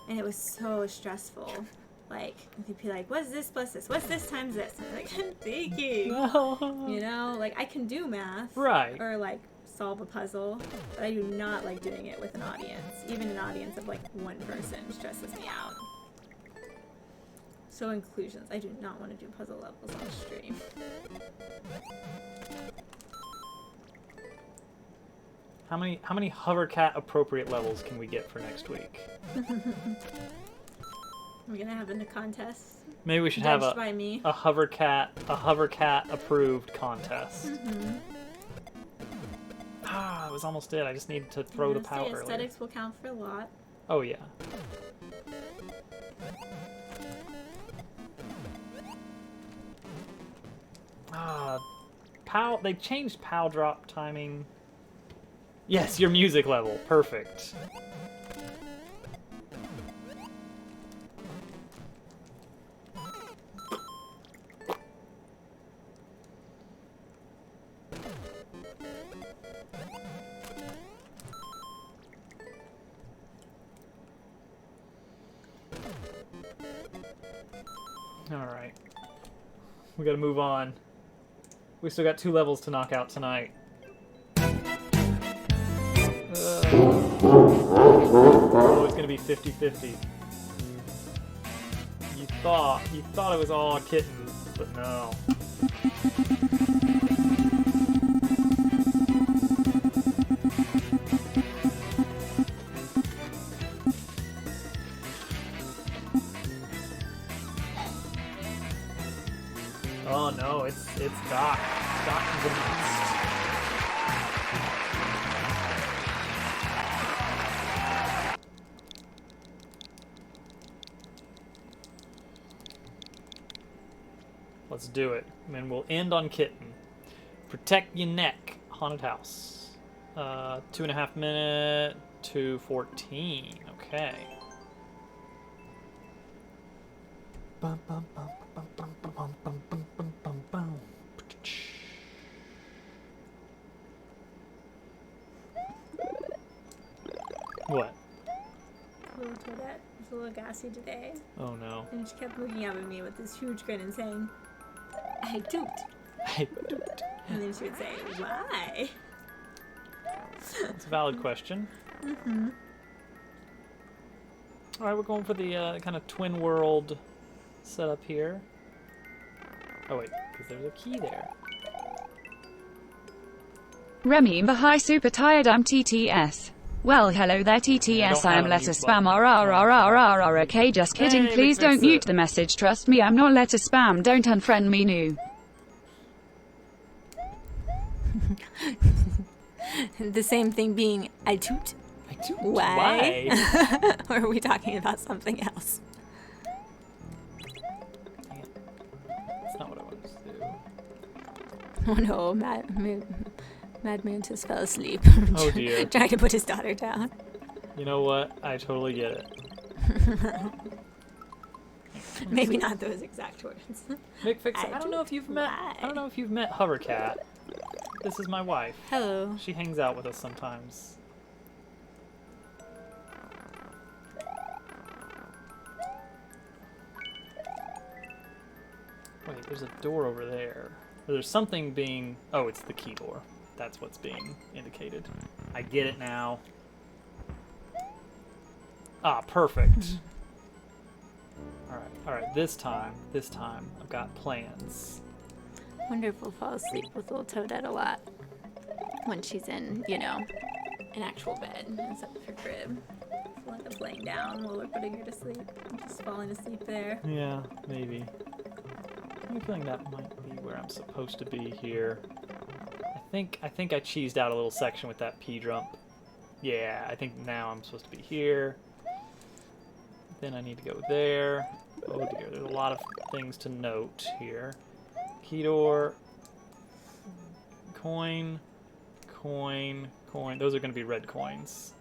and it was so stressful. Like, they'd be like, what's this plus this? What's this times this? And I'm like, I'm thinking. You know, like, I can do math. Right. Or, like, solve a puzzle, but I do not like doing it with an audience. Even an audience of, like, one person stresses me out. So inclusions. I do not want to do puzzle levels on stream. How many Hovercat appropriate levels can we get for next week? We're gonna have a contest. Maybe we should have a by me. Hovercat approved contest. Ah, I was almost dead. I just needed to throw the power earlier. Aesthetics will count for a lot. Oh yeah. POW, they changed POW drop timing. Yes, your music level. Perfect. Alright. We gotta move on. We still got 2 levels to knock out tonight. Oh, it's gonna be 50-50. You thought it was all kittens, but no. Oh no, it's Doc. Doc the beast. Let's do it. And we'll end on Kitten. Protect your neck. Haunted house. 2.5 minute to 14. Okay. Bum, bum, bum, bum, bum, bum, bum, bum, bum, bum, bum, bum. What? Little Toadette was a little gassy today. Oh no. And she kept looking up at me with this huge grin and saying, I don't. I don't. And then she would say, why? It's a valid question. Alright, we're going for the kind of twin world setup here. Oh wait, because there's a key there. Remy Bahai super tired I'm TTS. Well hello there TTS I am letter spam okay just kidding Hey, please don't Mixer. mute the message trust me I'm not letter spam don't unfriend me new. The same thing being, I toot. I don't. Why? Or are we talking about something else? That's not what I wanted to do. Oh no, Mad Mantis fell asleep. Oh dear. Trying to put his daughter down. You know what? I totally get it. Maybe not those exact words. McFix, I don't know if you've met. lie. I don't know if you've met Hovercat. This is my wife. Hello. She hangs out with us sometimes. Wait, there's a door over there. Or there's something being... Oh, it's the key door. That's what's being indicated. I get it now. Ah, perfect. Alright, this time, I've got plans. Wonder if we'll fall asleep with little Toadette a lot when she's in, you know, an actual bed instead of her crib. So like us laying down while we're putting her to sleep, just falling asleep there. Yeah, maybe. I'm feeling that might be where I'm supposed to be here. I think I cheesed out a little section with that P jump. Yeah, I think now I'm supposed to be here. Then I need to go there. Oh dear, there's a lot of things to note here. Key door, coin, coin, coin. Those are going to be red coins.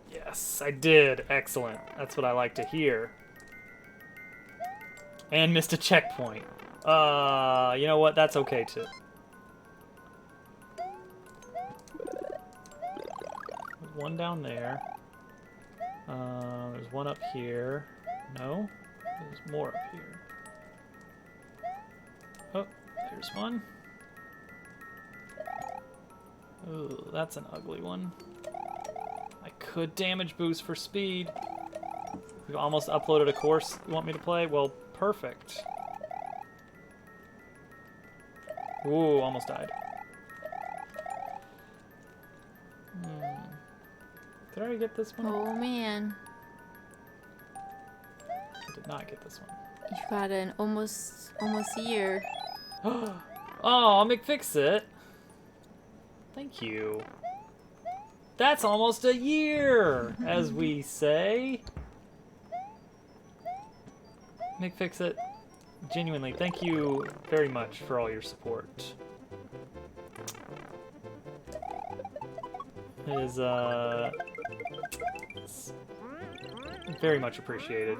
Yes, I did. Excellent. That's what I like to hear. And missed a checkpoint. You know what? That's okay too. There's one down there. There's one up here. No? There's more up here. Oh, there's one. Ooh, that's an ugly one. I could damage boost for speed. You almost uploaded a course you want me to play? Well, perfect. Ooh, almost died. Did I already get this one? Oh man, I did not get this one. you got an almost a year. Oh, I'll McFix it. Thank you. That's almost a year, as we say. McFix it. Genuinely, thank you very much for all your support. It is, it's very much appreciated.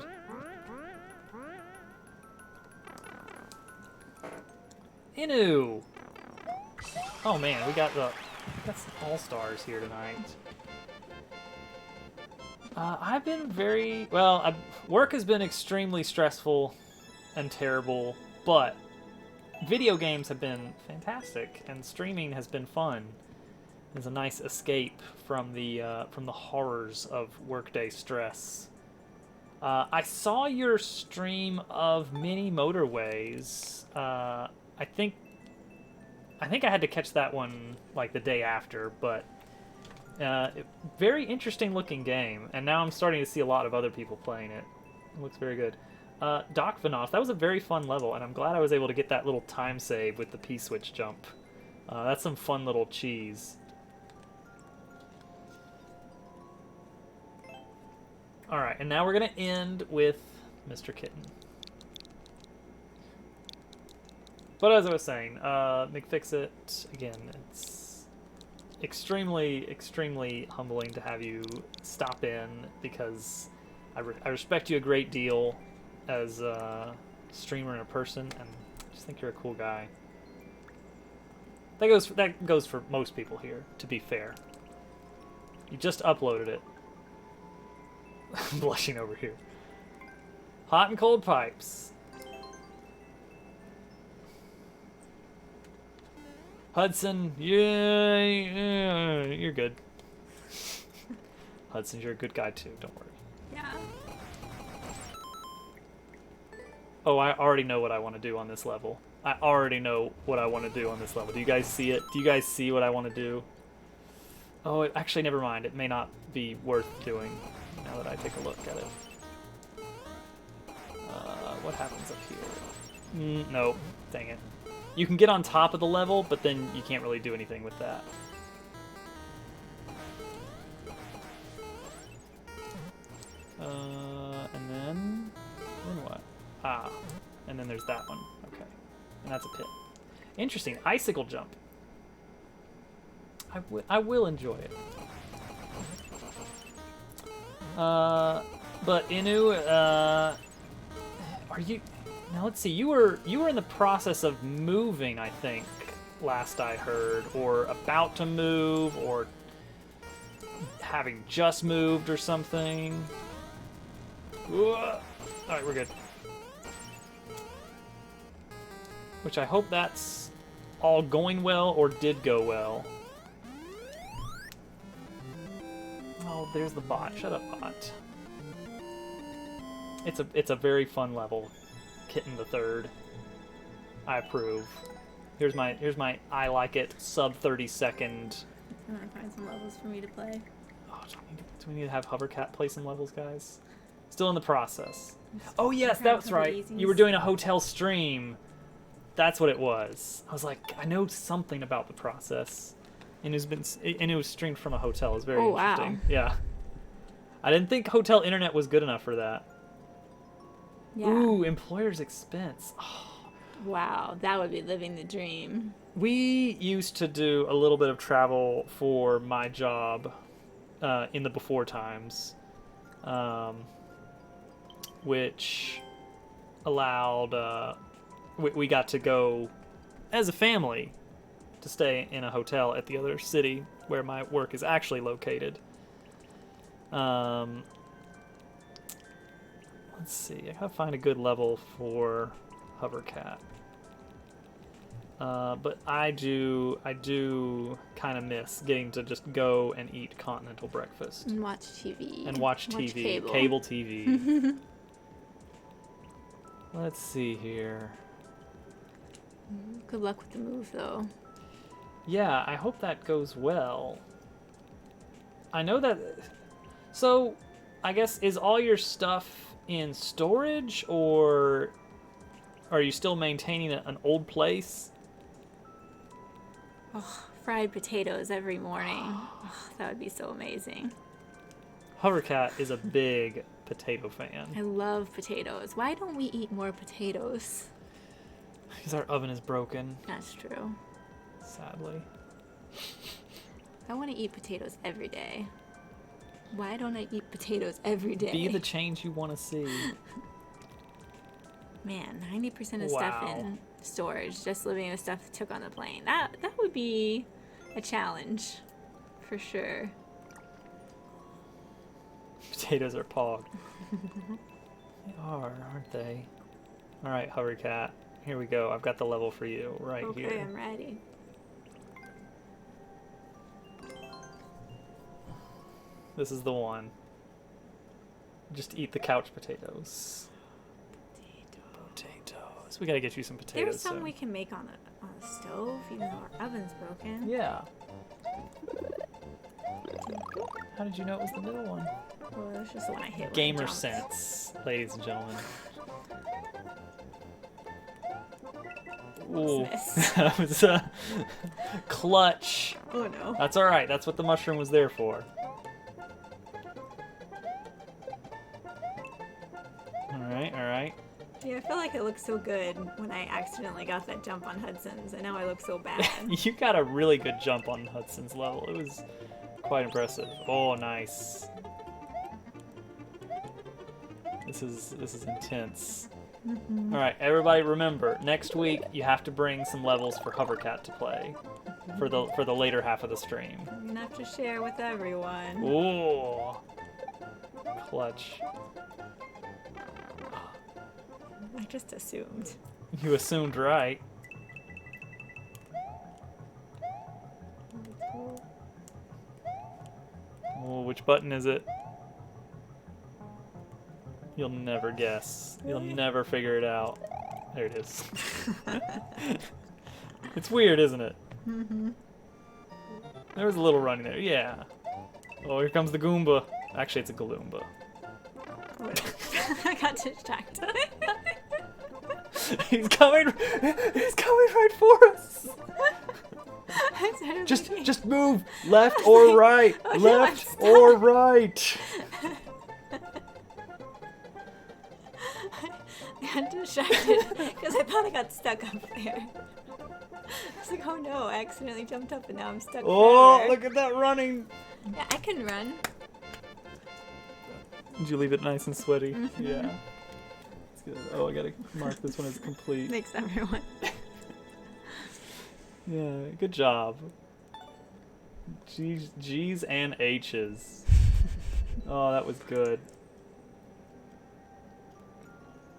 Inu! Oh man, we got some all-stars here tonight. I've been very... Well, work has been extremely stressful and terrible, but video games have been fantastic, and streaming has been fun. It's a nice escape from the horrors of workday stress. I saw your stream of Mini Motorways. I think I had to catch that one like the day after, but very interesting looking game, and now I'm starting to see a lot of other people playing it. It looks very good. Doc Vanoff, that was a very fun level, and I'm glad I was able to get that little time save with the P-switch jump. That's some fun little cheese. Alright, and now we're going to end with Mr. Kitten. But as I was saying, McFixit, again, it's extremely, extremely humbling to have you stop in, because I respect you a great deal as a streamer and a person, and I just think you're a cool guy. That goes for most people here, to be fair. You just uploaded it. I'm blushing over here. Hot and cold pipes. Hudson, yeah, you're good. Hudson, you're a good guy too, don't worry. Yeah. Oh, I already know what I want to do on this level. I already know what I want to do on this level. Do you guys see it? Do you guys see what I want to do? Oh, actually, never mind. It may not be worth doing now that I take a look at it. What happens up here? No, dang it. You can get on top of the level, but then you can't really do anything with that. And then what? Ah, and then there's that one. Okay, and that's a pit. Interesting. Icicle jump. I will enjoy it. But Inu, are you? Now let's see. You were in the process of moving, I think, last I heard, or about to move, or having just moved or something. All right, we're good. Which I hope that's all going well or did go well. Oh, there's the bot. Shut up, bot. It's a very fun level. Kitten the Third. I approve. Here's my I like it sub 30-second. I'm gonna find some levels for me to play. Oh, do we need to have Hovercat play some levels, guys? Still in the process. Oh yes, that's right. You were doing a hotel stream. That's what it was. I was like, I know something about the process. And it was streamed from a hotel. It's very interesting. Wow. Yeah. I didn't think hotel internet was good enough for that. Yeah. Ooh, employer's expense. Oh. Wow, that would be living the dream. We used to do a little bit of travel for my job in the before times, which allowed we got to go as a family to stay in a hotel at the other city where my work is actually located. Let's see, I gotta find a good level for Hovercat. But I do kind of miss getting to just go and eat continental breakfast. And watch TV. And watch TV. Cable TV. Let's see here. Good luck with the move, though. Yeah, I hope that goes well. I know that... So, I guess, is all your stuff in storage, or are you still maintaining an old place? Oh, fried potatoes every morning. Oh, that would be so amazing. Hovercat is a big potato fan. I love potatoes. Why don't we eat more potatoes? Because our oven is broken. That's true. Sadly. I want to eat potatoes every day. Why don't I eat potatoes every day? Be the change you want to see. Man, 90% of stuff in storage, just living with stuff that took on the plane. That would be a challenge, for sure. Potatoes are pog. They are, aren't they? All right, Hovercat. Here we go. I've got the level for you right here. Okay, I'm ready. This is the one. Just eat the couch potatoes. Potatoes. We gotta get you some potatoes. There's some soon. we can make on the stove, even though our oven's broken. Yeah. How did you know it was the middle one? Well, that's just the one I hit. Gamer sense, ladies and gentlemen. Ooh, that was clutch. Oh no. That's all right. That's what the mushroom was there for. All right, all right. Yeah, I feel like I looked so good when I accidentally got that jump on Hudson's, and now I look so bad. You got a really good jump on Hudson's level. It was quite impressive. Oh, nice. This is intense. Mm-hmm. All right, everybody, remember next week you have to bring some levels for Hovercat to play for the later half of the stream. I'm gonna have to share with everyone. Ooh, clutch. I just assumed. You assumed right. Oh, which button is it? You'll never guess. You'll never figure it out. There it is. It's weird, isn't it? Mm-hmm. There was a little running there. Yeah. Oh, here comes the Goomba. Actually, it's a Galoomba. I got distracted. He's coming! He's coming right for us! Just move! Left or right! Oh, Left no, or right! I got distracted because I thought I got stuck up there. was like, oh no, I accidentally jumped up and now I'm stuck. Oh, forever. look at that running! Yeah, I can run. Did you leave it nice and sweaty? Mhm. Yeah. It's good. Oh, I gotta mark this one as complete. Thanks, everyone. Yeah, good job. G's and H's. Oh, that was good.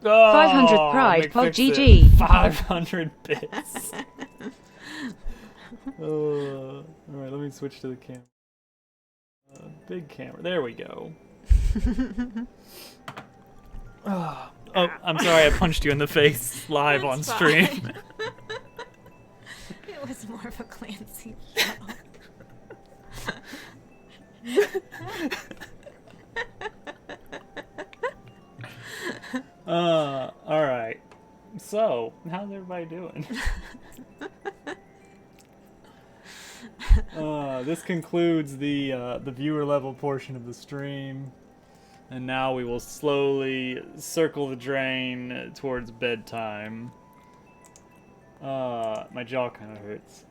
Oh, 500 pride, Pod McFix it. GG. 500 bits. Alright, let me switch to the camera. Big camera. There we go. Oh, I'm sorry I punched you in the face live on That's stream. fine. It was more of a glancing shot. Alright. So, how's everybody doing? This concludes the viewer level portion of the stream. And now we will slowly circle the drain towards bedtime. My jaw kind of hurts.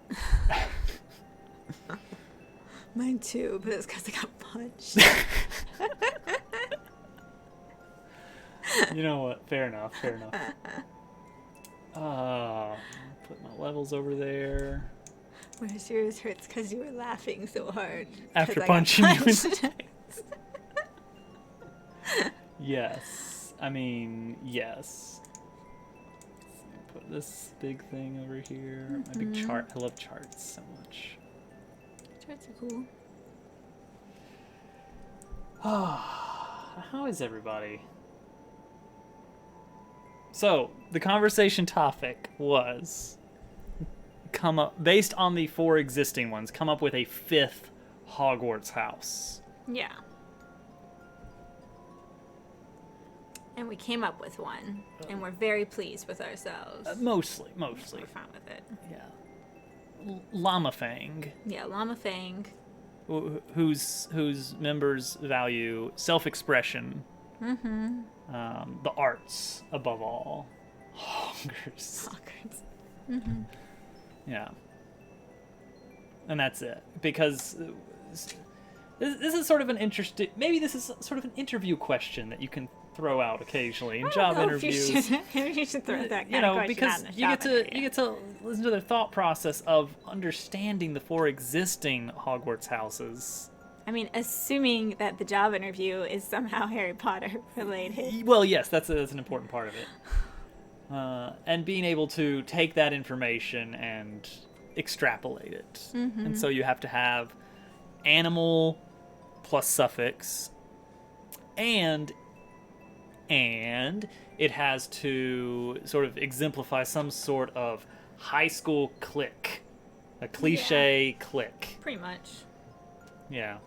Mine too, but it's because I got punched. You know what? Fair enough, fair enough. Put my levels over there. Whereas yours hurts because you were laughing so hard. 'cause After I got punching you in punched. the Yes. I mean, yes. Put this big thing over here. My big chart. I love charts so much. Charts are cool. How is everybody? So, the conversation topic was come up based on the 4 existing ones, come up with a 5th Hogwarts house. Yeah. And we came up with one, and we're very pleased with ourselves. Mostly. We're fine with it. Yeah. Llama Fang, Yeah, Llama Fang. whose members value self-expression, the arts above all. Hoggers. Hogwarts. Yeah. And that's it. Because this is sort of an interesting... Maybe this is sort of an interview question that you can throw out occasionally in job interviews. Maybe you should throw that kind You know, of question because out in a you get job to interview. you get to listen to their thought process of understanding the 4 existing Hogwarts houses. I mean, assuming that the job interview is somehow Harry Potter related. Well, yes, that's an important part of it. And being able to take that information and extrapolate it. And so you have to have animal plus suffix, and it has to sort of exemplify some sort of high school clique, a cliche clique. Pretty much. Yeah.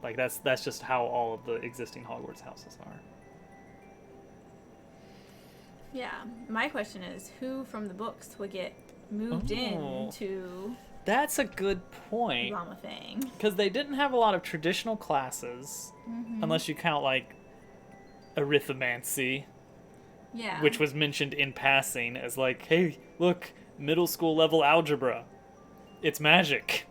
Like that's just how all of the existing Hogwarts houses are. Yeah. My question is, who from the books would get moved in to That's a good point. Llama Fang? Because they didn't have a lot of traditional classes, unless you count like arithmancy, Yeah. which was mentioned in passing as like, hey, look, middle school level algebra. It's magic.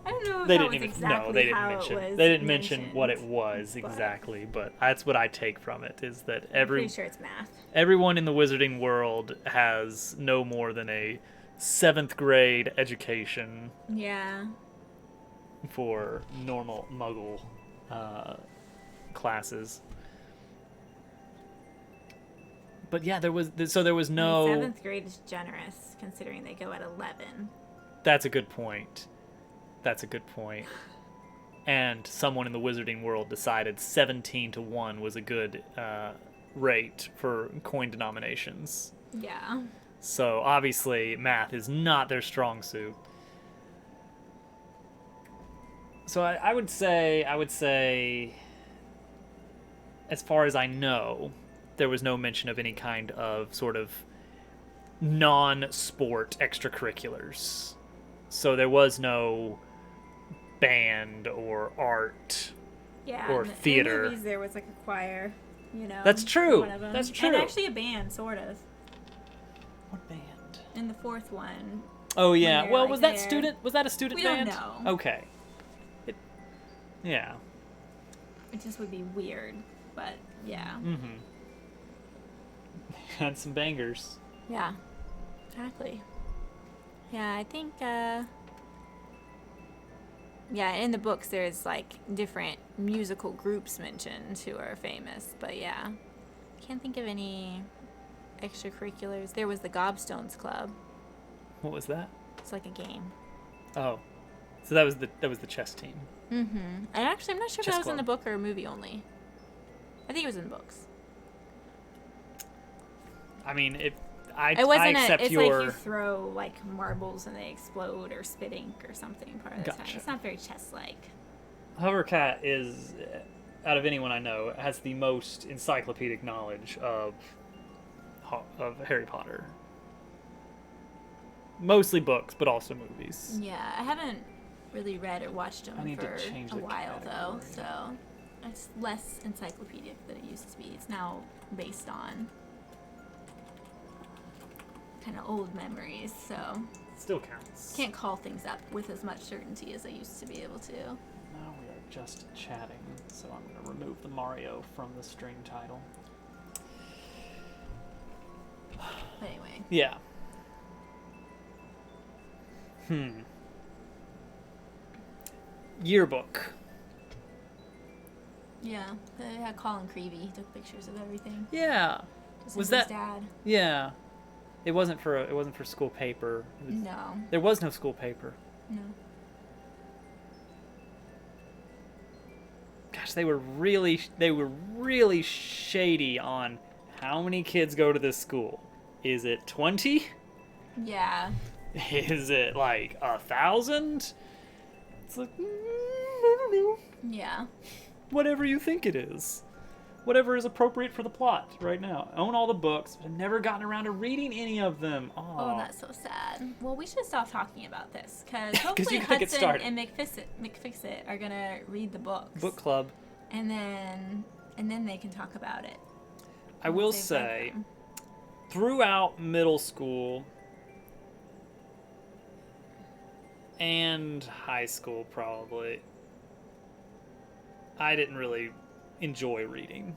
I don't know if They that didn't was even exactly they didn't how mention it was they didn't mention what it mentioned, was but exactly, but that's what I take from it is that I'm pretty sure it's math. everyone in the wizarding world has no more than a 7th grade education Yeah. for normal muggle classes. But yeah, there was no 7th grade is generous, considering they go at 11. That's a good point. And someone in the wizarding world decided 17-1 was a good rate for coin denominations. Yeah. So obviously math is not their strong suit. So I would say, as far as I know, there was no mention of any kind of sort of non-sport extracurriculars. So there was no band or art Yeah. or in the theater. movies, there was like a choir, you know. That's true. one of them. That's true. And actually a band, sort of. What band? in the fourth one. Oh yeah. they're, Well, like, was that there. student? Was that a student We don't band? know. Okay. Yeah. It just would be weird, but yeah. Mm-hmm. Had some bangers. Yeah, exactly. Yeah, I think, yeah, in the books there's, like, different musical groups mentioned who are famous, but yeah. Can't think of any extracurriculars. There was the Gobstones Club. What was that? It's like a game. Oh, so that was the chess team. Mm-hmm. And actually, I'm not sure if Chess that was in the club. book or a movie only. I think it was in the books. I mean, It I wasn't accept it's your. like you throw, like, marbles and they explode or spit ink or something part of the time. Gotcha. It's not very chess-like. Hovercat is, out of anyone I know, has the most encyclopedic knowledge of Harry Potter. Mostly books, but also movies. Yeah, I haven't really read or watched them I need for to change a the while, though, category. so it's less encyclopedic than it used to be. It's now based on kind of old memories, so Still counts. can't call things up with as much certainty as I used to be able to. Now we are just chatting, so I'm going to remove the Mario from the string title. But anyway, Yeah. Yearbook. yeah, they had Colin Creevy. He took pictures of everything. Yeah. Just Was him and that- his dad? Yeah. It wasn't for school paper. It was- No, There was no school paper. no. Gosh, they were really shady on how many kids go to this school. Is it 20? Yeah, Is it like 1,000? It's like, I don't know. yeah. Whatever you think it is. Whatever is appropriate for the plot right now. I own all the books, but I've never gotten around to reading any of them. Oh, that's so sad. Well, we should stop talking about this because 'Cause hopefully you gotta get Hudson started. and McFixit are gonna read the books. Book club. And then they can talk about it. I will once they've read say, them. throughout middle school and high school, probably, I didn't really enjoy reading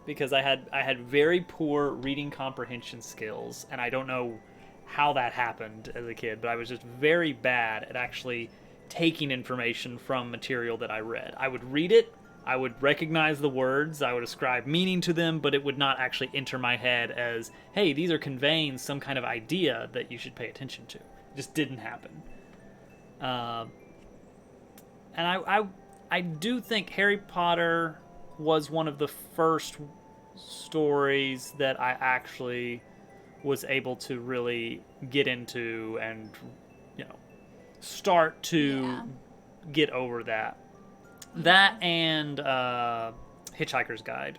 because I had very poor reading comprehension skills, and I don't know how that happened as a kid, but I was just very bad at actually taking information from material that I read. I would read it, I would recognize the words, I would ascribe meaning to them, but it would not actually enter my head as, hey, these are conveying some kind of idea that you should pay attention to. It just didn't happen. And I do think Harry Potter was one of the first stories that I actually was able to really get into and, start to get over that. That and Hitchhiker's Guide,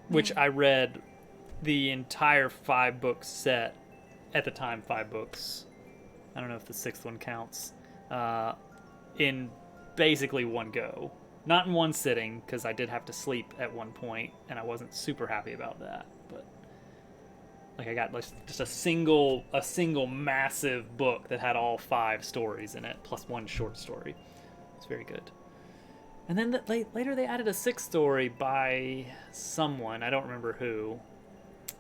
which I read the entire 5-book set at the time. 5 books. I don't know if the 6th one counts. In basically one go. Not in one sitting, because I did have to sleep at one point, and I wasn't super happy about that. But like I got just a single massive book that had all 5 stories in it, plus 1 short story. It's very good. And then later they added a 6th story by someone, I don't remember who,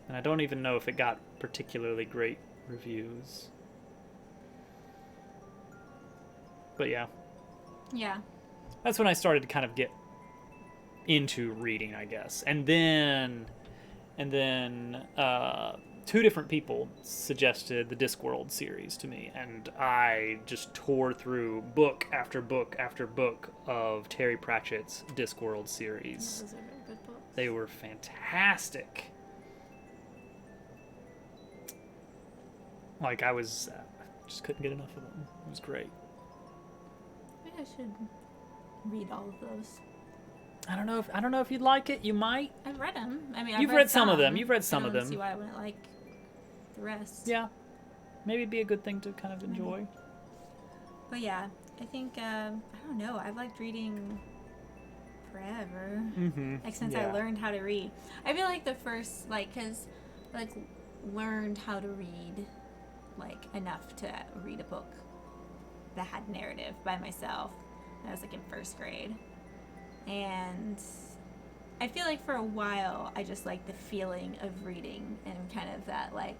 and I don't even know if it got particularly great reviews. But yeah. Yeah. That's when I started to kind of get into reading, I guess. And then 2 different people suggested the Discworld series to me, and I just tore through book after book after book of Terry Pratchett's Discworld series. Those are very good books. They were fantastic. Like, I was just couldn't get enough of them. It was great. Maybe I should read all of those. I don't know if you'd like it. You might. I've read them. I mean, You've read some of them. You've read some I of don't them. see why I wouldn't like the rest. Yeah. Maybe it'd be a good thing to kind of enjoy. But yeah, I think I don't know. I've liked reading forever. Mm-hmm. Like since I learned how to read. I feel like the first, like, cause like learned how to read, like, enough to read a book that had narrative by myself. I was like in first grade. And I feel like for a while I just like the feeling of reading and kind of that, like,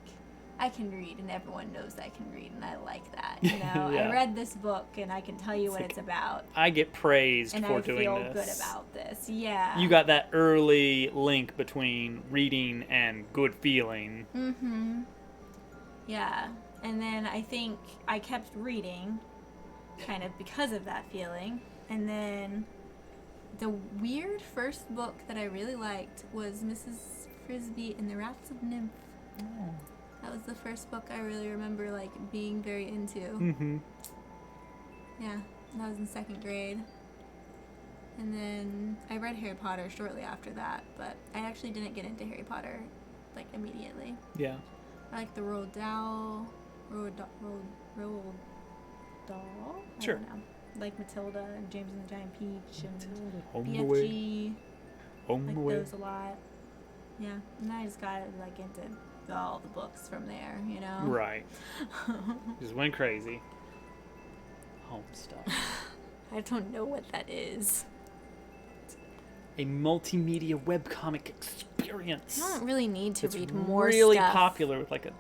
I can read and everyone knows I can read and I like that, you know. Yeah. I read this book and I can tell you what it's about. I get praised And for I doing feel this. good about this. Yeah. You got that early link between reading and good feeling. Mm-hmm. Yeah. And then I think I kept reading kind of because of that feeling. And then the weird first book that I really liked was Mrs. Frisbee and the Rats of Nymph. Oh. That was the first book I really remember, like, being very into. Mm-hmm. Yeah, that was in second grade. And then I read Harry Potter shortly after that, but I actually didn't get into Harry Potter, like, immediately. Yeah. I like the Roald Dahl. I Sure. don't know. Like Matilda and James and the Giant Peach and Home and away. BFG. Home Like and away. those a lot. Yeah, and then I just got, like, into all the books from there, you know? Right. Just went crazy. Home stuff. I don't know what that is. A multimedia webcomic experience. I don't really need to It's read more really stuff popular with like a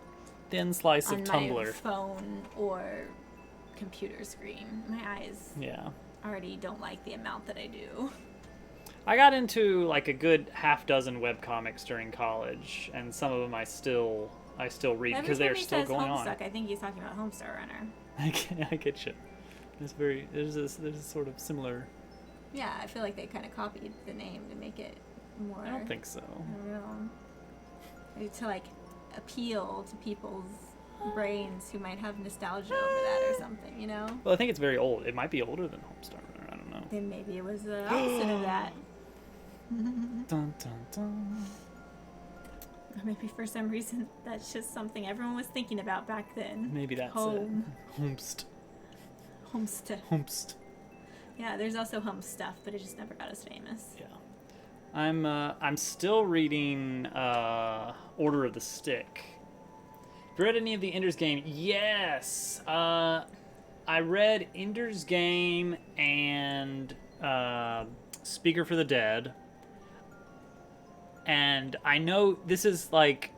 thin slice on of my Tumblr. phone or computer screen. My eyes Yeah. already don't like the amount that I do. I got into like a good half dozen webcomics during college, and some of them I still read because they're still going on. Homestuck, I think he's talking about Homestar Runner. I get you. There's a sort of similar. Yeah, I feel like they kind of copied the name to make it more. I don't think so. I don't know. Maybe to, like, appeal to people's brains who might have nostalgia over that or something, you know? Well, I think it's very old. It might be older than Homestar Runner. I don't know. Then maybe it was the opposite of that. Dun dun dun. Or maybe for some reason that's just something everyone was thinking about back then. Maybe that's Home. it. Homest. Homest. Yeah, there's also home stuff, but it just never got as famous. Yeah. I'm still reading Order of the Stick. Have you read any of the Ender's Game? Yes. I read Ender's Game and Speaker for the Dead. And I know this is like,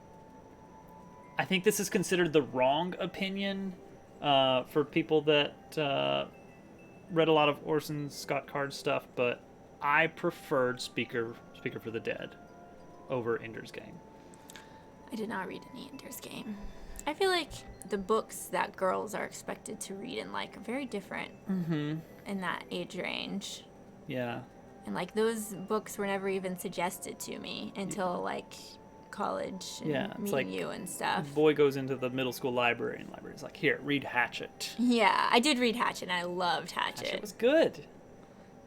I think this is considered the wrong opinion for people that read a lot of Orson Scott Card stuff, but I preferred Speaker for the Dead over Ender's Game. I did not read any Ender's Game. I feel like the books that girls are expected to read in, like, are very different in that age range. Yeah. And, like, those books were never even suggested to me until, like, college and Yeah, it's meeting like you and stuff. Boy goes into the middle school library, and library's like, here, read Hatchet. Yeah, I did read Hatchet, and I loved Hatchet. Hatchet was good.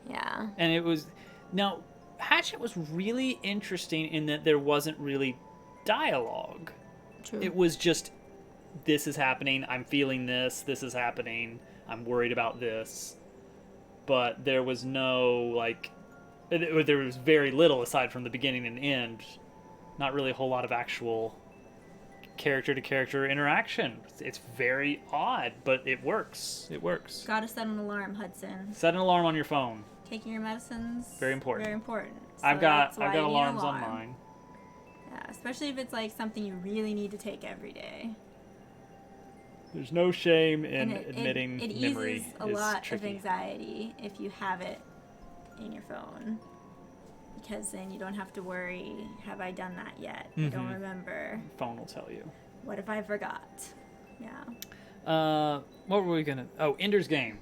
Yeah. And it was... Now, Hatchet was really interesting in that there wasn't really dialogue. True. It was just, this is happening, I'm feeling this is happening, I'm worried about this. But there was no, like... There was very little aside from the beginning and end. Not really a whole lot of actual character-to-character interaction. It's very odd, but it works. It works. Gotta set an alarm, Hudson. Set an alarm on your phone. Taking your medicines. Very important. Very important. So I've got that's why you need an alarms on alarm. mine. Yeah, especially if it's like something you really need to take every day. There's no shame And in admitting it memory eases a is lot tricky. of anxiety if you have it in your phone. Because then you don't have to worry, have I done that yet? I don't remember. Phone will tell you. What if I forgot? Yeah. What were we gonna? Oh, Ender's Game.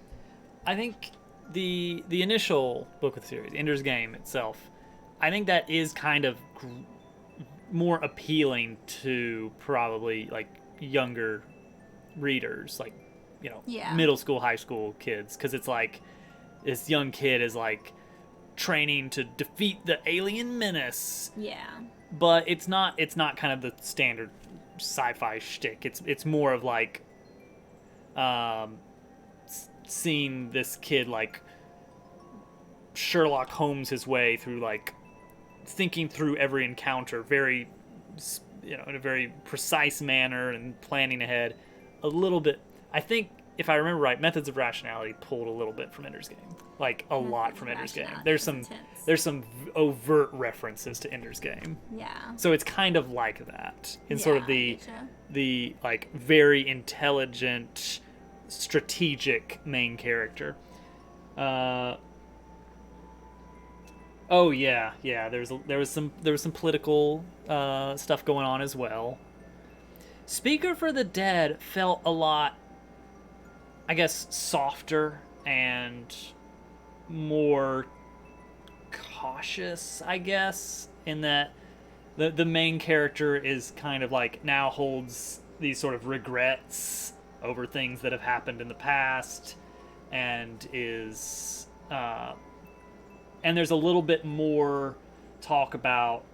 I think the initial book of the series, Ender's Game itself, I think that is kind of more appealing to probably like younger readers, like, you know, Yeah. middle school, high school kids, because it's like this young kid is like training to defeat the alien menace. Yeah. But it's not kind of the standard sci-fi shtick. It's more of like seeing this kid like Sherlock Holmes his way through, like thinking through every encounter very in a very precise manner and planning ahead. A little bit, I think, if I remember right, Methods of Rationality pulled a little bit from Ender's Game, like a lot from Ender's Game. There's some overt references to Ender's Game. Yeah. So it's kind of like that in sort of I the like very intelligent, strategic main character. Oh yeah. There was some political stuff going on as well. Speaker for the Dead felt a lot, I guess, softer and more cautious, I guess, in that the main character is kind of like now holds these sort of regrets over things that have happened in the past, and is and there's a little bit more talk about,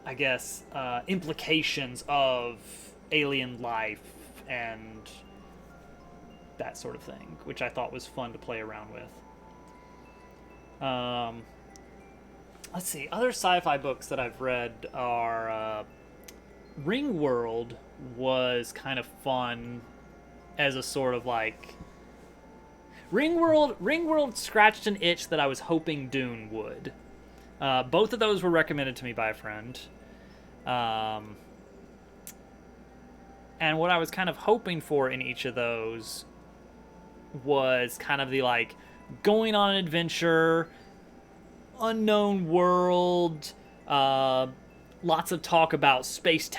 I guess, implications of alien life and that sort of thing, which I thought was fun to play around with. Let's see, other sci-fi books that I've read are Ringworld was kind of fun as a sort of like Ringworld scratched an itch that I was hoping Dune would. Both of those were recommended to me by a friend. And what I was kind of hoping for in each of those was kind of the like going on an adventure, unknown world, lots of talk about space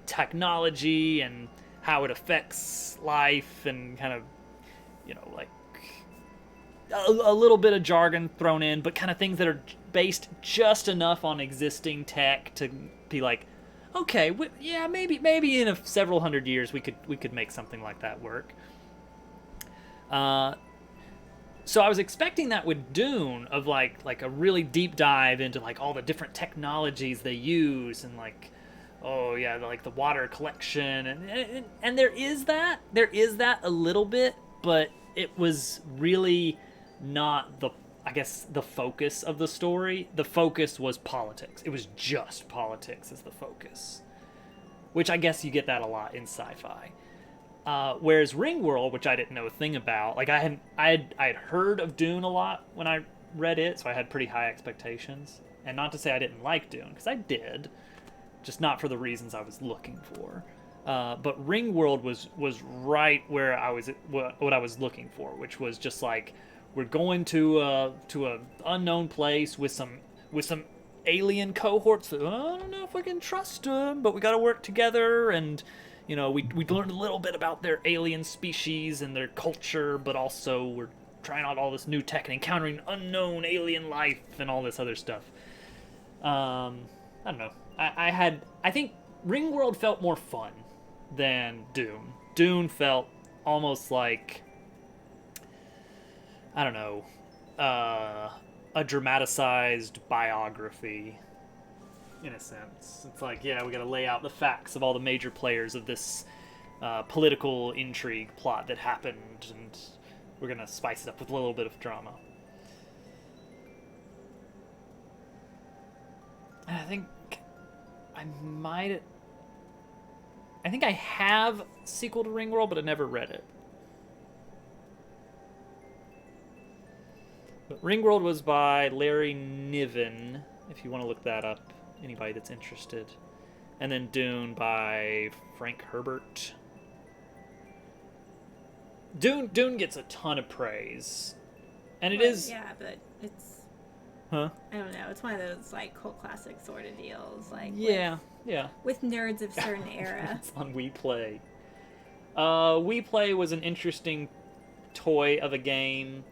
technology and how it affects life, and kind of, like a little bit of jargon thrown in, but kind of things that are based just enough on existing tech to be like, okay, maybe in several hundred years we could make something like that work. So I was expecting that with Dune, of like a really deep dive into like all the different technologies they use, and like, oh yeah, like the water collection, and there is that a little bit, but it was really not the focus of the story. The focus was politics. It was just politics as the focus, which I guess you get that a lot in sci-fi. Whereas Ringworld, which I didn't know a thing about, like I had heard of Dune a lot when I read it, so I had pretty high expectations. And not to say I didn't like Dune, because I did, just not for the reasons I was looking for. But Ringworld was right where what I was looking for, which was just like, we're going to a unknown place with some alien cohorts that I don't know if we can trust them, but we got to work together, and we learned a little bit about their alien species and their culture, but also we're trying out all this new tech and encountering unknown alien life and all this other stuff. I don't know. I think Ringworld felt more fun than Dune. Dune felt almost like, I don't know, a dramatized biography, in a sense. It's like, yeah, we gotta lay out the facts of all the major players of this political intrigue plot that happened, and we're gonna spice it up with a little bit of drama. And I think I have sequel to Ringworld, but I never read it. But Ringworld was by Larry Niven, if you want to look that up, anybody that's interested. And then Dune by Frank Herbert. Dune gets a ton of praise. And it is... Yeah, but it's... Huh? I don't know. It's one of those, like, cult classic sort of deals. Like, yeah. With nerds of a certain era. It's on We Play. We Play was an interesting toy of a game.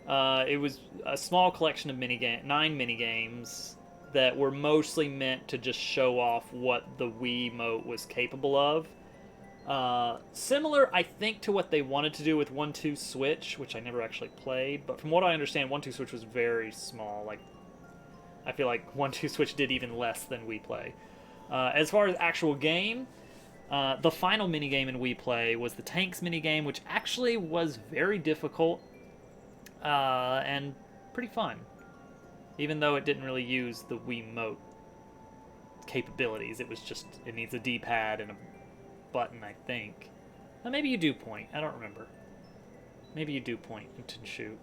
It was a small collection of 9 minigames that were mostly meant to just show off what the Wiimote was capable of. Similar, I think, to what they wanted to do with 1-2 Switch, which I never actually played, but from what I understand, 1-2 Switch was very small. Like, I feel like 1-2 Switch did even less than We Play. As far as actual game, the final minigame in We Play was the Tanks minigame, which actually was very difficult and pretty fun, even though it didn't really use the Wiimote capabilities. It was just, it needs a D-pad and a button, I think. Maybe you do point. I don't remember. Maybe you do point and shoot.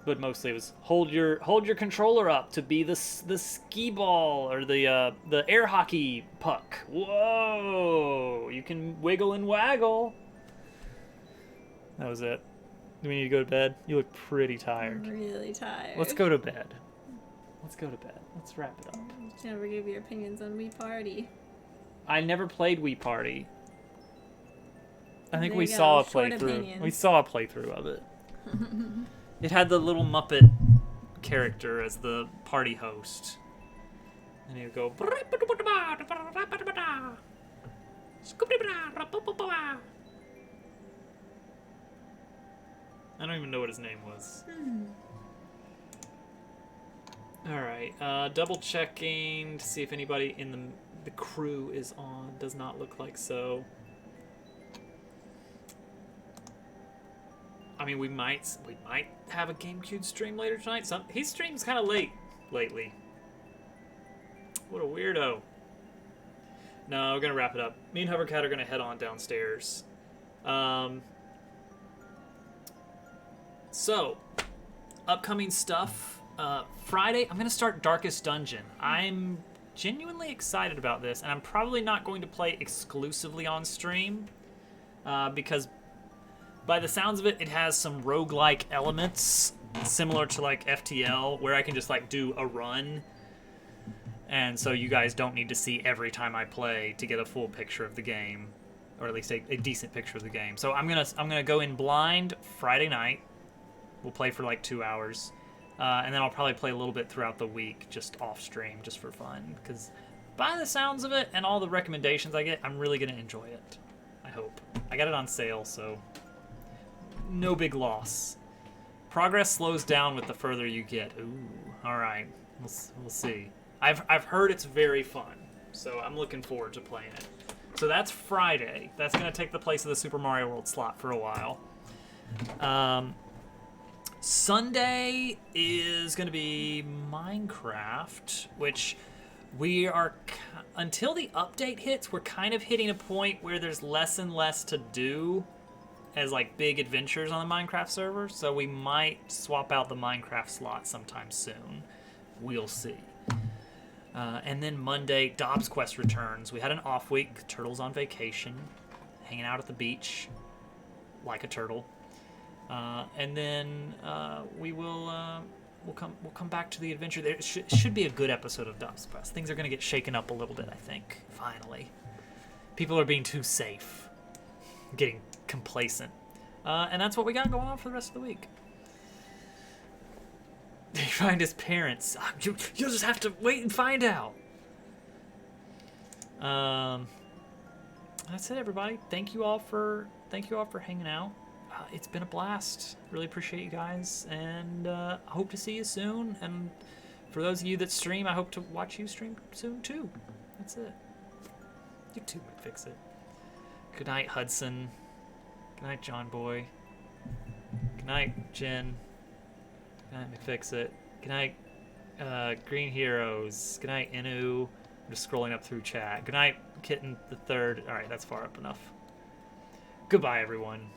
But mostly it was hold your controller up to be the skee ball or the air hockey puck. Whoa! You can wiggle and waggle. That was it. Do we need to go to bed? You look pretty tired. I'm really tired. Let's go to bed. Let's go to bed. Let's wrap it up. You never give your opinions on Wii Party. I never played Wii Party. I think There we you go, saw a short playthrough. opinions. We saw a playthrough of it. It had the little Muppet character as the party host. And he would go. I don't even know what his name was. Alright, double checking to see if anybody in the crew is on. Does not look like so. I mean, we might have a GameCube stream later tonight. He streams kind of late lately. What a weirdo. No, we're gonna wrap it up. Me and Hovercat are gonna head on downstairs. So, upcoming stuff. Friday, I'm gonna start Darkest Dungeon. I'm genuinely excited about this, and I'm probably not going to play exclusively on stream because by the sounds of it, it has some roguelike elements similar to like FTL, where I can just like do a run, and so you guys don't need to see every time I play to get a full picture of the game, or at least a decent picture of the game. So I'm gonna go in blind Friday night. We'll play for like 2 hours, and then I'll probably play a little bit throughout the week, just off stream, just for fun. Because by the sounds of it and all the recommendations I get, I'm really gonna enjoy it. I hope. I got it on sale, so no big loss. Progress slows down with the further you get. Ooh, all right. We'll see. I've heard it's very fun, so I'm looking forward to playing it. So that's Friday. That's gonna take the place of the Super Mario World slot for a while. Sunday is going to be Minecraft, which we are, until the update hits, we're kind of hitting a point where there's less and less to do as like big adventures on the Minecraft server, so we might swap out the Minecraft slot sometime soon. We'll see. And then Monday, Dobbs Quest returns. We had an off week. Turtle's on vacation, hanging out at the beach like a turtle. And then we'll come back to the adventure. There should be a good episode of Dobbs Quest. Things are going to get shaken up a little bit, I think. Finally, people are being too safe, getting complacent, and that's what we got going on for the rest of the week. They find his parents. You'll just have to wait and find out. That's it, everybody. Thank you all for hanging out. It's been a blast. Really appreciate you guys, and I hope to see you soon. And for those of you that stream, I hope to watch you stream soon too. That's it. YouTube would fix it. Good night, Hudson. Good night, John Boy. Good night, Jen. Good night, McFixit. Good night, Green Heroes. Good night, Inu. I'm just scrolling up through chat. Good night, Kitten the Third. All right, that's far up enough. Goodbye, everyone.